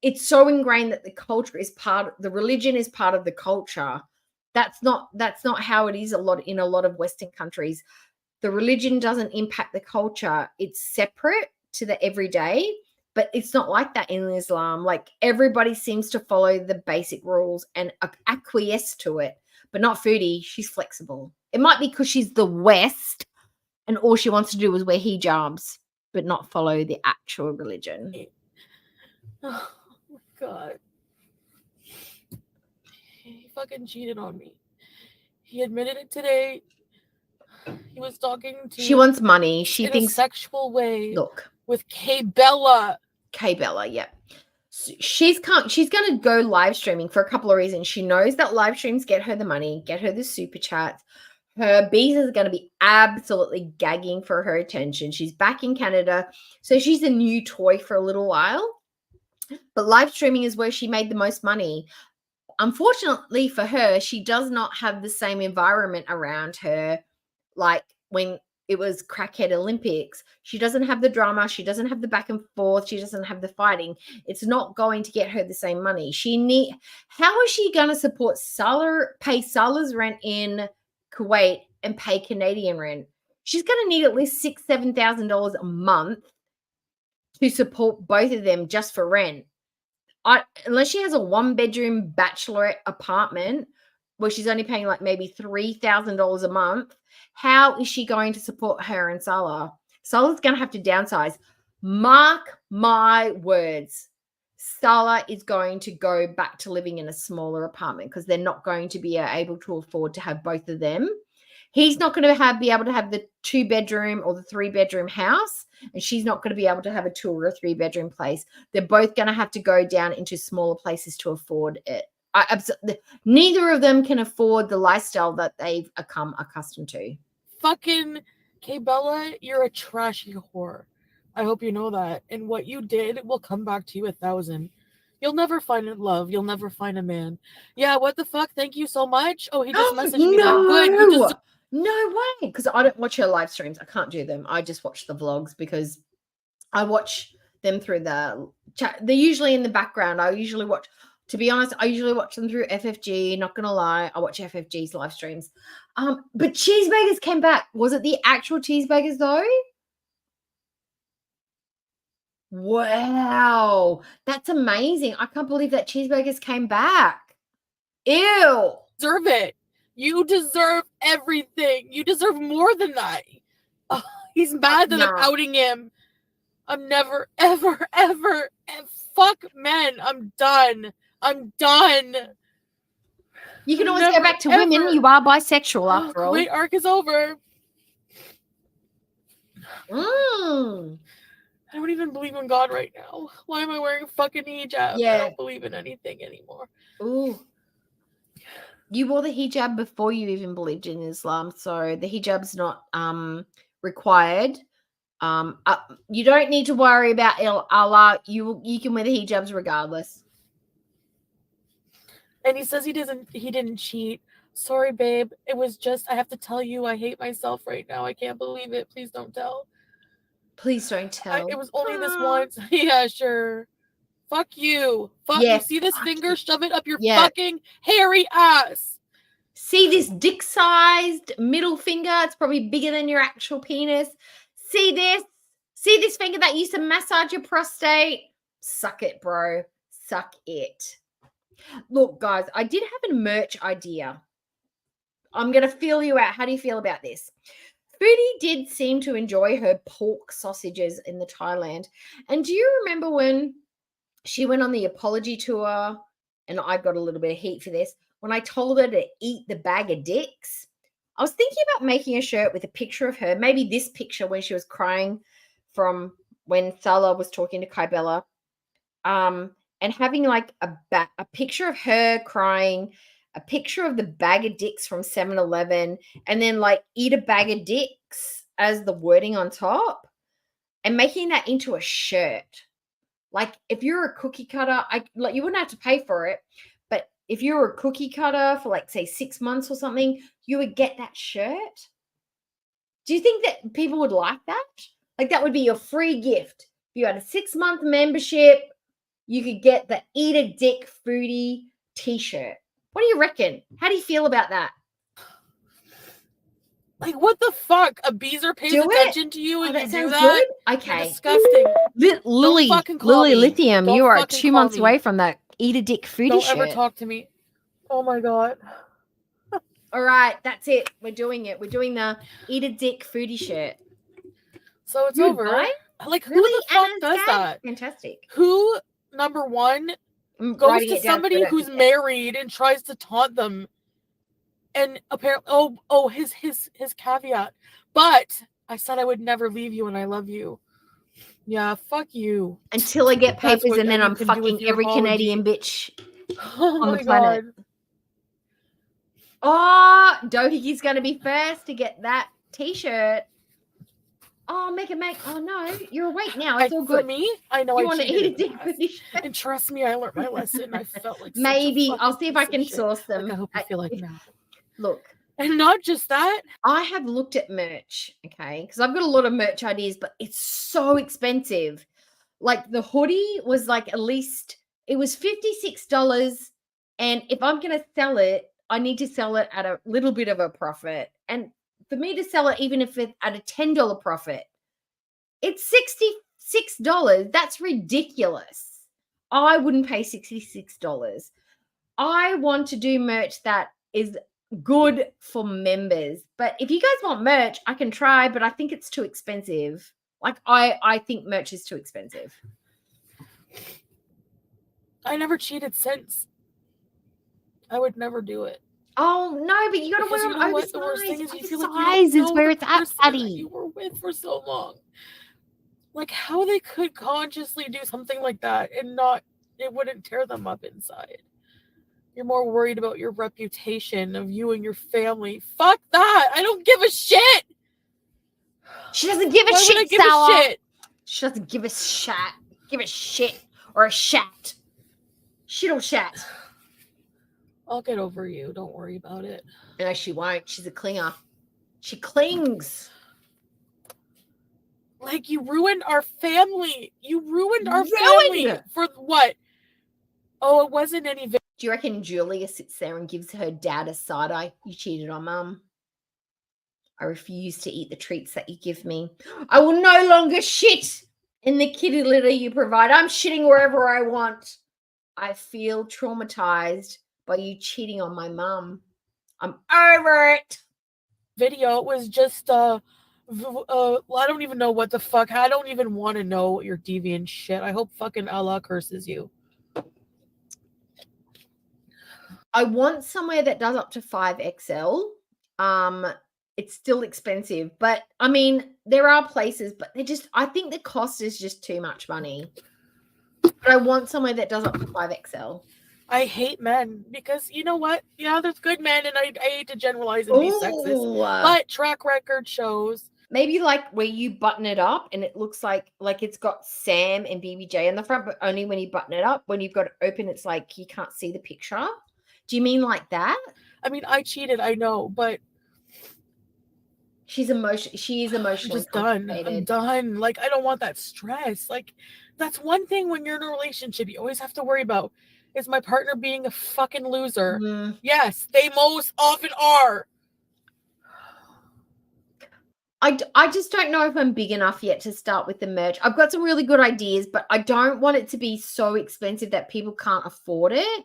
It's so ingrained that the culture is the religion is part of the culture, That's not how it is in a lot of Western countries. The religion doesn't impact the culture. It's separate to the everyday, but it's not like that in Islam. Like everybody seems to follow the basic rules and acquiesce to it, but not Foodie. She's flexible. It might be because she's the West and all she wants to do is wear hijabs, but not follow the actual religion. Oh my God. He fucking cheated on me. He admitted it today. He was talking to She wants money. She in thinks a sexual way. Look. With K Bella. K Bella, yeah. She's going to go live streaming for a couple of reasons. She knows that live streams get her the money, get her the super chats. Her bees are going to be absolutely gagging for her attention. She's back in Canada, so she's a new toy for a little while. But live streaming is where she made the most money. Unfortunately for her, she does not have the same environment around her like when it was Crackhead Olympics. She doesn't have the drama. She doesn't have the back and forth. She doesn't have the fighting. It's not going to get her the same money. How is she going to support pay Salah's rent in Kuwait and pay Canadian rent? She's going to need at least $6,000-$7,000 a month to support both of them just for rent. Unless she has a 1-bedroom bachelorette apartment where she's only paying like maybe $3,000 a month, how is she going to support her and Salah? Salah's going to have to downsize. Mark my words. Salah is going to go back to living in a smaller apartment because they're not going to be able to afford to have both of them. He's not going to be able to have the 2-bedroom or the 3-bedroom house, and she's not going to be able to have a 2 or a 3-bedroom place. They're both going to have to go down into smaller places to afford it. Neither of them can afford the lifestyle that they've become accustomed to. Fucking K Bella, you're a trashy whore. I hope you know that. And what you did will come back to you 1,000. You'll never find love. You'll never find a man. Yeah, what the fuck? Thank you so much. Oh, he just messaged me. No, no way. Because I don't watch her live streams. I can't do them. I just watch the vlogs because I watch them through the chat. They're usually in the background. To be honest, I usually watch them through FFG. Not gonna lie, I watch FFG's live streams. But Cheeseburgers came back. Was it the actual Cheeseburgers though? Wow, that's amazing. I can't believe that Cheeseburgers came back. Ew. Deserve it. You deserve everything. You deserve more than that. Oh, he's mad that I'm outing him. I'm never, ever, ever, fuck men. I'm done. You can always go back to women. You are bisexual after all. Wait, arc is over. I don't even believe in God right now. Why am I wearing a fucking hijab? Yeah. I don't believe in anything anymore. Ooh. You wore the hijab before you even believed in Islam, so the hijab's not required. You don't need to worry about Allah. You can wear the hijabs regardless. And he says he didn't cheat. Sorry, babe. It was just, I have to tell you, I hate myself right now. I can't believe it. Please don't tell. Please don't tell. It was only this once. Yeah, sure. Fuck you. Fuck you. See this finger? Shove it up your fucking hairy ass. See this dick-sized middle finger? It's probably bigger than your actual penis. See this? See this finger that used to massage your prostate? Suck it, bro. Suck it. Look, guys, I did have a merch idea. I'm going to feel you out. How do you feel about this? Foodie did seem to enjoy her pork sausages in the Thailand. And do you remember when she went on the apology tour, and I got a little bit of heat for this, when I told her to eat the bag of dicks? I was thinking about making a shirt with a picture of her, maybe this picture when she was crying from when Salah was talking to Kai Bella, and having like a picture of her crying, a picture of the bag of dicks from 7-Eleven, and then like eat a bag of dicks as the wording on top, and making that into a shirt. Like if you're a cookie cutter, you wouldn't have to pay for it, but if you were a cookie cutter for like say 6 months or something, you would get that shirt. Do you think that people would like that? Like that would be your free gift. If you had a 6-month membership, you could get the Eat a Dick Foodie t-shirt. What do you reckon? How do you feel about that? Like, what the fuck? A beezer pays attention to you and you do that? Good? You're Okay. disgusting. Lily, fucking call Lily me. Lithium, Don't you are fucking 2 call months me. away from that eat a dick foodie Don't shit. ever talk to me. Oh my God. All right, that's it. We're doing it. We're doing the eat a dick foodie shirt. So it's Good, over. right? Like, who Really? the fuck Anna's does gag? that? Fantastic. Who, number one, I'm goes writing to it down so I somebody don't who's forget. married and tries to taunt them? And apparently, his caveat. But I said I would never leave you and I love you. Yeah, fuck you. Until I get That's papers what and then you I'm can do with fucking your every apology. Canadian bitch Oh on my the planet. God. Oh, Dohiki's going to be first to get that t-shirt. Oh, make. Oh, no, you're awake now. It's all For good. me, I know You I want to cheated eat a in the dick past. foodie shirt? And trust me, I learned my lesson. I felt like such a Maybe. I'll fucking see if I piece of can shit. source them. Like, I hope you feel like now. Look. And not just that. I have looked at merch, okay, because I've got a lot of merch ideas, but it's so expensive. Like the hoodie was like at least, it was $56. And if I'm going to sell it, I need to sell it at a little bit of a profit. And for me to sell it, even if it's at a $10 profit, it's $66. That's ridiculous. I wouldn't pay $66. I want to do merch that is good for members. But if you guys want merch, I can try, but I think it's too expensive. Like I think merch is too expensive. I never cheated since. I would never do it. Oh no, but you gotta Because wear you them know oversized. what? The worst thing is you feel like you Oversized don't is know where the it's at, person that buddy. you were with for so long. Like how they could consciously do something like that and not, it wouldn't tear them up inside. You're more worried about your reputation of you and your family. Fuck that. I don't give a shit. She doesn't give a Why shit, would I give Sour. a shit? She doesn't give a shat. Give a shit or a shat. Shit or shat. I'll get over you. Don't worry about it. No, she won't. She's a clinger. She clings. Like you ruined our family. You ruined our family. For what? Oh, it wasn't any. Do you reckon Julia sits there and gives her dad a side eye? You cheated on Mum. I refuse to eat the treats that you give me. I will no longer shit in the kitty litter you provide. I'm shitting wherever I want. I feel traumatized by you cheating on my mum. I'm over it. Video was just I don't even know what the fuck. I don't even want to know your deviant shit. I hope fucking Allah curses you. I want somewhere that does up to 5XL. It's still expensive, but I mean, there are places, but I think the cost is just too much money. But I want somewhere that does up to 5XL. I hate men because you know what? Yeah, there's good men, and I hate to generalize and be sexist, but track record shows. Maybe like where you button it up and it looks like it's got Sam and BBJ in the front, but only when you button it up. When you've got it open, it's like you can't see the picture. Do you mean like that? I mean, I cheated, I know, but she is emotionally just done. I'm done. Like, I don't want that stress. Like, that's one thing when you're in a relationship you always have to worry about. Is my partner being a fucking loser? Yes, they most often are. I just don't know if I'm big enough yet to start with the merch. I've got some really good ideas, but I don't want it to be so expensive that people can't afford it.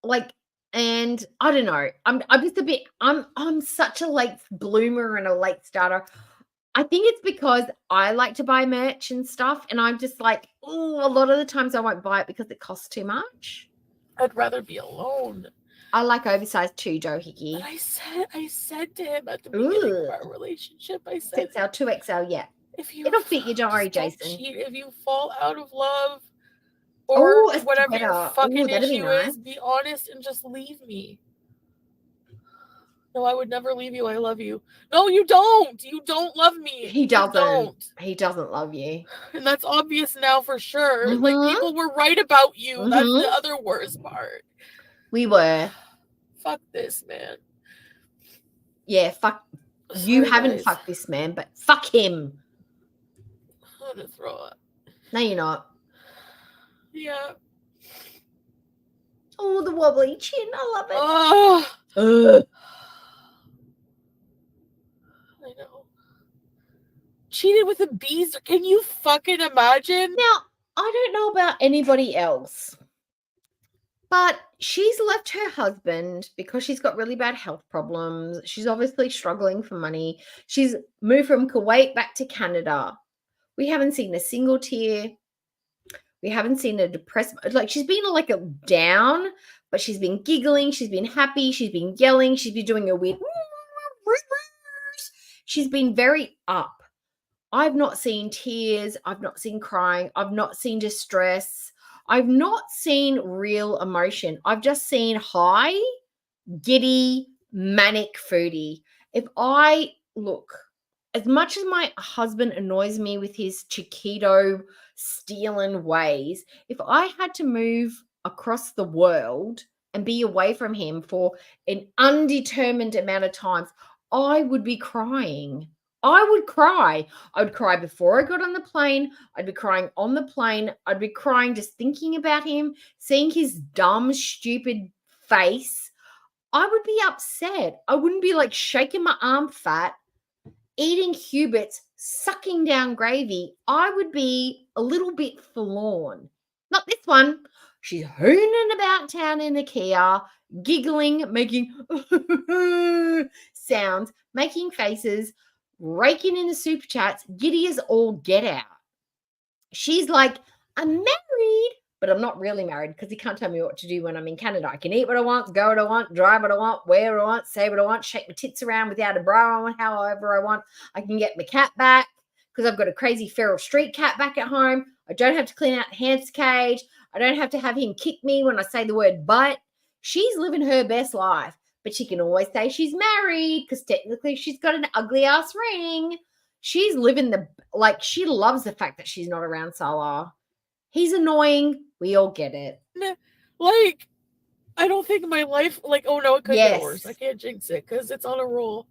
Like, and I don't know. I'm just a bit. I'm such a late bloomer and a late starter. I think it's because I like to buy merch and stuff, and I'm just like, oh, a lot of the times I won't buy it because it costs too much. I'd rather be alone. I like oversized too, Dohickey. But I said to him at the beginning of our relationship, I said, 6XL, 2XL, yeah. If you It'll fit you, don't worry, Jason. Cheat, if you fall out of love or whatever your fucking that'd be issue nice. is, be honest and just leave me. No, I would never leave you. I love you. No, you don't. You don't love me. He doesn't. He doesn't love you. And that's obvious now for sure. Like, people were right about you. That's the other worst part. We were. Fuck this, man. Yeah, fuck. You haven't fucked this man, but fuck him. I'm gonna throw up. No, you're not. Yeah. Oh, the wobbly chin. I love it. Oh, I know. Cheated with a bees. Can you fucking imagine? Now, I don't know about anybody else, but she's left her husband because she's got really bad health problems. She's obviously struggling for money. She's moved from Kuwait back to Canada. We haven't seen a single tear. We haven't seen a depressed, like she's been like a down, but she's been giggling. She's been happy. She's been yelling. She's been doing a weird. She's been very up. I've not seen tears. I've not seen crying. I've not seen distress. I've not seen real emotion. I've just seen high, giddy, manic Foodie. If I look, as much as my husband annoys me with his Chiquito stealing ways, if I had to move across the world and be away from him for an undetermined amount of times, I would be crying. I would cry. I would cry before I got on the plane. I'd be crying on the plane. I'd be crying just thinking about him, seeing his dumb, stupid face. I would be upset. I wouldn't be like shaking my arm fat, eating Huberts, sucking down gravy. I would be a little bit forlorn. Not this one. She's hooning about town in the Kia, giggling, making sounds, making faces, raking in the super chats, giddy as all get out. She's like, I'm married, but I'm not really married because he can't tell me what to do when I'm in Canada. I can eat what I want, go what I want, drive what I want, wear what I want, say what I want, shake my tits around without a bra on, however I want. I can get my cat back because I've got a crazy feral street cat back at home. I don't have to clean out the hamster cage. I don't have to have him kick me when I say the word but. She's living her best life, but she can always say she's married because technically she's got an ugly ass ring. She's living she loves the fact that she's not around Salah. He's annoying. We all get it. Like, I don't think my life, like, oh no, it could get worse. I can't jinx it because it's on a roll.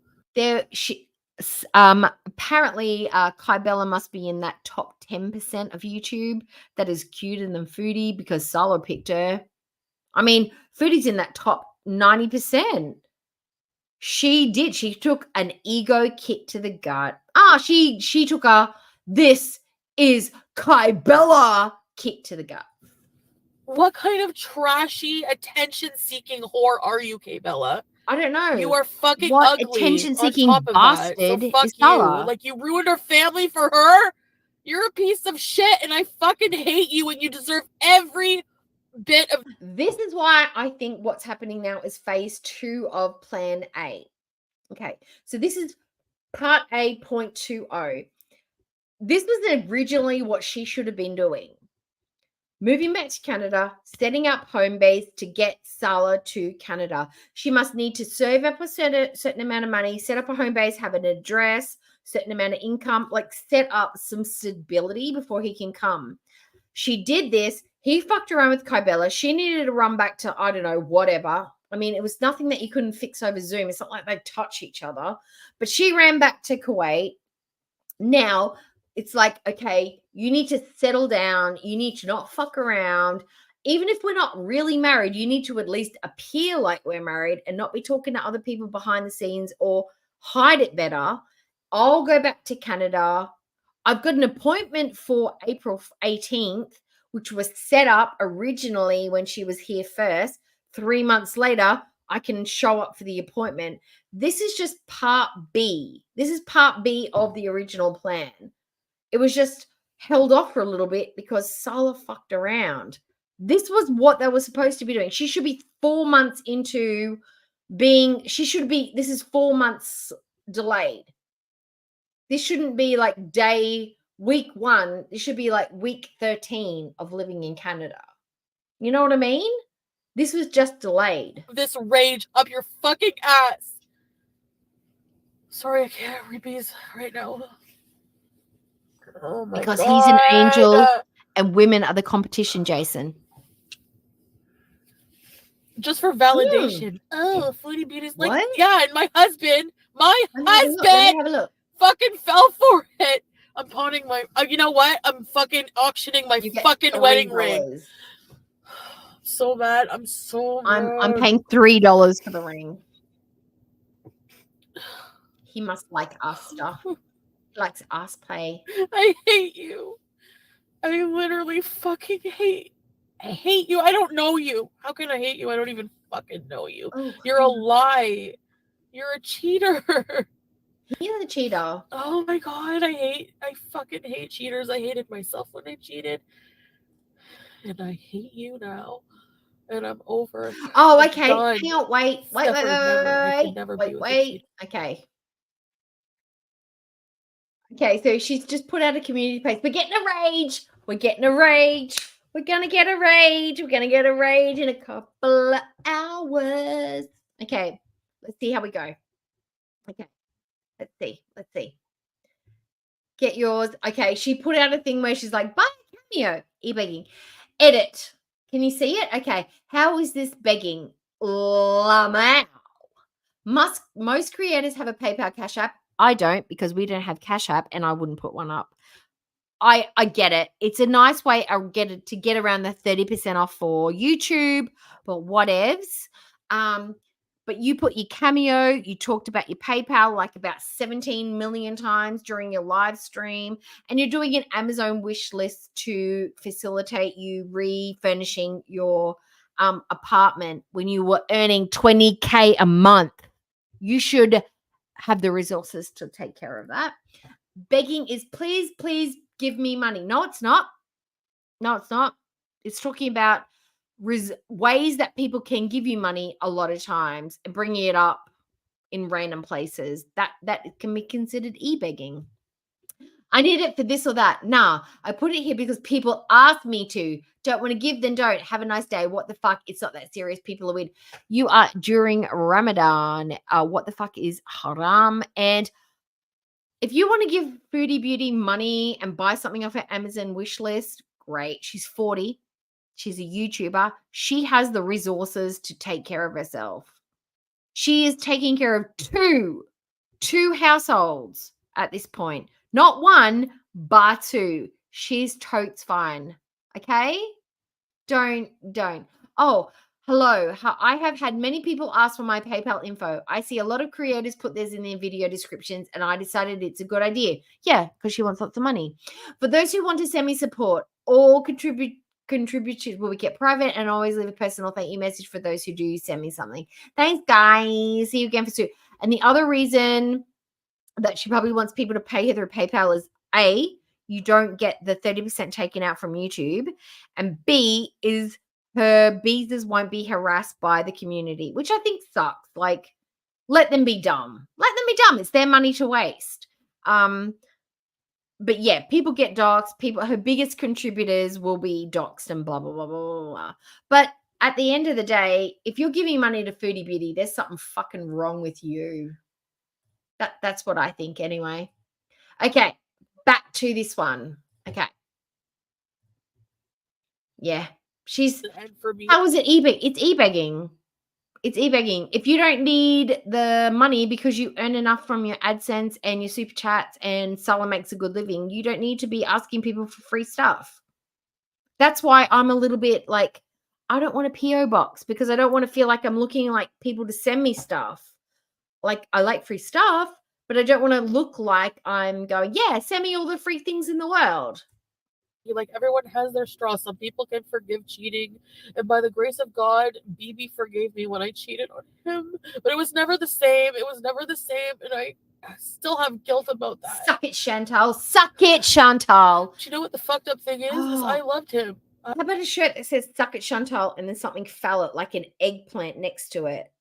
Apparently, Kybella must be in that top 10% of YouTube that is cuter than Foodie because Salah picked her. I mean, Foodie's in that top 90%. She did. She took an ego kick to the gut. She took a this is Kybella kick to the gut. What kind of trashy, attention-seeking whore are you, Kybella? I don't know. You are fucking what ugly. Attention-seeking on top of bastard that. So fuck is you. Salah. Like, you ruined her family for her? You're a piece of shit, and I fucking hate you, and you deserve every bit of... This is why I think what's happening now is phase 2 of plan A. Okay, so this is part A, 0.20. This was originally what she should have been doing. Moving back to Canada, setting up home base to get Salah to Canada. She must need to save up a certain amount of money, set up a home base, have an address, certain amount of income, like set up some stability before he can come. She did this. He fucked around with Kybella. She needed to run back to, I don't know, whatever. I mean, it was nothing that you couldn't fix over Zoom. It's not like they touch each other. But she ran back to Kuwait. Now, it's like, okay, you need to settle down. You need to not fuck around. Even if we're not really married, you need to at least appear like we're married and not be talking to other people behind the scenes or hide it better. I'll go back to Canada. I've got an appointment for April 18th, which was set up originally when she was here first. 3 months later, I can show up for the appointment. This is just part B. This is part B of the original plan. It was just held off for a little bit because Salah fucked around. This was what they were supposed to be doing. She should be 4 months into being, this is 4 months delayed. This shouldn't be like week 1. This should be like week 13 of living in Canada. You know what I mean? This was just delayed. This rage up your fucking ass. Sorry, I can't read these right now. Oh my because God. He's an angel and women are the competition, Jason. Just for validation. Oh, Foodie Beauty's like, what? Yeah, and my husband Have a look. fucking fell for it. I'm pawning my, you know what? I'm fucking auctioning my fucking wedding ring. so mad. I'm so mad. I'm paying $3 for the ring. He must like us stuff. He likes us play. I hate you. I literally fucking hate you. I don't know you. How can I hate you? I don't even fucking know you. Oh, You're a lie. You're a cheater. You're the cheater. Oh my god, I fucking hate cheaters. I hated myself when I cheated. And I hate you now. And I'm over. Oh, I'm okay. done. Hang on. Wait. Never, I could never be with a cheater. Okay. Okay, so she's just put out a community post. We're getting a rage. We're getting a rage. We're going to get a rage. We're going to get a rage in a couple of hours. Okay, let's see how we go. Okay, let's see. Get yours. Okay, she put out a thing where she's like, buy a cameo. E-begging. Edit. Can you see it? Okay, how is this begging? Lamau. Most creators have a PayPal Cash App. I don't, because we don't have Cash App and I wouldn't put one up. I get it. It's a nice way to get around the 30% off for YouTube, but whatevs. But you put your Cameo, you talked about your PayPal like about 17 million times during your live stream, and you're doing an Amazon wish list to facilitate you refurnishing your apartment when you were earning $20K a month. You should have the resources to take care of that. Begging is please give me money. No, it's not. It's talking about ways that people can give you money a lot of times and bringing it up in random places. That can be considered e-begging. I need it for this or that. Nah, I put it here because people ask me to. Don't want to give, then don't. Have a nice day. What the fuck? It's not that serious. People are weird. You are during Ramadan. What the fuck is haram? And if you want to give Foodie Beauty money and buy something off her Amazon wish list, great. She's 40. She's a YouTuber. She has the resources to take care of herself. She is taking care of two households at this point. Not one, but two. She's totes fine. Okay? Don't. Oh, hello. I have had many people ask for my PayPal info. I see a lot of creators put theirs in their video descriptions, and I decided it's a good idea. Yeah, because she wants lots of money. For those who want to send me support, all contributors will get private, and always leave a personal thank you message for those who do send me something. Thanks, guys. See you again for soon. And the other reason that she probably wants people to pay her through PayPal is A, you don't get the 30% taken out from YouTube, and B is her beezers won't be harassed by the community, which I think sucks. Like, let them be dumb. Let them be dumb. It's their money to waste. But yeah, people get doxxed. Her biggest contributors will be doxxed and blah, blah, blah, blah, blah. But at the end of the day, if you're giving money to Foodie Beauty, there's something fucking wrong with you. That's what I think anyway. Okay, back to this one. Okay. Yeah. How is it e-begging? It's e-begging. It's e-begging. If you don't need the money because you earn enough from your AdSense and your super chats and someone makes a good living, you don't need to be asking people for free stuff. That's why I'm a little bit like, I don't want a PO box because I don't want to feel like I'm looking like people to send me stuff. Like, I like free stuff, but I don't want to look like I'm going, yeah, send me all the free things in the world. Like, everyone has their straw. Some people can forgive cheating, and by the grace of God, BB forgave me when I cheated on him, but it was never the same. And I still have guilt about that. Suck it, Chantal. Suck it, Chantal. Do you know what the fucked up thing is I loved him. How about a shirt that says suck it, Chantal, and then something phallic like an eggplant next to it?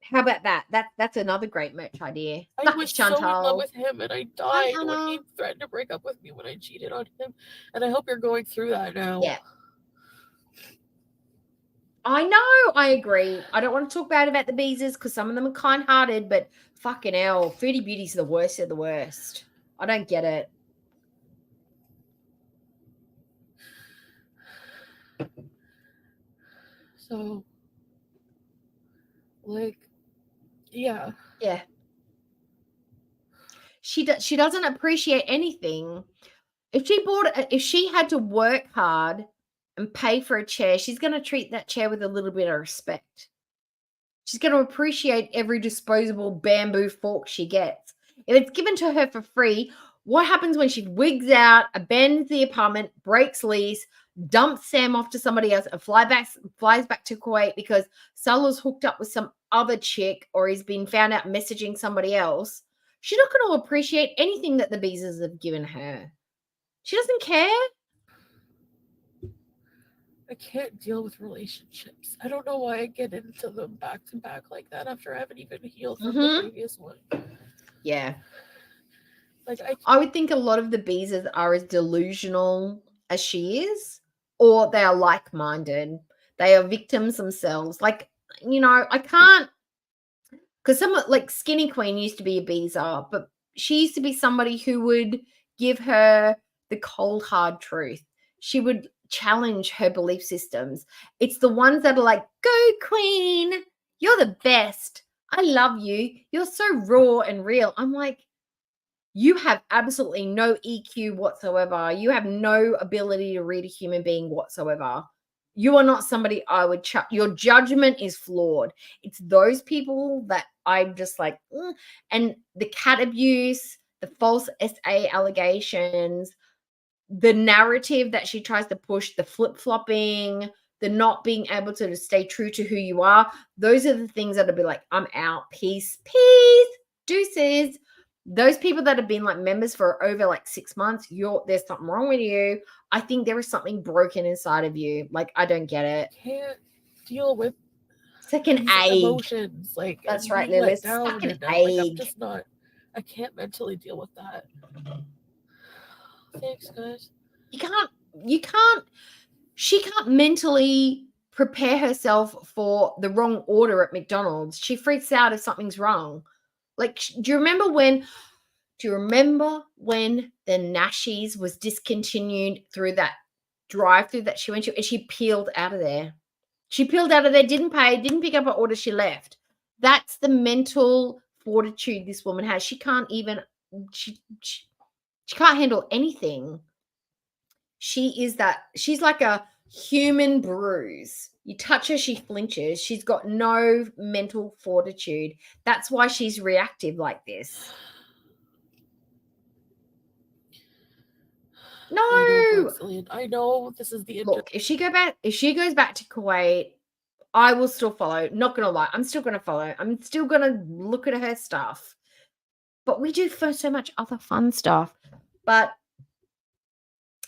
How about that? That's another great merch idea. I was so in love with him, and I died when he threatened to break up with me when I cheated on him. And I hope you're going through that now. Yeah. I know. I agree. I don't want to talk bad about the beezers because some of them are kind-hearted, but fucking hell, Foodie Beauty's the worst of the worst. I don't get it. So, like, yeah. She doesn't appreciate anything. If she had to work hard and pay for a chair, she's going to treat that chair with a little bit of respect. She's going to appreciate every disposable bamboo fork she gets. If it's given to her for free, what happens when she wigs out, abandons the apartment, breaks lease, dumps Sam off to somebody else, and flies back to Kuwait because Salah's hooked up with some other chick or he's been found out messaging somebody else? She's not going to appreciate anything that the Beezers have given her. She doesn't care. I can't deal with relationships. I don't know why I get into them back to back like that after I haven't even healed from the previous one. Yeah. Like I would think a lot of the Beezers are as delusional as she is, or they are like-minded. They are victims themselves. Like, you know, I can't, because someone like Skinny Queen used to be a Beezer, but she used to be somebody who would give her the cold, hard truth. She would challenge her belief systems. It's the ones that are like, go Queen, you're the best. I love you. You're so raw and real. I'm like, you have absolutely no EQ whatsoever. You have no ability to read a human being whatsoever. You are not somebody I would your judgment is flawed. It's those people that I'm just like, and the cat abuse, the false SA allegations, the narrative that she tries to push, the flip-flopping, the not being able to stay true to who you are. Those are the things that'll be like, I'm out. Peace, deuces. Those people that have been like members for over like 6 months, there's something wrong with you. I think there is something broken inside of you. Like, I don't get it. Can't deal with second egg emotions. Like, that's right, being Lewis. let down Second and like, I'm egg. just not. I can't mentally deal with that. Thanks, guys. She can't mentally prepare herself for the wrong order at McDonald's. She freaks out if something's wrong. Like, do you remember when the Nashies was discontinued through that drive-through that she went to, and she peeled out of there? She peeled out of there, didn't pay, didn't pick up her order, she left. That's the mental fortitude this woman has. She can't even, she can't handle anything. She's like a human bruise. You touch her, she flinches. She's got no mental fortitude. That's why she's reactive like this. No. I know this is the look. If she goes back to Kuwait, I will still follow. Not gonna lie, I'm still gonna follow. I'm still gonna look at her stuff. But we do so much other fun stuff. But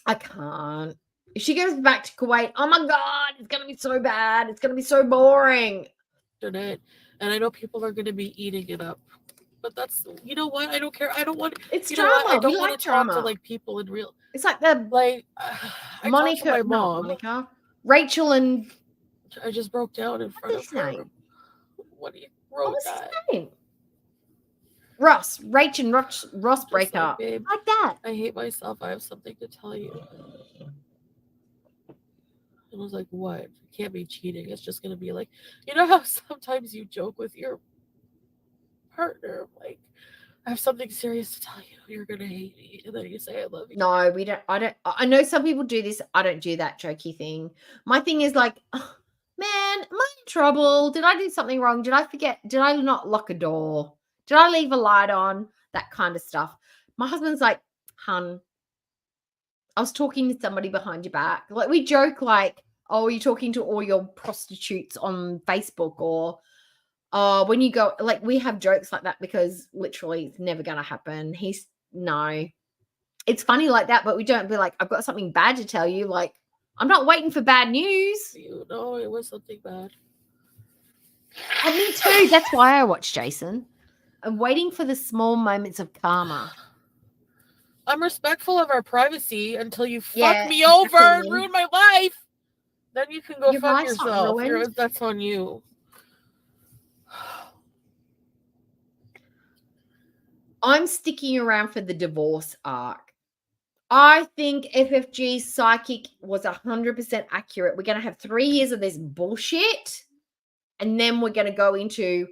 I can't. If she goes back to Kuwait, oh my God, it's going to be so bad. It's going to be so boring. And I know people are going to be eating it up. But that's, you know what? I don't care. I don't want, it's you drama. know what? I don't we want like to drama. talk to like people in real. It's like the Monica, my mom. Monica, Rachel, and I just broke down in front of her. Name? What do you wrote What's that? his name? Rachel and Ross break up. Babe, like that. I hate myself. I have something to tell you. And I was like, what? It can't be cheating. It's just going to be like, you know how sometimes you joke with your partner, like, I have something serious to tell you. You're going to hate me. And then you say, I love you. No, we don't. I know some people do this. I don't do that jokey thing. My thing is like, oh, man, am I in trouble? Did I do something wrong? Did I forget? Did I not lock a door? Did I leave a light on? That kind of stuff. My husband's like, hun, I was talking to somebody behind your back. Like, we joke like, oh, you're talking to all your prostitutes on Facebook, or when you go, like, we have jokes like that because literally it's never going to happen. No. It's funny like that, but we don't be like, I've got something bad to tell you. Like, I'm not waiting for bad news. You know, it was something bad. And me too. That's why I watch Jason. I'm waiting for the small moments of karma. I'm respectful of our privacy until you fuck me over and ruin my life. Then you can go fuck yourself. That's on you. I'm sticking around for the divorce arc. I think FFG's psychic was 100% accurate. We're going to have 3 years of this bullshit. And then we're going to go into,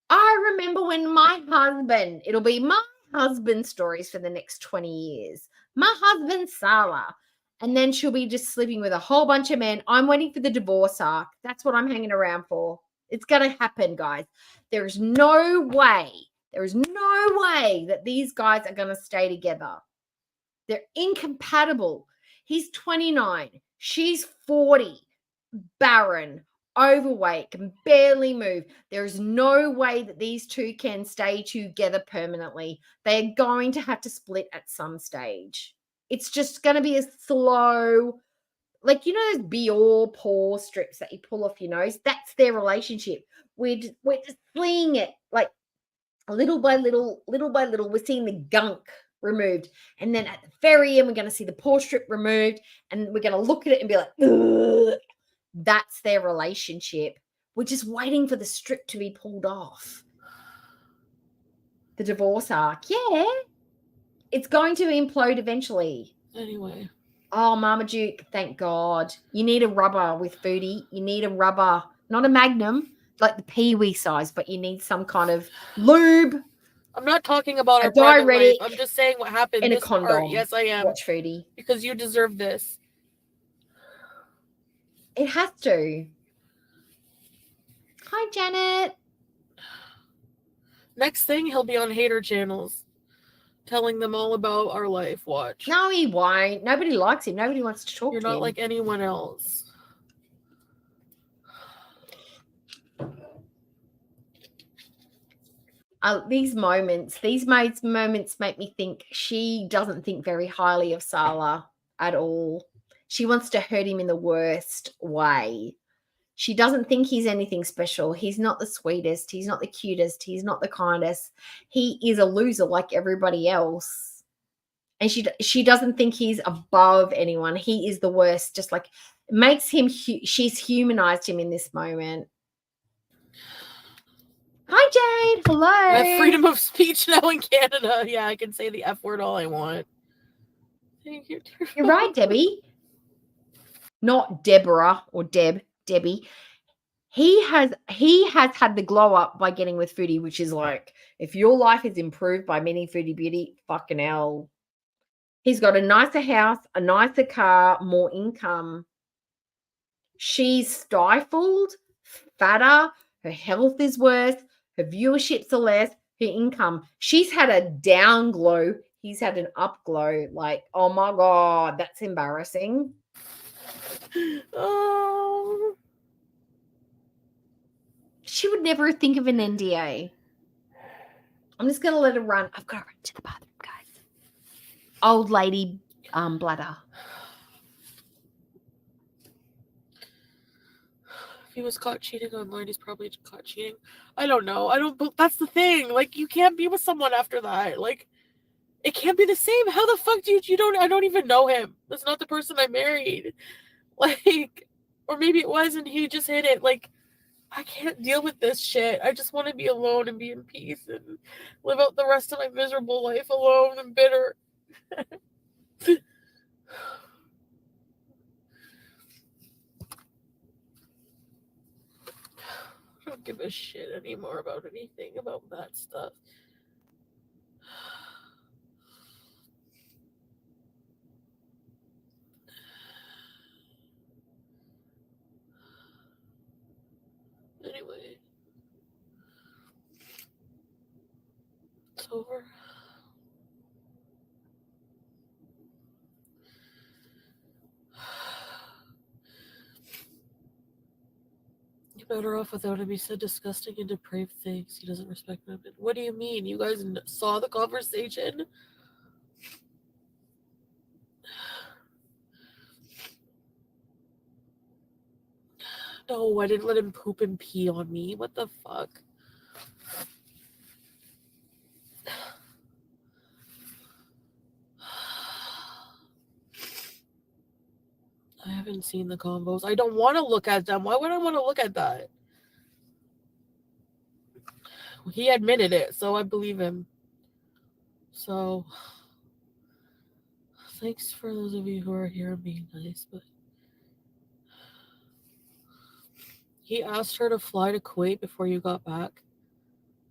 I remember when my husband, it'll be my husband's stories for the next 20 years. My husband, Salah. And then she'll be just sleeping with a whole bunch of men. I'm waiting for the divorce arc. That's what I'm hanging around for. It's going to happen, guys. There's no way that these guys are going to stay together. They're incompatible. He's 29. She's 40. Barren, overweight, can barely move. There's no way that these two can stay together permanently. They're going to have to split at some stage. It's just going to be a slow, like, you know, those Bior pore strips that you pull off your nose? That's their relationship. We're just seeing it, like, little by little, we're seeing the gunk removed. And then at the very end, we're going to see the pore strip removed, and we're going to look at it and be like, ugh. That's their relationship. We're just waiting for the strip to be pulled off. The divorce arc. Yeah. It's going to implode eventually. Anyway. Oh, Mama Duke, thank God. You need a rubber with Foodie. You need a rubber, not a Magnum, like the Pee-wee size, but you need some kind of lube. I'm not talking about a our private diuretic. life. I'm just saying what happened. And a This part, condom. yes, I am. Watch Foodie. Because you deserve this. It has to. Hi, Janet. Next thing, he'll be on hater channels, telling them all about our life. Watch. No, he won't. Nobody likes him. Nobody wants to talk You're to him. not like anyone else. These moments make me think she doesn't think very highly of Sala at all. She wants to hurt him in the worst way. She doesn't think he's anything special. He's not the sweetest. He's not the cutest. He's not the kindest. He is a loser like everybody else. And she doesn't think he's above anyone. He is the worst. Just like it makes him, she's humanized him in this moment. Hi, Jade. Hello. I have freedom of speech now in Canada. Yeah, I can say the F word all I want. Thank you. You're right, Debbie. Not Deborah or Debbie. He has had the glow up by getting with Foodie, which is like, if your life is improved by meeting Foodie Beauty, fucking hell. He's got a nicer house, a nicer car, more income. She's stifled, fatter, her health is worse, her viewerships are less, her income. She's had a down glow. He's had an up glow. Like, oh my God, that's embarrassing. Oh. She would never think of an NDA. I'm just going to let her run. I've got to run to the bathroom, guys. Old lady bladder. If he was caught cheating online, he's probably caught cheating. I don't know. That's the thing. Like, you can't be with someone after that. Like, it can't be the same. How the fuck I don't even know him. That's not the person I married. Like, or maybe it was and he just hit it. Like, I can't deal with this shit. I just want to be alone and be in peace and live out the rest of my miserable life alone and bitter. I don't give a shit anymore about anything about that stuff. Anyway, it's over. You're better off without him. He said disgusting and depraved things. He doesn't respect women. What do you mean? You guys saw the conversation? No, I didn't let him poop and pee on me. What the fuck? I haven't seen the combos. I don't want to look at them. Why would I want to look at that? He admitted it, so I believe him. So, thanks for those of you who are here and being nice, but he asked her to fly to Kuwait before you got back.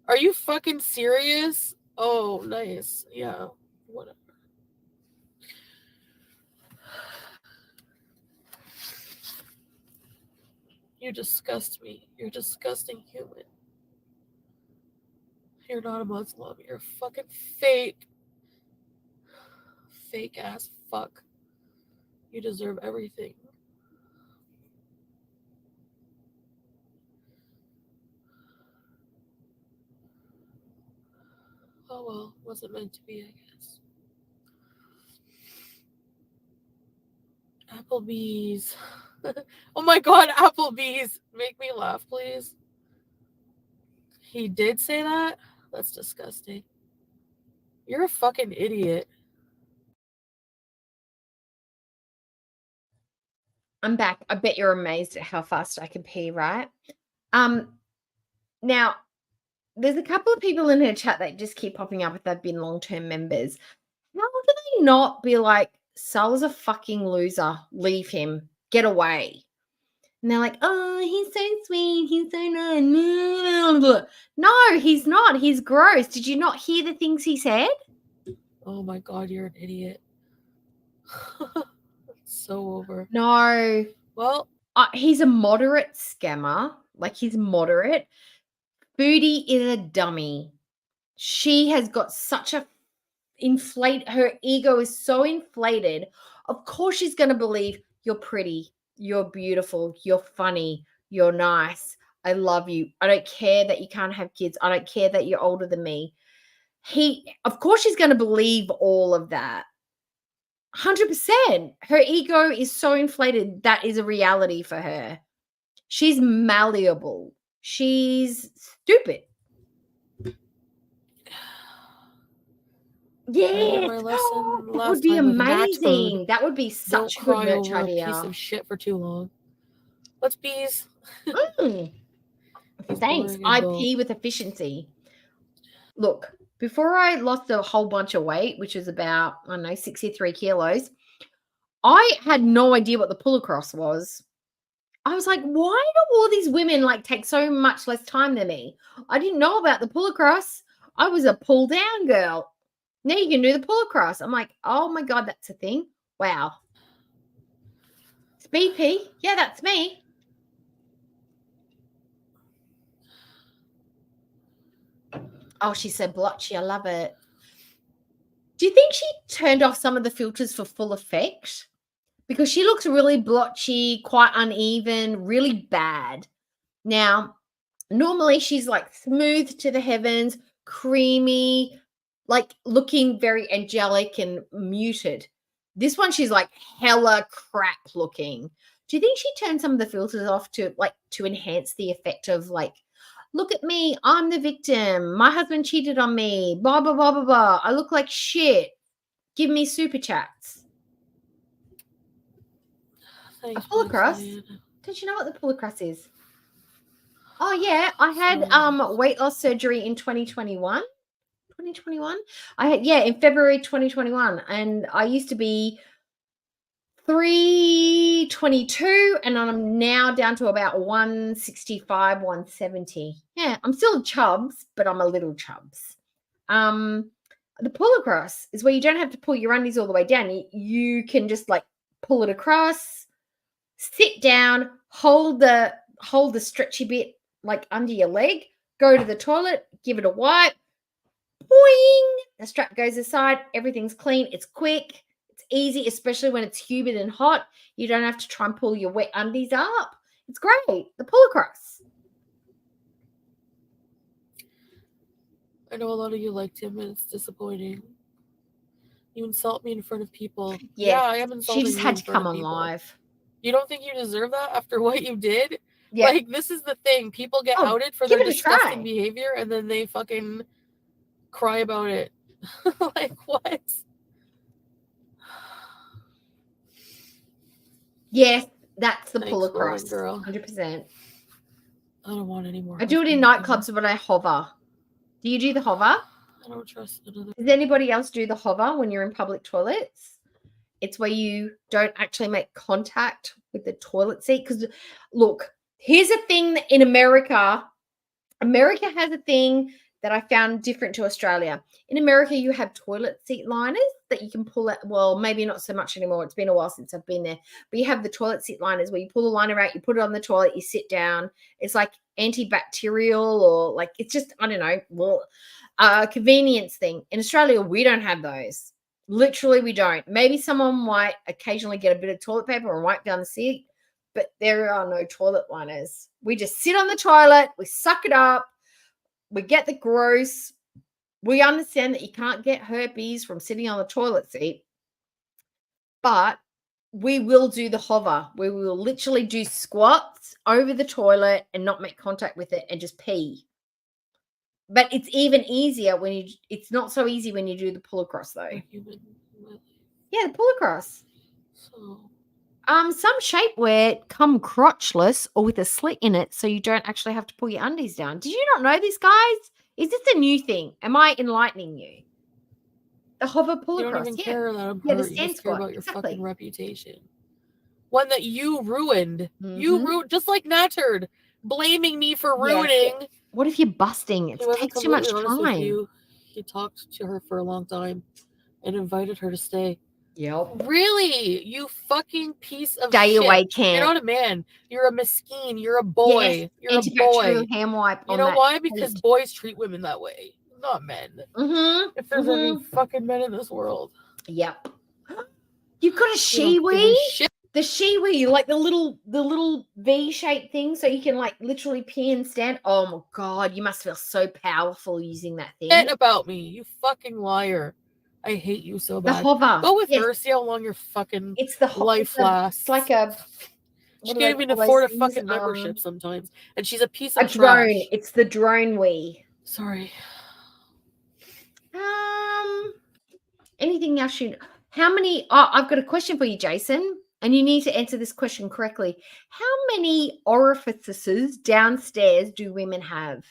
Are you fucking serious? Oh, nice. Yeah, whatever. You disgust me. You're a disgusting human. You're not a Muslim. You're fucking fake. Fake ass fuck. You deserve everything. Oh well, wasn't meant to be, I guess. Applebee's. Oh my god, Applebee's. Make me laugh, please. He did say that? That's disgusting. You're a fucking idiot. I'm back. I bet you're amazed at how fast I can pee, right? Now, there's a couple of people in her chat that just keep popping up if they've been long-term members. How do they not be like, Sal's a fucking loser, leave him, get away? And they're like, oh, he's so sweet, he's so nice. No, he's not. He's gross. Did you not hear the things he said? Oh my god, you're an idiot. So over. No. Well, he's a moderate scammer. Like, he's moderate. Foodie is a dummy. She has got such a her ego is so inflated. Of course she's going to believe you're pretty, you're beautiful, you're funny, you're nice, I love you, I don't care that you can't have kids, I don't care that you're older than me. Of course she's going to believe all of that. 100%. Her ego is so inflated. That is a reality for her. She's malleable. She's stupid. Yeah, that would be amazing. That would be such a good merch idea. A piece of shit for too long. Let's bees. Thanks. IP with efficiency. Look, before I lost a whole bunch of weight, which was about, I don't know, 63 kilos, I had no idea what the pull across was. I was like, why do all these women like take so much less time than me? I didn't know about the pull across. I was a pull down girl. Now you can do the pull across. I'm like, oh my God, that's a thing. Wow. It's BP. Yeah, that's me. Oh, she's so blotchy. I love it. Do you think she turned off some of the filters for full effect? Because she looks really blotchy, quite uneven, really bad. Now, normally she's like smooth to the heavens, creamy, like looking very angelic and muted. This one, she's like hella crap looking. Do you think she turned some of the filters off to enhance the effect of like, look at me, I'm the victim, my husband cheated on me, blah, blah, blah, blah, blah. I look like shit. Give me super chats. Thanks, a pull across. Did you know what the pull across is? Oh yeah, I had weight loss surgery in 2021. 2021? I had, yeah, in February 2021, and I used to be 322 and I'm now down to about 165, 170. Yeah, I'm still chubs, but I'm a little chubs. The pull across is where you don't have to pull your undies all the way down. You can just like pull it across, sit down, hold the stretchy bit like under your leg, go to the toilet, give it a wipe, boing, the strap goes aside, everything's clean, it's quick, it's easy, especially when it's humid and hot. You don't have to try and pull your wet undies up. It's great. The pull across. I know a lot of you liked him, and it's disappointing. You insult me in front of people. Yeah, I am insulting you. She just had to come on live. You don't think you deserve that after what you did? Yeah. Like, this is the thing. People get outed for their disgusting behavior, and then they fucking cry about it. Like, what? Yes, that's the pull across. Girl. 100%. I don't want any more. I do it in nightclubs, but I hover. Do you do the hover? I don't trust another. Does anybody else do the hover when you're in public toilets? It's where you don't actually make contact with the toilet seat. Because, look, here's a thing in America. America has a thing that I found different to Australia. In America, you have toilet seat liners. that you can pull out. Well, maybe not so much anymore. It's been a while since I've been there. But you have the toilet seat liners where you pull the liner out, you put it on the toilet, you sit down. It's like antibacterial, or like, it's just, I don't know, well, convenience thing. In Australia, we don't have those. Literally, we don't. Maybe someone might occasionally get a bit of toilet paper and wipe down the seat, but there are no toilet liners. We just sit on the toilet, we suck it up, we get the gross. We understand that you can't get herpes from sitting on the toilet seat, but we will do the hover. We will literally do squats over the toilet and not make contact with it and just pee. But it's even easier when you, it's not so easy when you do the pull across though. Yeah, the pull across. So Some shapewear come crotchless or with a slit in it, so you don't actually have to pull your undies down. Did you not know this, guys? Is this a new thing? Am I enlightening you? The hover pull you across. don't even Yeah. care that I'm Yeah, the hurt. You stand just care squat. about your Exactly. fucking reputation. One that you ruined. You ruined, just like Nattered, blaming me for ruining. Yeah. What if you're busting? It takes too much time. You. He talked to her for a long time and invited her to stay. Yep. Really? You fucking piece of Stay shit. away, camp. You're not a man. You're a mesquine. You're a boy. Yes. You're a boy. Hand wipe. You on know that why? Because plate. boys treat women that way, not men. If there's any fucking men in this world. Yep. You've got a They don't give a shiwi. shit. The shiwi, like the little V-shaped thing, so you can like literally pee and stand. Oh my god, you must feel so powerful using that thing. Shit about me, you fucking liar. I hate you so The bad. hover. Go with Yes. her, see how long your fucking It's the life lasts. It's like a. She what do can't they even call afford a those fucking things? membership sometimes. And she's a piece A of trash. drone. It's the drone wee. Sorry. Anything else you? How many? Oh, I've got a question for you, Jason, and you need to answer this question correctly. How many orifices downstairs do women have?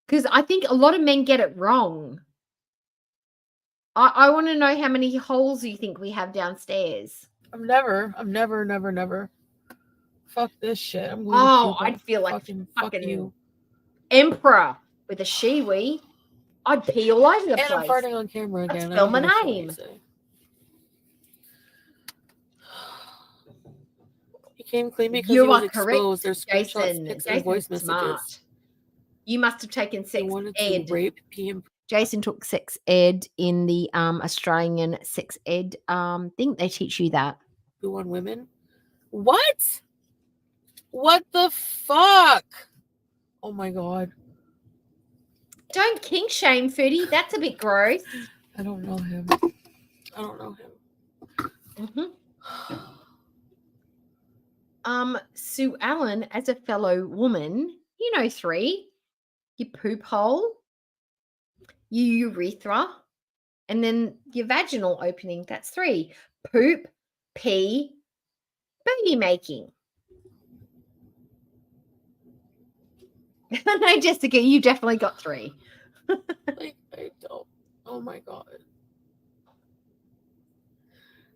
Because I think a lot of men get it wrong. I want to know how many holes you think we have downstairs. I'm never. Fuck this shit. I'm going Oh, to I'd feel like fuck you. emperor with a shiwi. I'd pee all over the And place. I'm farting on camera again. Spell my name. He came clean because You he was are correct, exposed. There's screenshots, Jason. pics, and voice Jason's messages. smart. You must have taken sex wanted ed. to rape PM. Jason took sex ed in the Australian sex ed thing. They teach you that. Who on women? What? What the fuck? Oh my god. Don't kink shame, Foodie. That's a bit gross. I don't know him. Sue Allen, as a fellow woman, you know 3. Your poop hole, your urethra, and then your vaginal opening. That's 3. Poop, pee, baby making. No, Jessica, you definitely got 3. Like, I don't. Oh my god.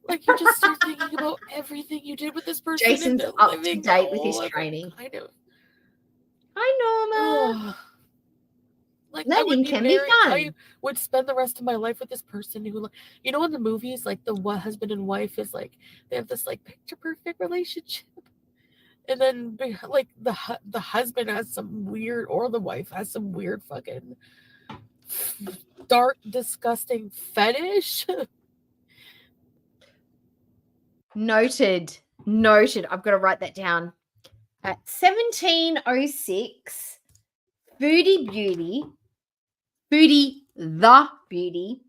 Like, you just start thinking about everything you did with this person. Jason's and up to living date with his all of it, training. Kind of. Hi, Norma. Like, Learning can be fun. I would spend the rest of my life with this person who, you know, in the movies, like the husband and wife is like, they have this like picture perfect relationship. And then like the husband has some weird, or the wife has some weird fucking dark, disgusting fetish. Noted. I've got to write that down. At 1706, Foodie the Beauty,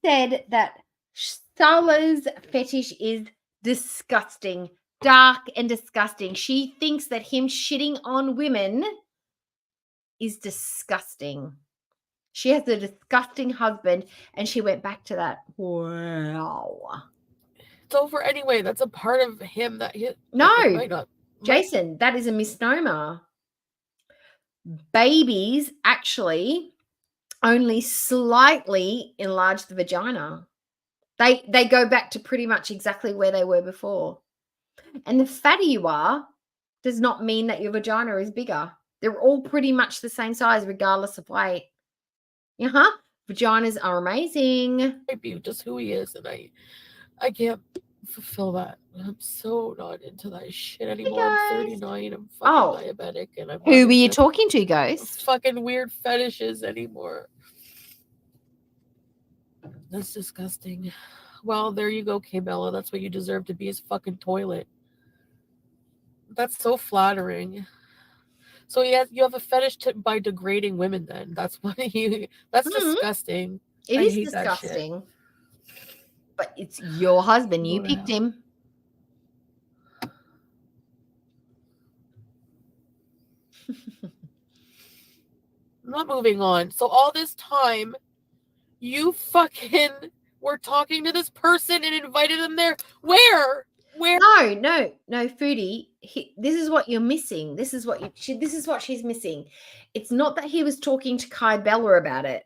said that Sala's fetish is disgusting, dark and disgusting. She thinks that him shitting on women is disgusting. She has a disgusting husband, and she went back to that. Wow. It's over anyway. That's a part of him that he. No, Jason, that is a misnomer. Babies actually only slightly enlarge the vagina. They go back to pretty much exactly where they were before. And the fatter you are does not mean that your vagina is bigger. They're all pretty much the same size regardless of weight. Vaginas are amazing. Just who he is, and I can't fulfill that. I'm so not into that shit anymore. I'm 39. I'm fucking diabetic, and I'm Who not were you into talking to, Ghost? fucking weird fetishes anymore. That's disgusting. Well, there you go, K-Bella. That's what you deserve to be, is fucking toilet. That's so flattering. So you have a fetish by degrading women then. That's what you that's disgusting. It I is hate that shit. disgusting. But it's your husband. You picked him. I'm not moving on. So all this time, you fucking were talking to this person and invited them there. Where? No, Foodie. This is what you're missing. This is what she's missing. It's not that he was talking to Kai Bella about it.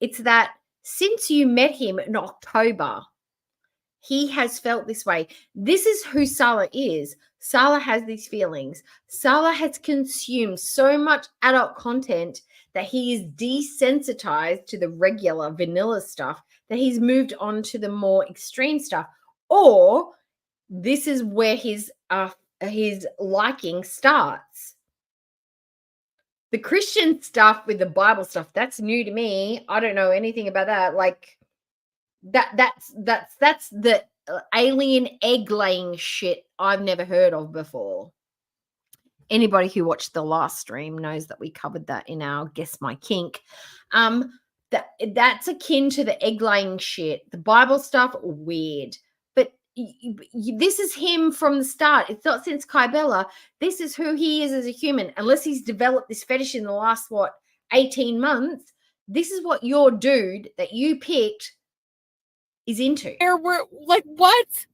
It's that since you met him in October, he has felt this way. This is who Salah is. Salah has these feelings. Salah has consumed so much adult content that he is desensitized to the regular vanilla stuff, that he's moved on to the more extreme stuff. Or this is where his liking starts. The Christian stuff with the Bible stuff, that's new to me. I don't know anything about that. Like that's the alien egg laying shit I've never heard of before. Anybody who watched the last stream knows that we covered that in our Guess My Kink. That's akin to the egg laying shit. The Bible stuff, weird. But this is him from the start. It's not since Kai Bella. This is who he is as a human. Unless he's developed this fetish in the last, 18 months. This is what your dude that you picked is into. We're like, what?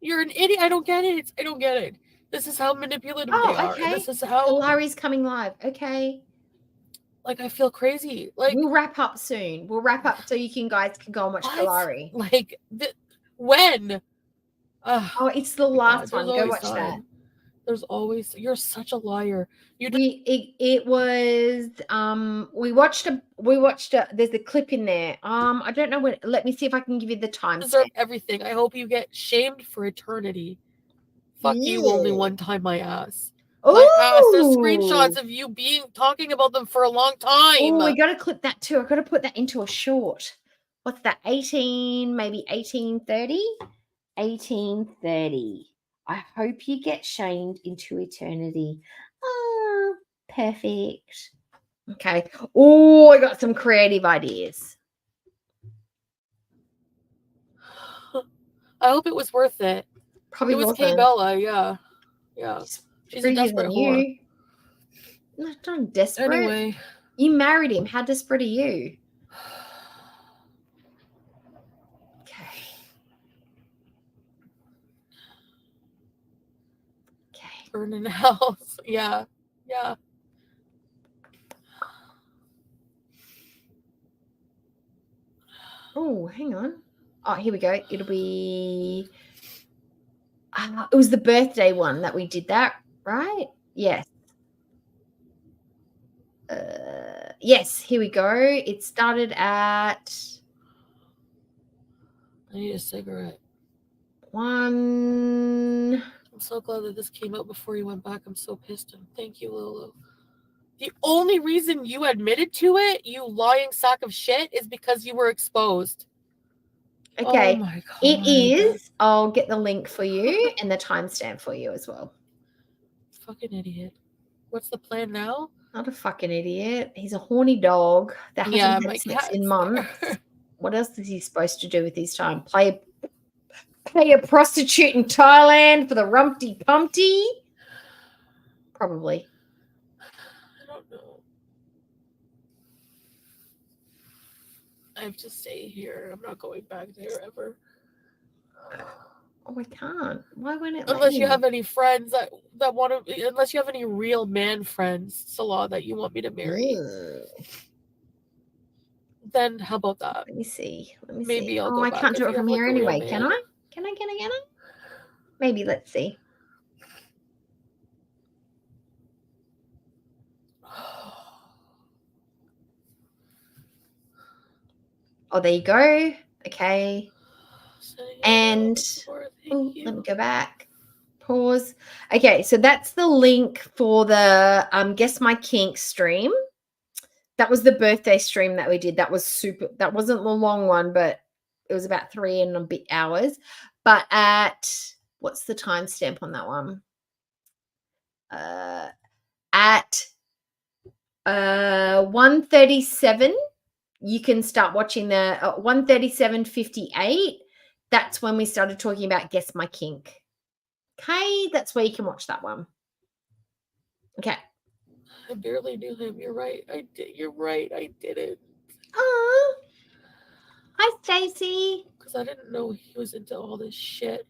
You're an idiot. I don't get it. I don't get it. This is how manipulative they are. Okay. This is how Larry's coming live. Okay. Like, I feel crazy. Like, we'll wrap up soon. We'll wrap up so you guys can go and watch Kalari. Like, when? It's the last one. Go watch that. There's always, you're such a liar. It was we watched a there's a clip in there. I don't know what, let me see if I can give you the time. Deserve everything. I hope you get shamed for eternity. Fuck you, only one time my ass. My ass. There's screenshots of you talking about them for a long time. Oh, we gotta clip that too. I gotta put that into a short. What's that? 1830? 1830. I hope you get shamed into eternity. Oh, perfect. Okay. Oh, I got some creative ideas. I hope it was worth it. Probably it was wasn't. K-Bella, yeah. She's a desperate whore. Not desperate. Anyway. You married him. How desperate are you? Burning house. Yeah. Oh, hang on. Oh, here we go. It'll be it was the birthday one that we did that, right? Yes. Yes, here we go. It started at I need a cigarette. 1. I'm so glad that this came out before you went back. I'm so pissed. Thank you, Lulu. The only reason you admitted to it, you lying sack of shit, is because you were exposed. Okay. Oh my God. It is. I'll get the link for you and the timestamp for you as well. Fucking idiot. What's the plan now? Not a fucking idiot. He's a horny dog that hasn't had sex in months. What else is he supposed to do with his time? Play a prostitute in Thailand for the Rumpty Pumpty? Probably. I don't know. I have to stay here. I'm not going back there ever. Oh, I can't. Why won't it? Unless you have any friends that want to, unless you have any real man friends, Salah, that you want me to marry. Ugh. Then how about that? Let me see. Maybe I'll go I back can't do if it you from have, here like, a real anyway. Can man. I? Can I? Maybe. Let's see. Oh, there you go. Okay. And let me go back. Pause. Okay, so that's the link for the Guess My Kink stream. That was the birthday stream that we did. That was super. That wasn't the long one, but it was about 3 and a bit hours. But at what's the timestamp on that one? At 1:37, you can start watching the 1:37:58. That's when we started talking about Guess My Kink. Okay, that's where you can watch that one. Okay. I barely knew him. You're right. I did. You're right. I did it. Oh, hi, Stacy. Because I didn't know he was into all this shit.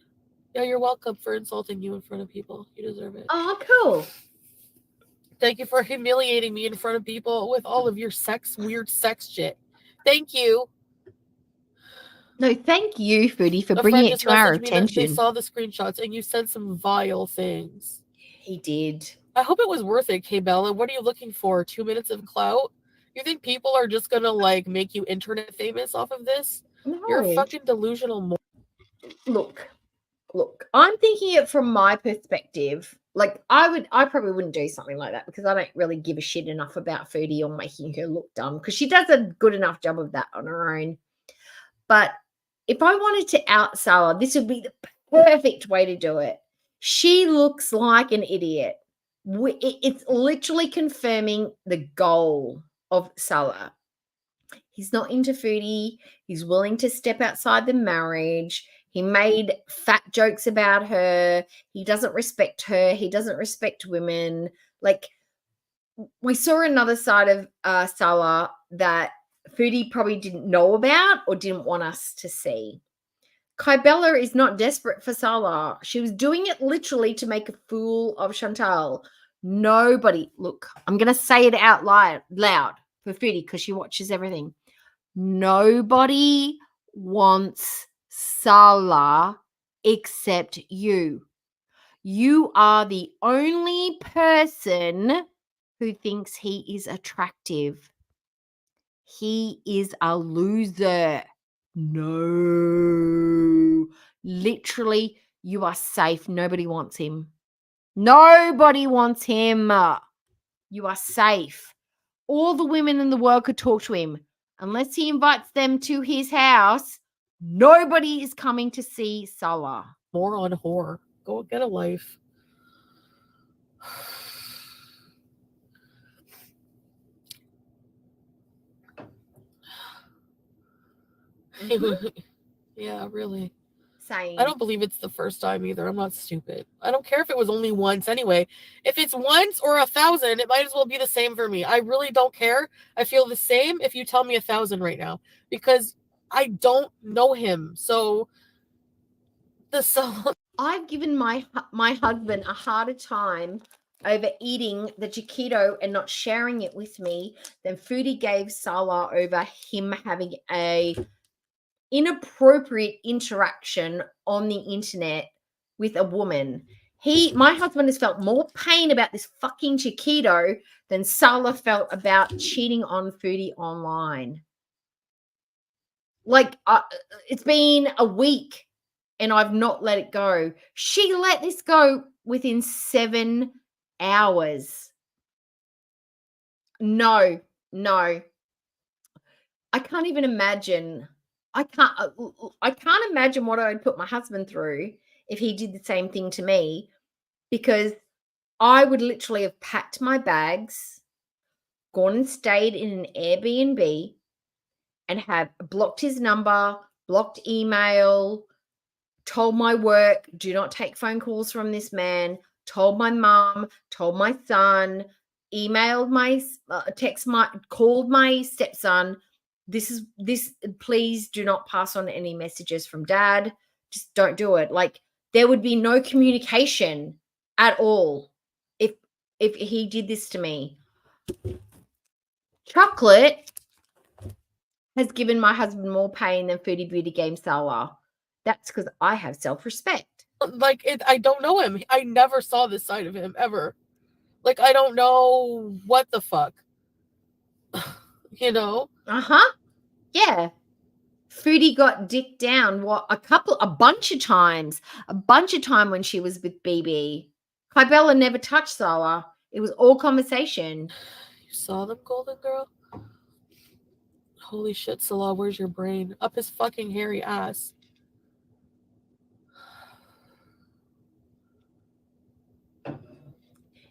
Yeah, you're welcome for insulting you in front of people. You deserve it. Oh, cool. Thank you for humiliating me in front of people with all of your weird sex shit. Thank you. No, thank you, Foodie, for bringing it to our attention. They saw the screenshots and you said some vile things. He did. I hope it was worth it, K-Bella. What are you looking for? 2 minutes of clout? You think people are just gonna like make you internet famous off of this? No. You're a fucking delusional. Look, I'm thinking it from my perspective. Like, I probably wouldn't do something like that because I don't really give a shit enough about Foodie or making her look dumb because she does a good enough job of that on her own. But if I wanted to out Salah, this would be the perfect way to do it. She looks like an idiot. It's literally confirming the goal of Salah. He's not into Foodie. He's willing to step outside the marriage. He made fat jokes about her. He doesn't respect her. He doesn't respect women. Like, we saw another side of Salah that Foodie probably didn't know about or didn't want us to see. Kybella is not desperate for Salah. She was doing it literally to make a fool of Chantal. Nobody, look, I'm going to say it out loud for Foodie because she watches everything. Nobody wants Salah except you. You are the only person who thinks he is attractive. He is a loser. No. Literally, you are safe. Nobody wants him. Nobody wants him. You are safe. All the women in the world could talk to him. Unless he invites them to his house, nobody is coming to see Salah. Moron whore. Go get a life. Yeah, really. Same. I don't believe it's the first time either. I'm not stupid. I don't care if it was only once anyway. If it's once or 1,000, it might as well be the same for me. I really don't care. I feel the same if you tell me 1,000 right now because I don't know him. So I've given my husband a harder time over eating the chiquito and not sharing it with me than Foodie gave Salah over him having a inappropriate interaction on the internet with a woman. My husband has felt more pain about this fucking chiquito than Salah felt about cheating on Foodie online. Like, it's been a week and I've not let it go. She let this go within 7 hours. No. I can't even imagine. I can't imagine what I would put my husband through if he did the same thing to me, because I would literally have packed my bags, gone and stayed in an Airbnb, and have blocked his number, blocked email, told my work, do not take phone calls from this man, told my mom, told my son, emailed my, called my stepson. This, please do not pass on any messages from dad. Just don't do it. Like, there would be no communication at all if he did this to me. Chocolate has given my husband more pain than Foodie Beauty Game Salah. That's because I have self-respect. Like, I don't know him. I never saw this side of him ever. Like, I don't know what the fuck. You know? Uh-huh. Yeah. Foodie got dick down a bunch of times when she was with BB. Kybella never touched Sawa. It was all conversation. You saw them, Golden Girl? Holy shit, Salah, where's your brain? Up his fucking hairy ass.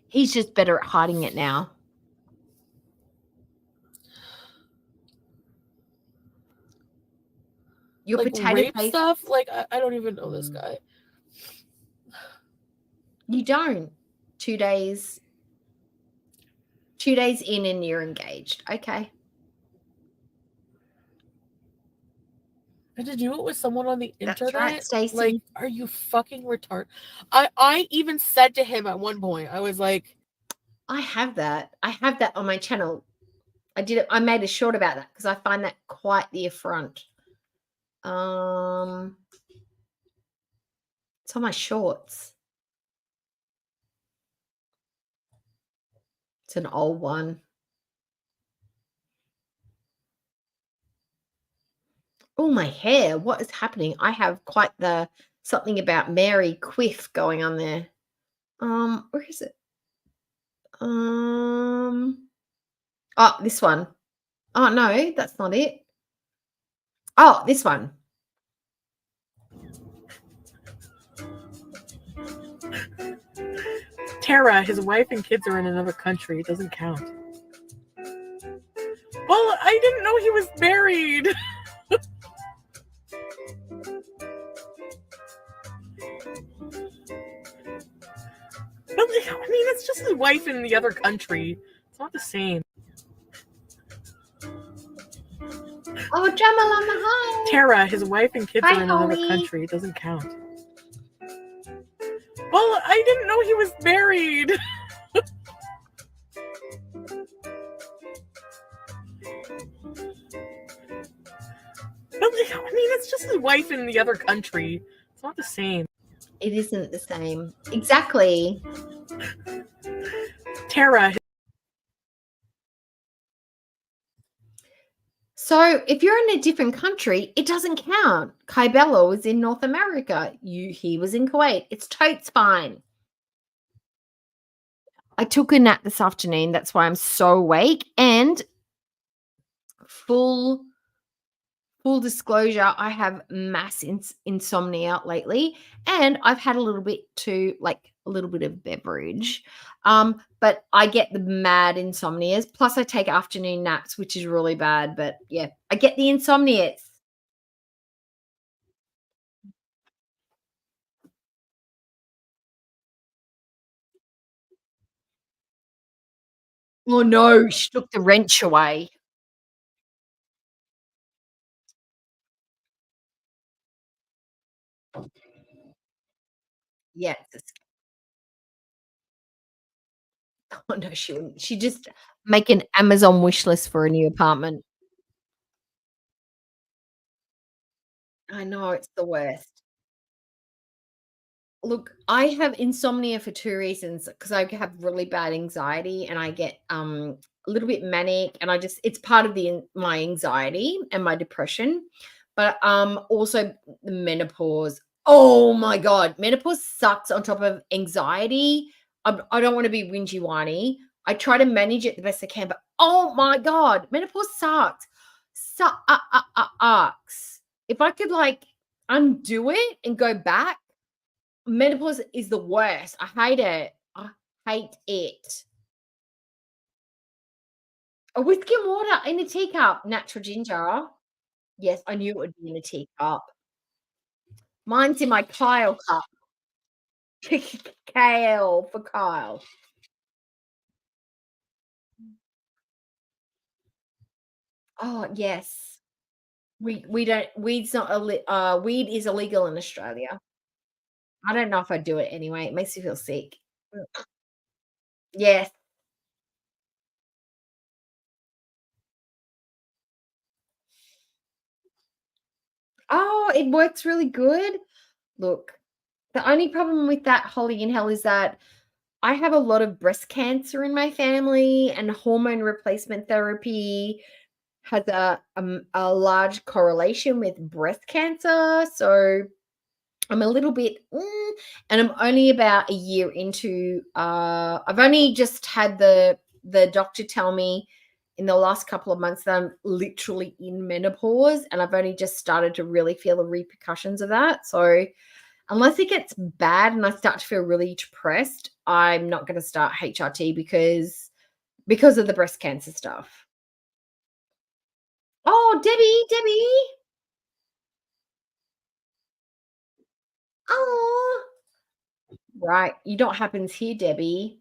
He's just better at hiding it now. Your like potato rape face stuff? Like, I don't even know this guy. You don't. 2 days. 2 days in and you're engaged. Okay. And to do it with someone on the That's internet? right, Stacey. Like, are you fucking retarded? I even said to him at one point, I was like, I have that on my channel. I made a short about that because I find that quite the affront. It's on my shorts. It's an old one. Oh, my hair. What is happening? I have quite the something about Mary quiff going on there. Where is it? Oh, this one. Oh, no, that's not it. Oh, this one. Tara, his wife and kids are in another country. It doesn't count. Well, I didn't know he was married. I mean, it's just his wife in the other country. It's not the same. Oh, Jamal on the high. Tara, his wife and kids Hi, are in another homie. country. It doesn't count. Well, I didn't know he was married. I mean, it's just his wife in the other country. It's not the same. It isn't the same. Exactly. Tara. So if you're in a different country, it doesn't count. Kybella was in North America. He was in Kuwait. It's totes fine. I took a nap this afternoon. That's why I'm so awake. And full disclosure, I have mass insomnia lately, and I've had a little bit of beverage. But I get the mad insomnias. Plus, I take afternoon naps, which is really bad. But yeah, I get the insomnias. Oh no, she took the wrench away. Yeah. Oh no, she wouldn't. She just make an Amazon wish list for a new apartment. I know, it's the worst. Look, I have insomnia for 2 reasons, because I have really bad anxiety and I get a little bit manic, and it's part of my anxiety and my depression. But also the menopause. Oh my god, menopause sucks on top of anxiety. I don't want to be whingy whiny. I try to manage it the best I can, but oh my god, menopause sucks. Sucks. If I could undo it and go back, menopause is the worst. I hate it. I hate it. A whiskey and water in a teacup. Natural ginger. Yes, I knew it would be in a teacup. Mine's in my Kyle cup. Kale for Kyle. Oh, yes. We don't weed's not weed is illegal in Australia. I don't know if I'd do it anyway. It makes me feel sick. Yes. Oh, it works really good. Look, the only problem with that Holly in Hell is that I have a lot of breast cancer in my family, and hormone replacement therapy has a large correlation with breast cancer. So I'm a little bit, and I'm only about a year into. I've only just had the doctor tell me in the last couple of months that I'm literally in menopause, and I've only just started to really feel the repercussions of that. So unless it gets bad and I start to feel really depressed, I'm not going to start HRT because of the breast cancer stuff. Oh, Debbie. Oh, right. You know what happens here, Debbie?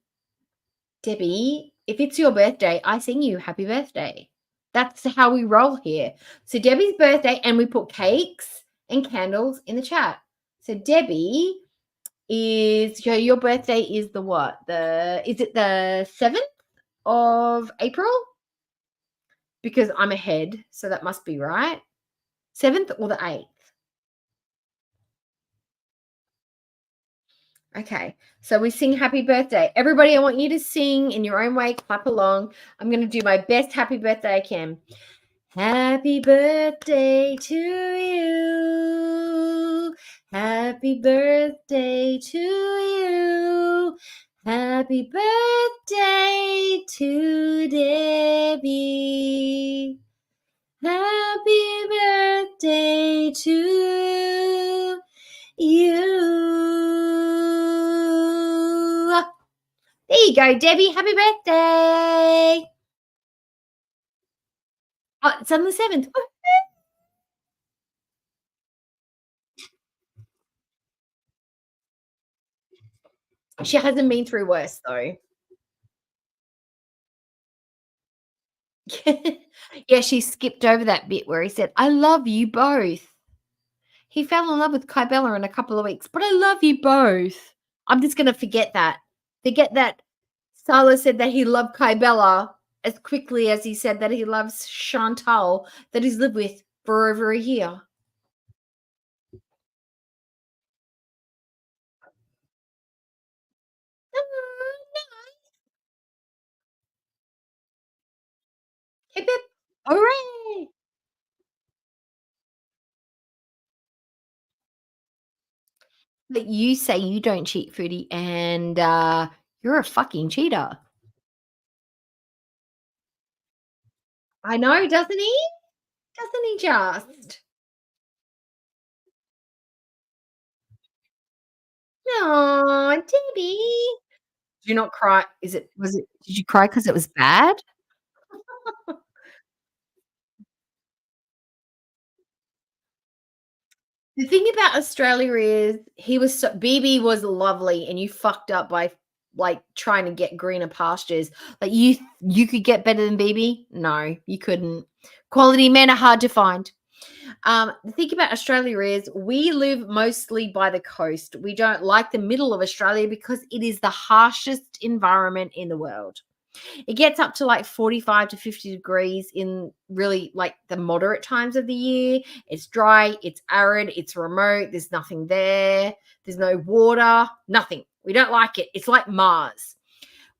Debbie, if it's your birthday, I sing you happy birthday. That's how we roll here. So Debbie's birthday, and we put cakes and candles in the chat. So Debbie is your birthday is the what? Is it the 7th of April? Because I'm ahead, so that must be right. 7th or the 8th? Okay, so we sing happy birthday. Everybody, I want you to sing in your own way, clap along. I'm going to do my best happy birthday I can. Happy birthday to you. Happy birthday to you. Happy birthday to Debbie. Happy birthday to you. There you go, Debbie. Happy birthday. Oh, it's on the 7th. She hasn't been through worse, though. Yeah, she skipped over that bit where he said, I love you both. He fell in love with Kybella in a couple of weeks, but I love you both. I'm just going to forget that. Forget that Silas said that he loved Kybella as quickly as he said that he loves Chantal that he's lived with for over a year. Hip hip. Hooray! But you say you don't cheat, Foodie, and you're a fucking cheater. I know, doesn't he? Doesn't he just? No, Debbie. Do not cry. Did you cry because it was bad? The thing about Australia is BB was lovely and you fucked up by like trying to get greener pastures. Like you could get better than BB? No, you couldn't. Quality men are hard to find. The thing about Australia is we live mostly by the coast. We don't like the middle of Australia because it is the harshest environment in the world. It gets up to like 45 to 50 degrees in really like the moderate times of the year. It's dry, it's arid, it's remote, there's nothing there, there's no water, nothing. We don't like it. It's like Mars.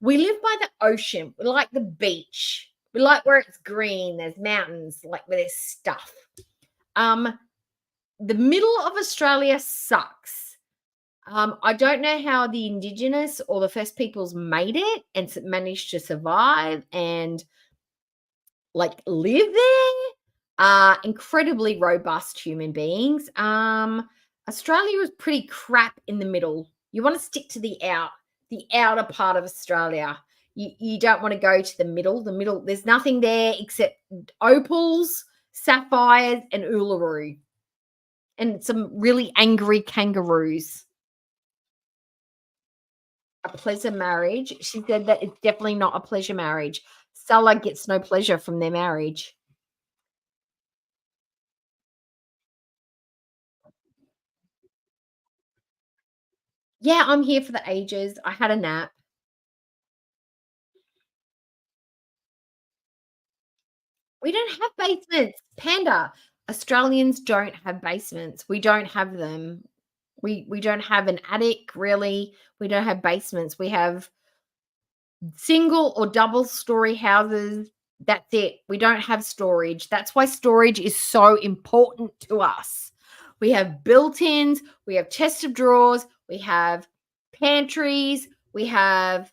We live by the ocean. We like the beach. We like where it's green, there's mountains, like where there's stuff. The middle of Australia sucks. I don't know how the Indigenous or the First Peoples made it and managed to survive and like live there. Incredibly robust human beings. Australia is pretty crap in the middle. You want to stick to the outer part of Australia. You don't want to go to the middle. The middle, there's nothing there except opals, sapphires, and uluru. And some really angry kangaroos. A pleasure marriage. She said that it's definitely not a pleasure marriage. Salah gets no pleasure from their marriage. Yeah, I'm here for the ages. I had a nap. We don't have basements. Panda. Australians don't have basements. We don't have them. We don't have an attic, really. We don't have basements. We have single or double story houses That's it. We don't have storage. That's why storage is so important to us. We have built-ins, we have chest of drawers, we have pantries, we have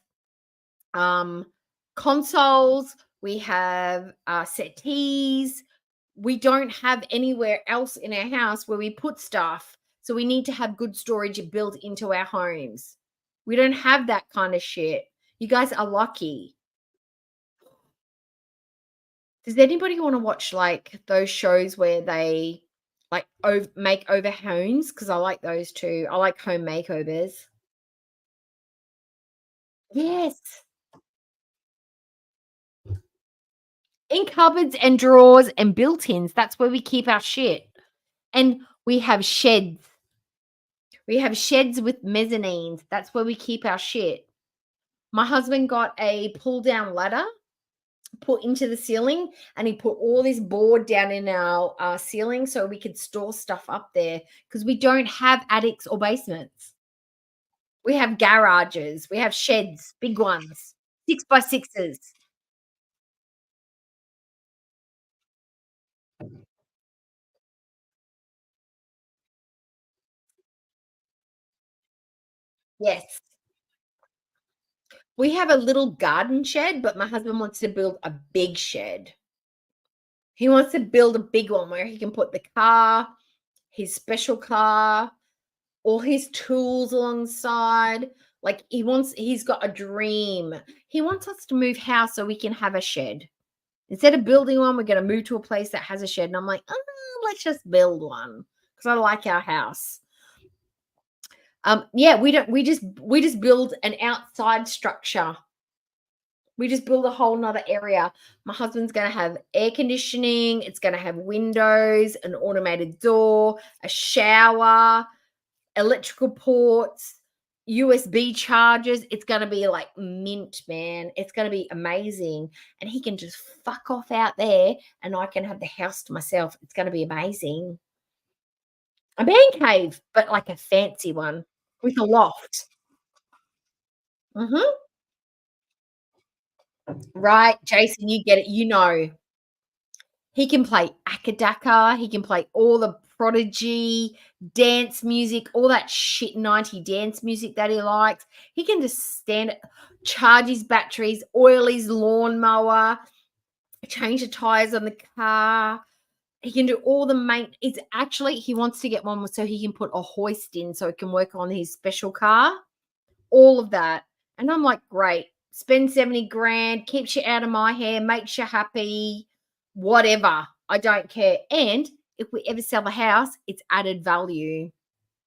consoles, we have settees. We don't have anywhere else in our house where we put stuff. So we need to have good storage built into our homes. We don't have that kind of shit. You guys are lucky. Does anybody want to watch like those shows where they like make over homes? Because I like those too. I like home makeovers. Yes. In cupboards and drawers and built-ins. That's where we keep our shit. And we have sheds. We have sheds with mezzanines. That's where we keep our shit. My husband got a pull-down ladder put into the ceiling, and he put all this board down in our ceiling so we could store stuff up there because we don't have attics or basements. We have garages. We have sheds, big ones, 6x6s. Yes. We have a little garden shed, but my husband wants to build a big shed. He wants to build a big one where he can put the car, his special car, all his tools alongside. Like he's got a dream. He wants us to move house so we can have a shed. Instead of building one, we're going to move to a place that has a shed. And I'm like, let's just build one because I like our house. Yeah, we just build an outside structure. We just build a whole nother area. My husband's going to have air conditioning. It's going to have windows, an automated door, a shower, electrical ports, USB chargers. It's going to be like mint, man. It's going to be amazing. And he can just fuck off out there and I can have the house to myself. It's going to be amazing. A man cave, but like a fancy one with a loft. Right, Jason, you get it. You know. He can play Akadaka. He can play all the Prodigy, dance music, all that shit 90 dance music that he likes. He can just charge his batteries, oil his lawnmower, change the tires on the car. He can do all the it's actually, he wants to get one so he can put a hoist in so it can work on his special car. All of that. And I'm like, great. Spend 70 grand, keeps you out of my hair, makes you happy, whatever. I don't care. And if we ever sell the house, it's added value.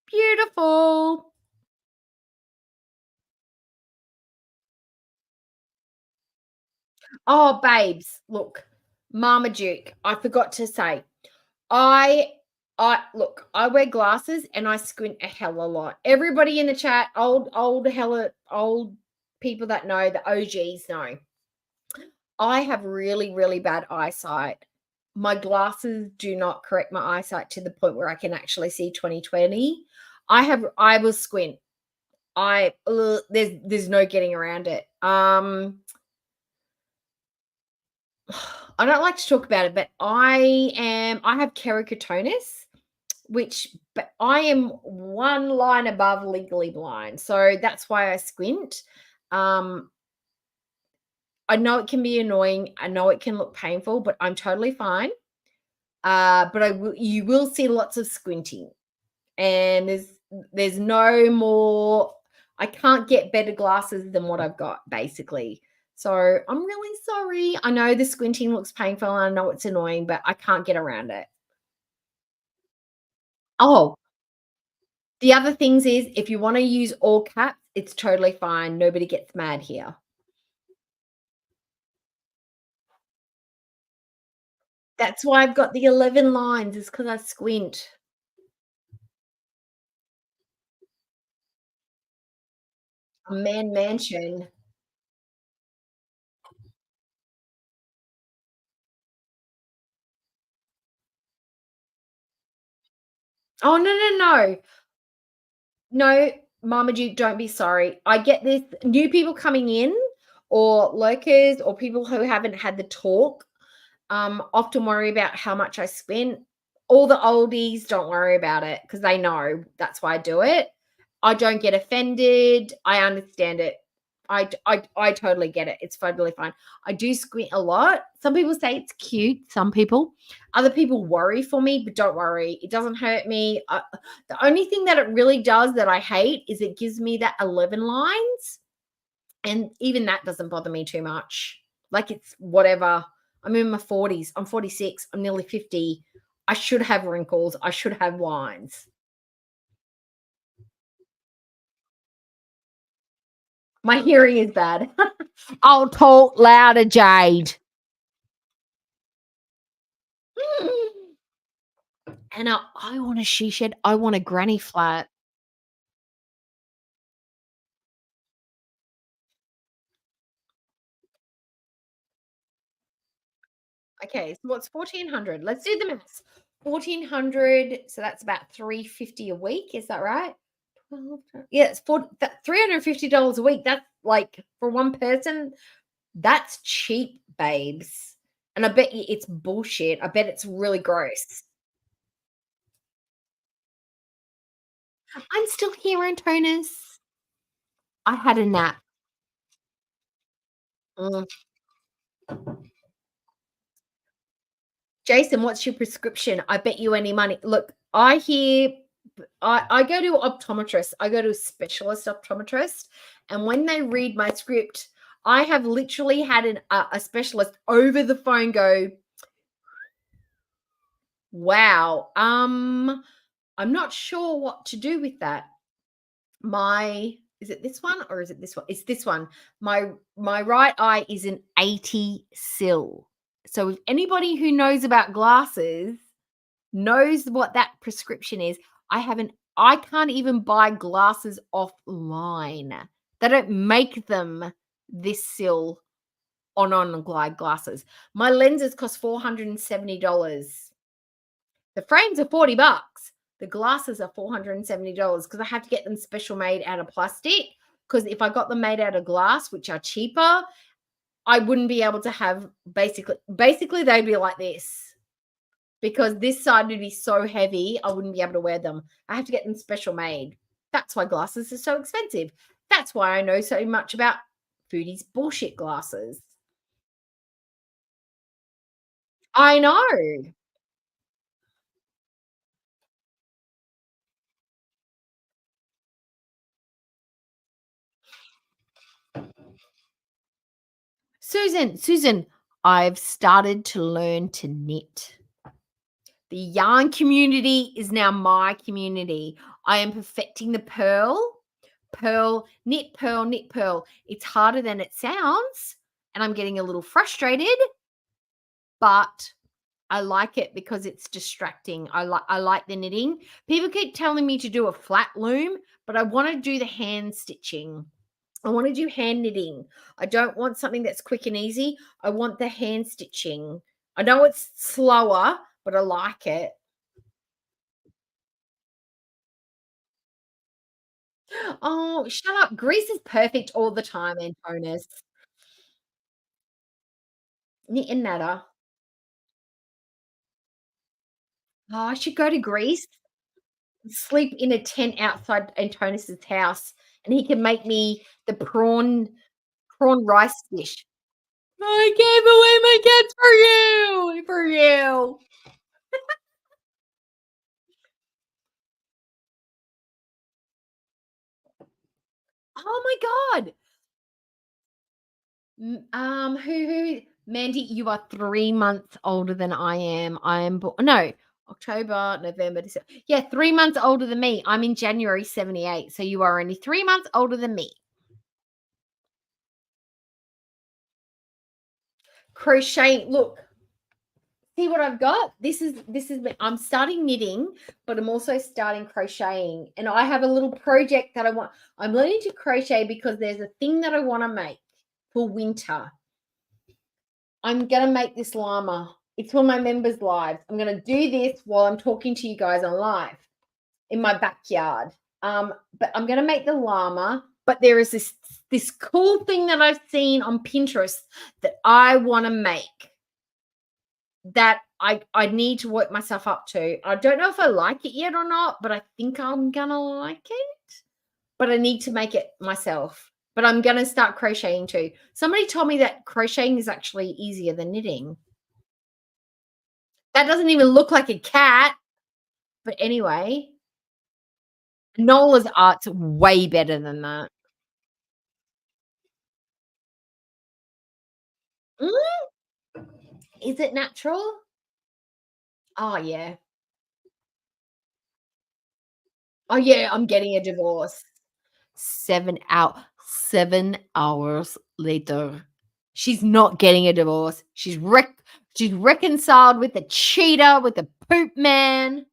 Beautiful. Oh, babes, look, Marmaduke, I forgot to say, I wear glasses and I squint a hell of a lot. Everybody in the chat, old people that know, the OGs know. I have really, really bad eyesight. My glasses do not correct my eyesight to the point where I can actually see 20/20. I will squint. There's no getting around it. I don't like to talk about it, but I have keratoconus, but I am one line above legally blind. So that's why I squint. I know it can be annoying. I know it can look painful, but I'm totally fine. But you will see lots of squinting, and there's no more. I can't get better glasses than what I've got, basically. So I'm really sorry. I know the squinting looks painful, and I know it's annoying, but I can't get around it. Oh, the other things is if you want to use all caps, it's totally fine. Nobody gets mad here. That's why I've got the 11 lines, is because I squint. A mansion. Oh, no. No, Mama Duke, don't be sorry. I get this. New people coming in, or lurkers or people who haven't had the talk often worry about how much I spent. All the oldies don't worry about it because they know that's why I do it. I don't get offended. I understand it. I totally get it. It's totally fine. I do squint a lot. Some people say it's cute. Some people. Other people worry for me, but don't worry. It doesn't hurt me. The only thing that it really does that I hate is it gives me that 11 lines. And even that doesn't bother me too much. Like it's whatever. I'm in my 40s. I'm 46. I'm nearly 50. I should have wrinkles. I should have lines. My hearing is bad. I'll talk louder, Jade. And I want a she shed. I want a granny flat. Okay, so what's 1,400? Let's do the maths. 1,400, so that's about $350 a week. Is that right? Yeah, it's $350 a week. That's like for one person. That's cheap, babes. And I bet you it's bullshit. I bet it's really gross. I'm still here, Antonis. I had a nap. Jason, what's your prescription? I bet you any money. Look, I go to optometrist. I go to a specialist optometrist. And when they read my script, I have literally had a specialist over the phone go, wow, I'm not sure what to do with that. Is it this one or is it this one? It's this one. My right eye is an 80 sil. So if anybody who knows about glasses knows what that prescription is, I can't even buy glasses offline. They don't make them this sil on Glide glasses. My lenses cost $470. The frames are $40. The glasses are $470 because I have to get them special made out of plastic. Because if I got them made out of glass, which are cheaper, I wouldn't be able to have basically they'd be like this. Because this side would be so heavy, I wouldn't be able to wear them. I have to get them special made. That's why glasses are so expensive. That's why I know so much about Foodie's bullshit glasses. I know. Susan, I've started to learn to knit. The yarn community is now my community. I am perfecting the purl, knit, purl, knit, purl. It's harder than it sounds, and I'm getting a little frustrated, but I like it because it's distracting. I like the knitting. People keep telling me to do a flat loom, but I want to do the hand stitching. I want to do hand knitting. I don't want something that's quick and easy. I want the hand stitching. I know it's slower, but I like it. Oh, shut up. Grease is perfect all the time, Antonis. Knit and natter. Oh, I should go to Greece, sleep in a tent outside Antonis's house, and he can make me the prawn rice dish. I gave away my kids for you. Oh my god. Who? Mandy, you are 3 months older than I am. No, October, November, December. Yeah, 3 months older than me. I'm in January 78. So you are only 3 months older than me. Crocheting. Look, see what I've got? This is I'm starting knitting, but I'm also starting crocheting. And I have a little project that I'm learning to crochet because there's a thing that I want to make for winter. I'm going to make this llama. It's for my members' lives. I'm going to do this while I'm talking to you guys on live in my backyard. But I'm going to make the llama, But there is this cool thing that I've seen on Pinterest that I want to make that I need to work myself up to. I don't know if I like it yet or not, but I think I'm gonna like it. But I need to make it myself. But I'm gonna start crocheting too. Somebody told me that crocheting is actually easier than knitting. That doesn't even look like a cat. But anyway, Nola's art's way better than that. Is it natural? Oh, yeah. Oh, yeah, I'm getting a divorce. 7 hours later. She's not getting a divorce. She's reconciled with the cheater, with the poop man.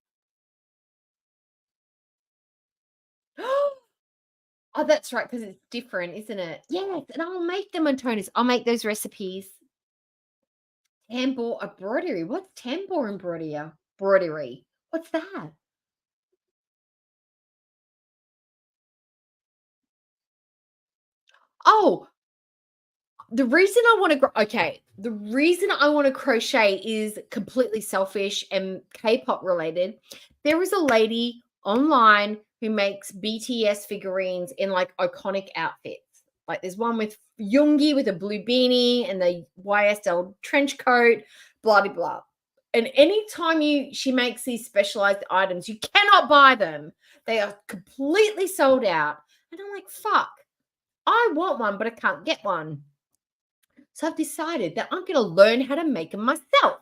Oh, that's right, because it's different, isn't it? Yes, and I'll make them on toners. I'll make those recipes. Tambour embroidery. What's tambour embroidery? What's that? Oh, the reason I want to crochet is completely selfish and K-pop related. There is a lady online who makes BTS figurines in like iconic outfits. Like there's one with Yoongi with a blue beanie and the YSL trench coat, blah blah blah. And anytime she makes these specialized items, you cannot buy them. They are completely sold out. And I'm like, fuck. I want one, but I can't get one. So I've decided that I'm going to learn how to make them myself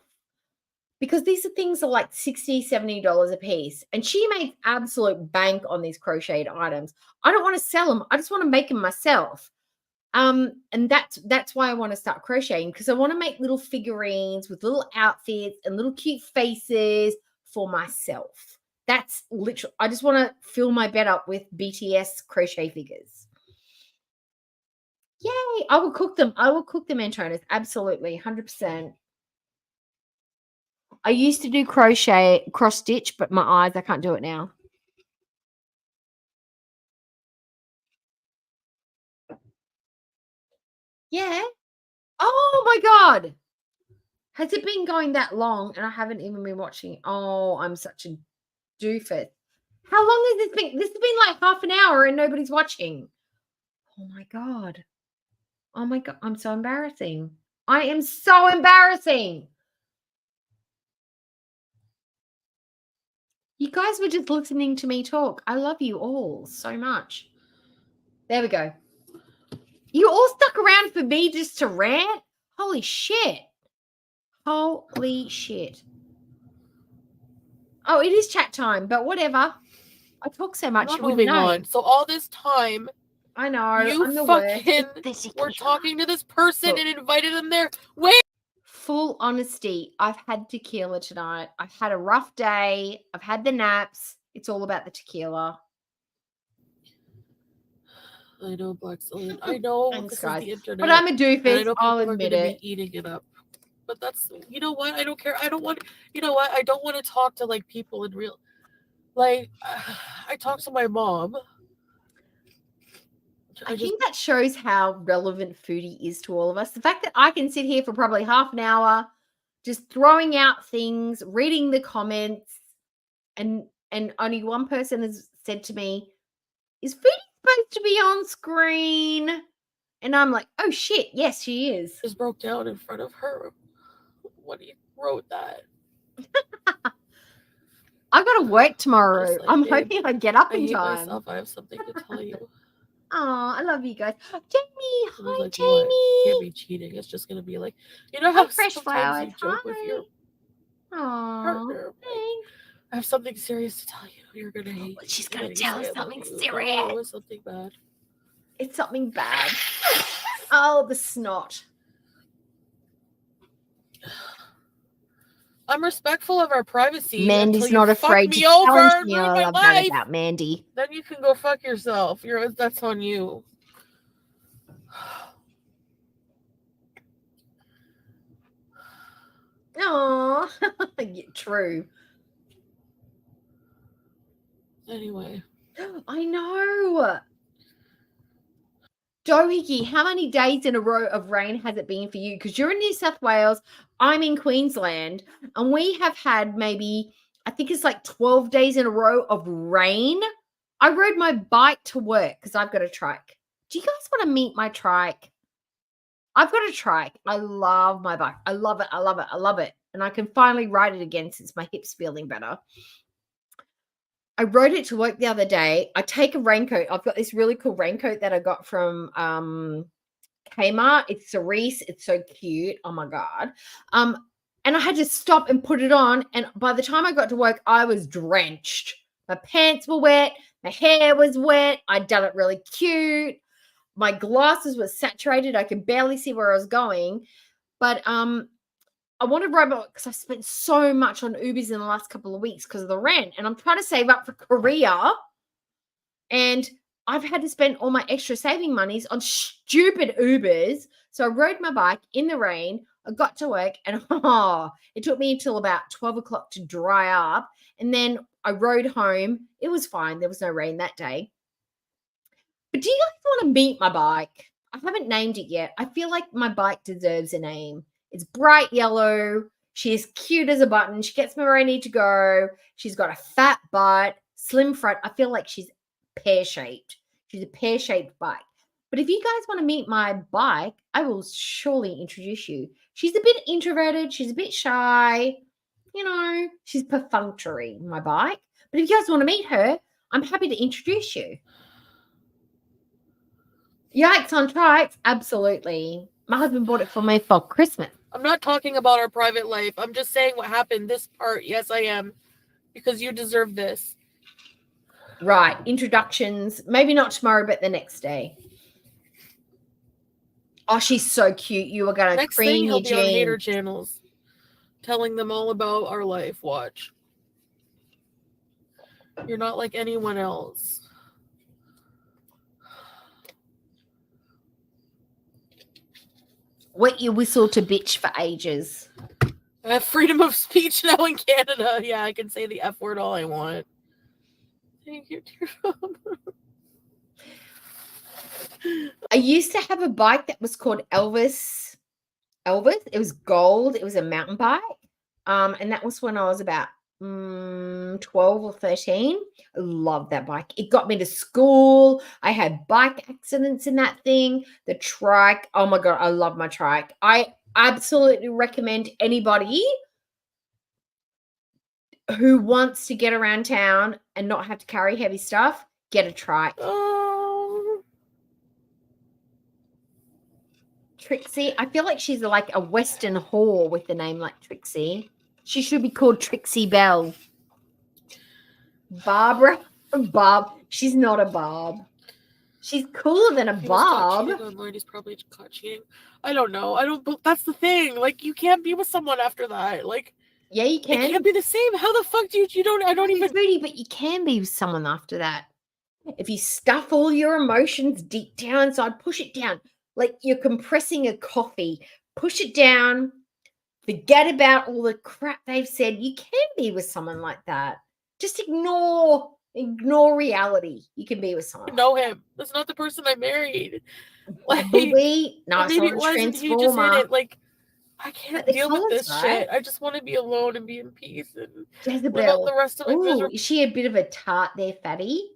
because these are things that are like $60, $70 a piece. And she makes absolute bank on these crocheted items. I don't want to sell them. I just want to make them myself. And that's why I want to start crocheting because I want to make little figurines with little outfits and little cute faces for myself. That's literally, I just want to fill my bed up with BTS crochet figures. Yay! I will cook them. Antonis. Absolutely, 100%. I used to do crochet, cross stitch, but my eyes, I can't do it now. Yeah. Oh my God. Has it been going that long and I haven't even been watching? Oh, I'm such a doofus. How long has this been? This has been like half an hour and nobody's watching. Oh my God. Oh my God. I'm so embarrassing. I am so embarrassing. You guys were just listening to me talk. I love you all so much. There we go. You all stuck around for me just to rant? Holy shit. Holy shit. Oh, it is chat time, but whatever. I talk so much. We're moving on. So all this time, I know. You I'm the fucking worst. were talking to this person and invited them there. Where? Full honesty, I've had tequila tonight. I've had a rough day. I've had the naps. It's all about the tequila. I know, Black Cillian. I know Thanks, this guys. is the internet. But I'm a doofus. And I know I'll people are admit gonna it. be eating it up. But that's, you know what? I don't care. I don't want, you know what? I don't want to talk to like people in real, like, I talk to my mom. I think that shows how relevant Foodie is to all of us. The fact that I can sit here for probably half an hour just throwing out things, reading the comments, and only one person has said to me, is Foodie supposed to be on screen? And I'm like, oh shit, yes, she is. Just broke down in front of her when he wrote that. I got to work tomorrow. Like, I'm hoping I get up in hate time. myself. I have something to tell you. Oh, I love you guys. Jamie, hi, like, Jamie. What? It can't be cheating. It's just gonna be like, you know how fresh sometimes flowers. you joke with your partner. Like, I have something serious to tell you. You're gonna hate. She's gonna tell us something serious. Oh, it was something bad. It's something bad. Oh, the snot. I'm respectful of our privacy. Mandy's not afraid to challenge me. I love that about Mandy. Then you can go fuck yourself. That's on you. Oh, true. Anyway, I know. Doohickey, how many days in a row of rain has it been for you? Because you're in New South Wales, I'm in Queensland, and we have had maybe, I think it's like 12 days in a row of rain. I rode my bike to work because I've got a trike. Do you guys want to meet my trike? I've got a trike. I love my bike. I love it. I love it. I love it. And I can finally ride it again since my hip's feeling better. I rode it to work the other day. I take a raincoat. I've got this really cool raincoat that I got from Kmart. It's cerise. It's so cute. Oh my God. And I had to stop and put it on. And by the time I got to work, I was drenched. My pants were wet. My hair was wet. I'd done it really cute. My glasses were saturated. I could barely see where I was going. But I want to ride my because I spent so much on Ubers in the last couple of weeks because of the rent. And I'm trying to save up for Korea. And I've had to spend all my extra saving monies on stupid Ubers. So I rode my bike in the rain. I got to work and it took me until about 12 o'clock to dry up. And then I rode home. It was fine. There was no rain that day. But do you guys want to meet my bike? I haven't named it yet. I feel like my bike deserves a name. It's bright yellow. She's cute as a button. She gets me where I need to go. She's got a fat butt, slim front. I feel like she's pear-shaped. She's a pear-shaped bike. But if you guys want to meet my bike, I will surely introduce you. She's a bit introverted. She's a bit shy. You know, she's perfunctory, my bike. But if you guys want to meet her, I'm happy to introduce you. Yikes on trikes. Absolutely. My husband bought it for me for Christmas. I'm not talking about our private life. I'm just saying what happened. This part, yes, I am. Because you deserve this. Right. Introductions. Maybe not tomorrow, but the next day. Oh, she's so cute. You are going to cream your Next thing, he'll be on hater jeans. channels. Telling them all about our life. Watch. You're not like anyone else. Wet your whistle to bitch for ages. I have freedom of speech now in Canada. Yeah, I can say the F word all I want. Thank you, dear. I used to have a bike that was called Elvis. It was gold. It was a mountain bike. And that was when I was about 12 or 13. I love that bike. It got me to school. I had bike accidents in that thing. The trike. Oh my God, I love my trike. I absolutely recommend anybody who wants to get around town and not have to carry heavy stuff, get a trike. Trixie. I feel like she's like a Western whore with a name like Trixie. She should be called Trixie Bell. Barbara. Bob. She's not a Bob. She's cooler than a Bob. He's probably caught cheating. I don't know. That's the thing. Like, you can't be with someone after that. Like, yeah, you can. It can't be the same. How the fuck do you don't? I don't even. Sweetie, but you can be with someone after that. If you stuff all your emotions deep down inside, push it down. Like you're compressing a coffee. Push it down. Forget about all the crap they've said. You can be with someone like that. Just ignore reality. You can be with someone. I know him. That's not the person I married. Like, maybe it wasn't. He just hit it. Like, I can't deal with this shit. I just want to be alone and be in peace. And Jezebel. The rest of my Ooh, is she a bit of a tart there, fatty?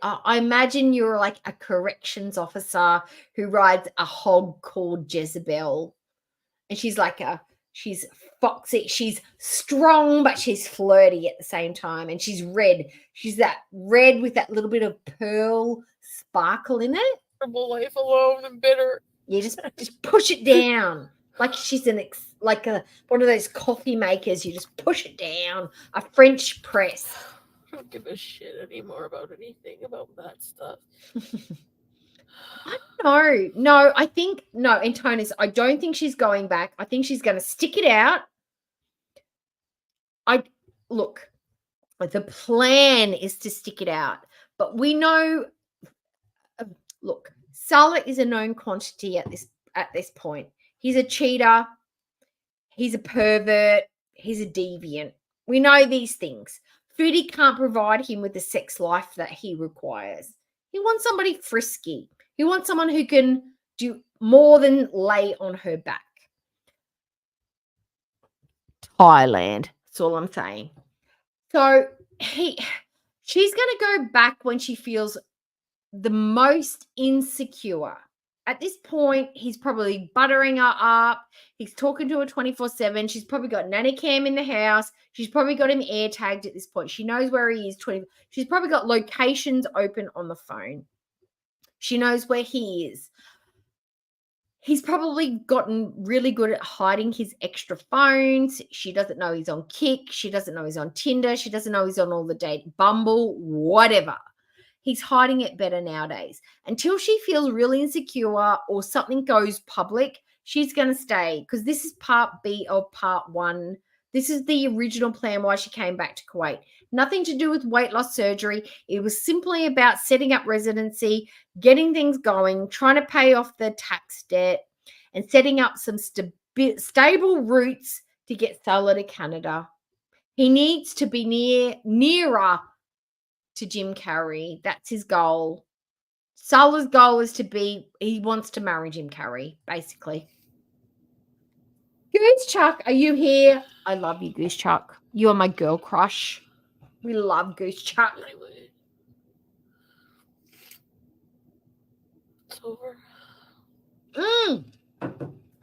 I imagine you're like a corrections officer who rides a hog called Jezebel. And she's like she's foxy. She's strong, but she's flirty at the same time. And she's red. She's that red with that little bit of pearl sparkle in it. Life alone and bitter. Yeah, just push it down. Like she's one of those coffee makers. You just push it down. A French press. I don't give a shit anymore about anything about that stuff. I don't know. No, I think Antonis, I don't think she's going back. I think she's going to stick it out. Look, the plan is to stick it out. But we know, look, Salah is a known quantity at this point. He's a cheater. He's a pervert. He's a deviant. We know these things. Foodie can't provide him with the sex life that he requires. He wants somebody frisky. He wants someone who can do more than lay on her back. Thailand. That's all I'm saying. So she's going to go back when she feels the most insecure. At this point, he's probably buttering her up. He's talking to her 24/7. She's probably got nanny cam in the house. She's probably got him air tagged at this point. She knows where he is. She's probably got locations open on the phone. She knows where he is. He's probably gotten really good at hiding his extra phones. She doesn't know he's on Kik. She doesn't know he's on Tinder. She doesn't know he's on all the date, Bumble, whatever. He's hiding it better nowadays. Until she feels really insecure or something goes public, she's going to stay, because this is part B of part 1. This is the original plan why she came back to Kuwait. Nothing to do with weight loss surgery. It was simply about setting up residency, getting things going, trying to pay off the tax debt, and setting up some stable routes to get Salah to Canada. He needs to be nearer to Jim Carrey. That's his goal. Salah's goal is he wants to marry Jim Carrey, basically. Goose Chuck, are you here? I love you, Goose Chuck. You are my girl crush. We love Goose Chuck. It's over.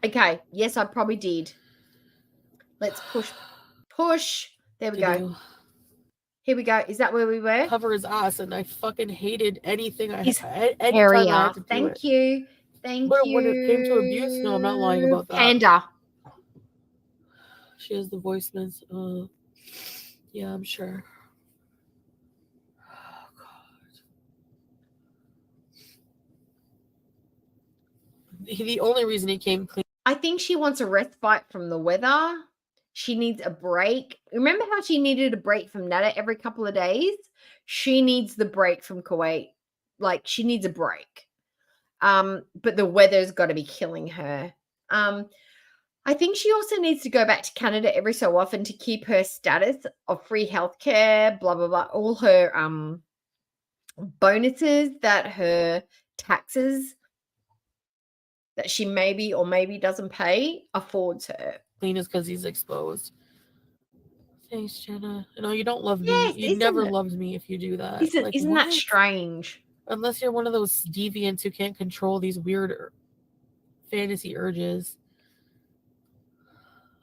Okay. Yes, I probably did. Let's push. There we go. Here we go. Is that where we were? Cover his ass, and I fucking hated anything I His had. hairy ass. Thank you. But when it came to abuse, no, I'm not lying about that. Panda. She has the voice mess. Yeah, I'm sure. Oh, God. The only reason he came clean. I think she wants a respite from the weather. She needs a break. Remember how she needed a break from Nada every couple of days? She needs the break from Kuwait. Like, she needs a break. But the weather's got to be killing her. I think she also needs to go back to Canada every so often to keep her status of free healthcare, blah, blah, blah. All her bonuses that her taxes that she maybe or maybe doesn't pay affords her. Clean is because he's exposed. Thanks, Jenna. No, you don't love me. Yes, You never loved me if you do that. Isn't that strange? Unless you're one of those deviants who can't control these weird fantasy urges.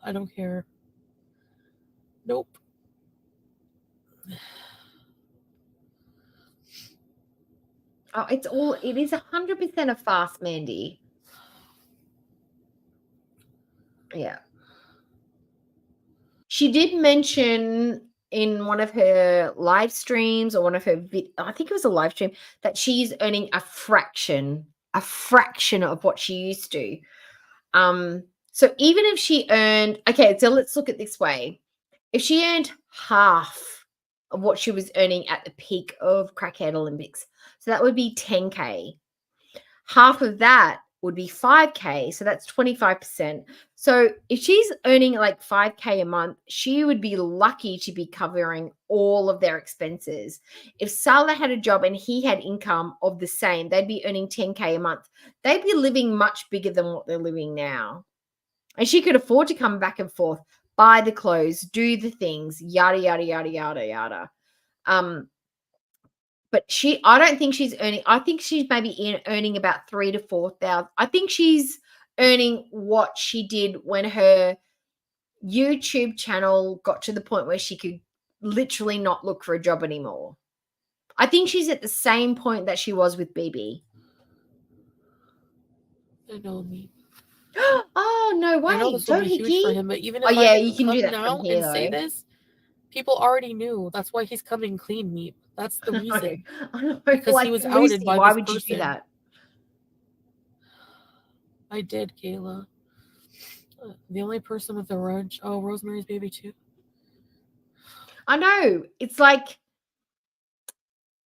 I don't care. Nope. Oh, it is 100% a fast, Mandy. Yeah. She did mention in one of her live streams or one of her, I think it was a live stream, that she's earning a fraction of what she used to. So even if she earned, okay, so let's look at it this way. If she earned half of what she was earning at the peak of Crackhead Olympics, so that would be 10K. Half of that would be 5K, so that's 25%. So if she's earning like 5K a month, she would be lucky to be covering all of their expenses. If Salah had a job and he had income of the same, they'd be earning 10K a month. They'd be living much bigger than what they're living now. And she could afford to come back and forth, buy the clothes, do the things, yada, yada, yada, yada, yada. But I don't think she's earning, I think she's maybe earning about 3,000 to 4,000. I think she's earning what she did when her YouTube channel got to the point where she could literally not look for a job anymore. I think she's at the same point that she was with BB. I know me. Oh, no way. I know this will be huge for him, but even if you can do that now from here, and say this, people already knew. That's why he's coming clean, Meep. That's the reason. I know. Because Like, he was Lucy, outed by why this would person. you do that? I did, Kayla. The only person with a wrench. Oh, Rosemary's Baby too. I know. It's like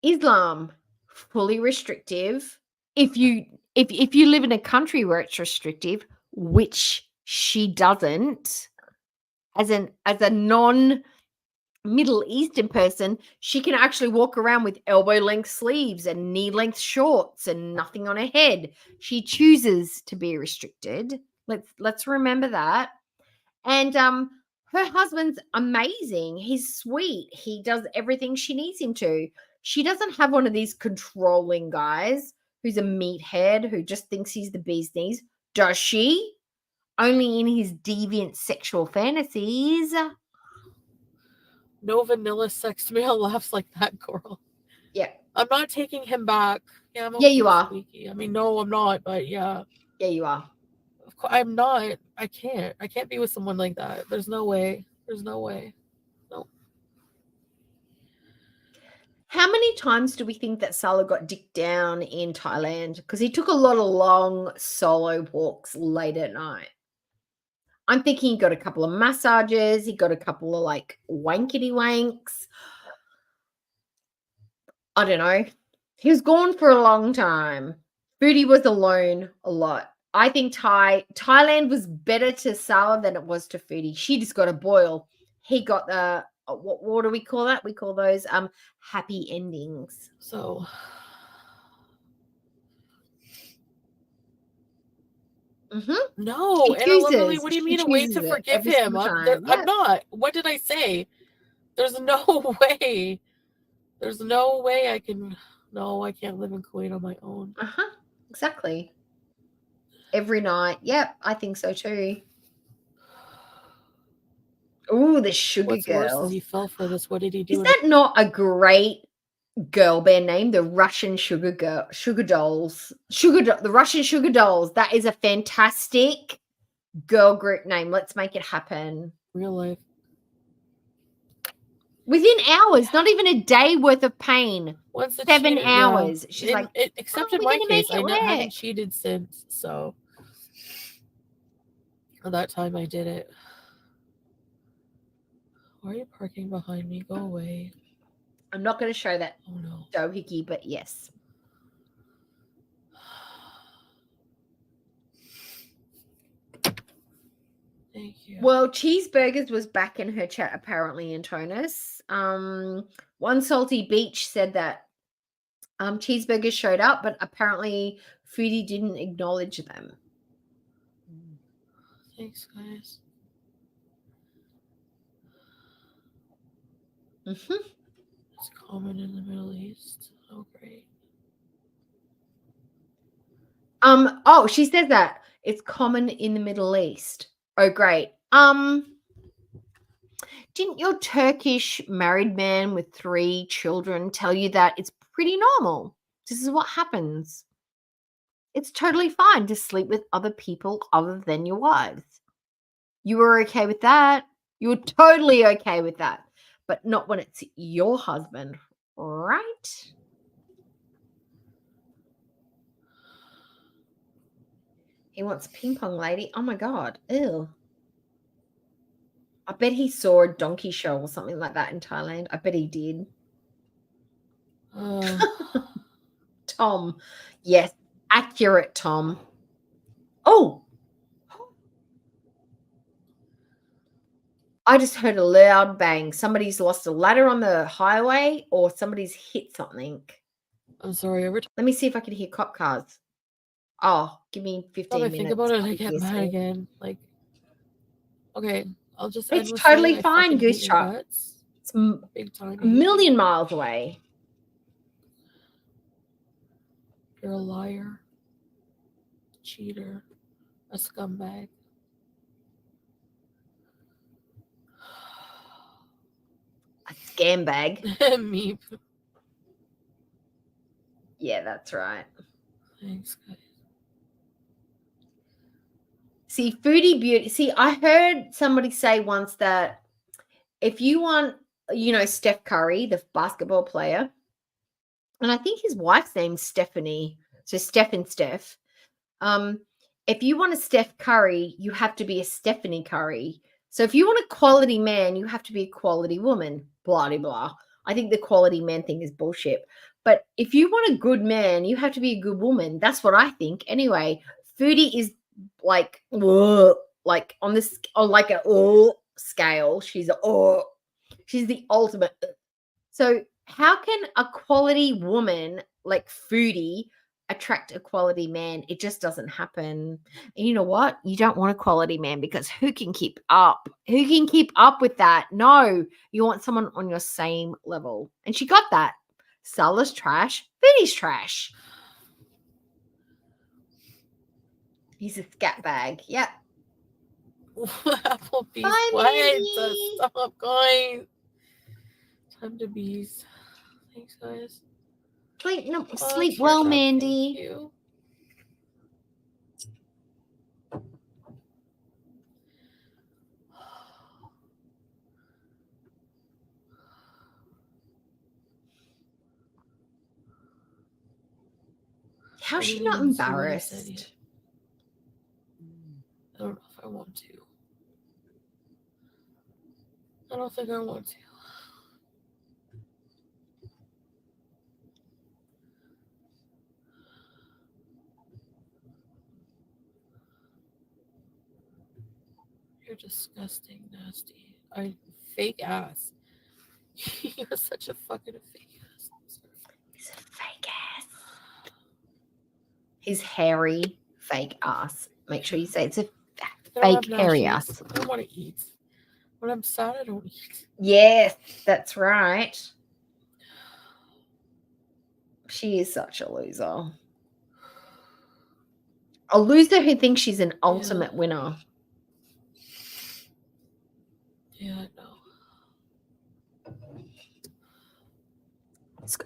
Islam, fully restrictive. If you live in a country where it's restrictive, which she doesn't, as a non Middle Eastern person, she can actually walk around with elbow-length sleeves and knee-length shorts and nothing on her head. She chooses to be restricted. Let's remember that. And her husband's amazing. He's sweet. He does everything she needs him to. She doesn't have one of these controlling guys who's a meathead who just thinks he's the bee's knees. Does she? Only in his deviant sexual fantasies. No vanilla sex male laughs like that, Coral. Yeah. I'm not taking him back. Yeah, I'm Yeah, okay you with are. Squeaky. I mean, no, I'm not, but yeah. Yeah, you are. I'm not. I can't be with someone like that. There's no way. No. How many times do we think that Salah got dicked down in Thailand? Because he took a lot of long solo walks late at night. I'm thinking he got a couple of massages. He got a couple of like wankety wanks. I don't know. He was gone for a long time. Foodie was alone a lot. I think Thailand was better to Salah than it was to Foodie. She just got a boil. He got the what do we call that? We call those happy endings. So no, She and I literally, chooses. what do you She mean a way to chooses it forgive every him? single I'm time. Yeah. not. What did I say? There's no way. There's no way I can. No, I can't live in Kuwait on my own. Exactly. Every night. Yep, I think so too. Ooh, the Sugar What's worse Girls. is he fell for this. What did he do? Is that not a great girl band name? The Russian Sugar Dolls. The Russian Sugar Dolls. That is a fantastic girl group name. Let's make it happen. Real life. Within hours, not even a day worth of pain. Once it 7 cheated, hours. yeah. She's like, except "Oh, in we're my gonna case, make it I haven't work." cheated since. So at that time, I did it. Why are you parking behind me? Go away. I'm not going to show that no. doohickey, but yes. Thank you. Well, Cheeseburgers was back in her chat apparently in Tonus. One Salty Beach said that Cheeseburgers showed up, but apparently Foodie didn't acknowledge them. Thanks, guys. It's common in the Middle East. Oh, great. Oh, she says that it's common in the Middle East. Oh, great. Didn't your Turkish married man with 3 children tell you that it's pretty normal? This is what happens. It's totally fine to sleep with other people other than your wives. You were okay with that. You were totally okay with that. But not when it's your husband, right? He wants ping pong lady. Oh my God. Ew. I bet he saw a donkey show or something like that in Thailand. I bet he did. Tom. Yes. Accurate, Tom. Oh. I just heard a loud bang. Somebody's lost a ladder on the highway or somebody's hit something. I'm sorry. Let me see if I can hear cop cars. Oh, give me 15 minutes. Think about it, I get mad again. Like, okay, I'll just. It's totally fine, Goose Truck. It's big time. a million miles away. You're a liar, cheater, a scumbag. A scam bag. Me. Yeah, that's right. Thanks, guys. See, Foodie Beauty. See, I heard somebody say once that if you want, Steph Curry, the basketball player, and I think his wife's name's Stephanie, so Steph and Steph. If you want a Steph Curry, you have to be a Stephanie Curry. So if you want a quality man, you have to be a quality woman. Blah, blah, blah. I think the quality man thing is bullshit. But if you want a good man, you have to be a good woman. That's what I think. Anyway, Foodie is like on this, on like a scale. She's She's the ultimate. So how can a quality woman like Foodie attract a quality man? It just doesn't happen. And you know what? You don't want a quality man because who can keep up? Who can keep up with that? No, you want someone on your same level. And she got that. Sala's trash. Foodie's trash. He's a scat bag. Yep. Applebee's. Bye, What? Mandy. Stop going. Time to bees. Thanks, guys. Sleep well, Mandy. Thank you. How's I she didn't not even see what he said embarrassed? yet. I don't know if I want to. I don't think I want to. You're disgusting, nasty. Fake ass. You're such a fucking fake ass. He's a fake ass. He's hairy, fake ass. Make sure you say it's a fake hairy ass. I don't want to eat. When I'm sad, I don't eat. Yes, that's right. She is such a loser. A loser who thinks she's an ultimate winner. Yeah, I know.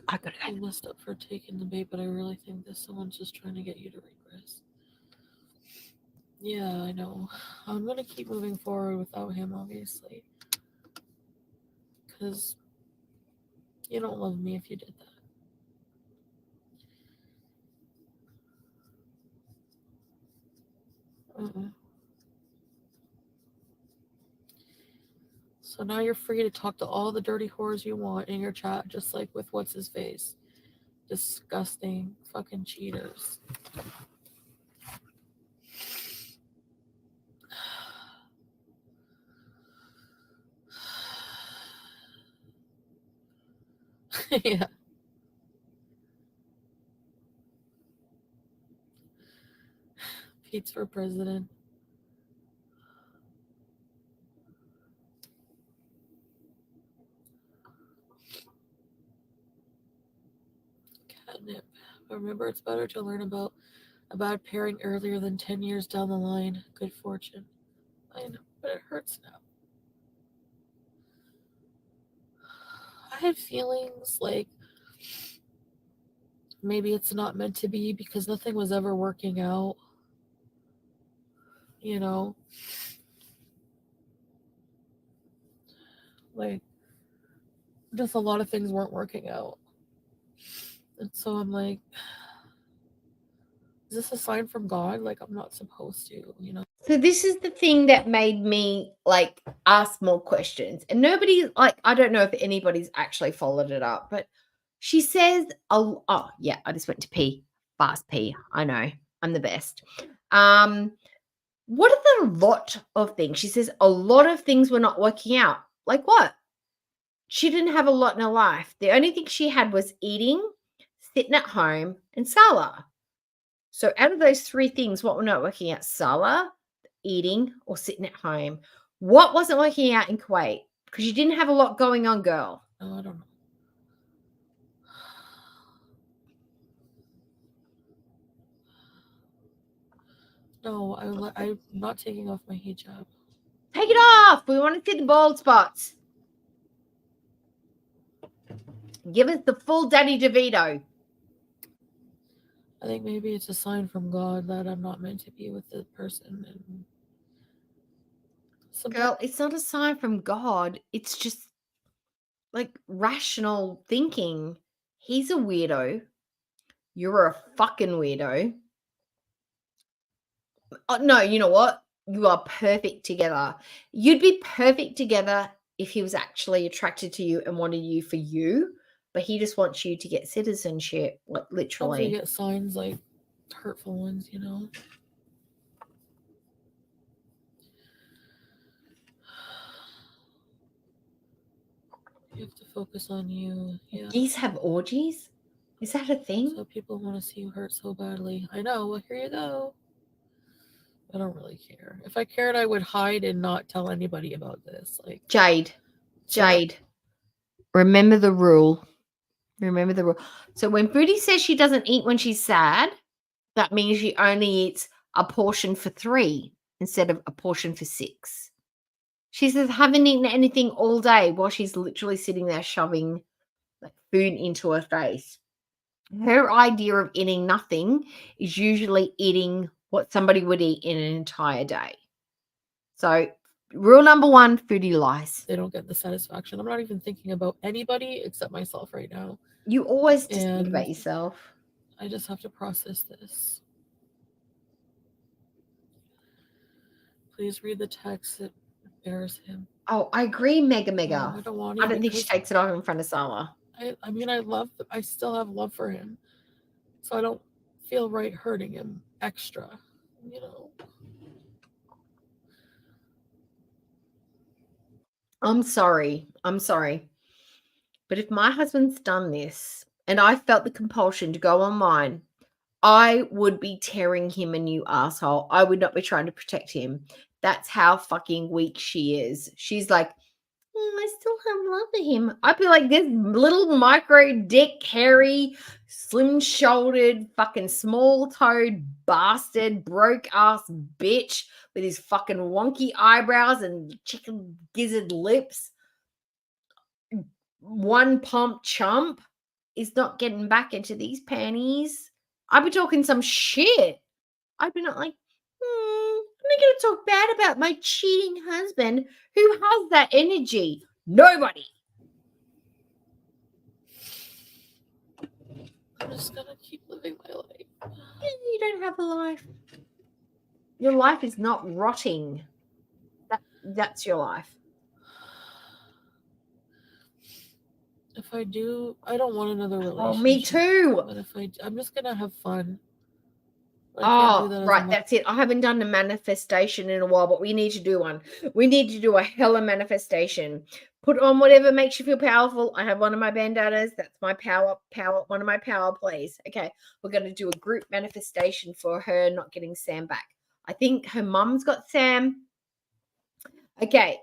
I gotta go. I messed up for taking the bait, but I really think that someone's just trying to get you to regress. Yeah, I know. I'm gonna keep moving forward without him, obviously. Because you don't love me if you did that. So now you're free to talk to all the dirty whores you want in your chat, just like with what's his face. Disgusting fucking cheaters. Yeah. Pete's for president. Catnip. Remember, it's better to learn about a bad pairing earlier than 10 years down the line. Good fortune. I know, but it hurts now. I had feelings like maybe it's not meant to be because nothing was ever working out. You know? Like, just a lot of things weren't working out. And so I'm like, is this a sign from God? Like, I'm not supposed to, you know? So this is the thing that made me like ask more questions. And nobody, like, I don't know if anybody's actually followed it up, but she says, oh yeah, I just went to pee. Fast pee. I know. I'm the best. What are the lot of things? She says a lot of things were not working out. Like what? She didn't have a lot in her life. The only thing she had was eating, sitting at home, and Salah. So out of those three things, what were not working out? Salah, eating, or sitting at home. What wasn't working out in Kuwait? Because you didn't have a lot going on, girl. No, I don't know. No, I'm not taking off my hijab. Take it off. We want to see the bald spots. Give us the full Daddy DeVito. I think maybe it's a sign from God that I'm not meant to be with the person. And girl, it's not a sign from God. It's just like rational thinking. He's a weirdo. You're a fucking weirdo. Oh, no, you know what? You are perfect together. You'd be perfect together if he was actually attracted to you and wanted you for you, but he just wants you to get citizenship, like literally. You get signs like hurtful ones, you know. You have to focus on you. Yeah. Geese have orgies? Is that a thing? So people want to see you hurt so badly. I know. Well, here you go. I don't really care. If I cared, I would hide and not tell anybody about this. Like Jade. Remember the rule. Remember the rule. So when Foodie says she doesn't eat when she's sad, that means she only eats a portion for 3 instead of a portion for 6. She says, haven't eaten anything all day while she's literally sitting there shoving like food into her face. Her idea of eating nothing is usually eating what somebody would eat in an entire day. So rule number 1, Foodie lies. They don't get the satisfaction. I'm not even thinking about anybody except myself right now. You always just think about yourself. I just have to process this. Please read the text. It bears him. Oh, I agree, Mega. No, I don't want to. I don't think she takes it off in front of Sala. I mean, I still have love for him. So I don't feel right hurting him extra, you know. I'm sorry. But if my husband's done this and I felt the compulsion to go online, I would be tearing him a new asshole. I would not be trying to protect him. That's how fucking weak she is. She's like, I still have love for him. I'd be like this little micro dick, hairy, slim-shouldered, fucking small-toed bastard, broke-ass bitch with his fucking wonky eyebrows and chicken gizzard lips. One pump chump is not getting back into these panties. I'd be talking some shit. I'd be not like, I'm not going to talk bad about my cheating husband. Who has that energy? Nobody. I'm just going to keep living my life. You don't have a life. Your life is not rotting. That's your life. If I do, I don't want another relationship. Oh, me too. But if I'm just going to have fun. Oh, right. That's it. I haven't done a manifestation in a while, but we need to do one. We need to do a hella manifestation. Put on whatever makes you feel powerful. I have one of my bandanas. That's my power, one of my power plays. Okay. We're going to do a group manifestation for her not getting Sam back. I think her mum's got Sam. Okay.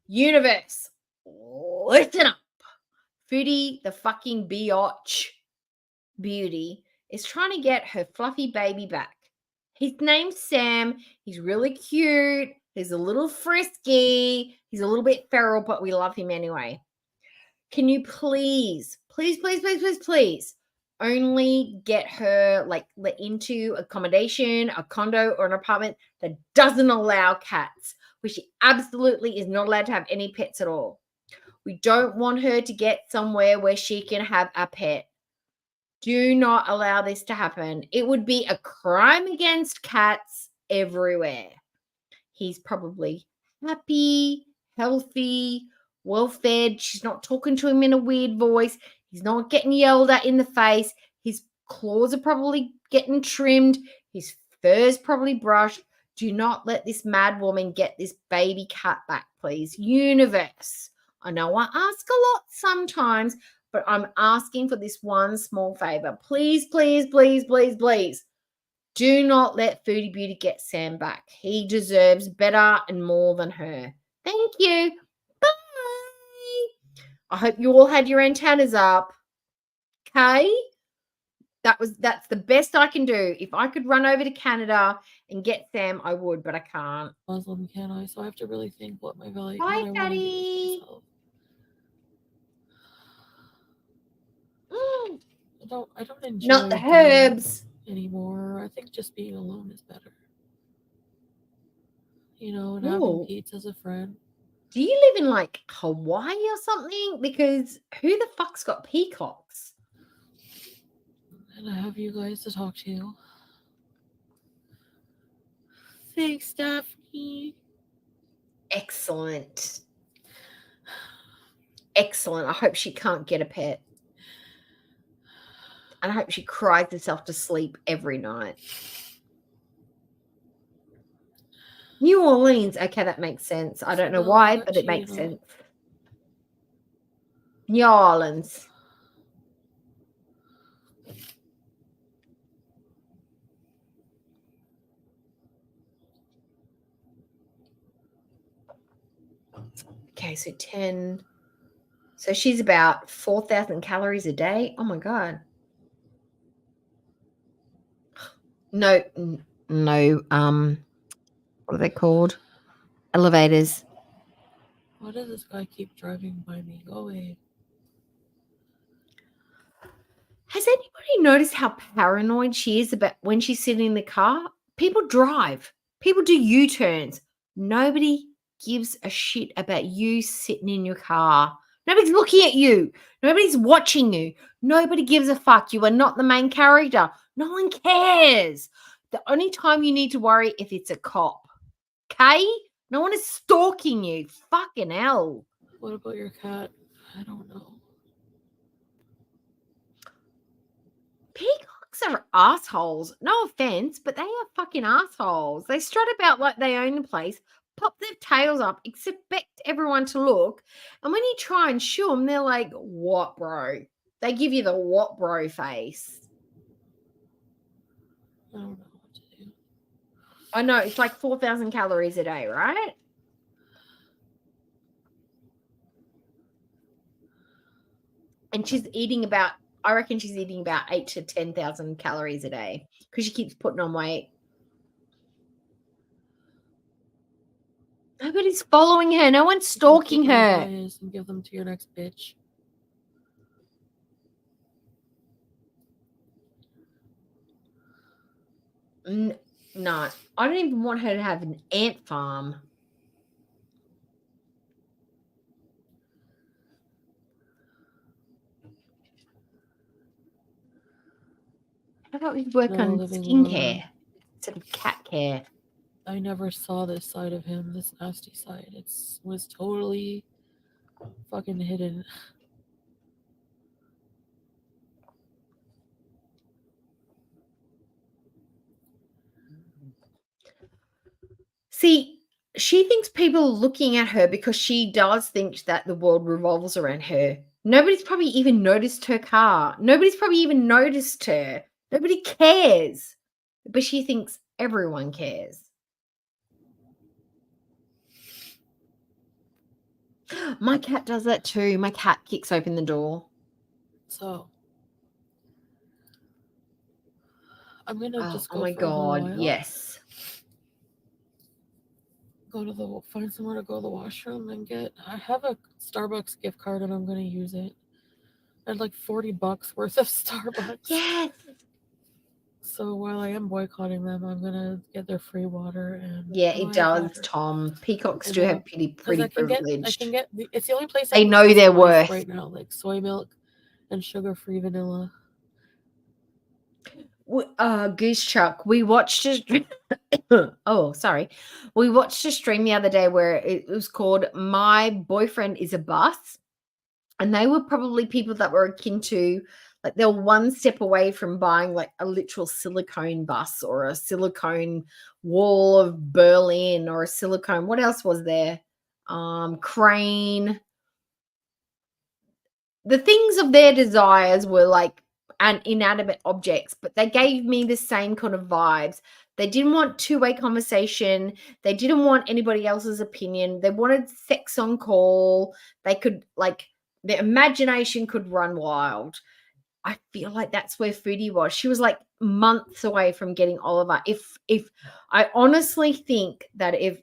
Universe. Listen up. Foodie, the fucking biatch beauty, is trying to get her fluffy baby back. His name's Sam. He's really cute. He's a little frisky. He's a little bit feral, but we love him anyway. Can you please only get her into accommodation, a condo, or an apartment that doesn't allow cats, where she absolutely is not allowed to have any pets at all. We don't want her to get somewhere where she can have a pet. Do not allow this to happen. It would be a crime against cats everywhere. He's probably happy, healthy, well-fed. She's not talking to him in a weird voice. He's not getting yelled at in the face. His claws are probably getting trimmed. His fur's probably brushed. Do not let this mad woman get this baby cat back, please. Universe. I know I ask a lot sometimes, but I'm asking for this one small favor. Please, please, please, please, please. Do not let Foodie Beauty get Sam back. He deserves better and more than her. Thank you. Bye. I hope you all had your antennas up. Okay? That's the best I can do. If I could run over to Canada and get Sam, I would, but I can't. Muslim, can I? So I have to really think what my value. Bye, Daddy. I don't enjoy not the herbs anymore. I think just being alone is better. You know, and having Pete as a friend. Do you live in like Hawaii or something? Because who the fuck's got peacocks? And I have you guys to talk to. Thanks, Daphne. Excellent. Excellent. I hope she can't get a pet. And I hope she cries herself to sleep every night. New Orleans. Okay, that makes sense. I don't know why, but it makes sense. New Orleans. Okay, so 10. So she's about 4,000 calories a day. Oh my God. No, no, what are they called? Elevators. Why does this guy keep driving by me? Go away. Has anybody noticed how paranoid she is about when she's sitting in the car? People drive. People do U-turns. Nobody gives a shit about you sitting in your car. Nobody's looking at you. Nobody's watching you. Nobody gives a fuck. You are not the main character. No one cares. The only time you need to worry if it's a cop. Okay? No one is stalking you. Fucking hell. What about your cat? I don't know. Peacocks are assholes. No offense, but they are fucking assholes. They strut about like they own the place, pop their tails up, expect everyone to look. And when you try and shoo them, they're like, what, bro? They give you the what, bro face. I don't know what to do. I know, it's like 4,000 calories a day, right? And she's eating about, I reckon she's eating about 8 to 10,000 calories a day because she keeps putting on weight. Nobody's following her. No one's stalking her. And give them to your next bitch. No, I don't even want her to have an ant farm. How about we work on skincare instead of cat care? I never saw this side of him, this nasty side. It was totally fucking hidden. See, she thinks people are looking at her because she does think that the world revolves around her. Nobody's probably even noticed her car. Nobody's probably even noticed her. Nobody cares. But she thinks everyone cares. My cat does that too. My cat kicks open the door. So I'm gonna just go. Oh my God, yes. Find somewhere to go to the washroom and I have a Starbucks gift card and I'm gonna use it. I had like $40 worth of Starbucks. Yes. So while I am boycotting them, I'm gonna get their free water and yeah, it does, Tom. Peacocks do have pretty privilege. I can get it's the only place they know their worth right now, like soy milk and sugar-free vanilla. Goose Chuck, we watched a we watched a stream the other day where it was called My Boyfriend is a Bus, and they were probably people that were akin to, like, they're one step away from buying like a literal silicone bus or a silicone wall of Berlin or a silicone, what else was there, crane. The things of their desires were like an inanimate objects, but they gave me the same kind of vibes. They didn't want two-way conversation. They didn't want anybody else's opinion. They wanted sex on call. They could, like, their imagination could run wild. I feel like that's where Foodie was. She was like months away from getting Oliver. If I honestly think that if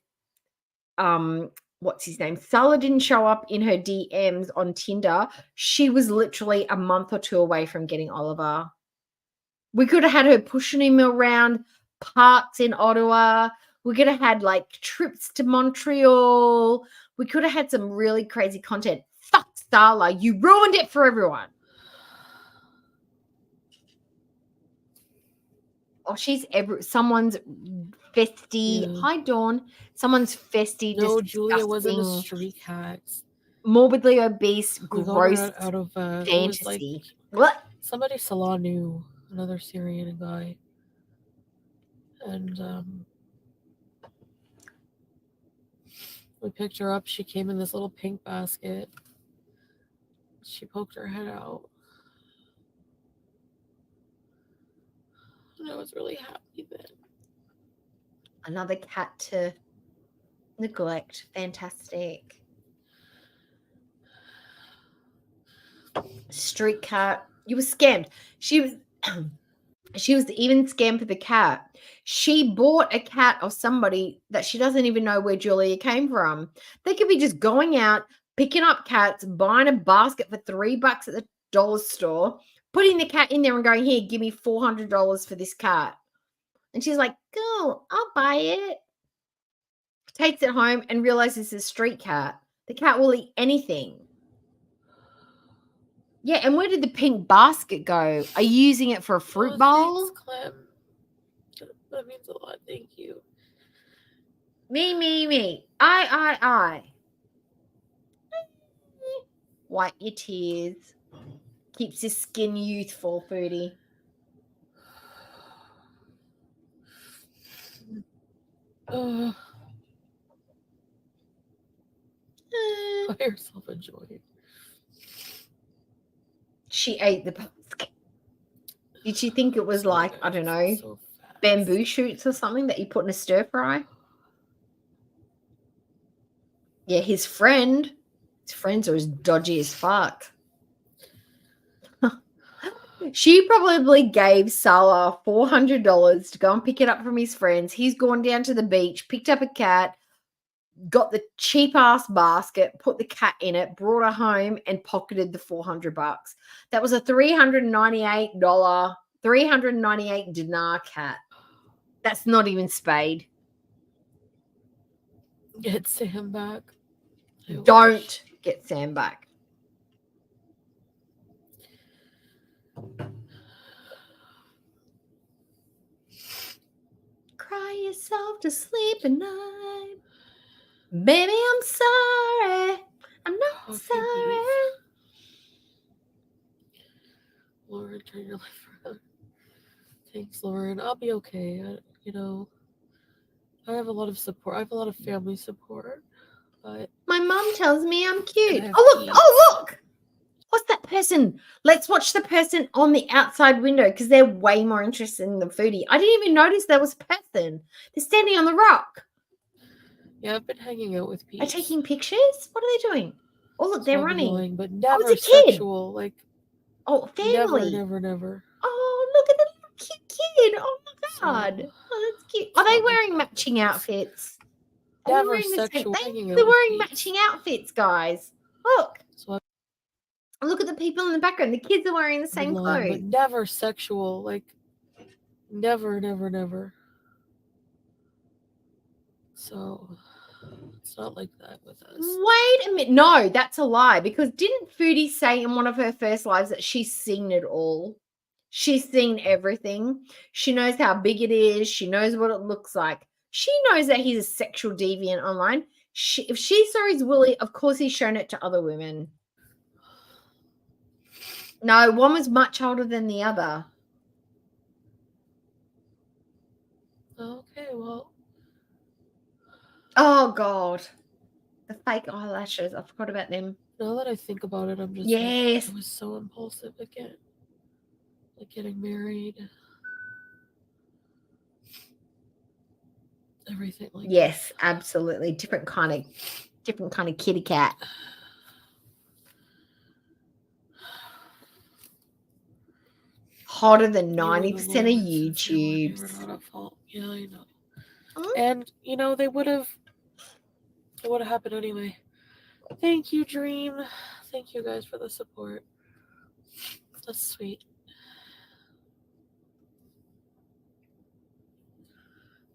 what's his name, Salah didn't show up in her DMs on Tinder, she was literally a month or two away from getting Oliver. We could have had her pushing him around parks in Ottawa. We could have had like trips to Montreal. We could have had some really crazy content. Fuck Starla, you ruined it for everyone. Oh, she's someone's festy. Yeah. Hi, Dawn. Someone's festy. No, Julia wasn't a street cat. Morbidly obese, We got gross her out of fantasy. What? Somebody Salah knew, another Syrian guy, and we picked her up. She came in this little pink basket. She poked her head out. And I was really happy then. Another cat to neglect. Fantastic. Street cat. You were scammed. She was even scammed for the cat. She bought a cat of somebody that she doesn't even know where Julia came from. They could be just going out, picking up cats, buying a basket for $3 at the dollar store, putting the cat in there and going, here, give me $400 for this cat. And she's like, go, I'll buy it. Takes it home and realizes it's a street cat. The cat will eat anything. Yeah, and where did the pink basket go? Are you using it for a fruit bowl? Thanks, Clem. That means a lot. Thank you. Me. I. Wipe your tears. Keeps your skin youthful, Foodie. Buy yourself a joy. She ate the basket. Did she think it was like, I don't know, bamboo shoots or something that you put in a stir fry? Yeah, his friends are as dodgy as fuck. She probably gave Salah $400 to go and pick it up from his friends. He's gone down to the beach, picked up a cat, got the cheap-ass basket, put the cat in it, brought her home, and pocketed the $400. That was a $398 dinar cat. That's not even spayed. Get Sam back. Don't get Sam back. Cry yourself to sleep at night. Baby, I'm sorry. I'm not sorry. Lauren, turn your life around. Thanks, Lauren. I'll be okay. I have a lot of support. I have a lot of family support. But my mom tells me I'm cute. Oh, look. What's that person? Let's watch the person on the outside window because they're way more interesting than Foodie. I didn't even notice there was a person. They're standing on the rock. Yeah, I've been hanging out with people. Are taking pictures? What are they doing? Oh, look, they're running. Annoying, but never it's a kid. sexual. Like, family. Never. Oh, look at the little cute kid. Oh, my God. Oh, that's cute. Are they wearing matching outfits? Never sexual. They're wearing matching outfits, guys. Look. Look at the people in the background. The kids are wearing the same clothes. But never sexual. Like, never. So, it's not like that with us. Wait a minute. No, that's a lie. Because didn't Foodie say in one of her first lives that she's seen it all? She's seen everything. She knows how big it is. She knows what it looks like. She knows that he's a sexual deviant online. If she saw his willy, of course he's shown it to other women. No, one was much older than the other. Okay, well. Oh, God. The fake eyelashes. I forgot about them. Now that I think about it, I'm just yes. Like, I was so impulsive again. Like getting married. Everything like yes, that. Absolutely. Different kind of kitty cat. Hotter than 90% of YouTubes. Not at fault. Yeah, I know. And they would have happened anyway. Thank you, Dream. Thank you guys for the support. That's sweet.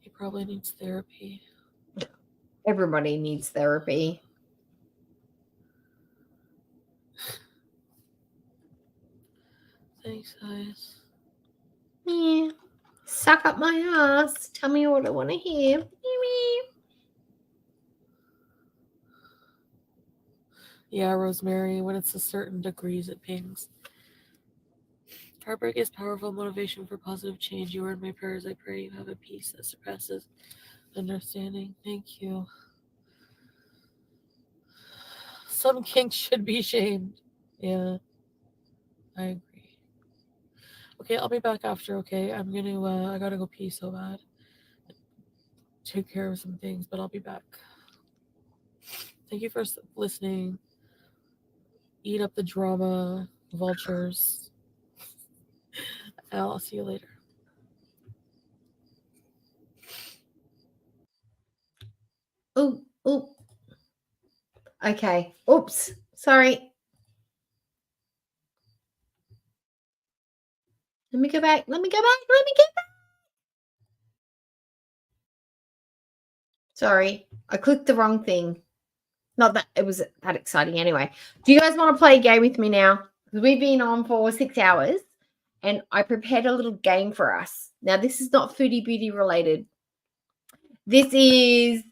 He probably needs therapy. Everybody needs therapy. Thanks, guys. Yeah. Suck up my ass. Tell me what I want to hear. Yeah, Rosemary, when it's a certain degrees, it pings. Heartbreak is powerful motivation for positive change. You are in my prayers. I pray you have a peace that surpasses understanding. Thank you. Some kinks should be shamed. Yeah, I agree. Okay, I'll be back after, okay? I'm gonna, I gotta go pee so bad. Take care of some things, but I'll be back. Thank you for listening. Eat up the drama, vultures. And I'll see you later. Oh, oh. Okay. Oops. Sorry. Let me go back. Let me go back. Let me get back. Sorry. I clicked the wrong thing. Not that it was that exciting anyway. Do you guys want to play a game with me now? Because we've been on for 6 hours and I prepared a little game for us. Now, this is not Foodie Beauty related. This is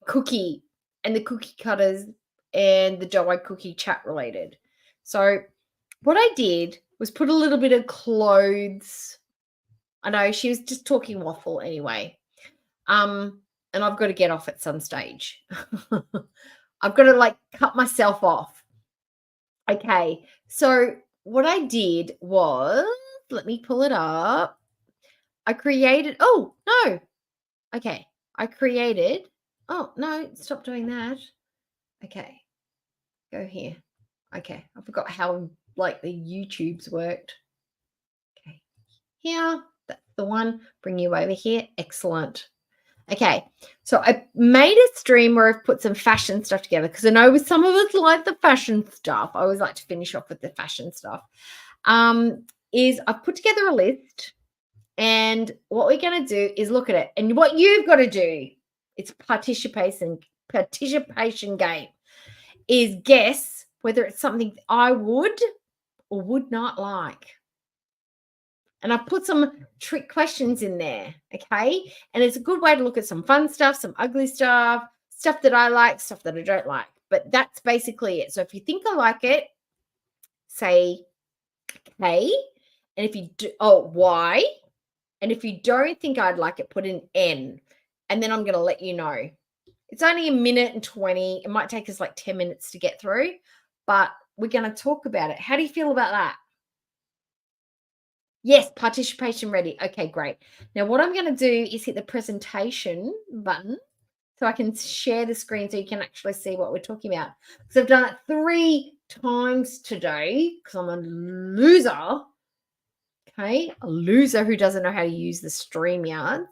cookie and the cookie cutters and the dough cookie chat related. So what I did was put a little bit of clothes. I know she was just talking waffle anyway. And I've got to get off at some stage. I've got to like cut myself off. Okay. So what I did was, let me pull it up. I created, oh, no. Okay. I created, oh, no, stop doing that. Okay. Go here. Okay. I forgot how like the YouTubes worked. Okay. Here, that's the one. Bring you over here. Excellent. Okay, so I made a stream where I've put some fashion stuff together because I know with some of us like the fashion stuff. I always like to finish off with the fashion stuff. Is I've put together a list, and what we're going to do is look at it. And what you've got to do, it's participation game, is guess whether it's something I would or would not like. And I've put some trick questions in there, okay? And it's a good way to look at some fun stuff, some ugly stuff, stuff that I like, stuff that I don't like. But that's basically it. So if you think I like it, say okay. And if you do, oh, why? And if you don't think I'd like it, put an N. And then I'm going to let you know. It's only 1 minute and 20. It might take us like 10 minutes to get through, but we're going to talk about it. How do you feel about that? Yes, participation ready. Okay, great. Now what I'm going to do is hit the presentation button so I can share the screen so you can actually see what we're talking about. Because I've done it 3 times today because I'm a loser. Okay, a loser who doesn't know how to use the StreamYard.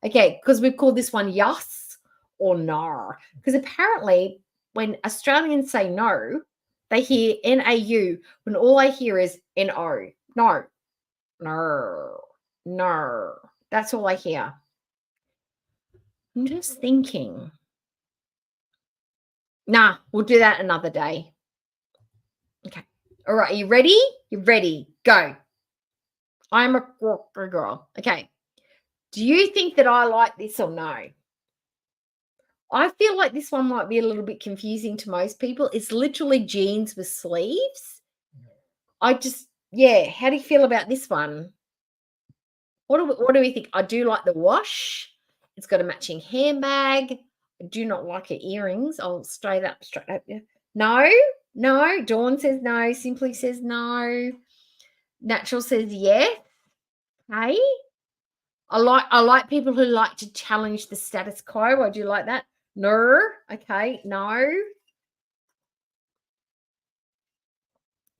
Okay, because we've called this one yes or no. Because apparently when Australians say no, they hear NAU when all I hear is NO. No. No. That's all I hear. I'm just thinking. Nah, we'll do that another day. Okay. All right. Are you ready? You're ready. Go. I'm a girl. Okay. Do you think that I like this or no? I feel like this one might be a little bit confusing to most people. It's literally jeans with sleeves. Yeah. How do you feel about this one? What do we think? I do like the wash. It's got a matching handbag. I do not like her earrings. I'll straight up. Yeah. No. Dawn says no. Simply says no. Natural says yes. Okay. I like people who like to challenge the status quo. I do like that. No. Okay. No.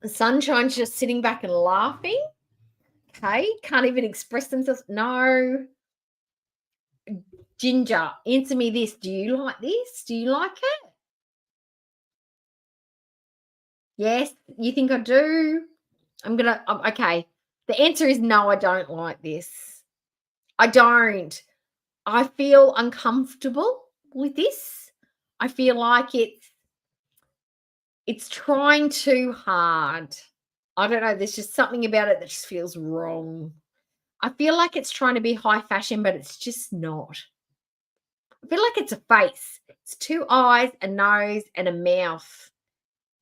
The Sunshine's just sitting back and laughing. Okay. Can't even express themselves. No. Ginger, answer me this. Do you like this? Do you like it? Yes, you think I do? Okay. The answer is no, I don't like this. I don't. I feel uncomfortable with this. I feel like it's trying too hard. I don't know. There's just something about it that just feels wrong. I feel like it's trying to be high fashion, but it's just not. I feel like it's a face. It's 2 eyes, a nose, and a mouth.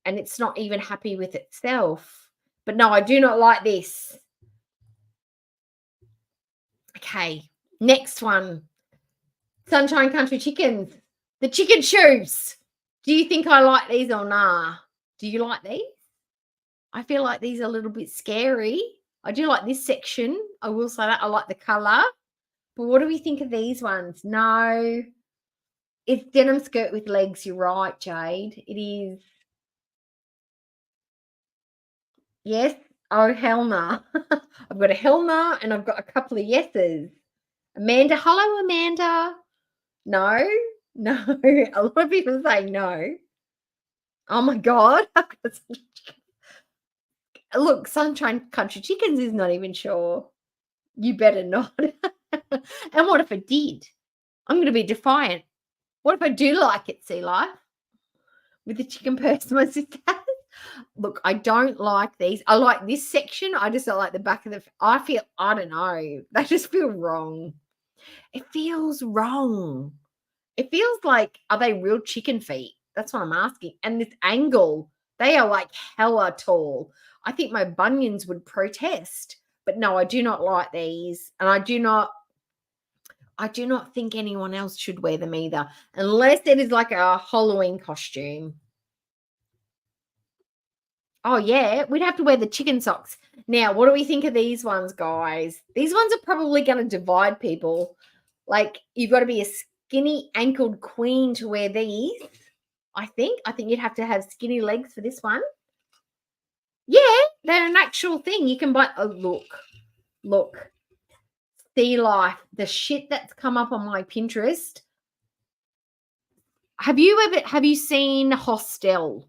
And it's not even happy with itself. But no, I do not like this. Okay, next one. Sunshine Country Chickens. The chicken shoes. Do you think I like these or nah? Do you like these? I feel like these are a little bit scary. I do like this section. I will say that. I like the colour. But what do we think of these ones? No. It's denim skirt with legs. You're right, Jade. It is. Yes. Oh, hell no. I've got a hell no and I've got a couple of yeses. Amanda. Hello, Amanda. No. No. A lot of people say no. Oh, my God. Look, Sunshine Country Chickens is not even sure. You better not. And what if I did? I'm going to be defiant. What if I do like it, Sea Life? With the chicken purse my sister has? Look, I don't like these. I like this section. I just don't like the back of the... I don't know. They just feel wrong. It feels wrong. It feels like, are they real chicken feet? That's what I'm asking. And this angle, they are like hella tall. I think my bunions would protest. But no, I do not like these. And I do not think anyone else should wear them either. Unless it is like a Halloween costume. Oh, yeah. We'd have to wear the chicken socks. Now, what do we think of these ones, guys? These ones are probably going to divide people. Like, you've got to be a skinny ankled queen to wear these. I think you'd have to have skinny legs for this one. Yeah, they're an actual thing. You can buy. Oh, look. Sea Life, the shit that's come up on my Pinterest. Have you seen Hostel?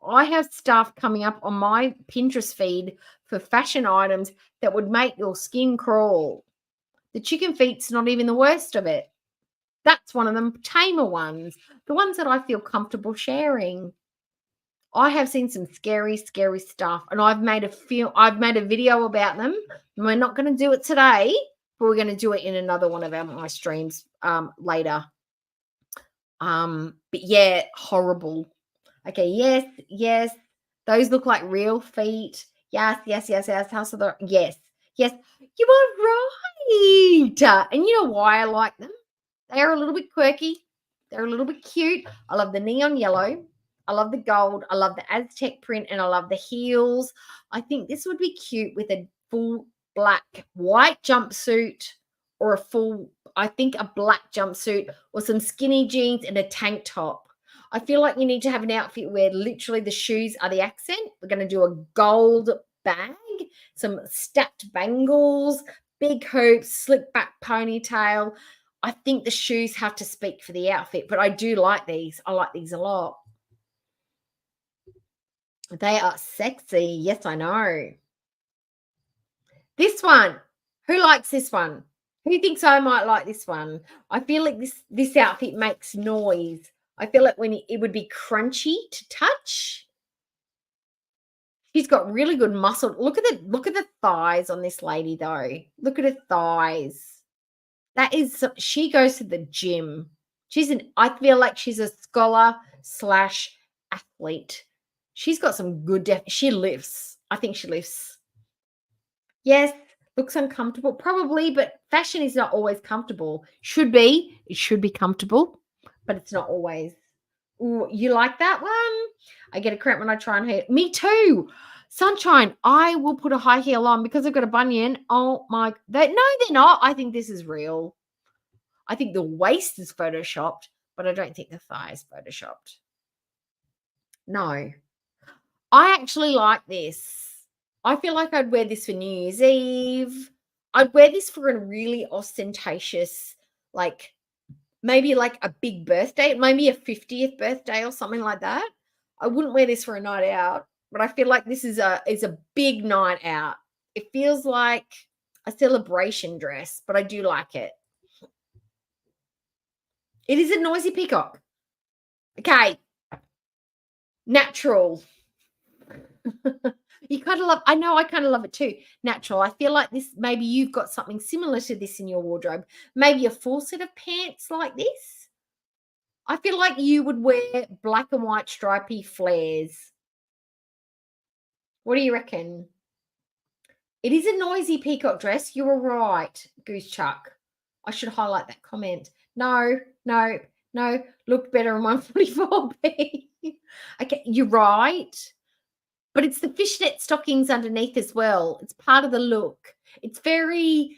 I have stuff coming up on my Pinterest feed for fashion items that would make your skin crawl. The chicken feet's not even the worst of it. That's one of them tamer ones, the ones that I feel comfortable sharing. I have seen some scary, scary stuff, and I've made a video about them. We're not going to do it today, but we're going to do it in another one of my streams later. But yeah, horrible. Okay, yes. Those look like real feet. Yes. House of the yes. You are right. And you know why I like them? They are a little bit quirky. They're a little bit cute. I love the neon yellow. I love the gold. I love the Aztec print, and I love the heels. I think this would be cute with a full white jumpsuit, or a black jumpsuit, or some skinny jeans and a tank top. I feel like you need to have an outfit where literally the shoes are the accent. We're going to do a gold bag, some stacked bangles, big hoops, slick back ponytail. I think the shoes have to speak for the outfit, but I do like these. I like these a lot. They are sexy. Yes, I know. This one. Who likes this one? Who thinks I might like this one? I feel like this outfit makes noise. I feel like it would be crunchy to touch. She's got really good muscle. Look at the thighs on this lady, though. Look at her thighs. She goes to the gym. I feel like she's a scholar / athlete. She's got some good she lifts. I think she lifts. Yes, looks uncomfortable. Probably, but fashion is not always comfortable. Should be. It should be comfortable, but it's not always. Ooh, you like that one? I get a cramp when I try and heel. Me too. Sunshine, I will put a high heel on because I've got a bunion. Oh my, no, they're not. I think this is real. I think the waist is photoshopped, but I don't think the thigh is photoshopped. No. I actually like this. I feel like I'd wear this for New Year's Eve. I'd wear this for a really ostentatious, maybe like a big birthday, maybe a 50th birthday or something like that. I wouldn't wear this for a night out, but I feel like this is a big night out. It feels like a celebration dress, but I do like it. It is a noisy peacock. Okay. Natural. You kind of love, I know I kind of love it too. Natural. I feel like this, maybe you've got something similar to this in your wardrobe. Maybe a full set of pants like this. I feel like you would wear black and white stripy flares. What do you reckon? It is a noisy peacock dress. You were right, Goose Chuck. I should highlight that comment. No. Looked better in 144p. Okay, you're right. but it's the fishnet stockings underneath as well. It's part of the look. It's very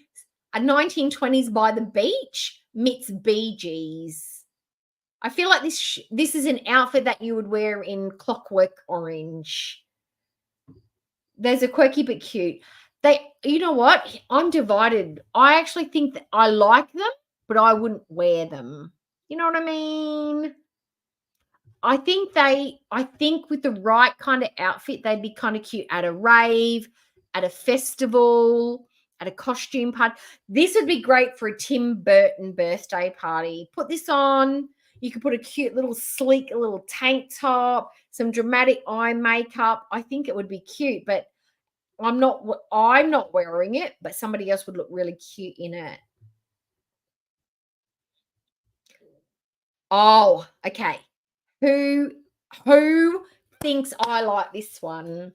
a 1920s by the beach meets Bee Gees. I feel like this is an outfit that you would wear in Clockwork Orange. There's a quirky but cute. You know what? I'm divided. I actually think that I like them, but I wouldn't wear them. You know what I mean? I think with the right kind of outfit, they'd be kind of cute at a rave, at a festival, at a costume party. This would be great for a Tim Burton birthday party. Put this on. You could put a cute little sleek little tank top, some dramatic eye makeup. I think it would be cute, but I'm not wearing it, but somebody else would look really cute in it. Oh, okay. Who thinks I like this one?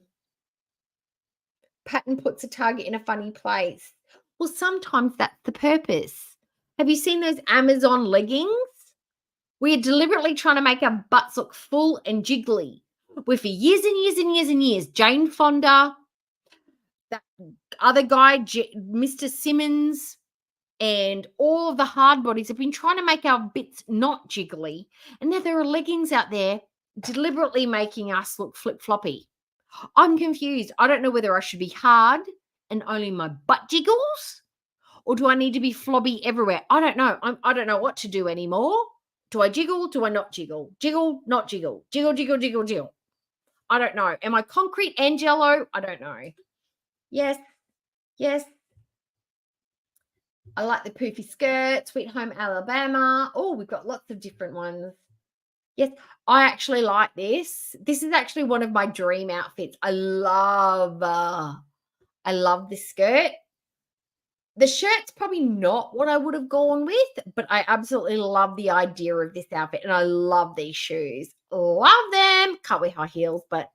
Pattern puts a target in a funny place. Well, sometimes that's the purpose. Have you seen those Amazon leggings? We are deliberately trying to make our butts look full and jiggly. We're for years and years and years and years. Jane Fonda, that other guy, Mr. Simmons, and all of the hard bodies have been trying to make our bits not jiggly. And now there are leggings out there deliberately making us look flip-floppy. I'm confused. I don't know whether I should be hard and only my butt jiggles, or do I need to be flobby everywhere? I don't know. I don't know what to do anymore. Do I jiggle? Do I not jiggle? Jiggle, not jiggle. Jiggle, jiggle, jiggle, jiggle. I don't know. Am I concrete and jello? I don't know. Yes. Yes. I like the poofy skirt, Sweet Home Alabama. Oh, we've got lots of different ones. Yes, I actually like this. This is actually one of my dream outfits. I love this skirt. The shirt's probably not what I would have gone with, but I absolutely love the idea of this outfit, and I love these shoes. Love them. Can't wear high heels, but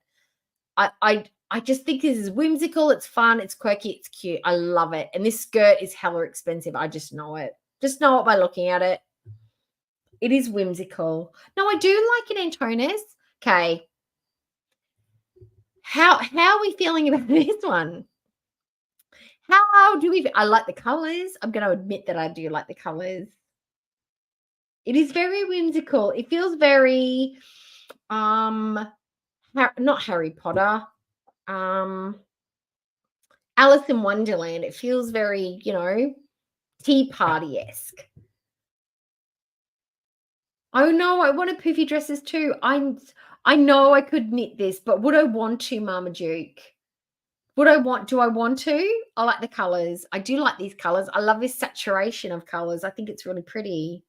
I just think this is whimsical. It's fun. It's quirky. It's cute. I love it. And this skirt is hella expensive. I just know it. Just know it by looking at it. It is whimsical. No, I do like it in toners. Okay. How are we feeling about this one? How do we? I like the colors. I'm going to admit that I do like the colors. It is very whimsical. It feels very, not Harry Potter. Alice in Wonderland. It feels very, tea party-esque. Oh no, I want a poofy dresses too. I know I could knit this, but would I want to, Mama Duke? Do I want to? I like the colors. I do like these colors. I love this saturation of colors. I think it's really pretty.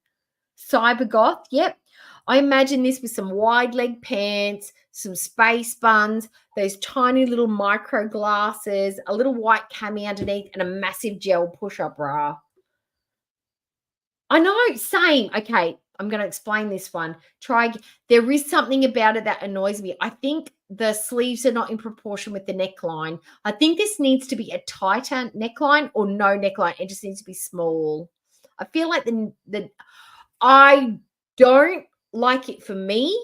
Cyber goth, yep. I imagine this with some wide leg pants, some space buns, those tiny little micro glasses, a little white cami underneath, and a massive gel push-up bra. I know, same. Okay, I'm going to explain this one. There is something about it that annoys me. I think the sleeves are not in proportion with the neckline. I think this needs to be a tighter neckline or no neckline. It just needs to be small. I feel like I don't like it for me.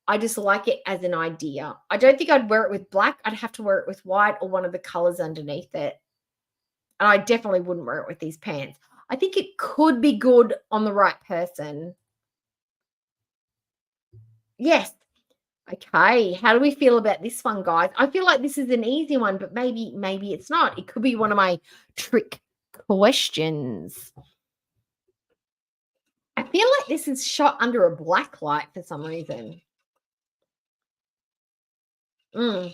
I just like it as an idea. I don't think I'd wear it with black. I'd have to wear it with white or one of the colors underneath it. And I definitely wouldn't wear it with these pants. I think it could be good on the right person. Yes. Okay. How do we feel about this one, guys? I feel like this is an easy one, but maybe it's not. It could be one of my trick questions. I feel like this is shot under a black light for some reason. You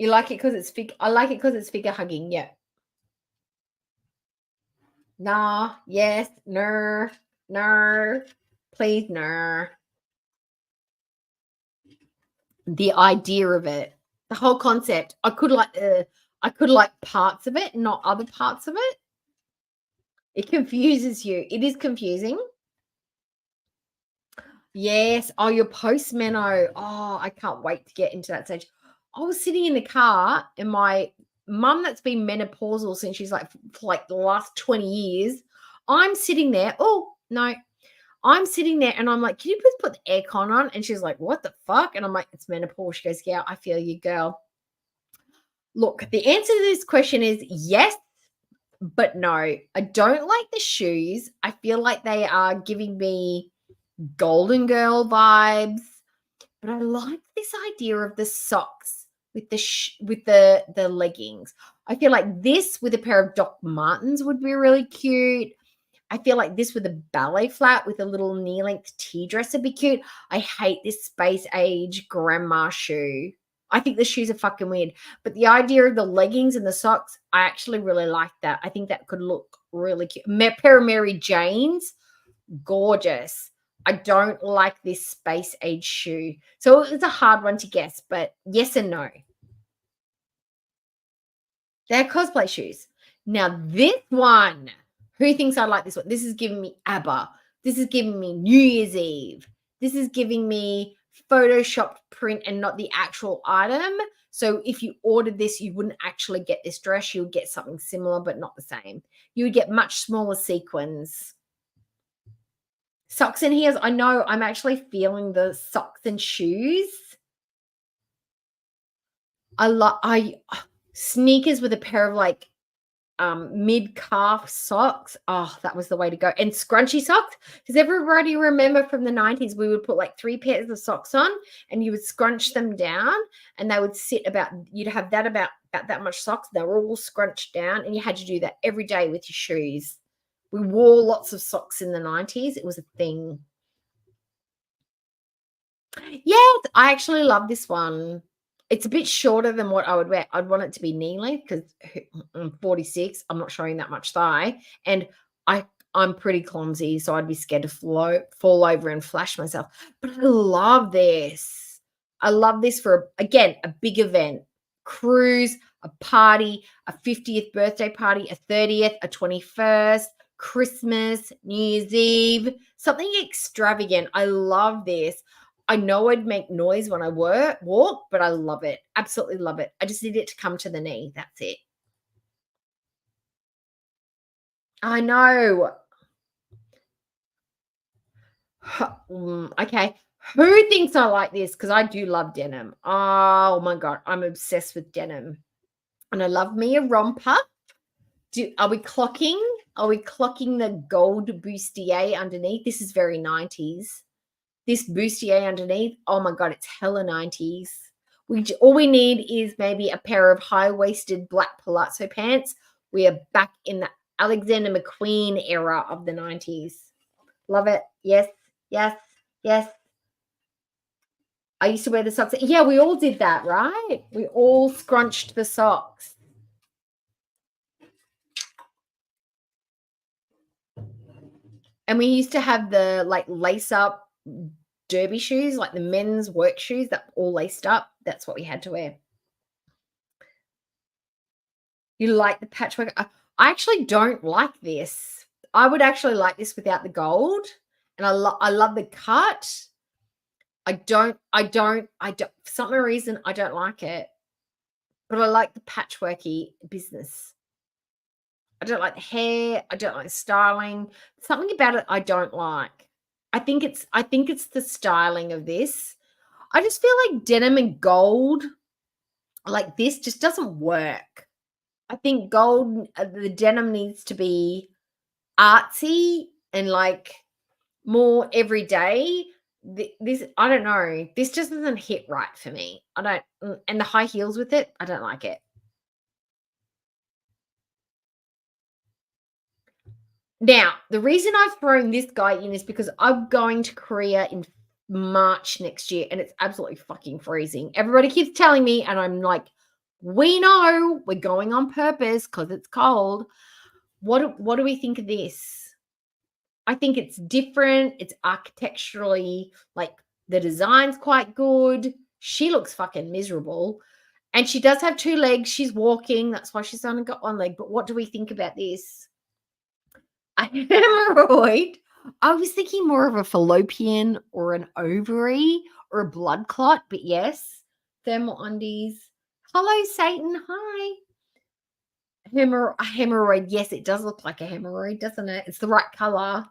like it because it's figure. I like it because it's figure hugging. Yeah. Nah. Yes. No. Please, no. The idea of it, the whole concept. I could like parts of it, not other parts of it. It confuses you. It is confusing. Yes. Oh, your post-meno. Oh, I can't wait to get into that stage. I was sitting in the car and my mum that's been menopausal since she's like for the last 20 years. I'm sitting there. Oh, no. I'm sitting there and I'm like, can you please put the aircon on? And she's like, what the fuck? And I'm like, it's menopause. She goes, yeah, I feel you, girl. Look, the answer to this question is yes, but no. I don't like the shoes. I feel like they are giving me Golden Girl vibes, but I like this idea of the socks with the leggings. I feel like this with a pair of Doc Martens would be really cute. I feel like this with a ballet flat with a little knee-length tea dress would be cute. I hate this space age grandma shoe. I think the shoes are fucking weird. But the idea of the leggings and the socks, I actually really like that. I think that could look really cute. Pair of Mary Janes, gorgeous. I don't like this space age shoe. So it's a hard one to guess, but yes and no. They're cosplay shoes. Now this one, who thinks I like this one? This is giving me ABBA. This is giving me New Year's Eve. This is giving me photoshopped print and not the actual item. So if you ordered this, you wouldn't actually get this dress. You would get something similar, but not the same. You would get much smaller sequins. Socks and heels. I know I'm actually feeling the socks and shoes. Sneakers with a pair of like mid-calf socks. Oh, that was the way to go. And scrunchy socks, because everybody remember from the 90s, we would put like 3 pairs of socks on and you would scrunch them down and they would sit about, you'd have that about that much socks. They were all scrunched down and you had to do that every day with your shoes. We wore lots of socks in the 90s. It was a thing. Yes, I actually love this one. It's a bit shorter than what I would wear. I'd want it to be knee length because I'm 46. I'm not showing that much thigh. And I'm pretty clumsy, so I'd be scared to fall over and flash myself. But I love this. I love this for, again, a big event. Cruise, a party, a 50th birthday party, a 30th, a 21st, Christmas, New Year's Eve, something extravagant. I love this. I know I'd make noise when I walk, but I love it. Absolutely love it. I just need it to come to the knee. That's it. I know. Okay. Who thinks I like this? Because I do love denim. Oh, my God. I'm obsessed with denim. And I love me a romper. Are we clocking? Are we clocking the gold bustier underneath? This is very 90s. This bustier underneath, oh my God, it's hella 90s. All we need is maybe a pair of high-waisted black palazzo pants. We are back in the Alexander McQueen era of the 90s. Love it. Yes, yes, yes. I used to wear the socks. Yeah, we all did that, right? We all scrunched the socks. And we used to have the like lace-up derby shoes, like the men's work shoes that all laced up. That's what we had to wear. You like the patchwork? I actually don't like this. I would actually like this without the gold. And I love the cut. I don't, for some reason, I don't like it. But I like the patchworky business. I don't like the hair. I don't like the styling. Something about it I don't like. I think it's the styling of this. I just feel like denim and gold like this just doesn't work. I think gold, the denim needs to be artsy and like more everyday. This, I don't know. This just doesn't hit right for me. And the high heels with it, I don't like it. Now, the reason I've thrown this guy in is because I'm going to Korea in March next year and it's absolutely fucking freezing. Everybody keeps telling me and I'm like, we know we're going on purpose because it's cold. What do we think of this? I think it's different. It's architecturally, like the design's quite good. She looks fucking miserable. And she does have 2 legs. She's walking. That's why she's only got 1 leg. But what do we think about this? A hemorrhoid. I was thinking more of a fallopian or an ovary or a blood clot, but yes, thermal undies. Hello, Satan. Hi. A hemorrhoid. Yes, it does look like a hemorrhoid, doesn't it? It's the right color.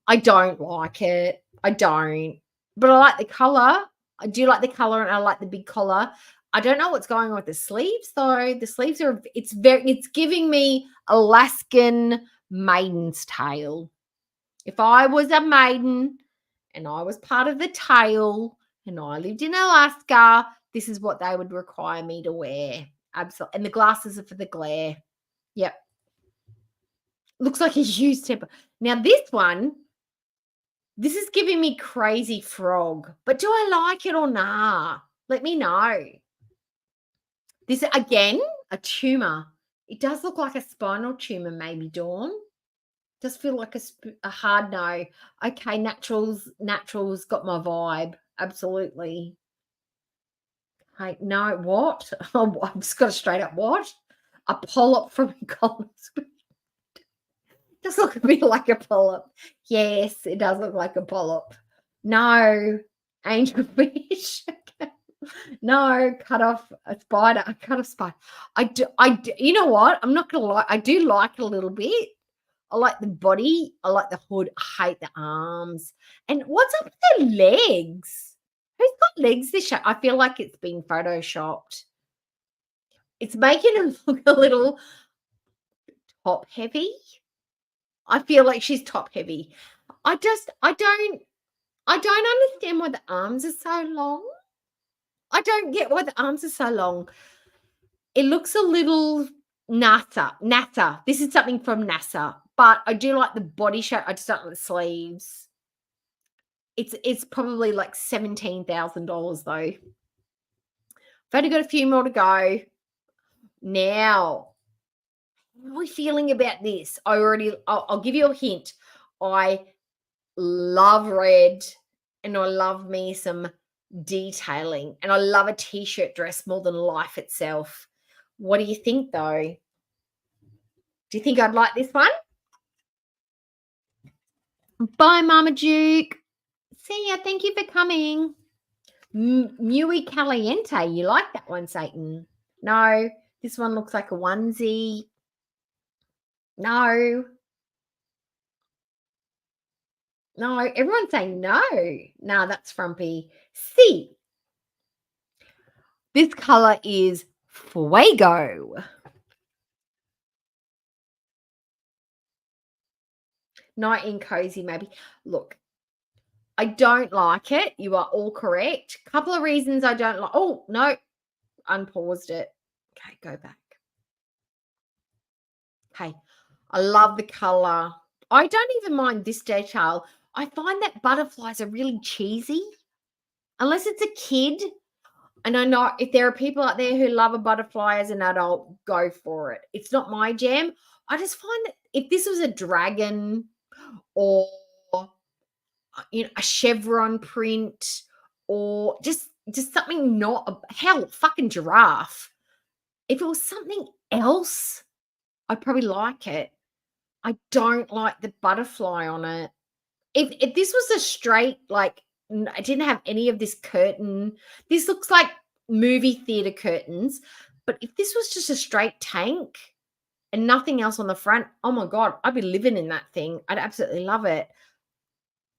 I don't like it. I don't. But I like the color. I do like the color and I like the big collar. I don't know what's going on with the sleeves though. The sleeves are, it's giving me Alaskan maiden's tail. If I was a maiden and I was part of the tail and I lived in Alaska, this is what they would require me to wear. Absolutely. And the glasses are for the glare. Yep. Looks like a used temper. Now this one, this is giving me crazy frog. But do I like it or nah? Let me know. This, again, a tumor. It does look like a spinal tumor, maybe, Dawn. Does feel like a hard no. Okay, naturals got my vibe. Absolutely. Hey, no, what? Oh, I've just got a straight up what? A polyp from a colonoscopy. Does look a bit like a polyp. Yes, it does look like a polyp. No, angelfish. No, cut off a spider. I cut off spider. I do. You know what? I'm not gonna lie. I do like it a little bit. I like the body. I like the hood. I hate the arms. And what's up with the legs? Who's got legs this show? I feel like it's been photoshopped. It's making it look a little top heavy. I feel like she's top heavy. I don't understand why the arms are so long. I don't get why the arms are so long. It looks a little NASA. This is something from NASA, but I do like the body shape. I just don't like the sleeves. It's probably like $17,000 though. I've only got a few more to go. Now, how are we feeling about this? I'll give you a hint. I love red and I love me some detailing and I love a t-shirt dress more than life itself. What do you think though? Do you think I'd like this one? Bye, Mama Duke. See ya. Thank you for coming. Muy Caliente. You like that one, Satan? No. This one looks like a onesie. No. No. Everyone's saying no. No, that's frumpy. See. This color is Fuego. Night in cozy, maybe. Look, I don't like it. You are all correct. Couple of reasons I don't like. Oh, no. Unpaused it. Okay, go back. Okay. I love the color. I don't even mind this detail. I find that butterflies are really cheesy. Unless it's a kid. And I know if there are people out there who love a butterfly as an adult, go for it. It's not my jam. I just find that if this was a dragon or a chevron print or just something not hell, fucking giraffe. If it was something else, I'd probably like it. I don't like the butterfly on it. If this was a straight, like, I didn't have any of this curtain. This looks like movie theater curtains. But if this was just a straight tank and nothing else on the front, oh my God, I'd be living in that thing. I'd absolutely love it.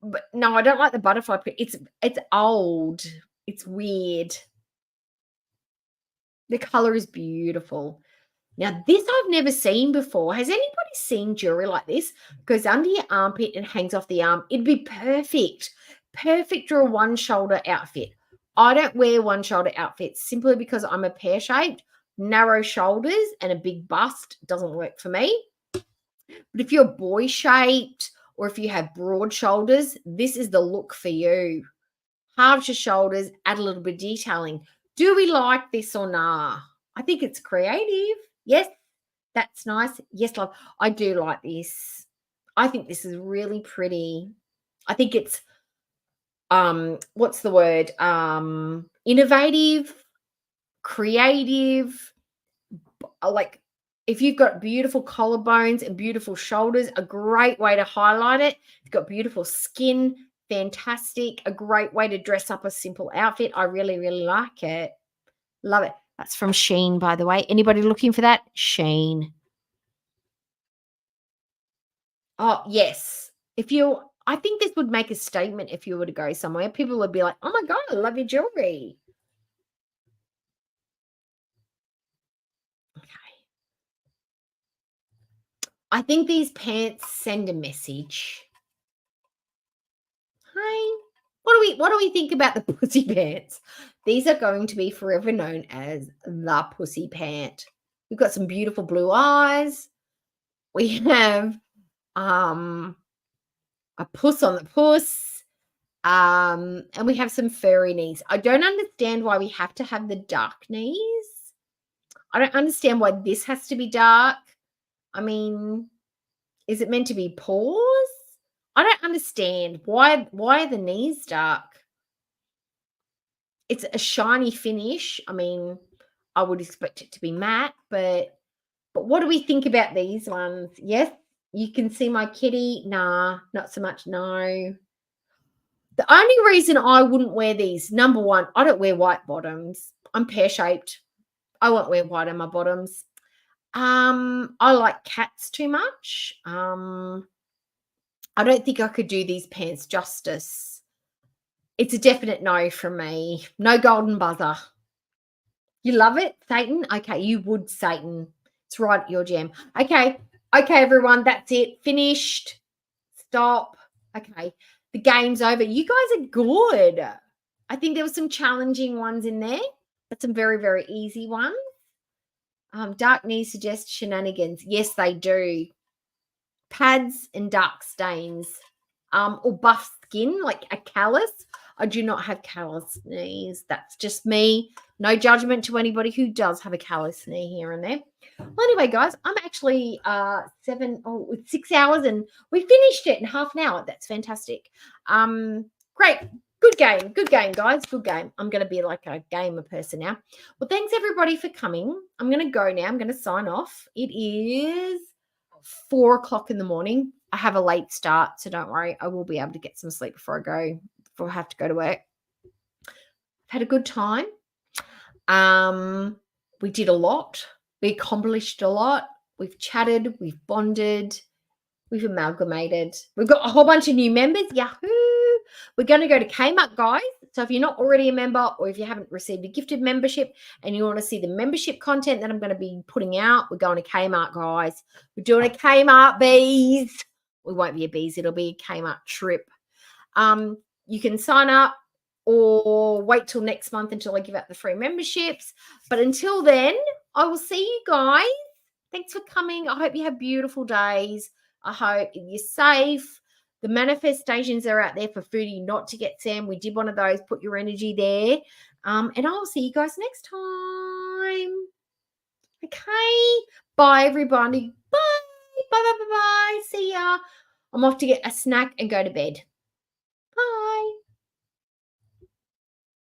But no, I don't like the butterfly print. It's old. It's weird. The color is beautiful. Now, this I've never seen before. Has anybody seen jewelry like this? Goes under your armpit and hangs off the arm. It'd be perfect. Perfect for a one-shoulder outfit. I don't wear one-shoulder outfits simply because I'm a pear-shaped, narrow shoulders, and a big bust doesn't work for me. But if you're boy-shaped or if you have broad shoulders, this is the look for you. Halve your shoulders, add a little bit of detailing. Do we like this or nah? I think it's creative. Yes, that's nice. Yes, love. I do like this. I think this is really pretty. I think it's, what's the word? Innovative, creative. Like, if you've got beautiful collarbones and beautiful shoulders, a great way to highlight it. You've got beautiful skin, fantastic. A great way to dress up a simple outfit. I really, really like it. Love it. That's from Shein, by the way. Anybody looking for that? Shein. Oh, yes. I think this would make a statement if you were to go somewhere. People would be like, oh my God, I love your jewelry. Okay. I think these pants send a message. Hi. What do we think about the pussy pants? These are going to be forever known as the pussy pant. We've got some beautiful blue eyes. We have a puss on the puss. And we have some furry knees. I don't understand why we have to have the dark knees. I don't understand why this has to be dark. I mean, is it meant to be paws? I don't understand why are the knees dark? It's a shiny finish. I mean, I would expect it to be matte, but what do we think about these ones? Yes, you can see my kitty. Nah, not so much. No. The only reason I wouldn't wear these, number one, I don't wear white bottoms. I'm pear-shaped. I won't wear white on my bottoms. I like cats too much. I don't think I could do these pants justice. It's a definite no from me. No golden buzzer. You love it, Satan? Okay, you would, Satan. It's right at your jam. Okay, everyone, that's it. Finished. Stop. Okay, the game's over. You guys are good. I think there were some challenging ones in there, but some very, very easy ones. Dark knees suggest shenanigans. Yes, they do. Pads and dark stains. Or buff skin, like a callus. I do not have callous knees. That's just me. No judgment to anybody who does have a callous knee here and there. Well, anyway, guys, I'm actually 6 hours and we finished it in half an hour. That's fantastic. Great. Good game, guys. Good game. I'm going to be like a gamer person now. Well, thanks, everybody, for coming. I'm going to go now. I'm going to sign off. It is 4 o'clock in the morning. I have a late start, so don't worry. I will be able to get some sleep before I have to go to work. I've had a good time. We did a lot. We accomplished a lot. We've chatted. We've bonded. We've amalgamated. We've got a whole bunch of new members. Yahoo! We're going to go to Kmart, guys. So if you're not already a member or if you haven't received a gifted membership and you want to see the membership content that I'm going to be putting out, we're going to Kmart, guys. We're doing a Kmart bees. We won't be a bees. It'll be a Kmart trip. You can sign up or wait till next month until I give out the free memberships. But until then, I will see you guys. Thanks for coming. I hope you have beautiful days. I hope you're safe. The manifestations are out there for Foodie not to get Sam. We did one of those. Put your energy there. And I will see you guys next time. Okay. Bye, everybody. Bye. Bye, bye, bye, bye. See ya. I'm off to get a snack and go to bed.